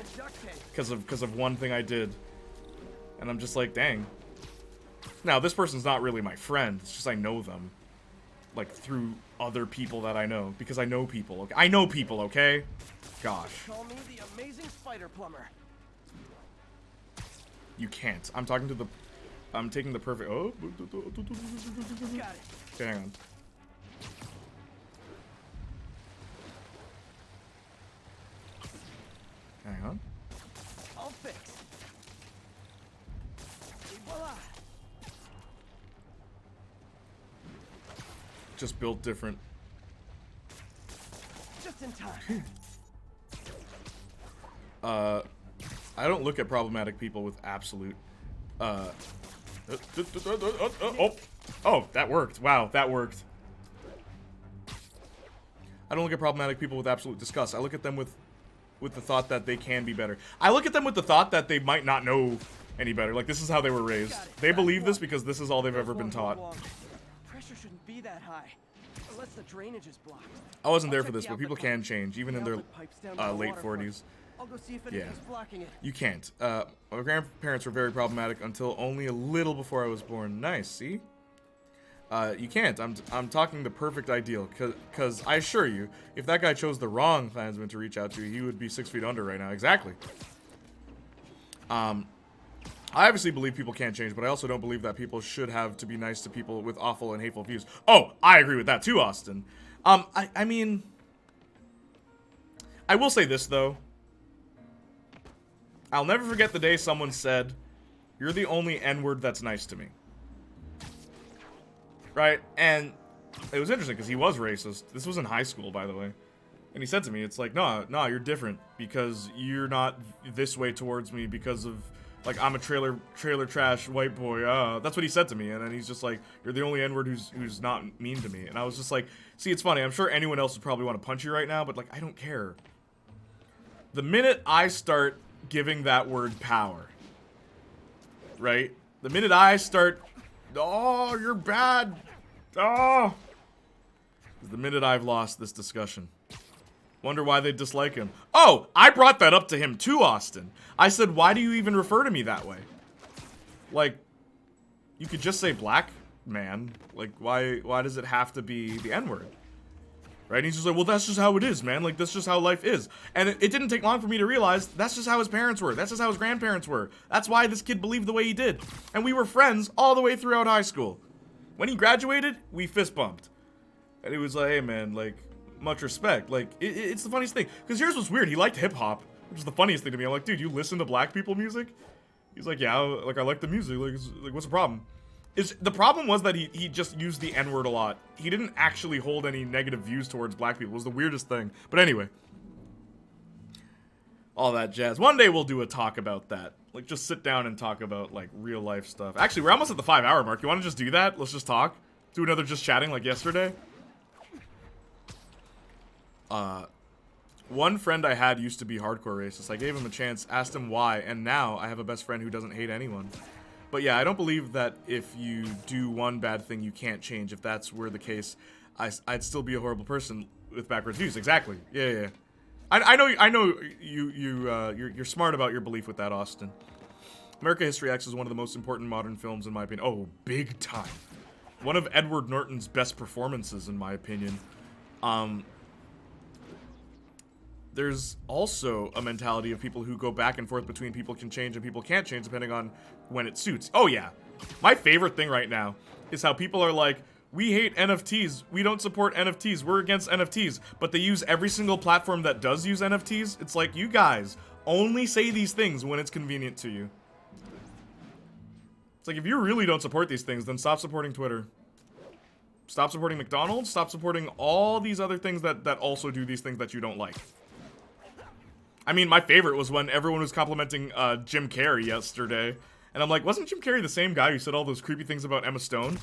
Because of one thing I did. And I'm just like, dang. Now, this person's not really my friend. It's just I know them. Like, through other people that I know. Because I know people, okay? I know people, okay? Gosh. Call me the amazing spider plumber. You can't. I'm talking to the... I'm taking the perfect... Oh. Got it. Okay, hang on. Hang on. I'll fix. Voila. Just built different. Just in time. I don't look at problematic people with absolute, oh, that worked. Wow, that worked. I don't look at problematic people with absolute disgust. I look at them with the thought that they can be better. I look at them with the thought that they might not know any better. Like, this is how they were raised. They believe this because this is all they've ever been taught. Pressure shouldn't be that high, unless the drainage is blocked. I wasn't there for this, but people can change, even in their late 40s. I'll go see if anything's blocking it. You can't. My grandparents were very problematic until only a little before I was born. Nice, see? You can't. I'm talking the perfect ideal, cause I assure you, if that guy chose the wrong clansman to reach out to, he would be 6 feet under right now. Exactly. I obviously believe people can't change, but I also don't believe that people should have to be nice to people with awful and hateful views. Oh, I agree with that too, Austin. I mean, I will say this though. I'll never forget the day someone said, "You're the only N-word that's nice to me." Right? And it was interesting because he was racist. This was in high school, by the way. And he said to me, it's like, no, you're different because you're not this way towards me because of, like, I'm a trailer trash white boy. That's what he said to me. And then he's just like, you're the only N-word who's not mean to me. And I was just like, see, it's funny. I'm sure anyone else would probably want to punch you right now, but, like, I don't care. The minute I start giving that word power, right? The minute I start, oh, you're bad. Oh, the minute I've lost this discussion. Wonder why they dislike him. Oh, I brought that up to him too, Austin. I said, why do you even refer to me that way? Like, you could just say black man. Like, why does it have to be the N-word? Right? And he's just like, well, that's just how it is, man. Like, that's just how life is. And it didn't take long for me to realize that's just how his parents were. That's just how his grandparents were. That's why this kid believed the way he did. And we were friends all the way throughout high school. When he graduated, we fist bumped. And he was like, hey, man, like, much respect. Like, it's the funniest thing. Because here's what's weird. He liked hip-hop, which is the funniest thing to me. I'm like, dude, you listen to black people music? He's like, yeah, like, I like the music. Like what's the problem? The problem was that he just used the N-word a lot. He didn't actually hold any negative views towards black people. It was the weirdest thing. But anyway. All that jazz. One day we'll do a talk about that. Like, just sit down and talk about, like, real-life stuff. Actually, we're almost at the 5-hour mark. You want to just do that? Let's just talk? Do another just chatting like yesterday? One friend I had used to be hardcore racist. I gave him a chance, asked him why, and now I have a best friend who doesn't hate anyone. But yeah, I don't believe that if you do one bad thing, you can't change. If that's were the case, I'd still be a horrible person with backwards views. Exactly. Yeah. I know. You're smart about your belief with that, Austin. America History X is one of the most important modern films in my opinion. Oh, big time. One of Edward Norton's best performances in my opinion. There's also a mentality of people who go back and forth between people can change and people can't change depending on when it suits. Oh yeah. My favorite thing right now is how people are like, we hate NFTs. We don't support NFTs. We're against NFTs. But they use every single platform that does use NFTs. It's like, you guys only say these things when it's convenient to you. It's like, if you really don't support these things, then stop supporting Twitter. Stop supporting McDonald's. Stop supporting all these other things that also do these things that you don't like. I mean, my favorite was when everyone was complimenting Jim Carrey yesterday. And I'm like, wasn't Jim Carrey the same guy who said all those creepy things about Emma Stone?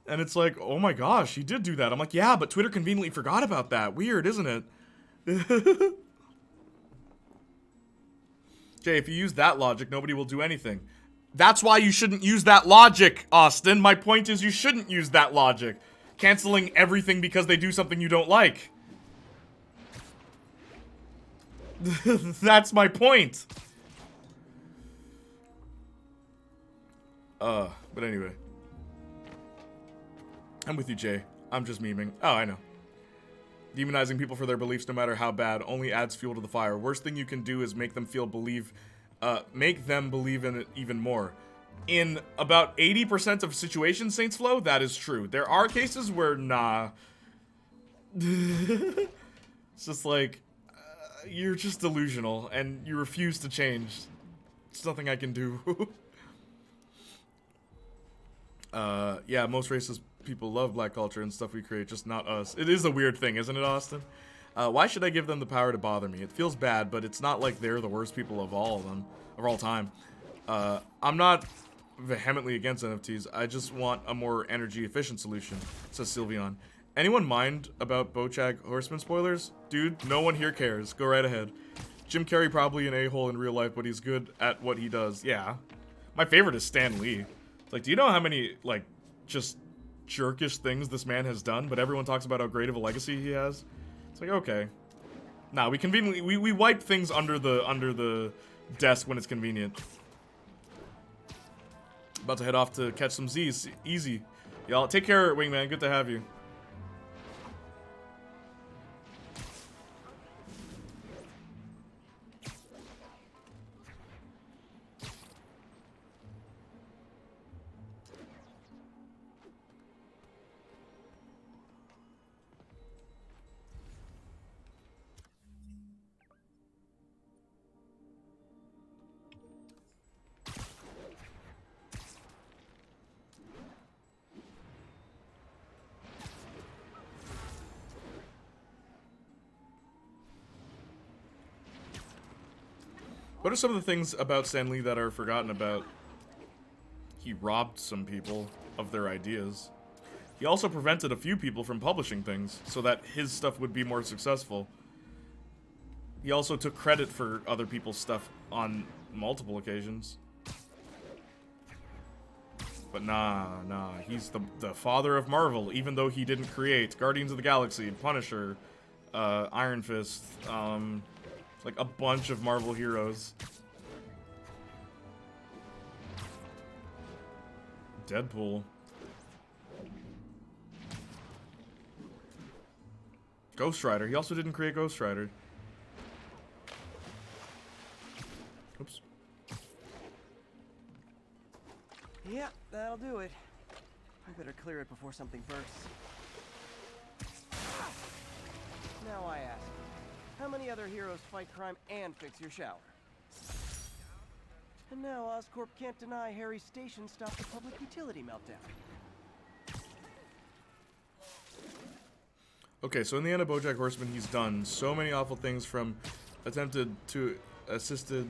And it's like, oh my gosh, he did do that. I'm like, yeah, but Twitter conveniently forgot about that. Weird, isn't it? Jay, if you use that logic, nobody will do anything. That's why you shouldn't use that logic, Austin. My point is you shouldn't use that logic. Canceling everything because they do something you don't like. That's my point. But anyway. I'm with you, Jay. I'm just memeing. Oh, I know. Demonizing people for their beliefs, no matter how bad, only adds fuel to the fire. Worst thing you can do is make them believe in it even more. In about 80% of situations, Saints Flow, that is true. There are cases where, nah. It's just like, you're just delusional, and you refuse to change. It's nothing I can do. Yeah, most racist people love black culture and stuff we create, just not us. It is a weird thing, isn't it, Austin? Why should I give them the power to bother me? It feels bad, but it's not like they're the worst people of all time. I'm not vehemently against NFTs. I just want a more energy efficient solution, says Sylveon. Anyone mind about BoJack Horseman spoilers? Dude, no one here cares. Go right ahead. Jim Carrey probably an a-hole in real life, but he's good at what he does. Yeah. My favorite is Stan Lee. It's like, do you know how many, like, just jerkish things this man has done, but everyone talks about how great of a legacy he has? It's like, okay. Nah, we conveniently, we wipe things under the desk when it's convenient. About to head off to catch some Z's. Easy. Y'all, take care, Wingman. Good to have you. What are some of the things about Stan Lee that are forgotten about? He robbed some people of their ideas. He also prevented a few people from publishing things so that his stuff would be more successful. He also took credit for other people's stuff on multiple occasions. But nah, he's the father of Marvel, even though he didn't create Guardians of the Galaxy, Punisher, Iron Fist, like a bunch of Marvel heroes. Deadpool. Ghost Rider. He also didn't create Ghost Rider. Oops. Yeah, that'll do it. I better clear it before something bursts. Now I ask, how many other heroes fight crime and fix your shower? And now Oscorp can't deny Harry's station stopped a public utility meltdown. Okay, so in the end of BoJack Horseman, he's done so many awful things, from attempted to assisted,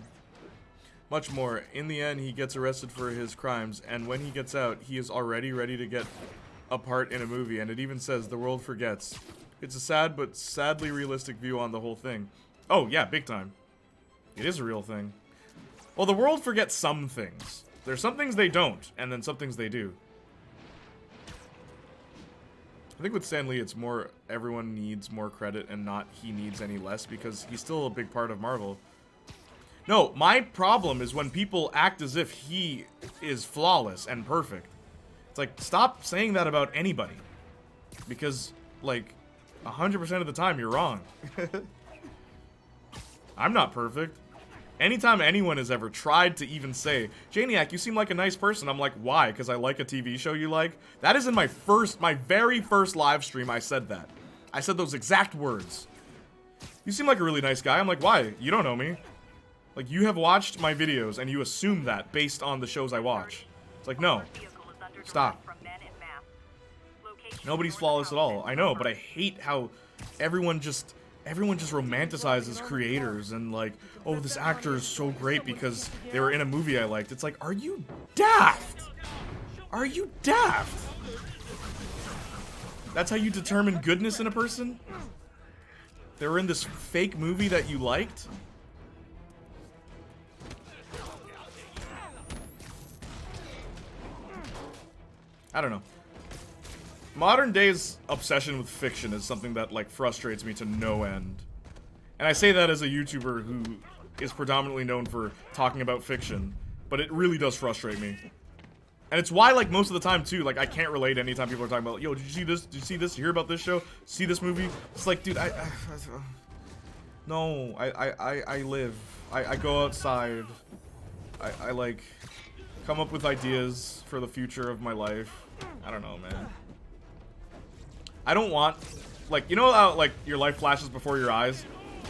much more. In the end, he gets arrested for his crimes, and when he gets out, he is already ready to get a part in a movie, and it even says the world forgets. It's a sad but sadly realistic view on the whole thing. Oh yeah, big time. It is a real thing. Well, the world forgets some things. There's some things they don't, and then some things they do. I think with Stan Lee, it's more everyone needs more credit and not he needs any less, because he's still a big part of Marvel. No, my problem is when people act as if he is flawless and perfect. It's like, stop saying that about anybody. Because, like, 100% of the time you're wrong. I'm not perfect. Anytime anyone has ever tried to even say, Playniac, you seem like a nice person, I'm like, why? Because I like a TV show you like? That is in my very first live stream I said that. I said those exact words. You seem like a really nice guy. I'm like, why? You don't know me. Like, you have watched my videos and you assume that based on the shows I watch. It's like, no. Stop. Nobody's flawless at all. I know, but I hate how everyone just romanticizes creators and like, oh, this actor is so great because they were in a movie I liked. It's like, are you daft? Are you daft? That's how you determine goodness in a person? They were in this fake movie that you liked? I don't know. Modern day's obsession with fiction is something that, like, frustrates me to no end. And I say that as a YouTuber who is predominantly known for talking about fiction, but it really does frustrate me. And it's why, like, most of the time, too, like, I can't relate anytime people are talking about, yo, did you see this? Did you see this? Did you hear about this show? See this movie? It's like, dude, no, I live. I go outside. I, like, come up with ideas for the future of my life. I don't know, man. I don't want, like, you know how, like, your life flashes before your eyes?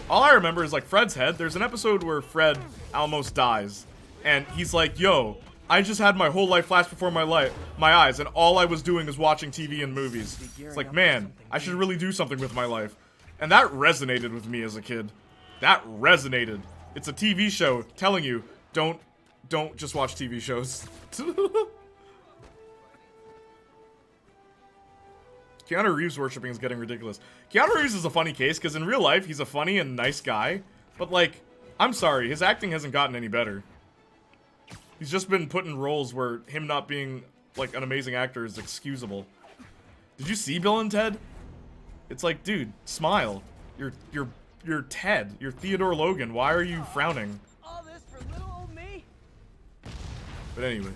All I remember is, like, Fred's head. There's an episode where Fred almost dies. And he's like, yo, I just had my whole life flash before my eyes, and all I was doing is watching TV and movies. It's like, man, I should really do something with my life. And that resonated with me as a kid. That resonated. It's a TV show telling you, don't just watch TV shows. Keanu Reeves worshipping is getting ridiculous. Keanu Reeves is a funny case, because in real life, he's a funny and nice guy. But, like, I'm sorry, his acting hasn't gotten any better. He's just been put in roles where him not being, like, an amazing actor is excusable. Did you see Bill and Ted? It's like, dude, smile. You're Ted. You're Theodore Logan. Why are you frowning? All this for little old me? But anyway.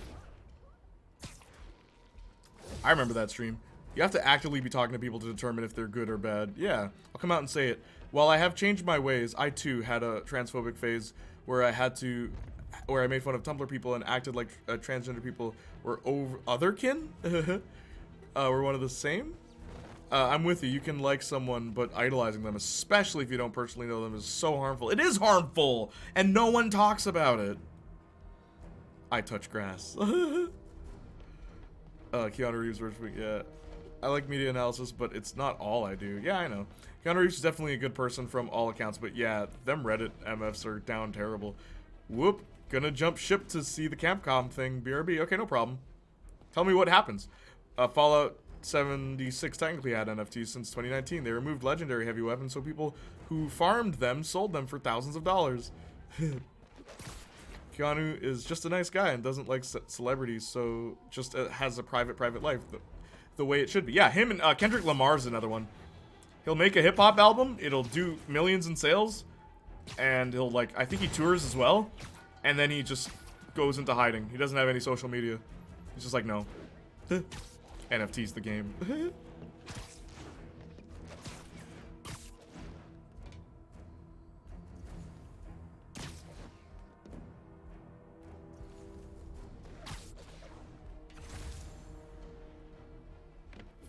I remember that stream. You have to actively be talking to people to determine if they're good or bad. Yeah, I'll come out and say it. While I have changed my ways, I too had a transphobic phase where I made fun of Tumblr people and acted like transgender people were otherkin. We're one of the same. I'm with you. You can like someone, but idolizing them, especially if you don't personally know them, is so harmful. It is harmful, and no one talks about it. I touch grass. Keanu Reeves worshiping, yeah. I like media analysis, but it's not all I do. Yeah, I know. Keanu Reeves is definitely a good person from all accounts, but yeah, them Reddit MFs are down terrible. Whoop. Gonna jump ship to see the Capcom thing, BRB. Okay, no problem. Tell me what happens. Fallout 76 technically had NFTs since 2019. They removed legendary heavy weapons, so people who farmed them sold them for thousands of dollars. Keanu is just a nice guy and doesn't like celebrities, so just has a private life. The way it should be. Yeah, him and Kendrick Lamar's another one. He'll make a hip-hop album, it'll do millions in sales, and he'll, like, I think he tours as well, and then he just goes into hiding. He doesn't have any social media. He's just like, no. NFT's the game.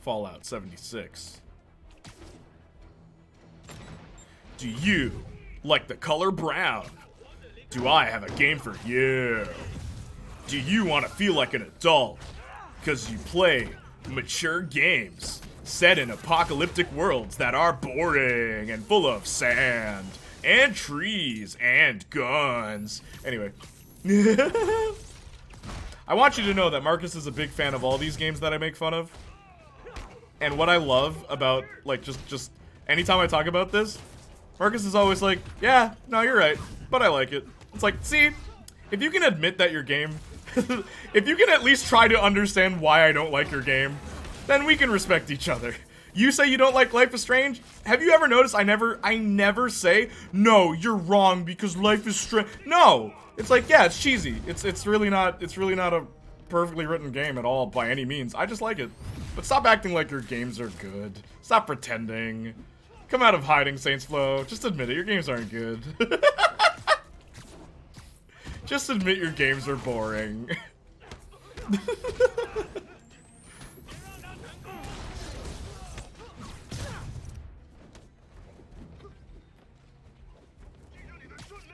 Fallout 76. Do you like the color brown? Do I have a game for you? Do you want to feel like an adult? Because you play mature games set in apocalyptic worlds that are boring and full of sand and trees and guns. Anyway. I want you to know that Marcus is a big fan of all these games that I make fun of. And what I love about, like, just anytime I talk about this, Marcus is always like, yeah, no, you're right, but I like it. It's like, see, if you can admit that your game, if you can at least try to understand why I don't like your game, then we can respect each other. You say you don't like Life is Strange? Have you ever noticed I never say, no, you're wrong because Life is Strange. No! It's like, yeah, it's cheesy. It's really not a perfectly written game at all by any means. I just like it. But stop acting like your games are good. Stop pretending. Come out of hiding, Saints Flow. Just admit it, your games aren't good. Just admit your games are boring.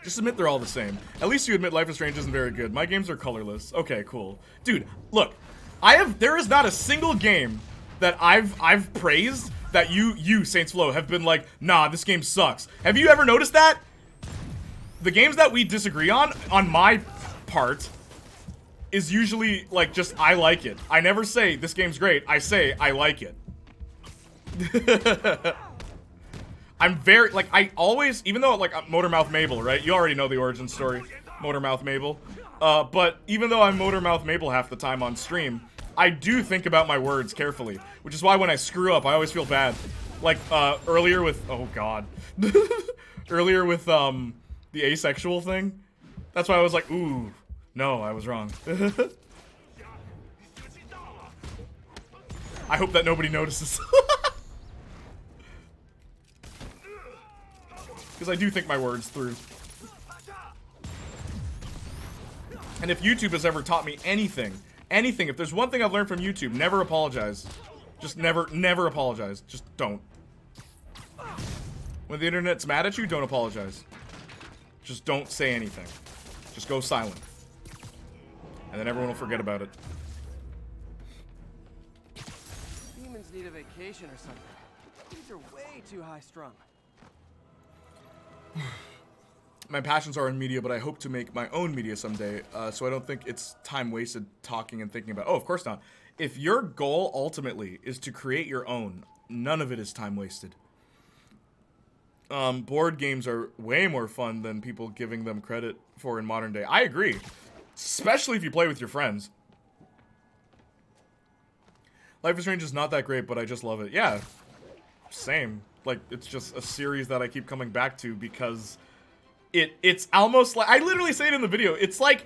Just admit they're all the same. At least you admit Life is Strange isn't very good. My games are colorless. Okay, cool. Dude, look. There is not a single game that I've praised that you, Saints Flow, have been like, nah, this game sucks. Have you ever noticed that? The games that we disagree on my part, is usually, like, just, I like it. I never say, this game's great. I say, I like it. I'm very, like, I always, even though, like, Motormouth Mabel, right? You already know the origin story, Motormouth Mabel. But even though I'm Motormouth Mabel half the time on stream, I do think about my words carefully. Which is why when I screw up, I always feel bad. Like, earlier with, oh god. Earlier with, the asexual thing. That's why I was like, ooh, no, I was wrong. I hope that nobody notices. Because I do think my words through. And if YouTube has ever taught me anything, if there's one thing I've learned from YouTube, never apologize. Just never apologize. Just don't. When the internet's mad at you, don't apologize. Just don't say anything. Just go silent. And then everyone will forget about it. Demons need a vacation or something. These are way too high strung. My passions are in media, but I hope to make my own media someday, so I don't think it's time wasted talking and thinking about. Oh, of course not. If your goal ultimately is to create your own, none of it is time wasted. Board games are way more fun than people giving them credit for in modern day. I agree. Especially if you play with your friends. Life is Strange is not that great, but I just love it. Yeah, same. Like, it's just a series that I keep coming back to because it's almost like, I literally say it in the video, it's like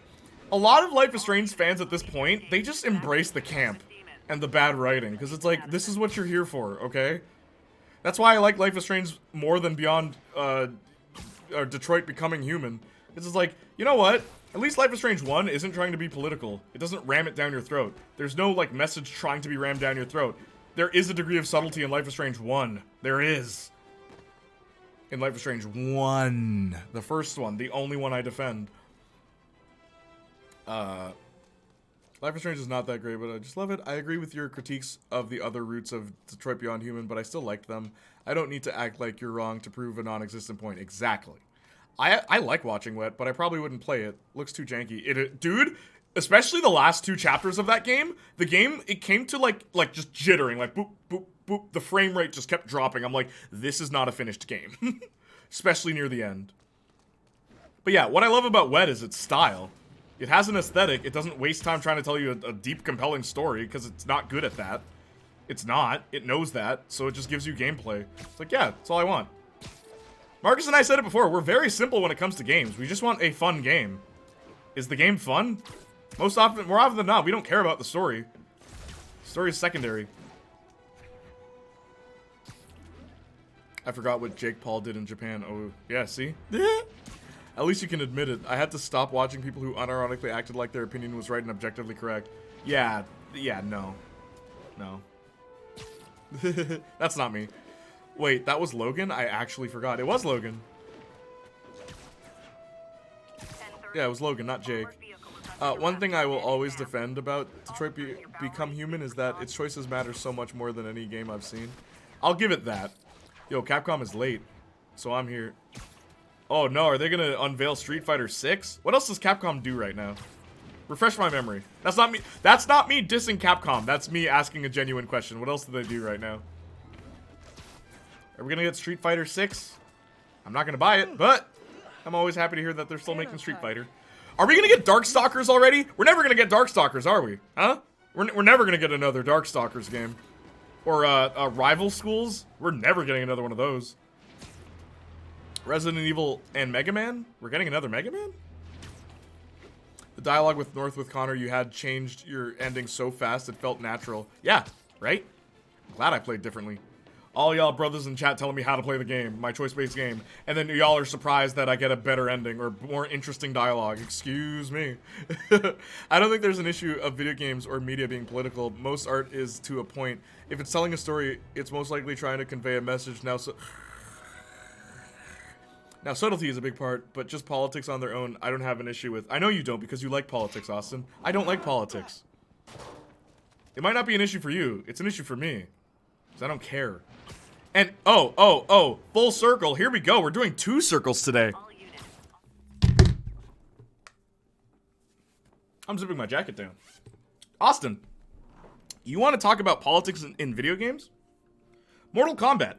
a lot of Life is Strange fans at this point, they just embrace the camp and the bad writing, because it's like, this is what you're here for, okay? That's why I like Life is Strange more than Beyond, Detroit Becoming Human. It's just like, you know what? At least Life is Strange 1 isn't trying to be political. It doesn't ram it down your throat. There's no, like, message trying to be rammed down your throat. There is a degree of subtlety in Life is Strange 1. There is. In Life is Strange 1. The first one. The only one I defend. Life is Strange is not that great, but I just love it. I agree with your critiques of the other roots of Detroit Beyond Human, but I still liked them. I don't need to act like you're wrong to prove a non-existent point. Exactly. I like watching Wet, but I probably wouldn't play it. Looks too janky. Dude, especially the last 2 chapters of that game, it came to like just jittering, like boop, boop, boop. The frame rate just kept dropping. I'm like, this is not a finished game. Especially near the end. But yeah, what I love about Wet is its style. It has an aesthetic. It doesn't waste time trying to tell you a deep, compelling story, because it's not good at that. It's not. It knows that, so it just gives you gameplay. It's like, yeah, that's all I want. Marcus and I said it before, we're very simple when it comes to games. We just want a fun game. Is the game fun? More often than not, we don't care about the story. The story is secondary. I forgot what Jake Paul did in Japan. Oh, yeah, see? At least you can admit it. I had to stop watching people who unironically acted like their opinion was right and objectively correct. Yeah, no. No. That's not me. Wait, that was Logan? I actually forgot. It was Logan. Yeah, it was Logan, not Jake. One thing I will always defend about Detroit Become Human is that its choices matter so much more than any game I've seen. I'll give it that. Yo, Capcom is late, so I'm here. Oh no, are they gonna unveil Street Fighter 6? What else does Capcom do right now? Refresh my memory. That's not me dissing Capcom. That's me asking a genuine question. What else do they do right now? Are we gonna get Street Fighter 6? I'm not gonna buy it, but I'm always happy to hear that they're still making Street Fighter. Are we gonna get Darkstalkers already? We're never gonna get Darkstalkers, are we? Huh? We're never gonna get another Darkstalkers game. Or rival schools? We're never getting another one of those. Resident Evil and Mega Man? We're getting another Mega Man? The dialogue with Connor you had changed your ending so fast it felt natural. Yeah, right? I'm glad I played differently. All y'all brothers in chat telling me how to play the game, my choice-based game, and then y'all are surprised that I get a better ending or more interesting dialogue. Excuse me. I don't think there's an issue of video games or media being political. Most art is to a point. If it's telling a story, it's most likely trying to convey a message. Now subtlety is a big part, but just politics on their own, I don't have an issue with. I know you don't because you like politics, Austin. I don't like politics. It might not be an issue for you. It's an issue for me. Because I don't care. And, oh, full circle. Here we go. We're doing 2 circles today. I'm zipping my jacket down. Austin, you want to talk about politics in video games? Mortal Kombat.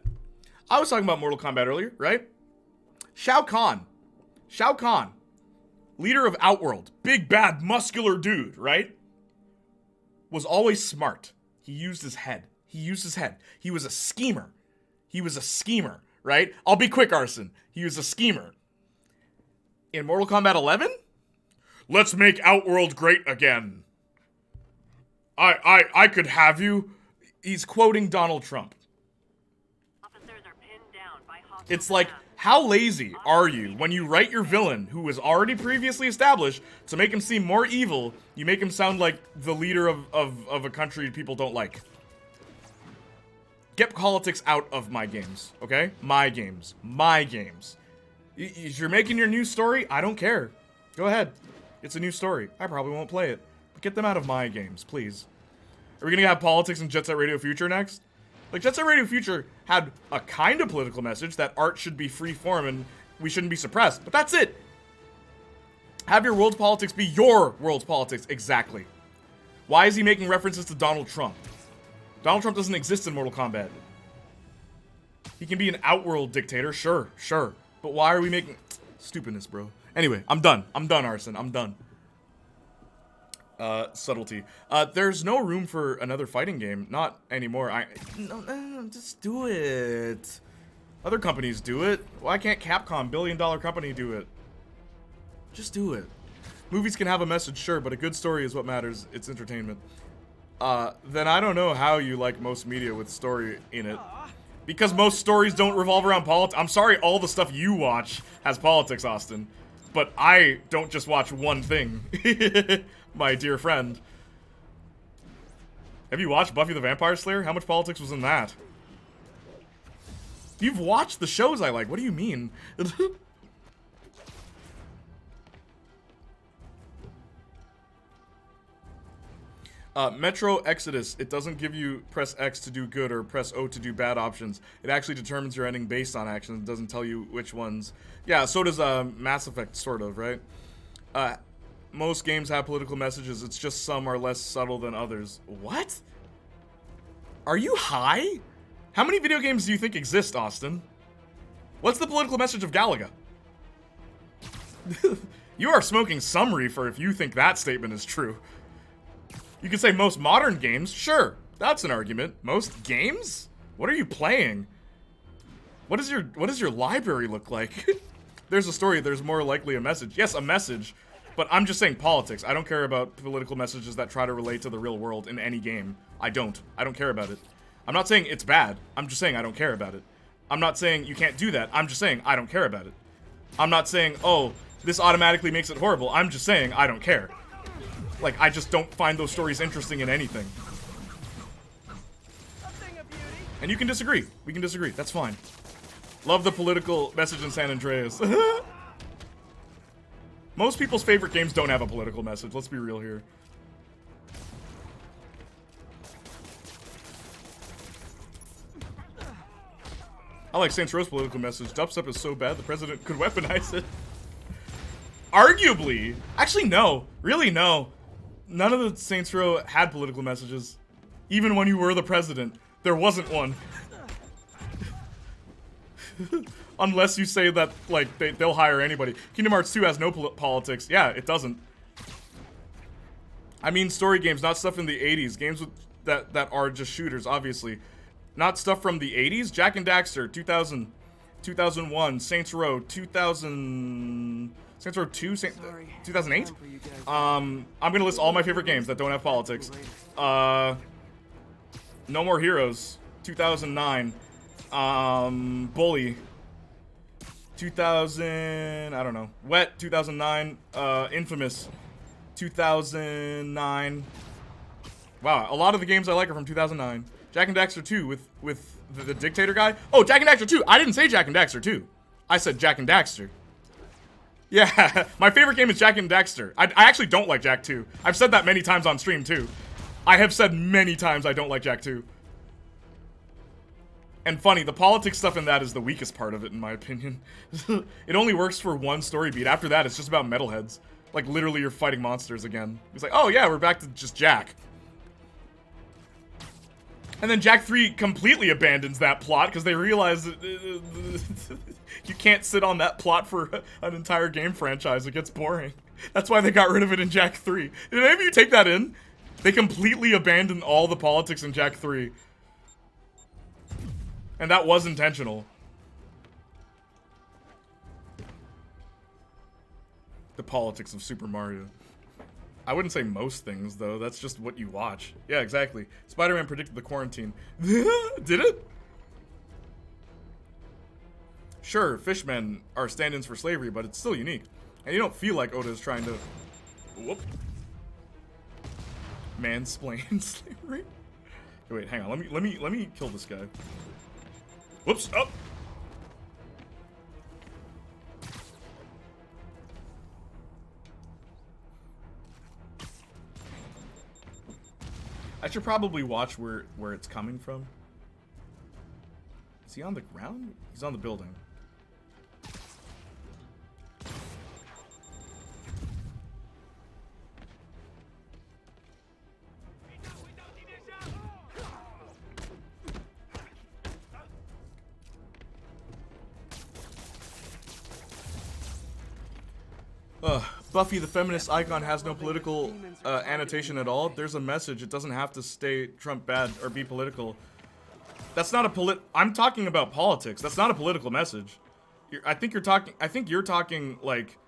I was talking about Mortal Kombat earlier, right? Shao Kahn, leader of Outworld, big bad muscular dude, right? Was always smart. He used his head. He was a schemer. Right? I'll be quick, Arson. He was a schemer. In Mortal Kombat 11? Let's make Outworld great again. I could have you. He's quoting Donald Trump. It's like, how lazy are you when you write your villain, who was already previously established, to make him seem more evil, you make him sound like the leader of a country people don't like. Get politics out of my games, okay? My games. If you're making your new story, I don't care. Go ahead. It's a new story. I probably won't play it. But get them out of my games, please. Are we gonna have politics in Jet Set Radio Future next? Like, Jet Set Radio Future had a kind of political message that art should be free form and we shouldn't be suppressed. But that's it. Have your world's politics be your world's politics. Exactly. Why is he making references to Donald Trump? Donald Trump doesn't exist in Mortal Kombat. He can be an Outworld dictator, sure. But why are we making... Stupidness, bro. Anyway, I'm done, Arson. I'm done. Subtlety. There's no room for another fighting game. Not anymore. No, just do it. Other companies do it. Why can't Capcom, billion-dollar company, do it? Just do it. Movies can have a message, sure, but a good story is what matters. It's entertainment. Then I don't know how you like most media with story in it. Because most stories don't revolve around politics. I'm sorry all the stuff you watch has politics, Austin. But I don't just watch one thing. My dear friend. Have you watched Buffy the Vampire Slayer? How much politics was in that? You've watched the shows I like. What do you mean? Metro Exodus, it doesn't give you press X to do good or press O to do bad options. It actually determines your ending based on actions. It doesn't tell you which ones. Yeah, so does Mass Effect, sort of, right? Most games have political messages. It's just some are less subtle than others. What? Are you high? How many video games do you think exist, Austin? What's the political message of Galaga? You are smoking some reefer if you think that statement is true. You can say most modern games. Sure, that's an argument. Most games? What are you playing? What does your library look like? There's a story, there's more likely a message. Yes, a message, but I'm just saying politics. I don't care about political messages that try to relate to the real world in any game. I don't care about it. I'm not saying it's bad. I'm just saying I don't care about it. I'm not saying you can't do that. I'm just saying I don't care about it. I'm not saying, oh, this automatically makes it horrible. I'm just saying I don't care. Like, I just don't find those stories interesting in anything. And you can disagree. We can disagree. That's fine. Love the political message in San Andreas. Most people's favorite games don't have a political message. Let's be real here. I like Saints Row's political message. Dubstep is so bad the president could weaponize it. Arguably. Actually, no. Really, no. None of the Saints Row had political messages. Even when you were the president, there wasn't one. Unless you say that, like, they'll hire anybody. Kingdom Hearts 2 has no politics. Yeah, it doesn't. I mean story games, not stuff in the 80s. Games with that are just shooters, obviously. Not stuff from the 80s. Jak and Daxter, 2000, 2001, Saints Row, 2000, Saints Row 2, 2008. I'm gonna list all my favorite games that don't have politics. No More Heroes, 2009. Bully, 2000, I don't know. Wet, 2009. Infamous, 2009. Wow, a lot of the games I like are from 2009. Jak and Daxter 2 with the dictator guy. Oh, Jak and Daxter 2. I didn't say Jak and Daxter 2. I said Jak and Daxter. Yeah, my favorite game is Jak and Daxter. I actually don't like Jak 2. I've said that many times on stream too. I have said many times I don't like Jak 2. And funny, the politics stuff in that is the weakest part of it, in my opinion. It only works for one story beat. After that, it's just about metalheads. Like, literally, you're fighting monsters again. It's like, oh yeah, we're back to just Jak. And then Jak 3 completely abandons that plot because they realize that you can't sit on that plot for an entire game franchise. It gets boring. That's why they got rid of it in Jak 3. Did any of you take that in? They completely abandoned all the politics in Jak 3. And that was intentional. The politics of Super Mario. I wouldn't say most things, though. That's just what you watch. Yeah, exactly. Spider-Man predicted the quarantine. Did it? Sure, fishmen are stand-ins for slavery, but it's still unique. And you don't feel like Oda is trying to... Whoop. Mansplain slavery? Okay, wait, hang on. Let me kill this guy. Whoops! Oh! I should probably watch where it's coming from. Is he on the ground? He's on the building. Buffy the feminist icon has no political annotation at all. There's a message. It doesn't have to stay Trump bad or be political. That's not a I'm talking about politics. That's not a political message. I think you're talking like,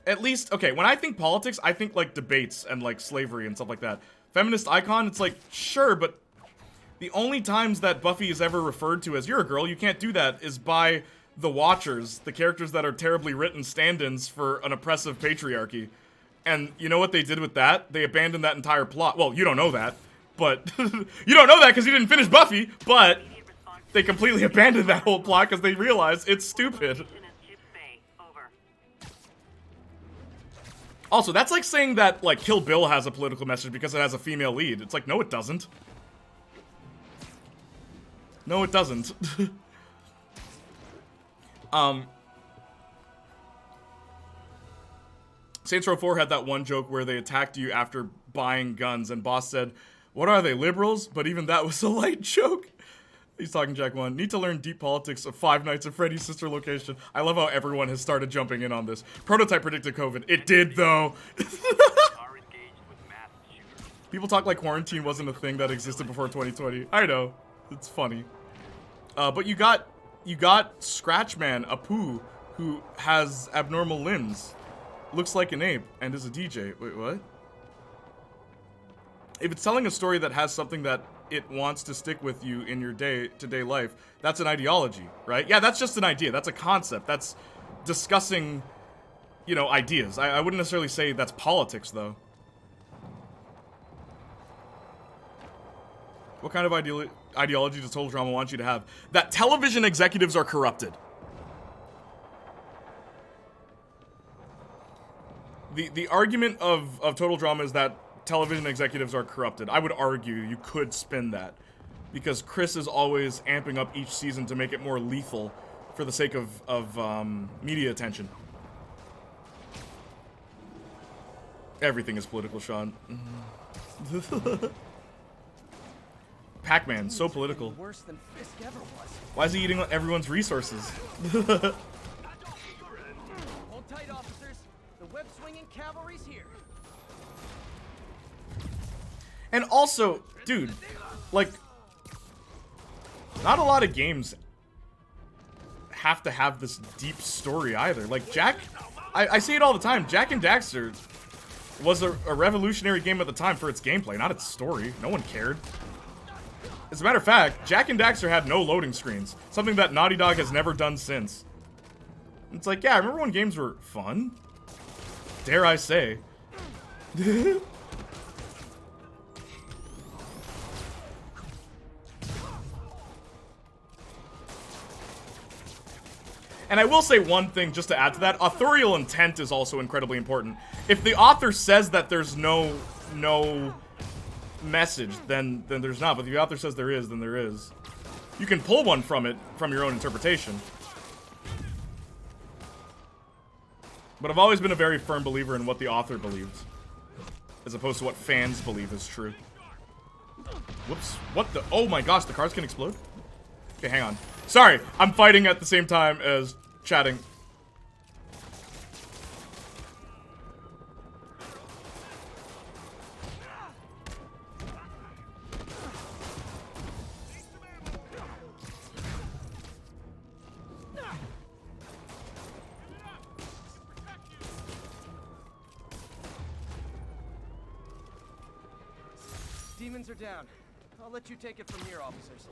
at least, okay, when I think politics, I think like debates and like slavery and stuff like that. Feminist icon, it's like, sure, but the only times that Buffy is ever referred to as, you're a girl, you can't do that, is by the Watchers, the characters that are terribly written stand-ins for an oppressive patriarchy. And you know what they did with that? They abandoned that entire plot. Well, you don't know that, but you don't know that because you didn't finish Buffy, but they completely abandoned that whole plot because they realized it's stupid. Also, that's like saying that, like, Kill Bill has a political message because it has a female lead. It's like, no, it doesn't. No, it doesn't. Saints Row 4 had that one joke where they attacked you after buying guns, and Boss said, "What are they, liberals?" But even that was a light joke. He's talking Jak 1. Need to learn deep politics of Five Nights at Freddy's sister location. I love how everyone has started jumping in on this. Prototype predicted COVID. It did, though. People talk like quarantine wasn't a thing that existed before 2020. I know. It's funny. But you got Scratchman, Apu, who has abnormal limbs, looks like an ape, and is a DJ. Wait, what? If it's telling a story that has something that it wants to stick with you in your day-to-day life, that's an ideology, right? Yeah, that's just an idea. That's a concept. That's discussing, you know, ideas. I wouldn't necessarily say that's politics, though. What kind of ideology does Total Drama want you to have? That television executives are corrupted. The argument of Total Drama is that television executives are corrupted. I would argue you could spin that, because Chris is always amping up each season to make it more lethal for the sake of media attention. Everything is political, Sean. Pac-Man, so political. Worse than Fisk ever was. Why is he eating everyone's resources? Hold tight, officers. The web-swinging cavalry's here. And also, dude, like, not a lot of games have to have this deep story either. Like, Jak, I say it all the time, Jak and Daxter was a revolutionary game at the time for its gameplay, not its story. No one cared. As a matter of fact, Jak and Daxter had no loading screens, something that Naughty Dog has never done since. It's like, yeah, I remember when games were fun? Dare I say. And I will say one thing just to add to that, authorial intent is also incredibly important. If the author says that there's no message, then there's not. But if the author says there is, then there is. You can pull one from it, from your own interpretation. But I've always been a very firm believer in what the author believes, as opposed to what fans believe is true. Whoops. What the? Oh my gosh, the cars can explode? Okay, hang on. Sorry, I'm fighting at the same time as chatting. Demons are down. I'll let you take it from here, officers.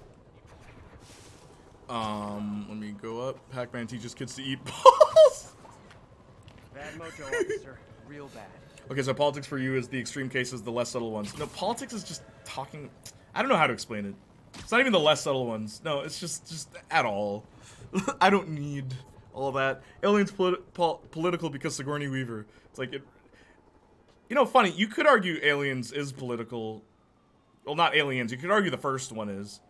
Let me go up. Pac-Man teaches kids to eat balls. Bad mojo, officer. Real bad. Okay, so politics for you is the extreme cases, the less subtle ones. No, politics is just talking. I don't know how to explain it. It's not even the less subtle ones. No, it's just at all. I don't need all that. Aliens political because Sigourney Weaver. It's like it. You know, funny. You could argue Aliens is political. Well, not Aliens. You could argue the first one is.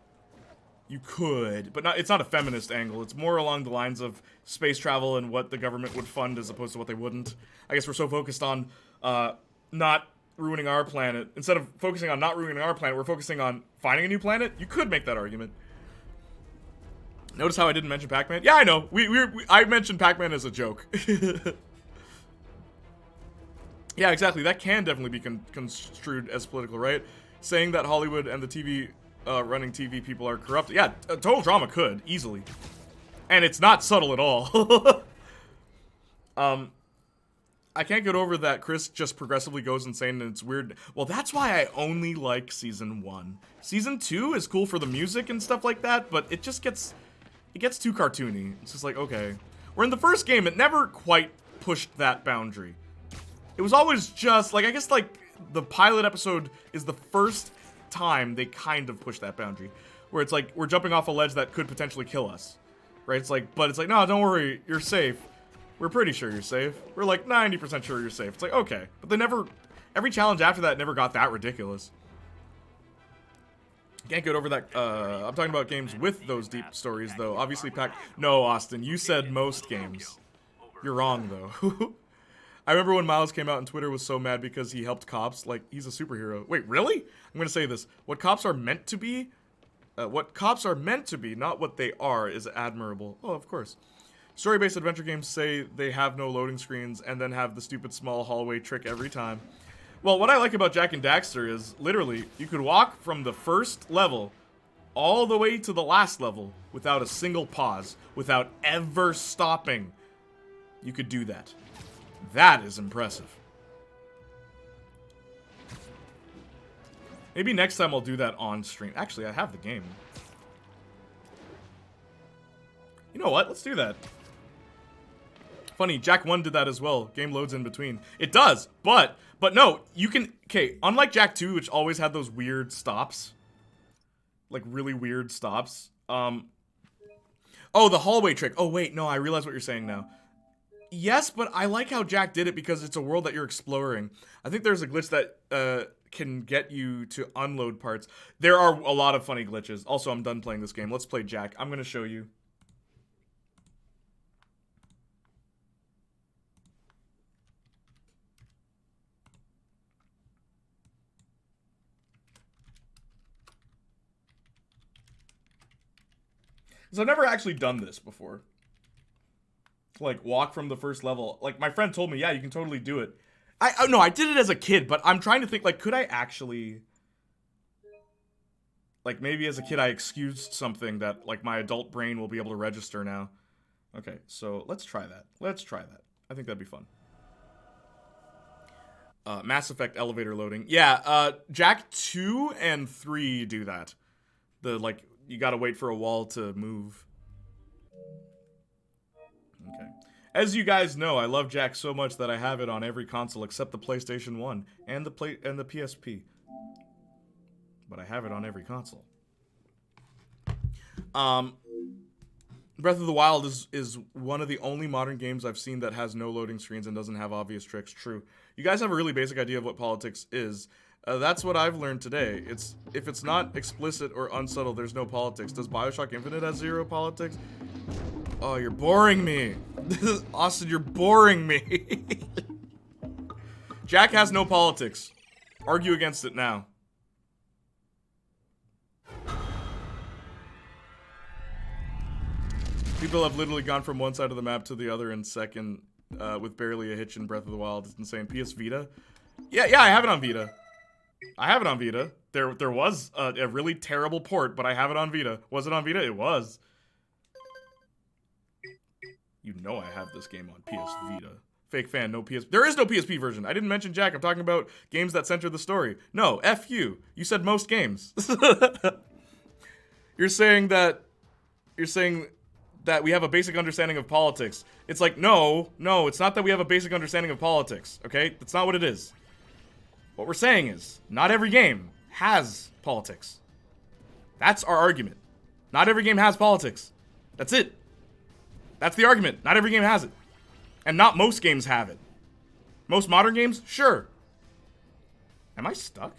You could, but not. It's not a feminist angle. It's more along the lines of space travel and what the government would fund as opposed to what they wouldn't. I guess we're so focused on not ruining our planet. Instead of focusing on not ruining our planet, we're focusing on finding a new planet. You could make that argument. Notice how I didn't mention Pac-Man? Yeah, I know. I mentioned Pac-Man as a joke. Yeah, exactly. That can definitely be construed as political, right? Saying that Hollywood and the TV... running TV people are corrupt. Yeah, total drama could, easily. And it's not subtle at all. I can't get over that Chris just progressively goes insane and it's weird. Well, that's why I only like Season 1. Season 2 is cool for the music and stuff like that, but it just gets... It gets too cartoony. It's just like, okay. Where in the first game, it never quite pushed that boundary. It was always just, like, I guess, like, the pilot episode is the first time they kind of push that boundary where it's like we're jumping off a ledge that could potentially kill us, right? It's like, but it's like, no, don't worry, you're safe. We're pretty sure you're safe. We're like 90% sure you're safe. It's like, okay, but they never, every challenge after that never got that ridiculous. Can't get over that. I'm talking about games with those deep stories though. Obviously no, Austin, you said most games. You're wrong though. I remember when Miles came out and Twitter was so mad because he helped cops. Like, he's a superhero. Wait, really? I'm going to say this. What cops are meant to be, not what they are, is admirable. Oh, of course. Story-based adventure games say they have no loading screens and then have the stupid small hallway trick every time. Well, what I like about Jak and Daxter is, literally, you could walk from the first level all the way to the last level without a single pause, without ever stopping. You could do that. That is impressive. Maybe next time I'll do that on stream. Actually, I have the game. You know what? Let's do that. Funny, Jak 1 did that as well. Game loads in between. It does, but no, you can... Okay, unlike Jak 2, which always had those weird stops. Like, really weird stops. Oh, the hallway trick. Oh, wait, no, I realize what you're saying now. Yes, but I like how Jak did it because it's a world that you're exploring. I think there's a glitch that can get you to unload parts. There are a lot of funny glitches. Also, I'm done playing this game. Let's play Jak. I'm going to show you. Because I've never actually done this before. Like, walk from the first level. Like, my friend told me, yeah, you can totally do it. No, I did it as a kid, but I'm trying to think, like, could I actually... Like, maybe as a kid I excused something that, like, my adult brain will be able to register now. Okay, so let's try that. Let's try that. I think that'd be fun. Mass Effect elevator loading. Yeah, Jack 2 and 3 do that. The, like, you gotta wait for a wall to move. Okay. As you guys know, I love Jack so much that I have it on every console except the PlayStation 1 and the PSP. But I have it on every console. Breath of the Wild is one of the only modern games I've seen that has no loading screens and doesn't have obvious tricks. True. You guys have a really basic idea of what politics is. That's what I've learned today. If it's not explicit or unsubtle, there's no politics. Does BioShock Infinite have zero politics? Oh, you're boring me. Austin, you're boring me. Jack has no politics. Argue against it now. People have literally gone from one side of the map to the other in second with barely a hitch in Breath of the Wild. It's insane. PS Vita? Yeah, I have it on Vita. I have it on Vita. There was a really terrible port, but I have it on Vita. Was it on Vita? It was. You know I have this game on PS Vita. Fake fan, no PS... There is no PSP version. I didn't mention Jack. I'm talking about games that center the story. No, F you. You said most games. You're saying that we have a basic understanding of politics. It's like, no, it's not that we have a basic understanding of politics, okay? That's not what it is. What we're saying is, not every game has politics. That's our argument. Not every game has politics. That's it. That's the argument. Not every game has it. And not most games have it. Most modern games? Sure. Am I stuck?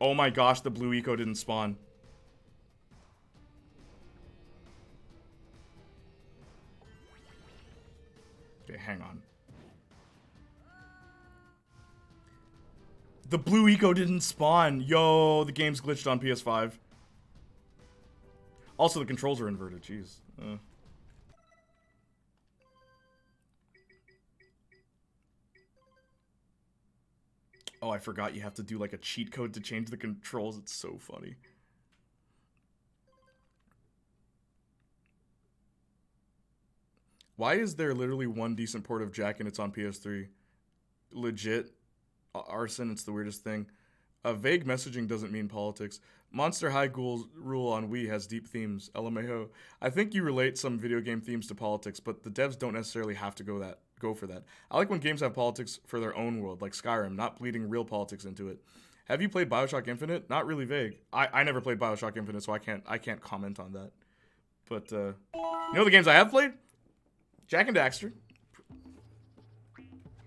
Oh my gosh, the blue eco didn't spawn. Okay, hang on. The blue eco didn't spawn. Yo, the game's glitched on PS5. Also, the controls are inverted. Jeez. Oh, I forgot you have to do like a cheat code to change the controls. It's so funny. Why is there literally one decent port of Jack and it's on PS3? Legit. Arson, it's the weirdest thing. Vague messaging doesn't mean politics. Monster High Ghoul's rule on Wii has deep themes. LMAO. I think you relate some video game themes to politics, but the devs don't necessarily have to go for that. I like when games have politics for their own world, like Skyrim, not bleeding real politics into it. Have you played BioShock Infinite? Not really vague. I never played BioShock Infinite, so I can't comment on that. But you know the games I have played? Jak and Daxter.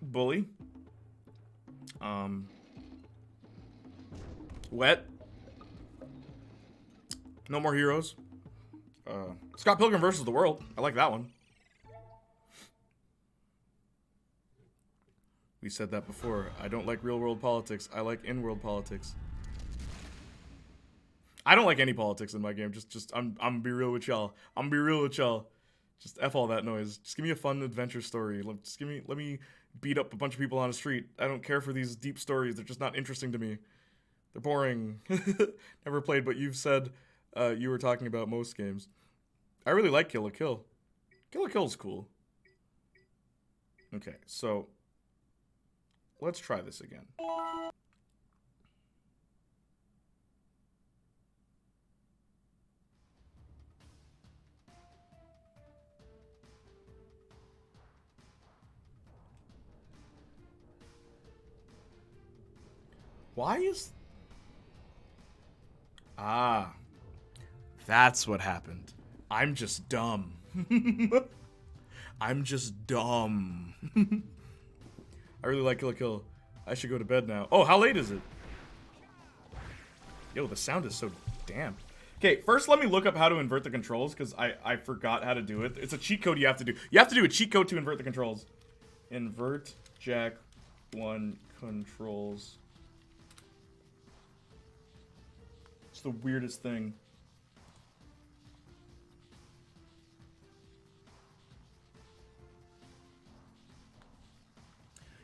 Bully. Wet. No More Heroes. Scott Pilgrim vs. the World. I like that one. We said that before. I don't like real world politics. I like in-world politics. I don't like any politics in my game. I'm be real with y'all. Just F all that noise. Just give me a fun adventure story. Let me beat up a bunch of people on the street. I don't care for these deep stories. They're just not interesting to me. They're boring. Never played, but you've said you were talking about most games. I really like Kill la Kill. Kill la Kill's cool. Okay, so let's try this again. Why is... Ah. That's what happened. I'm just dumb. I'm just dumb. I really like Kill la Kill. I should go to bed now. Oh, how late is it? Yo, the sound is so damp. Okay, first let me look up how to invert the controls, because I forgot how to do it. It's a cheat code you have to do. You have to do a cheat code to invert the controls. Invert Jak 1 controls. It's the weirdest thing.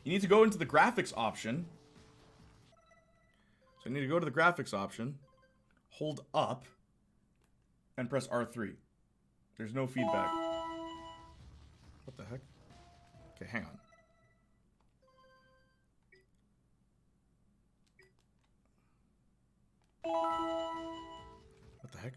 You need to go into the graphics option, So I need to go to the graphics option, hold up, and press R3. There's no feedback. What the heck? Okay, hang on. What the heck?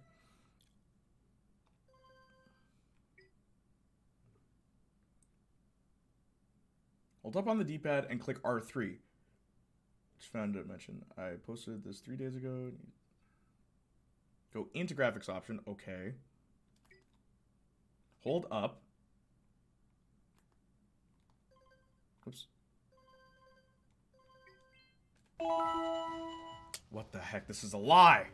Hold up on the D-pad and click R3. Just found it mentioned. I posted this 3 days ago. Go into graphics option. Okay. Hold up. Oops. What the heck? This is a lie.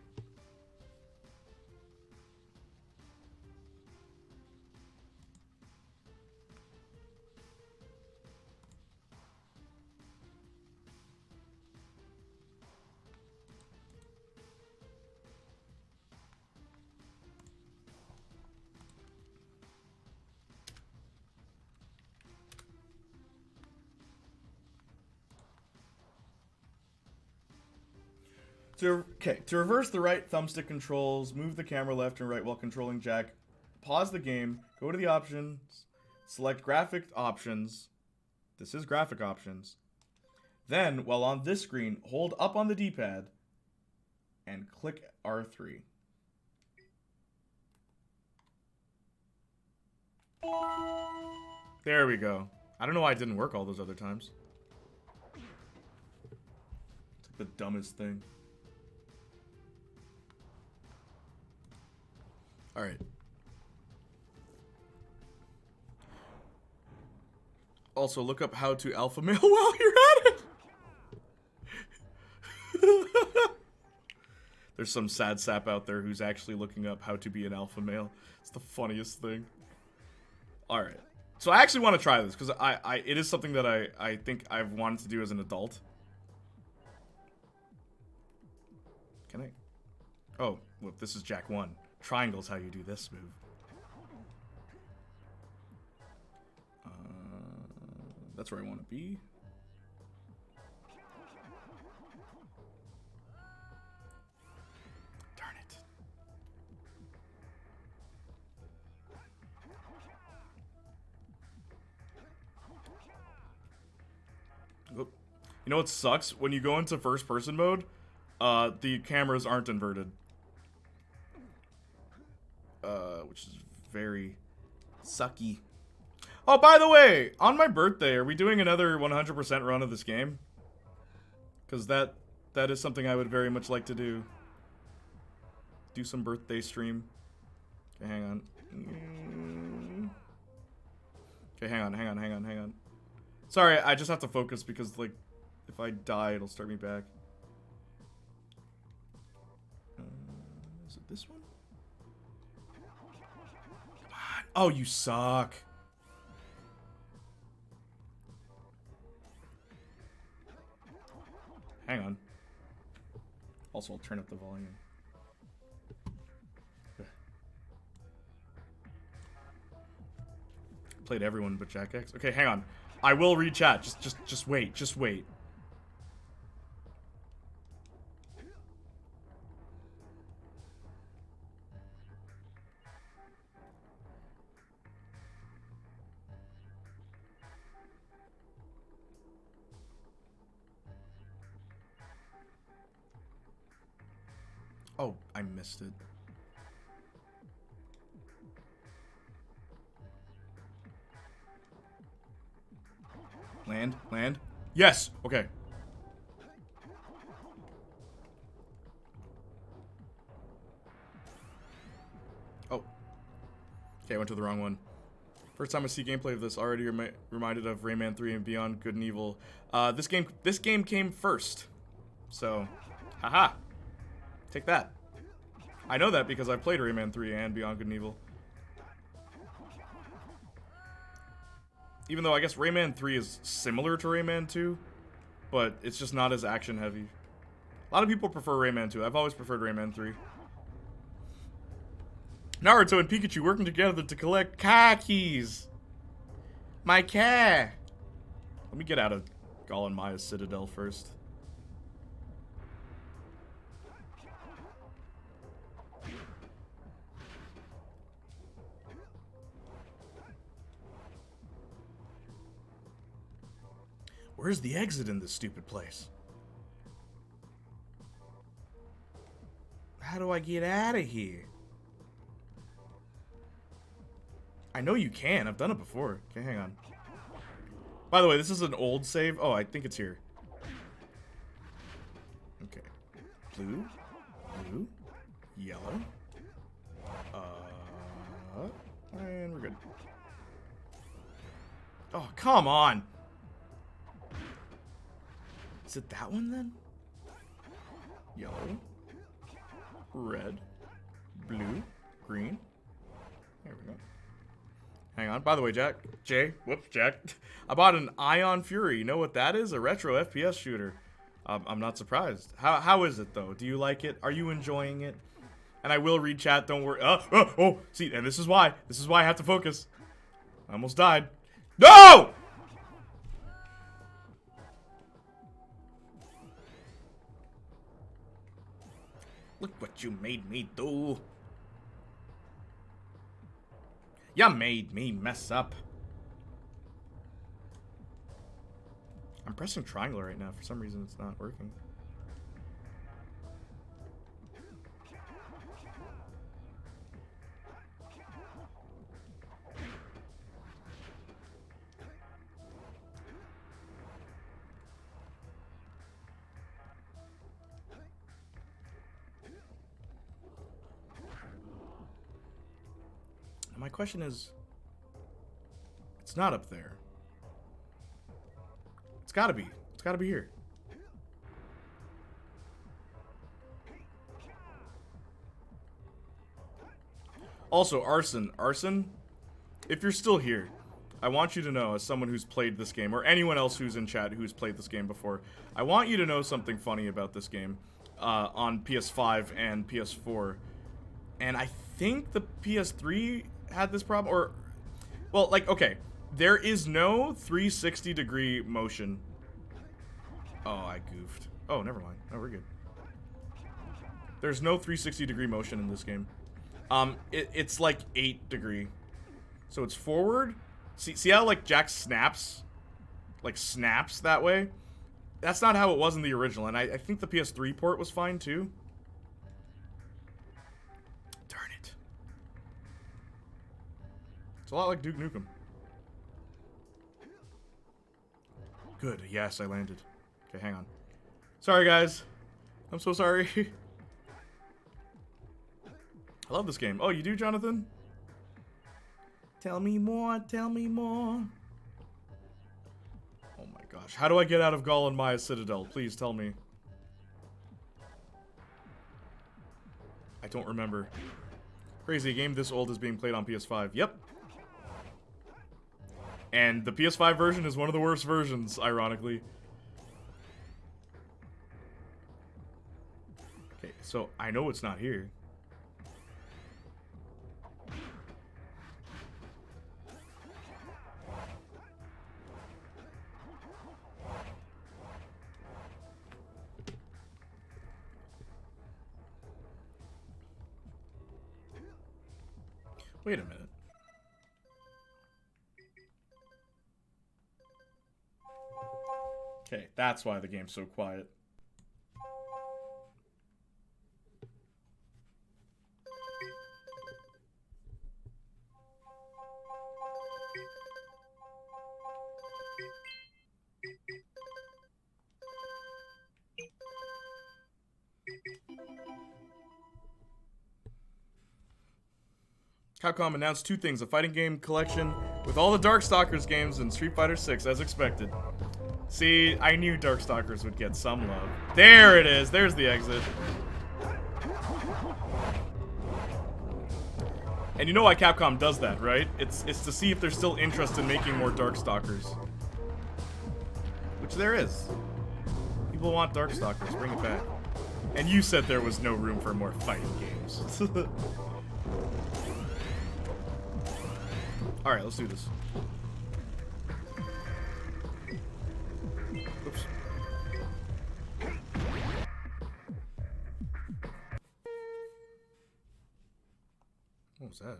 To reverse the right thumbstick controls, move the camera left and right while controlling Jack. Pause the game, go to the options, select graphic options. This is graphic options. Then, while on this screen, hold up on the D-pad and click R3. There we go. I don't know why it didn't work all those other times. It's like the dumbest thing. Alright. Also, look up how to alpha male while you're at it! There's some sad sap out there who's actually looking up how to be an alpha male. It's the funniest thing. Alright. So I actually want to try this, because it is something that I think I've wanted to do as an adult. Can I? Oh, well, this is Jack 1. Triangle's how you do this move. That's where I want to be. Darn it. You know what sucks? When you go into first person mode, the cameras aren't inverted. Which is very sucky. Oh, by the way, on my birthday, are we doing another 100% run of this game? Because that is something I would very much like to do. Do some birthday stream. Okay, hang on. Okay, hang on. Sorry, I just have to focus because, like, if I die, it'll start me back. Is it this one? Oh, you suck. Hang on. Also, I'll turn up the volume. Played everyone but Jack X. Okay, hang on. I will read chat. Just wait. Just wait. Oh, I missed it. Land. Yes! Okay. Oh. Okay, I went to the wrong one. First time I see gameplay of this, already reminded of Rayman 3 and Beyond Good and Evil. This game came first. So, haha. Take that. I know that because I played Rayman 3 and Beyond Good and Evil. Even though I guess Rayman 3 is similar to Rayman 2, but it's just not as action heavy. A lot of people prefer Rayman 2. I've always preferred Rayman 3. Naruto and Pikachu working together to collect car keys. My car. Let me get out of Gall and Maya's Citadel first. Where's the exit in this stupid place? How do I get out of here? I know you can. I've done it before. Okay, hang on. By the way, this is an old save. Oh, I think it's here. Okay. Blue. Blue. Yellow. And we're good. Oh, come on. Is it that one then? Yellow. Red. Blue. Green. There we go. Hang on. By the way, Jack. I bought an Ion Fury. You know what that is? A retro FPS shooter. I'm not surprised. How is it, though? Do you like it? Are you enjoying it? And I will read chat. Don't worry. Oh. See, and this is why. This is why I have to focus. I almost died. No! Look what you made me do. You made me mess up. I'm pressing triangle right now. For some reason, it's not working. My question is, it's not up there. It's gotta be. It's gotta be here. Also, Arson, if you're still here, I want you to know, as someone who's played this game, or anyone else who's in chat who's played this game before, I want you to know something funny about this game on PS5 and PS4. And I think the PS3 had this problem, or, well, like, okay, there is no 360-degree motion. Oh, I goofed. Oh, never mind. Oh, we're good. There's no 360-degree motion in this game. It's like 8-degree. So it's forward. See how, like, Jack snaps? Like, snaps that way? That's not how it was in the original, and I think the PS3 port was fine, too. Darn it. It's a lot like Duke Nukem. Good. Yes, I landed. Okay, hang on. Sorry, guys. I'm so sorry. I love this game. Oh, you do, Jonathan? Tell me more, tell me more. Oh my gosh. How do I get out of Gall and Maya's Citadel? Please tell me. I don't remember. Crazy, a game this old is being played on PS5. Yep. And the PS5 version is one of the worst versions, ironically. Okay, so I know it's not here. Wait a minute. Okay, that's why the game's so quiet. Capcom announced two things: a fighting game collection with all the Darkstalkers games and Street Fighter 6, as expected. See, I knew Darkstalkers would get some love. There it is. There's the exit. And you know why Capcom does that, right? It's to see if there's still interest in making more Darkstalkers. Which there is. People want Darkstalkers. Bring it back. And you said there was no room for more fighting games. Alright, let's do this. Oops. What was that?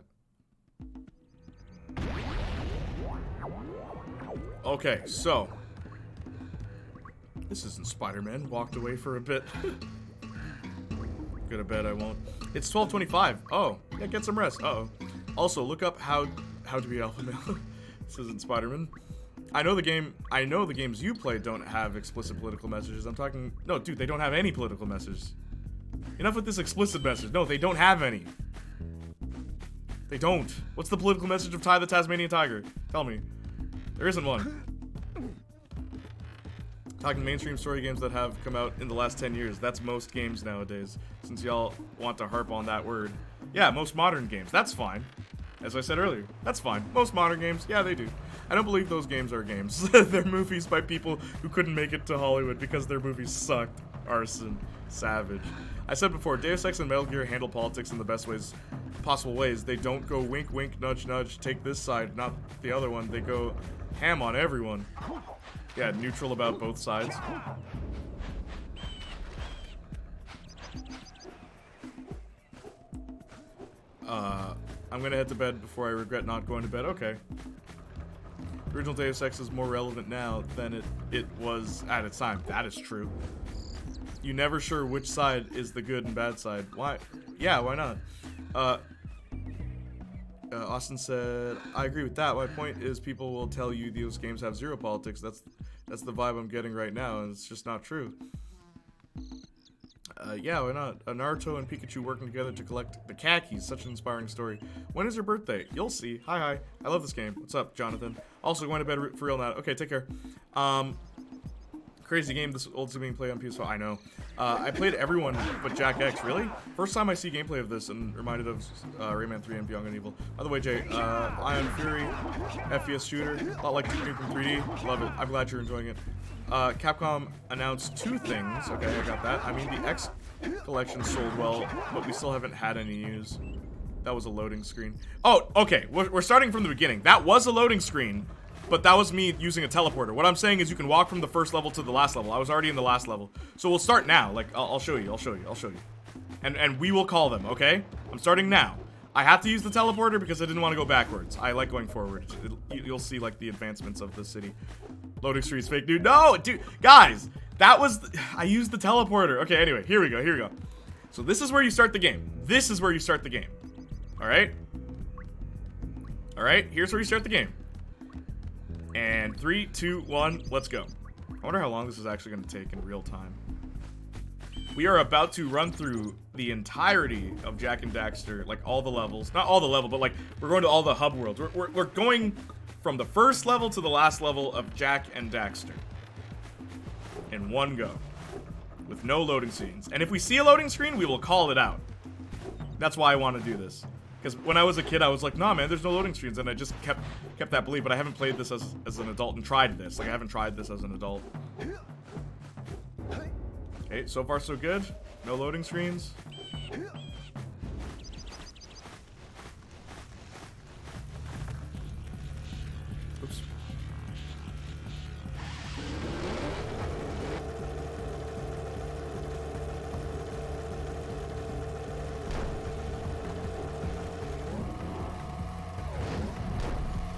Okay, so This isn't Spider-Man. Walked away for a bit. Go to bed, I won't. It's 12:25. Oh, yeah, get some rest. Uh-oh. Also, look up how to be alpha male. This isn't Spider-Man. I know the games you play don't have explicit political messages. I'm talking... No, dude, they don't have any political messages. Enough with this explicit message. No, they don't have any. They don't. What's the political message of Ty the Tasmanian Tiger? Tell me. There isn't one. Talking mainstream story games that have come out in the last 10 years. That's most games nowadays, since y'all want to harp on that word. Yeah, most modern games. That's fine. As I said earlier, that's fine. Most modern games, yeah, they do. I don't believe those games are games. They're movies by people who couldn't make it to Hollywood because their movies sucked. Arson. Savage. I said before, Deus Ex and Metal Gear handle politics in the best possible ways. They don't go wink, wink, nudge, nudge, take this side, not the other one. They go ham on everyone. Yeah, neutral about both sides. I'm gonna head to bed before I regret not going to bed. Okay. Original Deus Ex is more relevant now than it was at its time. That is true. You never sure which side is the good and bad side. Why? Yeah, why not? Austin said, I agree with that. My point is people will tell you those games have zero politics. That's the vibe I'm getting right now, and it's just not true. Yeah, why not? Naruto and Pikachu working together to collect the khakis. Such an inspiring story. When is your birthday? You'll see. Hi. I love this game. What's up, Jonathan? Also going to bed for real now. Okay, take care. Crazy game. This old being played on PS4. I know. I played everyone but Jack X. Really? First time I see gameplay of this and reminded of Rayman 3 and Beyond Good and Evil. By the way, Jay, Ion Fury, FPS shooter, a lot like Duke Nukem 3D. Love it. I'm glad you're enjoying it. Capcom announced 2 things. Okay, I got that. I mean, the X collection sold well, but we still haven't had any news. That was a loading screen. Oh, okay. We're starting from the beginning. That was a loading screen, but that was me using a teleporter. What I'm saying is you can walk from the first level to the last level. I was already in the last level. So we'll start now. Like, I'll show you. And we will call them, okay? I'm starting now. I have to use the teleporter because I didn't want to go backwards. I like going forward. You'll see, like, the advancements of the city. Loading screen is fake, dude. No, dude. Guys, that was... I used the teleporter. Okay, anyway, here we go. So this is where you start the game. Alright? Alright, here's where you start the game. And 3, 2, 1, let's go. I wonder how long this is actually going to take in real time. We are about to run through the entirety of Jak and Daxter, like all the levels. Not all the level, but like we're going to all the hub worlds. We're going from the first level to the last level of Jak and Daxter. In one go. With no loading screens. And if we see a loading screen, we will call it out. That's why I want to do this. Because when I was a kid, I was like, nah, man, there's no loading screens. And I just kept that belief. But I haven't played this as an adult and tried this. Like, I haven't tried this as an adult. Okay, so far so good. No loading screens. Oops.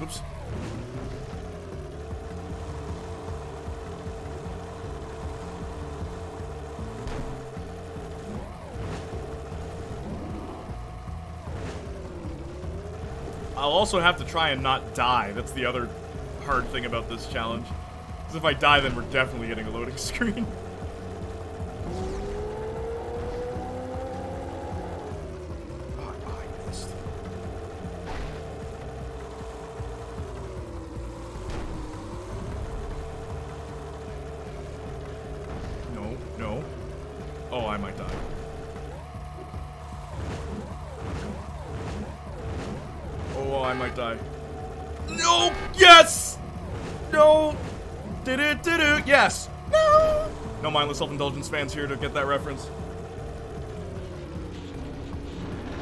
Oops. I'll also have to try and not die. That's the other hard thing about this challenge. Because if I die, then we're definitely getting a loading screen. Oh, I missed. No. Oh, I might die. Oh, I might die. No! Yes! No! Did it? Yes! No! No mindless self-indulgence fans here to get that reference.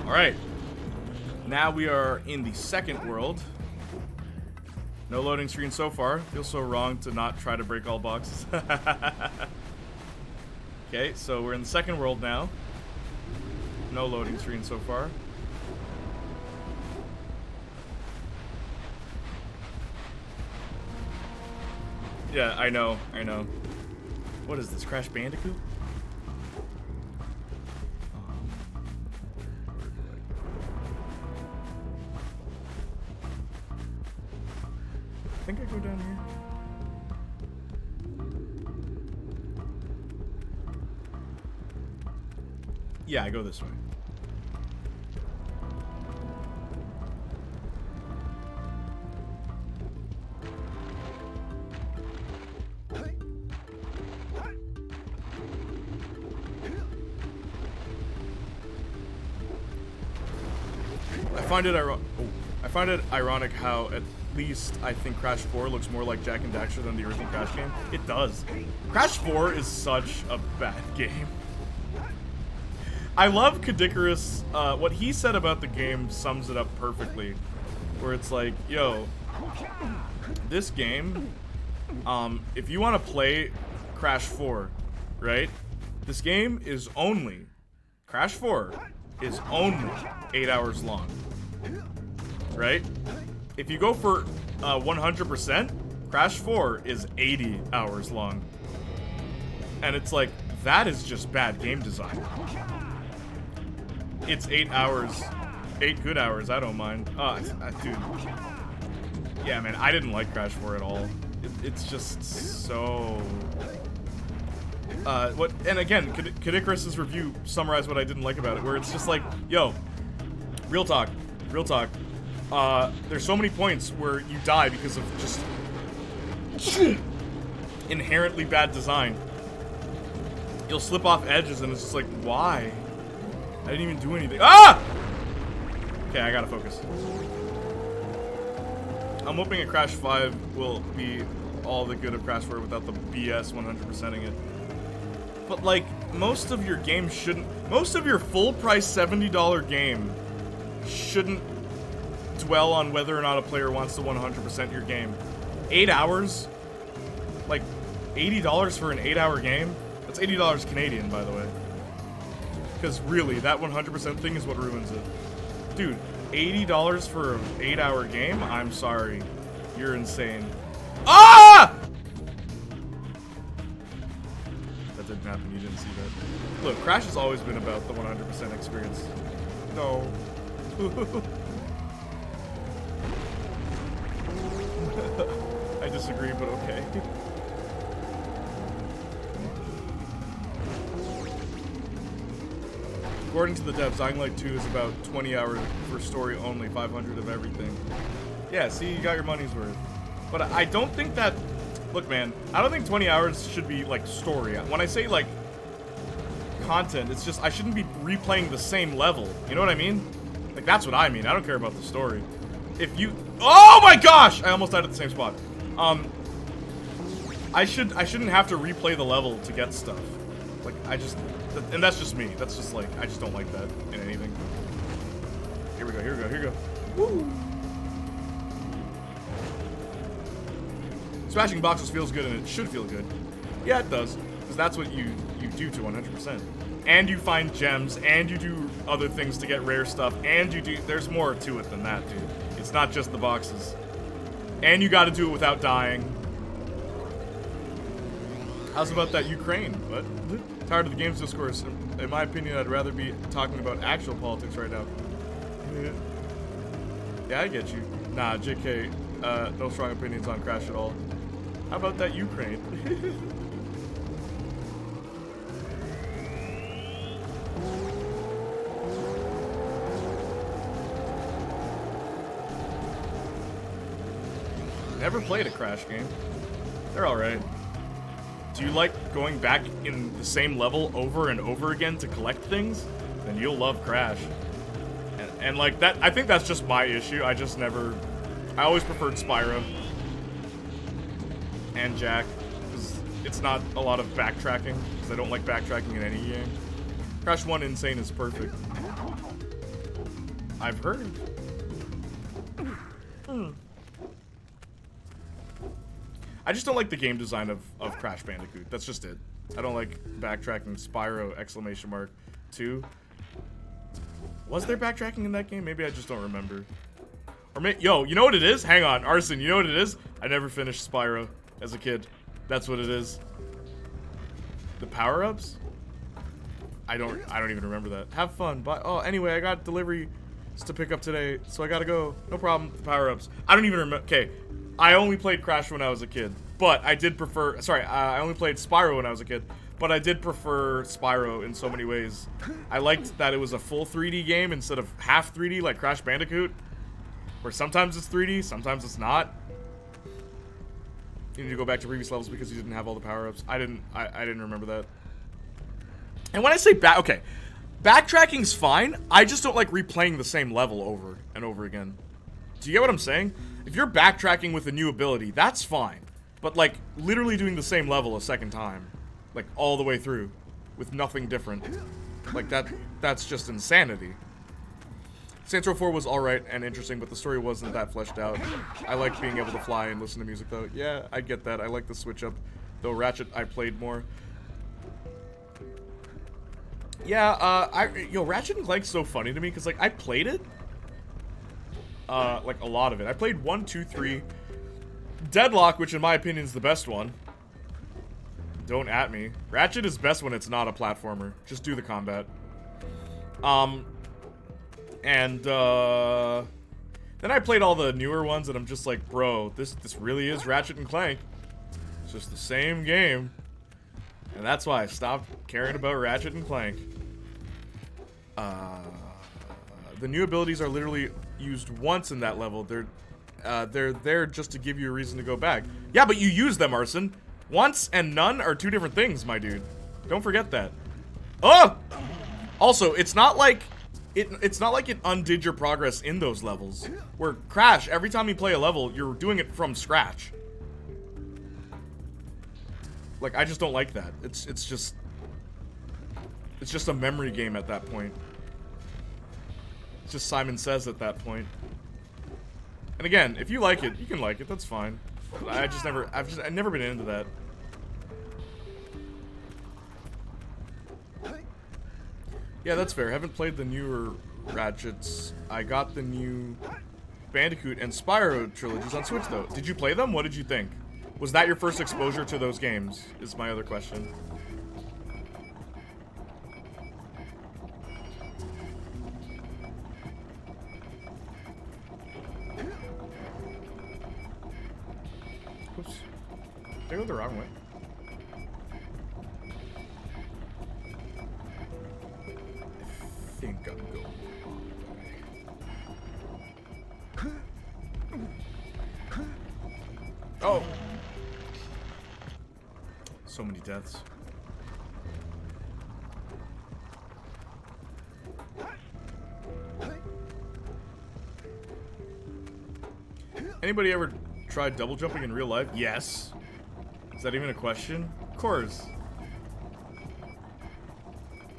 Alright. Now we are in the second world. No loading screen so far. Feels so wrong to not try to break all boxes. Okay, so we're in the second world now. No loading screen so far. Yeah, I know. What is this, Crash Bandicoot? Where do I go? I think I go down here. Yeah, I go this way. I find it ironic how at least I think Crash 4 looks more like Jak and Daxter than the original Crash game. It does. Crash 4 is such a bad game. I love Kadikarus. What he said about the game sums it up perfectly. Where it's like, yo, this game, if you want to play Crash 4, right? This game is only, Crash 4 is only 8 hours long. Right? If you go for 100%, Crash 4 is 80 hours long. And it's like, that is just bad game design. It's 8 hours, 8 good hours, I don't mind. Dude. Yeah, man, I didn't like Crash 4 at all. It's just so... and again, Kadikarus' review summarized what I didn't like about it, where it's just like, yo, real talk. There's so many points where you die because of just inherently bad design. You'll slip off edges and it's just like, why? I didn't even do anything. Ah! Okay, I gotta focus. I'm hoping a Crash 5 will be all the good of Crash 4 without the BS 100%ing it. But like, most of your games shouldn't, most of your full price $70 game shouldn't dwell on whether or not a player wants to 100% your game. 8 hours? Like, $80 for an 8-hour game? That's $80 Canadian, by the way. Because really, that 100% thing is what ruins it. Dude, $80 for an 8-hour game? I'm sorry. You're insane. Ah! That didn't happen, you didn't see that. Look, Crash has always been about the 100% experience. No. I disagree, but okay. According to the devs, Dying Light 2 is about 20 hours for story only, 500 of everything. Yeah, see, you got your money's worth. But I don't think that... Look, man, I don't think 20 hours should be, like, story. When I say, like, content, it's just, I shouldn't be replaying the same level. You know what I mean? Like, that's what I mean. I don't care about the story. If you... Oh my gosh! I almost died at the same spot. I shouldn't have to replay the level to get stuff. Like, and that's just me. That's just like, I just don't like that in anything. Here we go. Woo! Smashing boxes feels good, and it should feel good. Yeah, it does. Because that's what you do to 100%. And you find gems, and you do other things to get rare stuff, and you do... There's more to it than that, dude. It's not just the boxes. And you gotta do it without dying. How's about that Ukraine? What? Tired of the games discourse. In my opinion, I'd rather be talking about actual politics right now. Yeah, I get you. Nah, JK, no strong opinions on Crash at all. How about that Ukraine? Never played a Crash game. They're alright. Do you like going back in the same level over and over again to collect things? Then you'll love Crash. And like that, I think that's just my issue. I always preferred Spyro and Jak, because it's not a lot of backtracking, because I don't like backtracking in any game. Crash 1 Insane is perfect. I've heard. I just don't like the game design of Crash Bandicoot. That's just it. I don't like backtracking. Spyro, exclamation mark, 2. Was there backtracking in that game? Maybe I just don't remember. Or yo, you know what it is? Hang on, Arson, you know what it is? I never finished Spyro as a kid. That's what it is. The power-ups? I don't even remember that. Have fun. Bye. Oh, anyway, I got deliveries to pick up today, so I gotta go. No problem. The power-ups. I don't even remember. Okay, I only played Crash when I was a kid, but I did prefer. Sorry, I only played Spyro when I was a kid, but I did prefer Spyro in so many ways. I liked that it was a full 3D game instead of half 3D like Crash Bandicoot, where sometimes it's 3D, sometimes it's not. You need to go back to previous levels because you didn't have all the power-ups. I didn't remember that. And when I say okay, backtracking's fine. I just don't like replaying the same level over and over again. Do you get what I'm saying? If you're backtracking with a new ability, that's fine. But like literally doing the same level a second time, like all the way through, with nothing different, like that's just insanity. Saints Row 4 was alright and interesting, but the story wasn't that fleshed out. I like being able to fly and listen to music though. Yeah, I get that. I like the switch up. Though Ratchet I played more. Yeah, yo, Ratchet and Clank's so funny to me because like I played it. Like a lot of it. I played 1, 2, 3. Deadlock, which in my opinion is the best one. Don't at me. Ratchet is best when it's not a platformer. Just do the combat. And then I played all the newer ones and I'm just like, bro, this really is Ratchet and Clank. It's just the same game. And that's why I stopped caring about Ratchet and Clank. The new abilities are literally used once in that level. They're there just to give you a reason to go back. Yeah, but you use them, Arson. Once and none are two different things, my dude. Don't forget that. Oh! Also, it's not like it undid your progress in those levels. Where Crash, every time you play a level, you're doing it from scratch. Like, I just don't like that. It's just a memory game at that point. It's just Simon Says at that point. And again, if you like it, you can like it. That's fine. But I've never been into that. Yeah, that's fair. I haven't played the newer Ratchets. I got the new Bandicoot and Spyro trilogies on Switch, though. Did you play them? What did you think? Was that your first exposure to those games? Is my other question. Oops. Did I go the wrong way? I think I'm going. Oh! So many deaths. Anybody ever tried double jumping in real life? Yes. Is that even a question? Of course.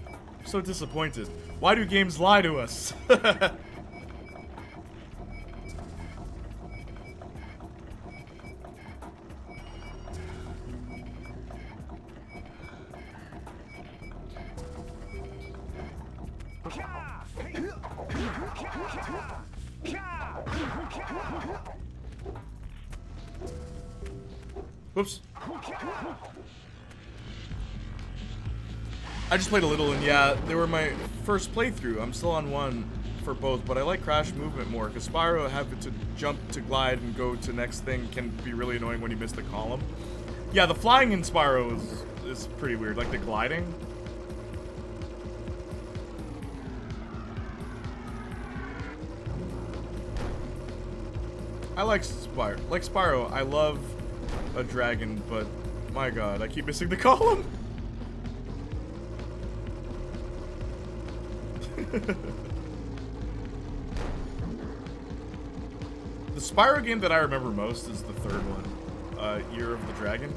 I'm so disappointed. Why do games lie to us? Whoops. I just played a little, and yeah, they were my first playthrough. I'm still on 1 for both, but I like Crash movement more, because Spyro having to jump to glide and go to next thing can be really annoying when you miss the column. Yeah, the flying in Spyro is pretty weird, like the gliding. I like Spyro. Like Spyro, I love a dragon, but my god, I keep missing the column. The Spyro game that I remember most is the third one, Year of the Dragon,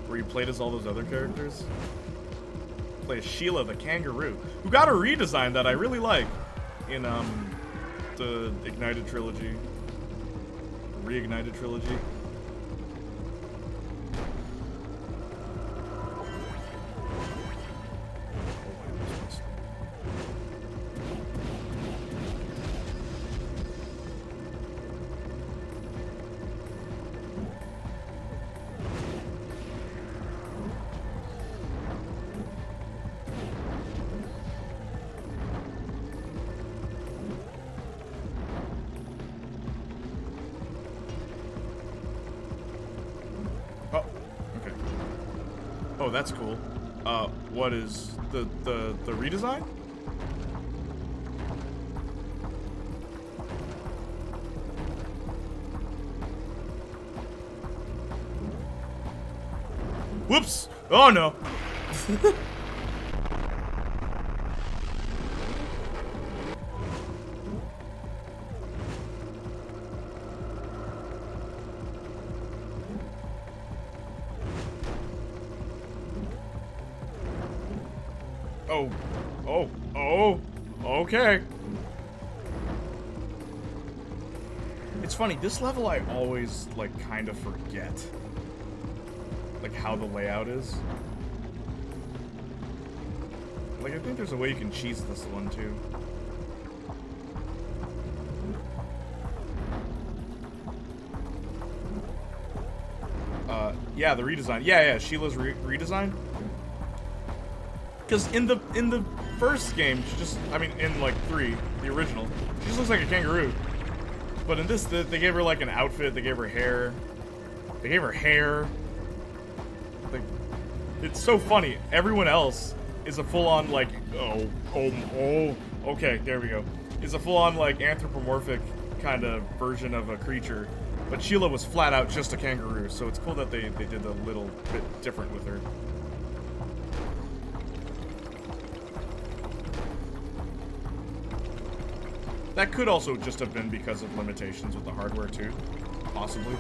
where you played as all those other characters. Play as Sheila the kangaroo, who got a redesign that I really like in the Ignited trilogy, Reignited trilogy. Oh, that's cool. What is the redesign? Whoops! Oh no! Oh, okay. It's funny, this level I always, like, kind of forget. Like, how the layout is. Like, I think there's a way you can cheese this one, too. Yeah, the redesign. Yeah, Sheila's redesign. Because in the first game, she just, I mean, in, like, 3, the original, she just looks like a kangaroo. But in this, they gave her, like, an outfit, they gave her hair. They gave her hair. Like, it's so funny. Everyone else is a full-on, like, okay, there we go. Is a full-on, like, anthropomorphic kind of version of a creature. But Sheila was flat out just a kangaroo, so it's cool that they did a little bit different with her. That could also just have been because of limitations with the hardware, too. Possibly.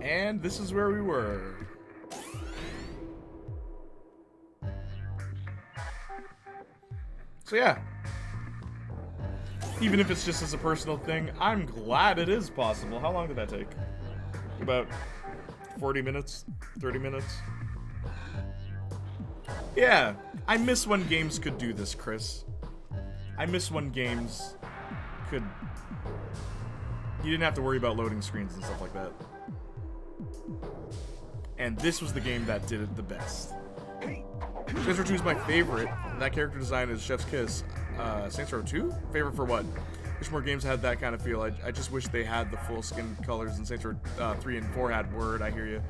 And this is where we were. So yeah. Even if it's just as a personal thing, I'm glad it is possible. How long did that take? About 40 minutes? 30 minutes? Yeah. I miss when games could do this, Chris. I miss when games could... You didn't have to worry about loading screens and stuff like that. And this was the game that did it the best. Saints Row 2 is my favorite. That character design is Chef's Kiss. Saints Row 2? Favorite for what? Wish more games had that kind of feel. I just wish they had the full skin colors, and Saints Row 3 and 4 had Word, I hear you.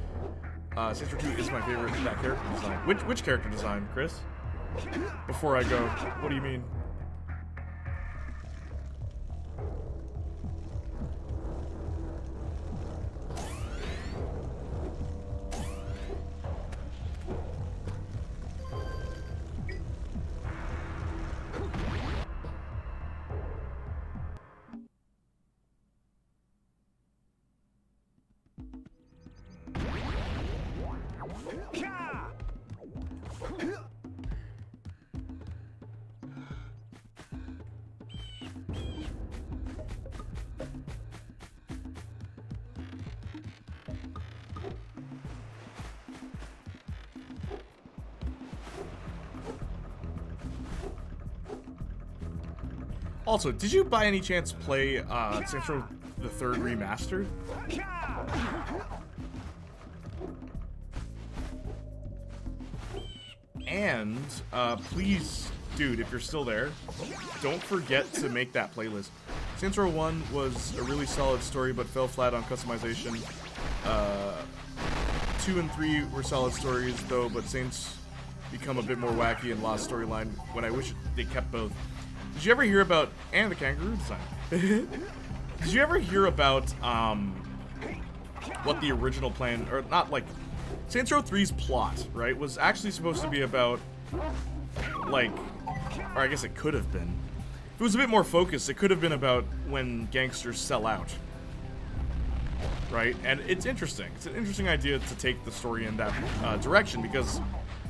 Saints Row 2 is my favorite, that character design. Which character design, Chris? Before I go, what do you mean? Also, did you by any chance play Saints Row the 3rd Remastered? And, please, dude, if you're still there, don't forget to make that playlist. Saints Row 1 was a really solid story, but fell flat on customization. 2 and 3 were solid stories, though, but Saints become a bit more wacky and lost storyline when I wish they kept both. Did you ever hear about, and the kangaroo design. Did you ever hear about, what the original plan, or not, like, Saints Row 3's plot, right, was actually supposed to be about, like, or I guess it could have been. If it was a bit more focused, it could have been about when gangsters sell out. Right? And it's interesting. It's an interesting idea to take the story in that direction, because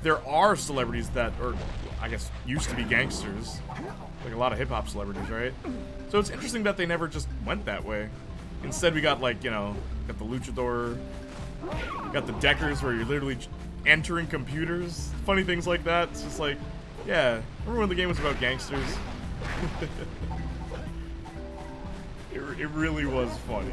there are celebrities that, or I guess, used to be gangsters. Like a lot of hip-hop celebrities, right? So it's interesting that they never just went that way. Instead, we got, like, you know, got the luchador, got the deckers, where you're literally entering computers, funny things like that. It's just like, yeah, remember when the game was about gangsters? It really was funny.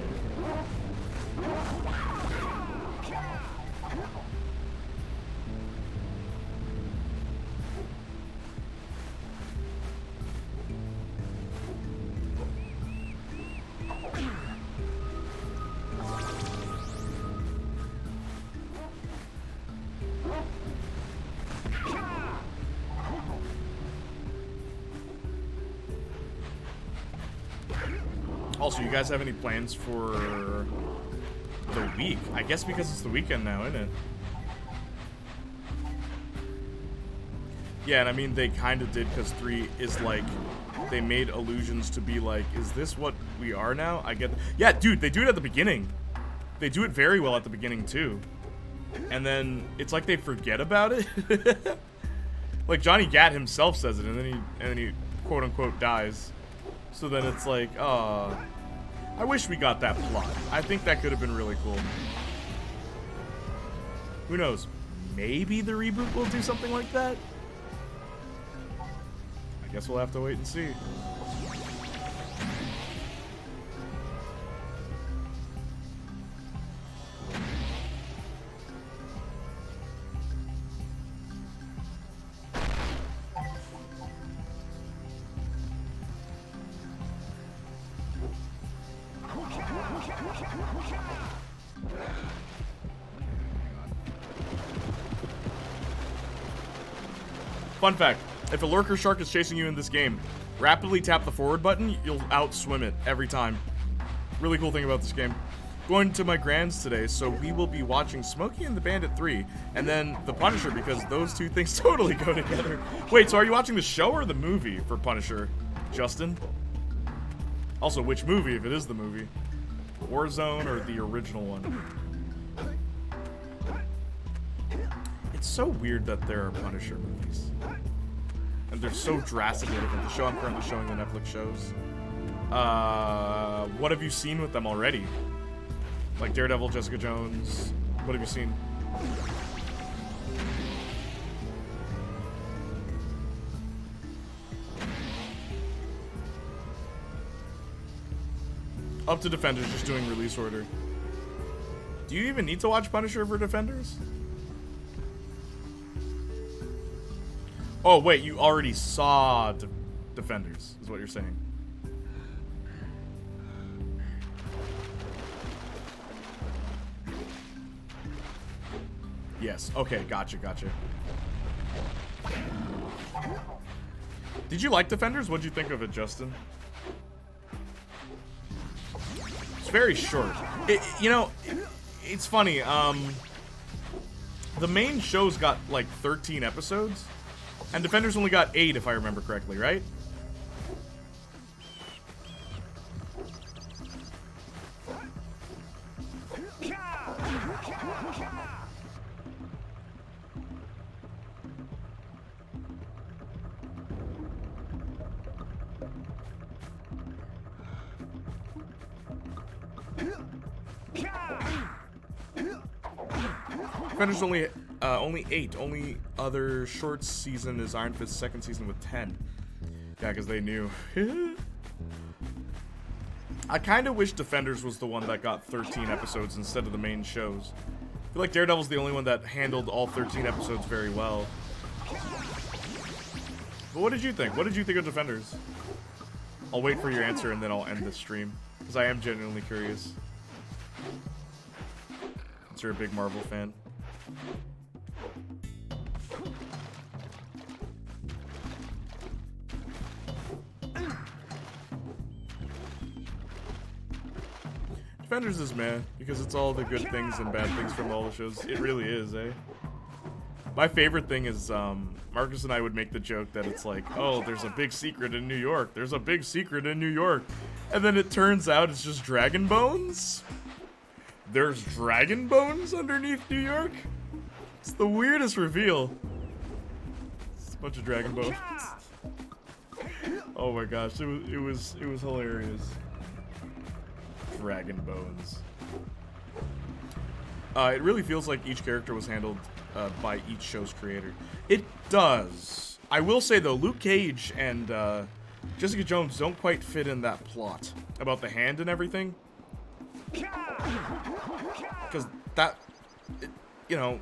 Also, you guys have any plans for the week? I guess because it's the weekend now, isn't it? Yeah, and I mean, they kind of did, because 3 is like, they made allusions to be like, is this what we are now? I get, yeah, dude, they do it at the beginning. They do it very well at the beginning, too. And then, it's like they forget about it. Like, Johnny Gat himself says it, and then he quote-unquote dies. So then it's like, I wish we got that plot. I think that could have been really cool. Who knows? Maybe the reboot will do something like that? I guess we'll have to wait and see. Fun fact, if a lurker shark is chasing you in this game, rapidly tap the forward button, you'll outswim it every time. Really cool thing about this game. Going to my grand's today, so we will be watching Smokey and the Bandit 3, and then The Punisher, because those two things totally go together. Wait, so are you watching the show or the movie for Punisher, Justin? Also, which movie, if it is the movie? Warzone or the original one? It's so weird that there are Punisher movies. And they're so drastically different. The show I'm currently showing, the Netflix shows. What have you seen with them already? Like Daredevil, Jessica Jones. What have you seen? Up to Defenders, just doing release order. Do you even need to watch Punisher for Defenders? Oh, wait, you already saw Defenders, is what you're saying. Yes, okay, gotcha. Did you like Defenders? What'd you think of it, Justin? It's very short. It's funny, the main show's got like 13 episodes. And Defenders only got 8, if I remember correctly, right? Defenders only 8. Only other short season is Iron Fist's second season with 10. Yeah, because they knew. I kind of wish Defenders was the one that got 13 episodes instead of the main shows. I feel like Daredevil's the only one that handled all 13 episodes very well. But what did you think? What did you think of Defenders? I'll wait for your answer and then I'll end this stream, because I am genuinely curious. Since you're a big Marvel fan. Defenders is meh, because it's all the good things and bad things from all the shows. It really is, eh? My favorite thing is, Marcus and I would make the joke that it's like, oh, there's a big secret in New York. There's a big secret in New York. And then it turns out it's just dragon bones? There's dragon bones underneath New York? It's the weirdest reveal. It's a bunch of dragon bones. Oh my gosh, it was hilarious. Dragon bones. It really feels like each character was handled by each show's creator. It does. I will say though, Luke Cage and Jessica Jones don't quite fit in that plot about the hand and everything. Because that, you know,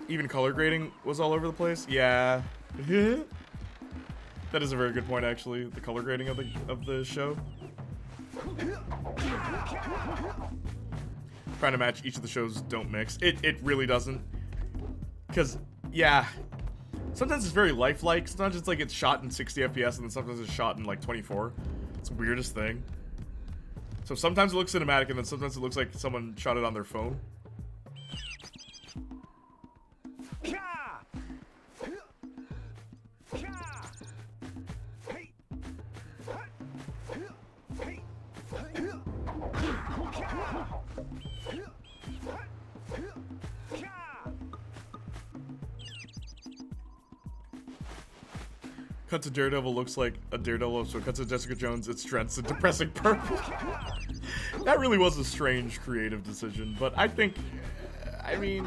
even color grading was all over the place. Yeah. That is a very good point, actually. The color grading of the show. Trying to match each of the shows don't mix. It really doesn't. Because, yeah. Sometimes it's very lifelike. Sometimes it's like it's shot in 60 FPS and then sometimes it's shot in like 24. It's the weirdest thing. So sometimes it looks cinematic and then sometimes it looks like someone shot it on their phone. Cut to Daredevil looks like a Daredevil, so cut to Jessica Jones, it's drenched in depressing purple. That really was a strange creative decision, but I think, I mean,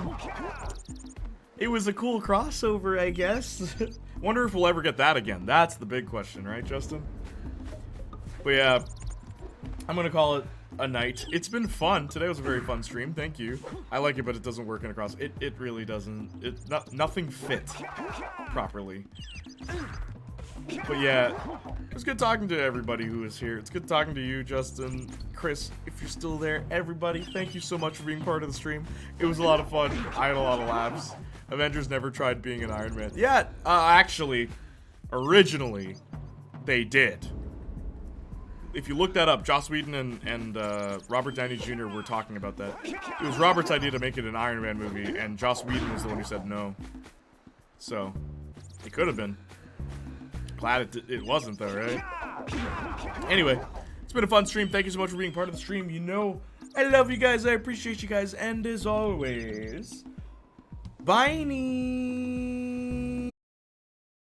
it was a cool crossover, I guess. Wonder if we'll ever get that again. That's the big question, right, Justin? But yeah, I'm gonna call it a night. It's been fun. Today was a very fun stream. Thank you. I like it, but it doesn't work in a cross. It really doesn't. Nothing fit properly. But yeah, it was good talking to everybody who was here. It's good talking to you, Justin, Chris, if you're still there. Everybody, thank you so much for being part of the stream. It was a lot of fun. I had a lot of laughs. Avengers never tried being an Iron Man. Yeah, actually, originally, they did. If you look that up, Joss Whedon and Robert Downey Jr. were talking about that. It was Robert's idea to make it an Iron Man movie, and Joss Whedon was the one who said no. So, it could have been. Glad it wasn't though, right? Anyway, it's been a fun stream. Thank you so much for being part of the stream. You know, I love you guys. I appreciate you guys. And as always, bye-nie.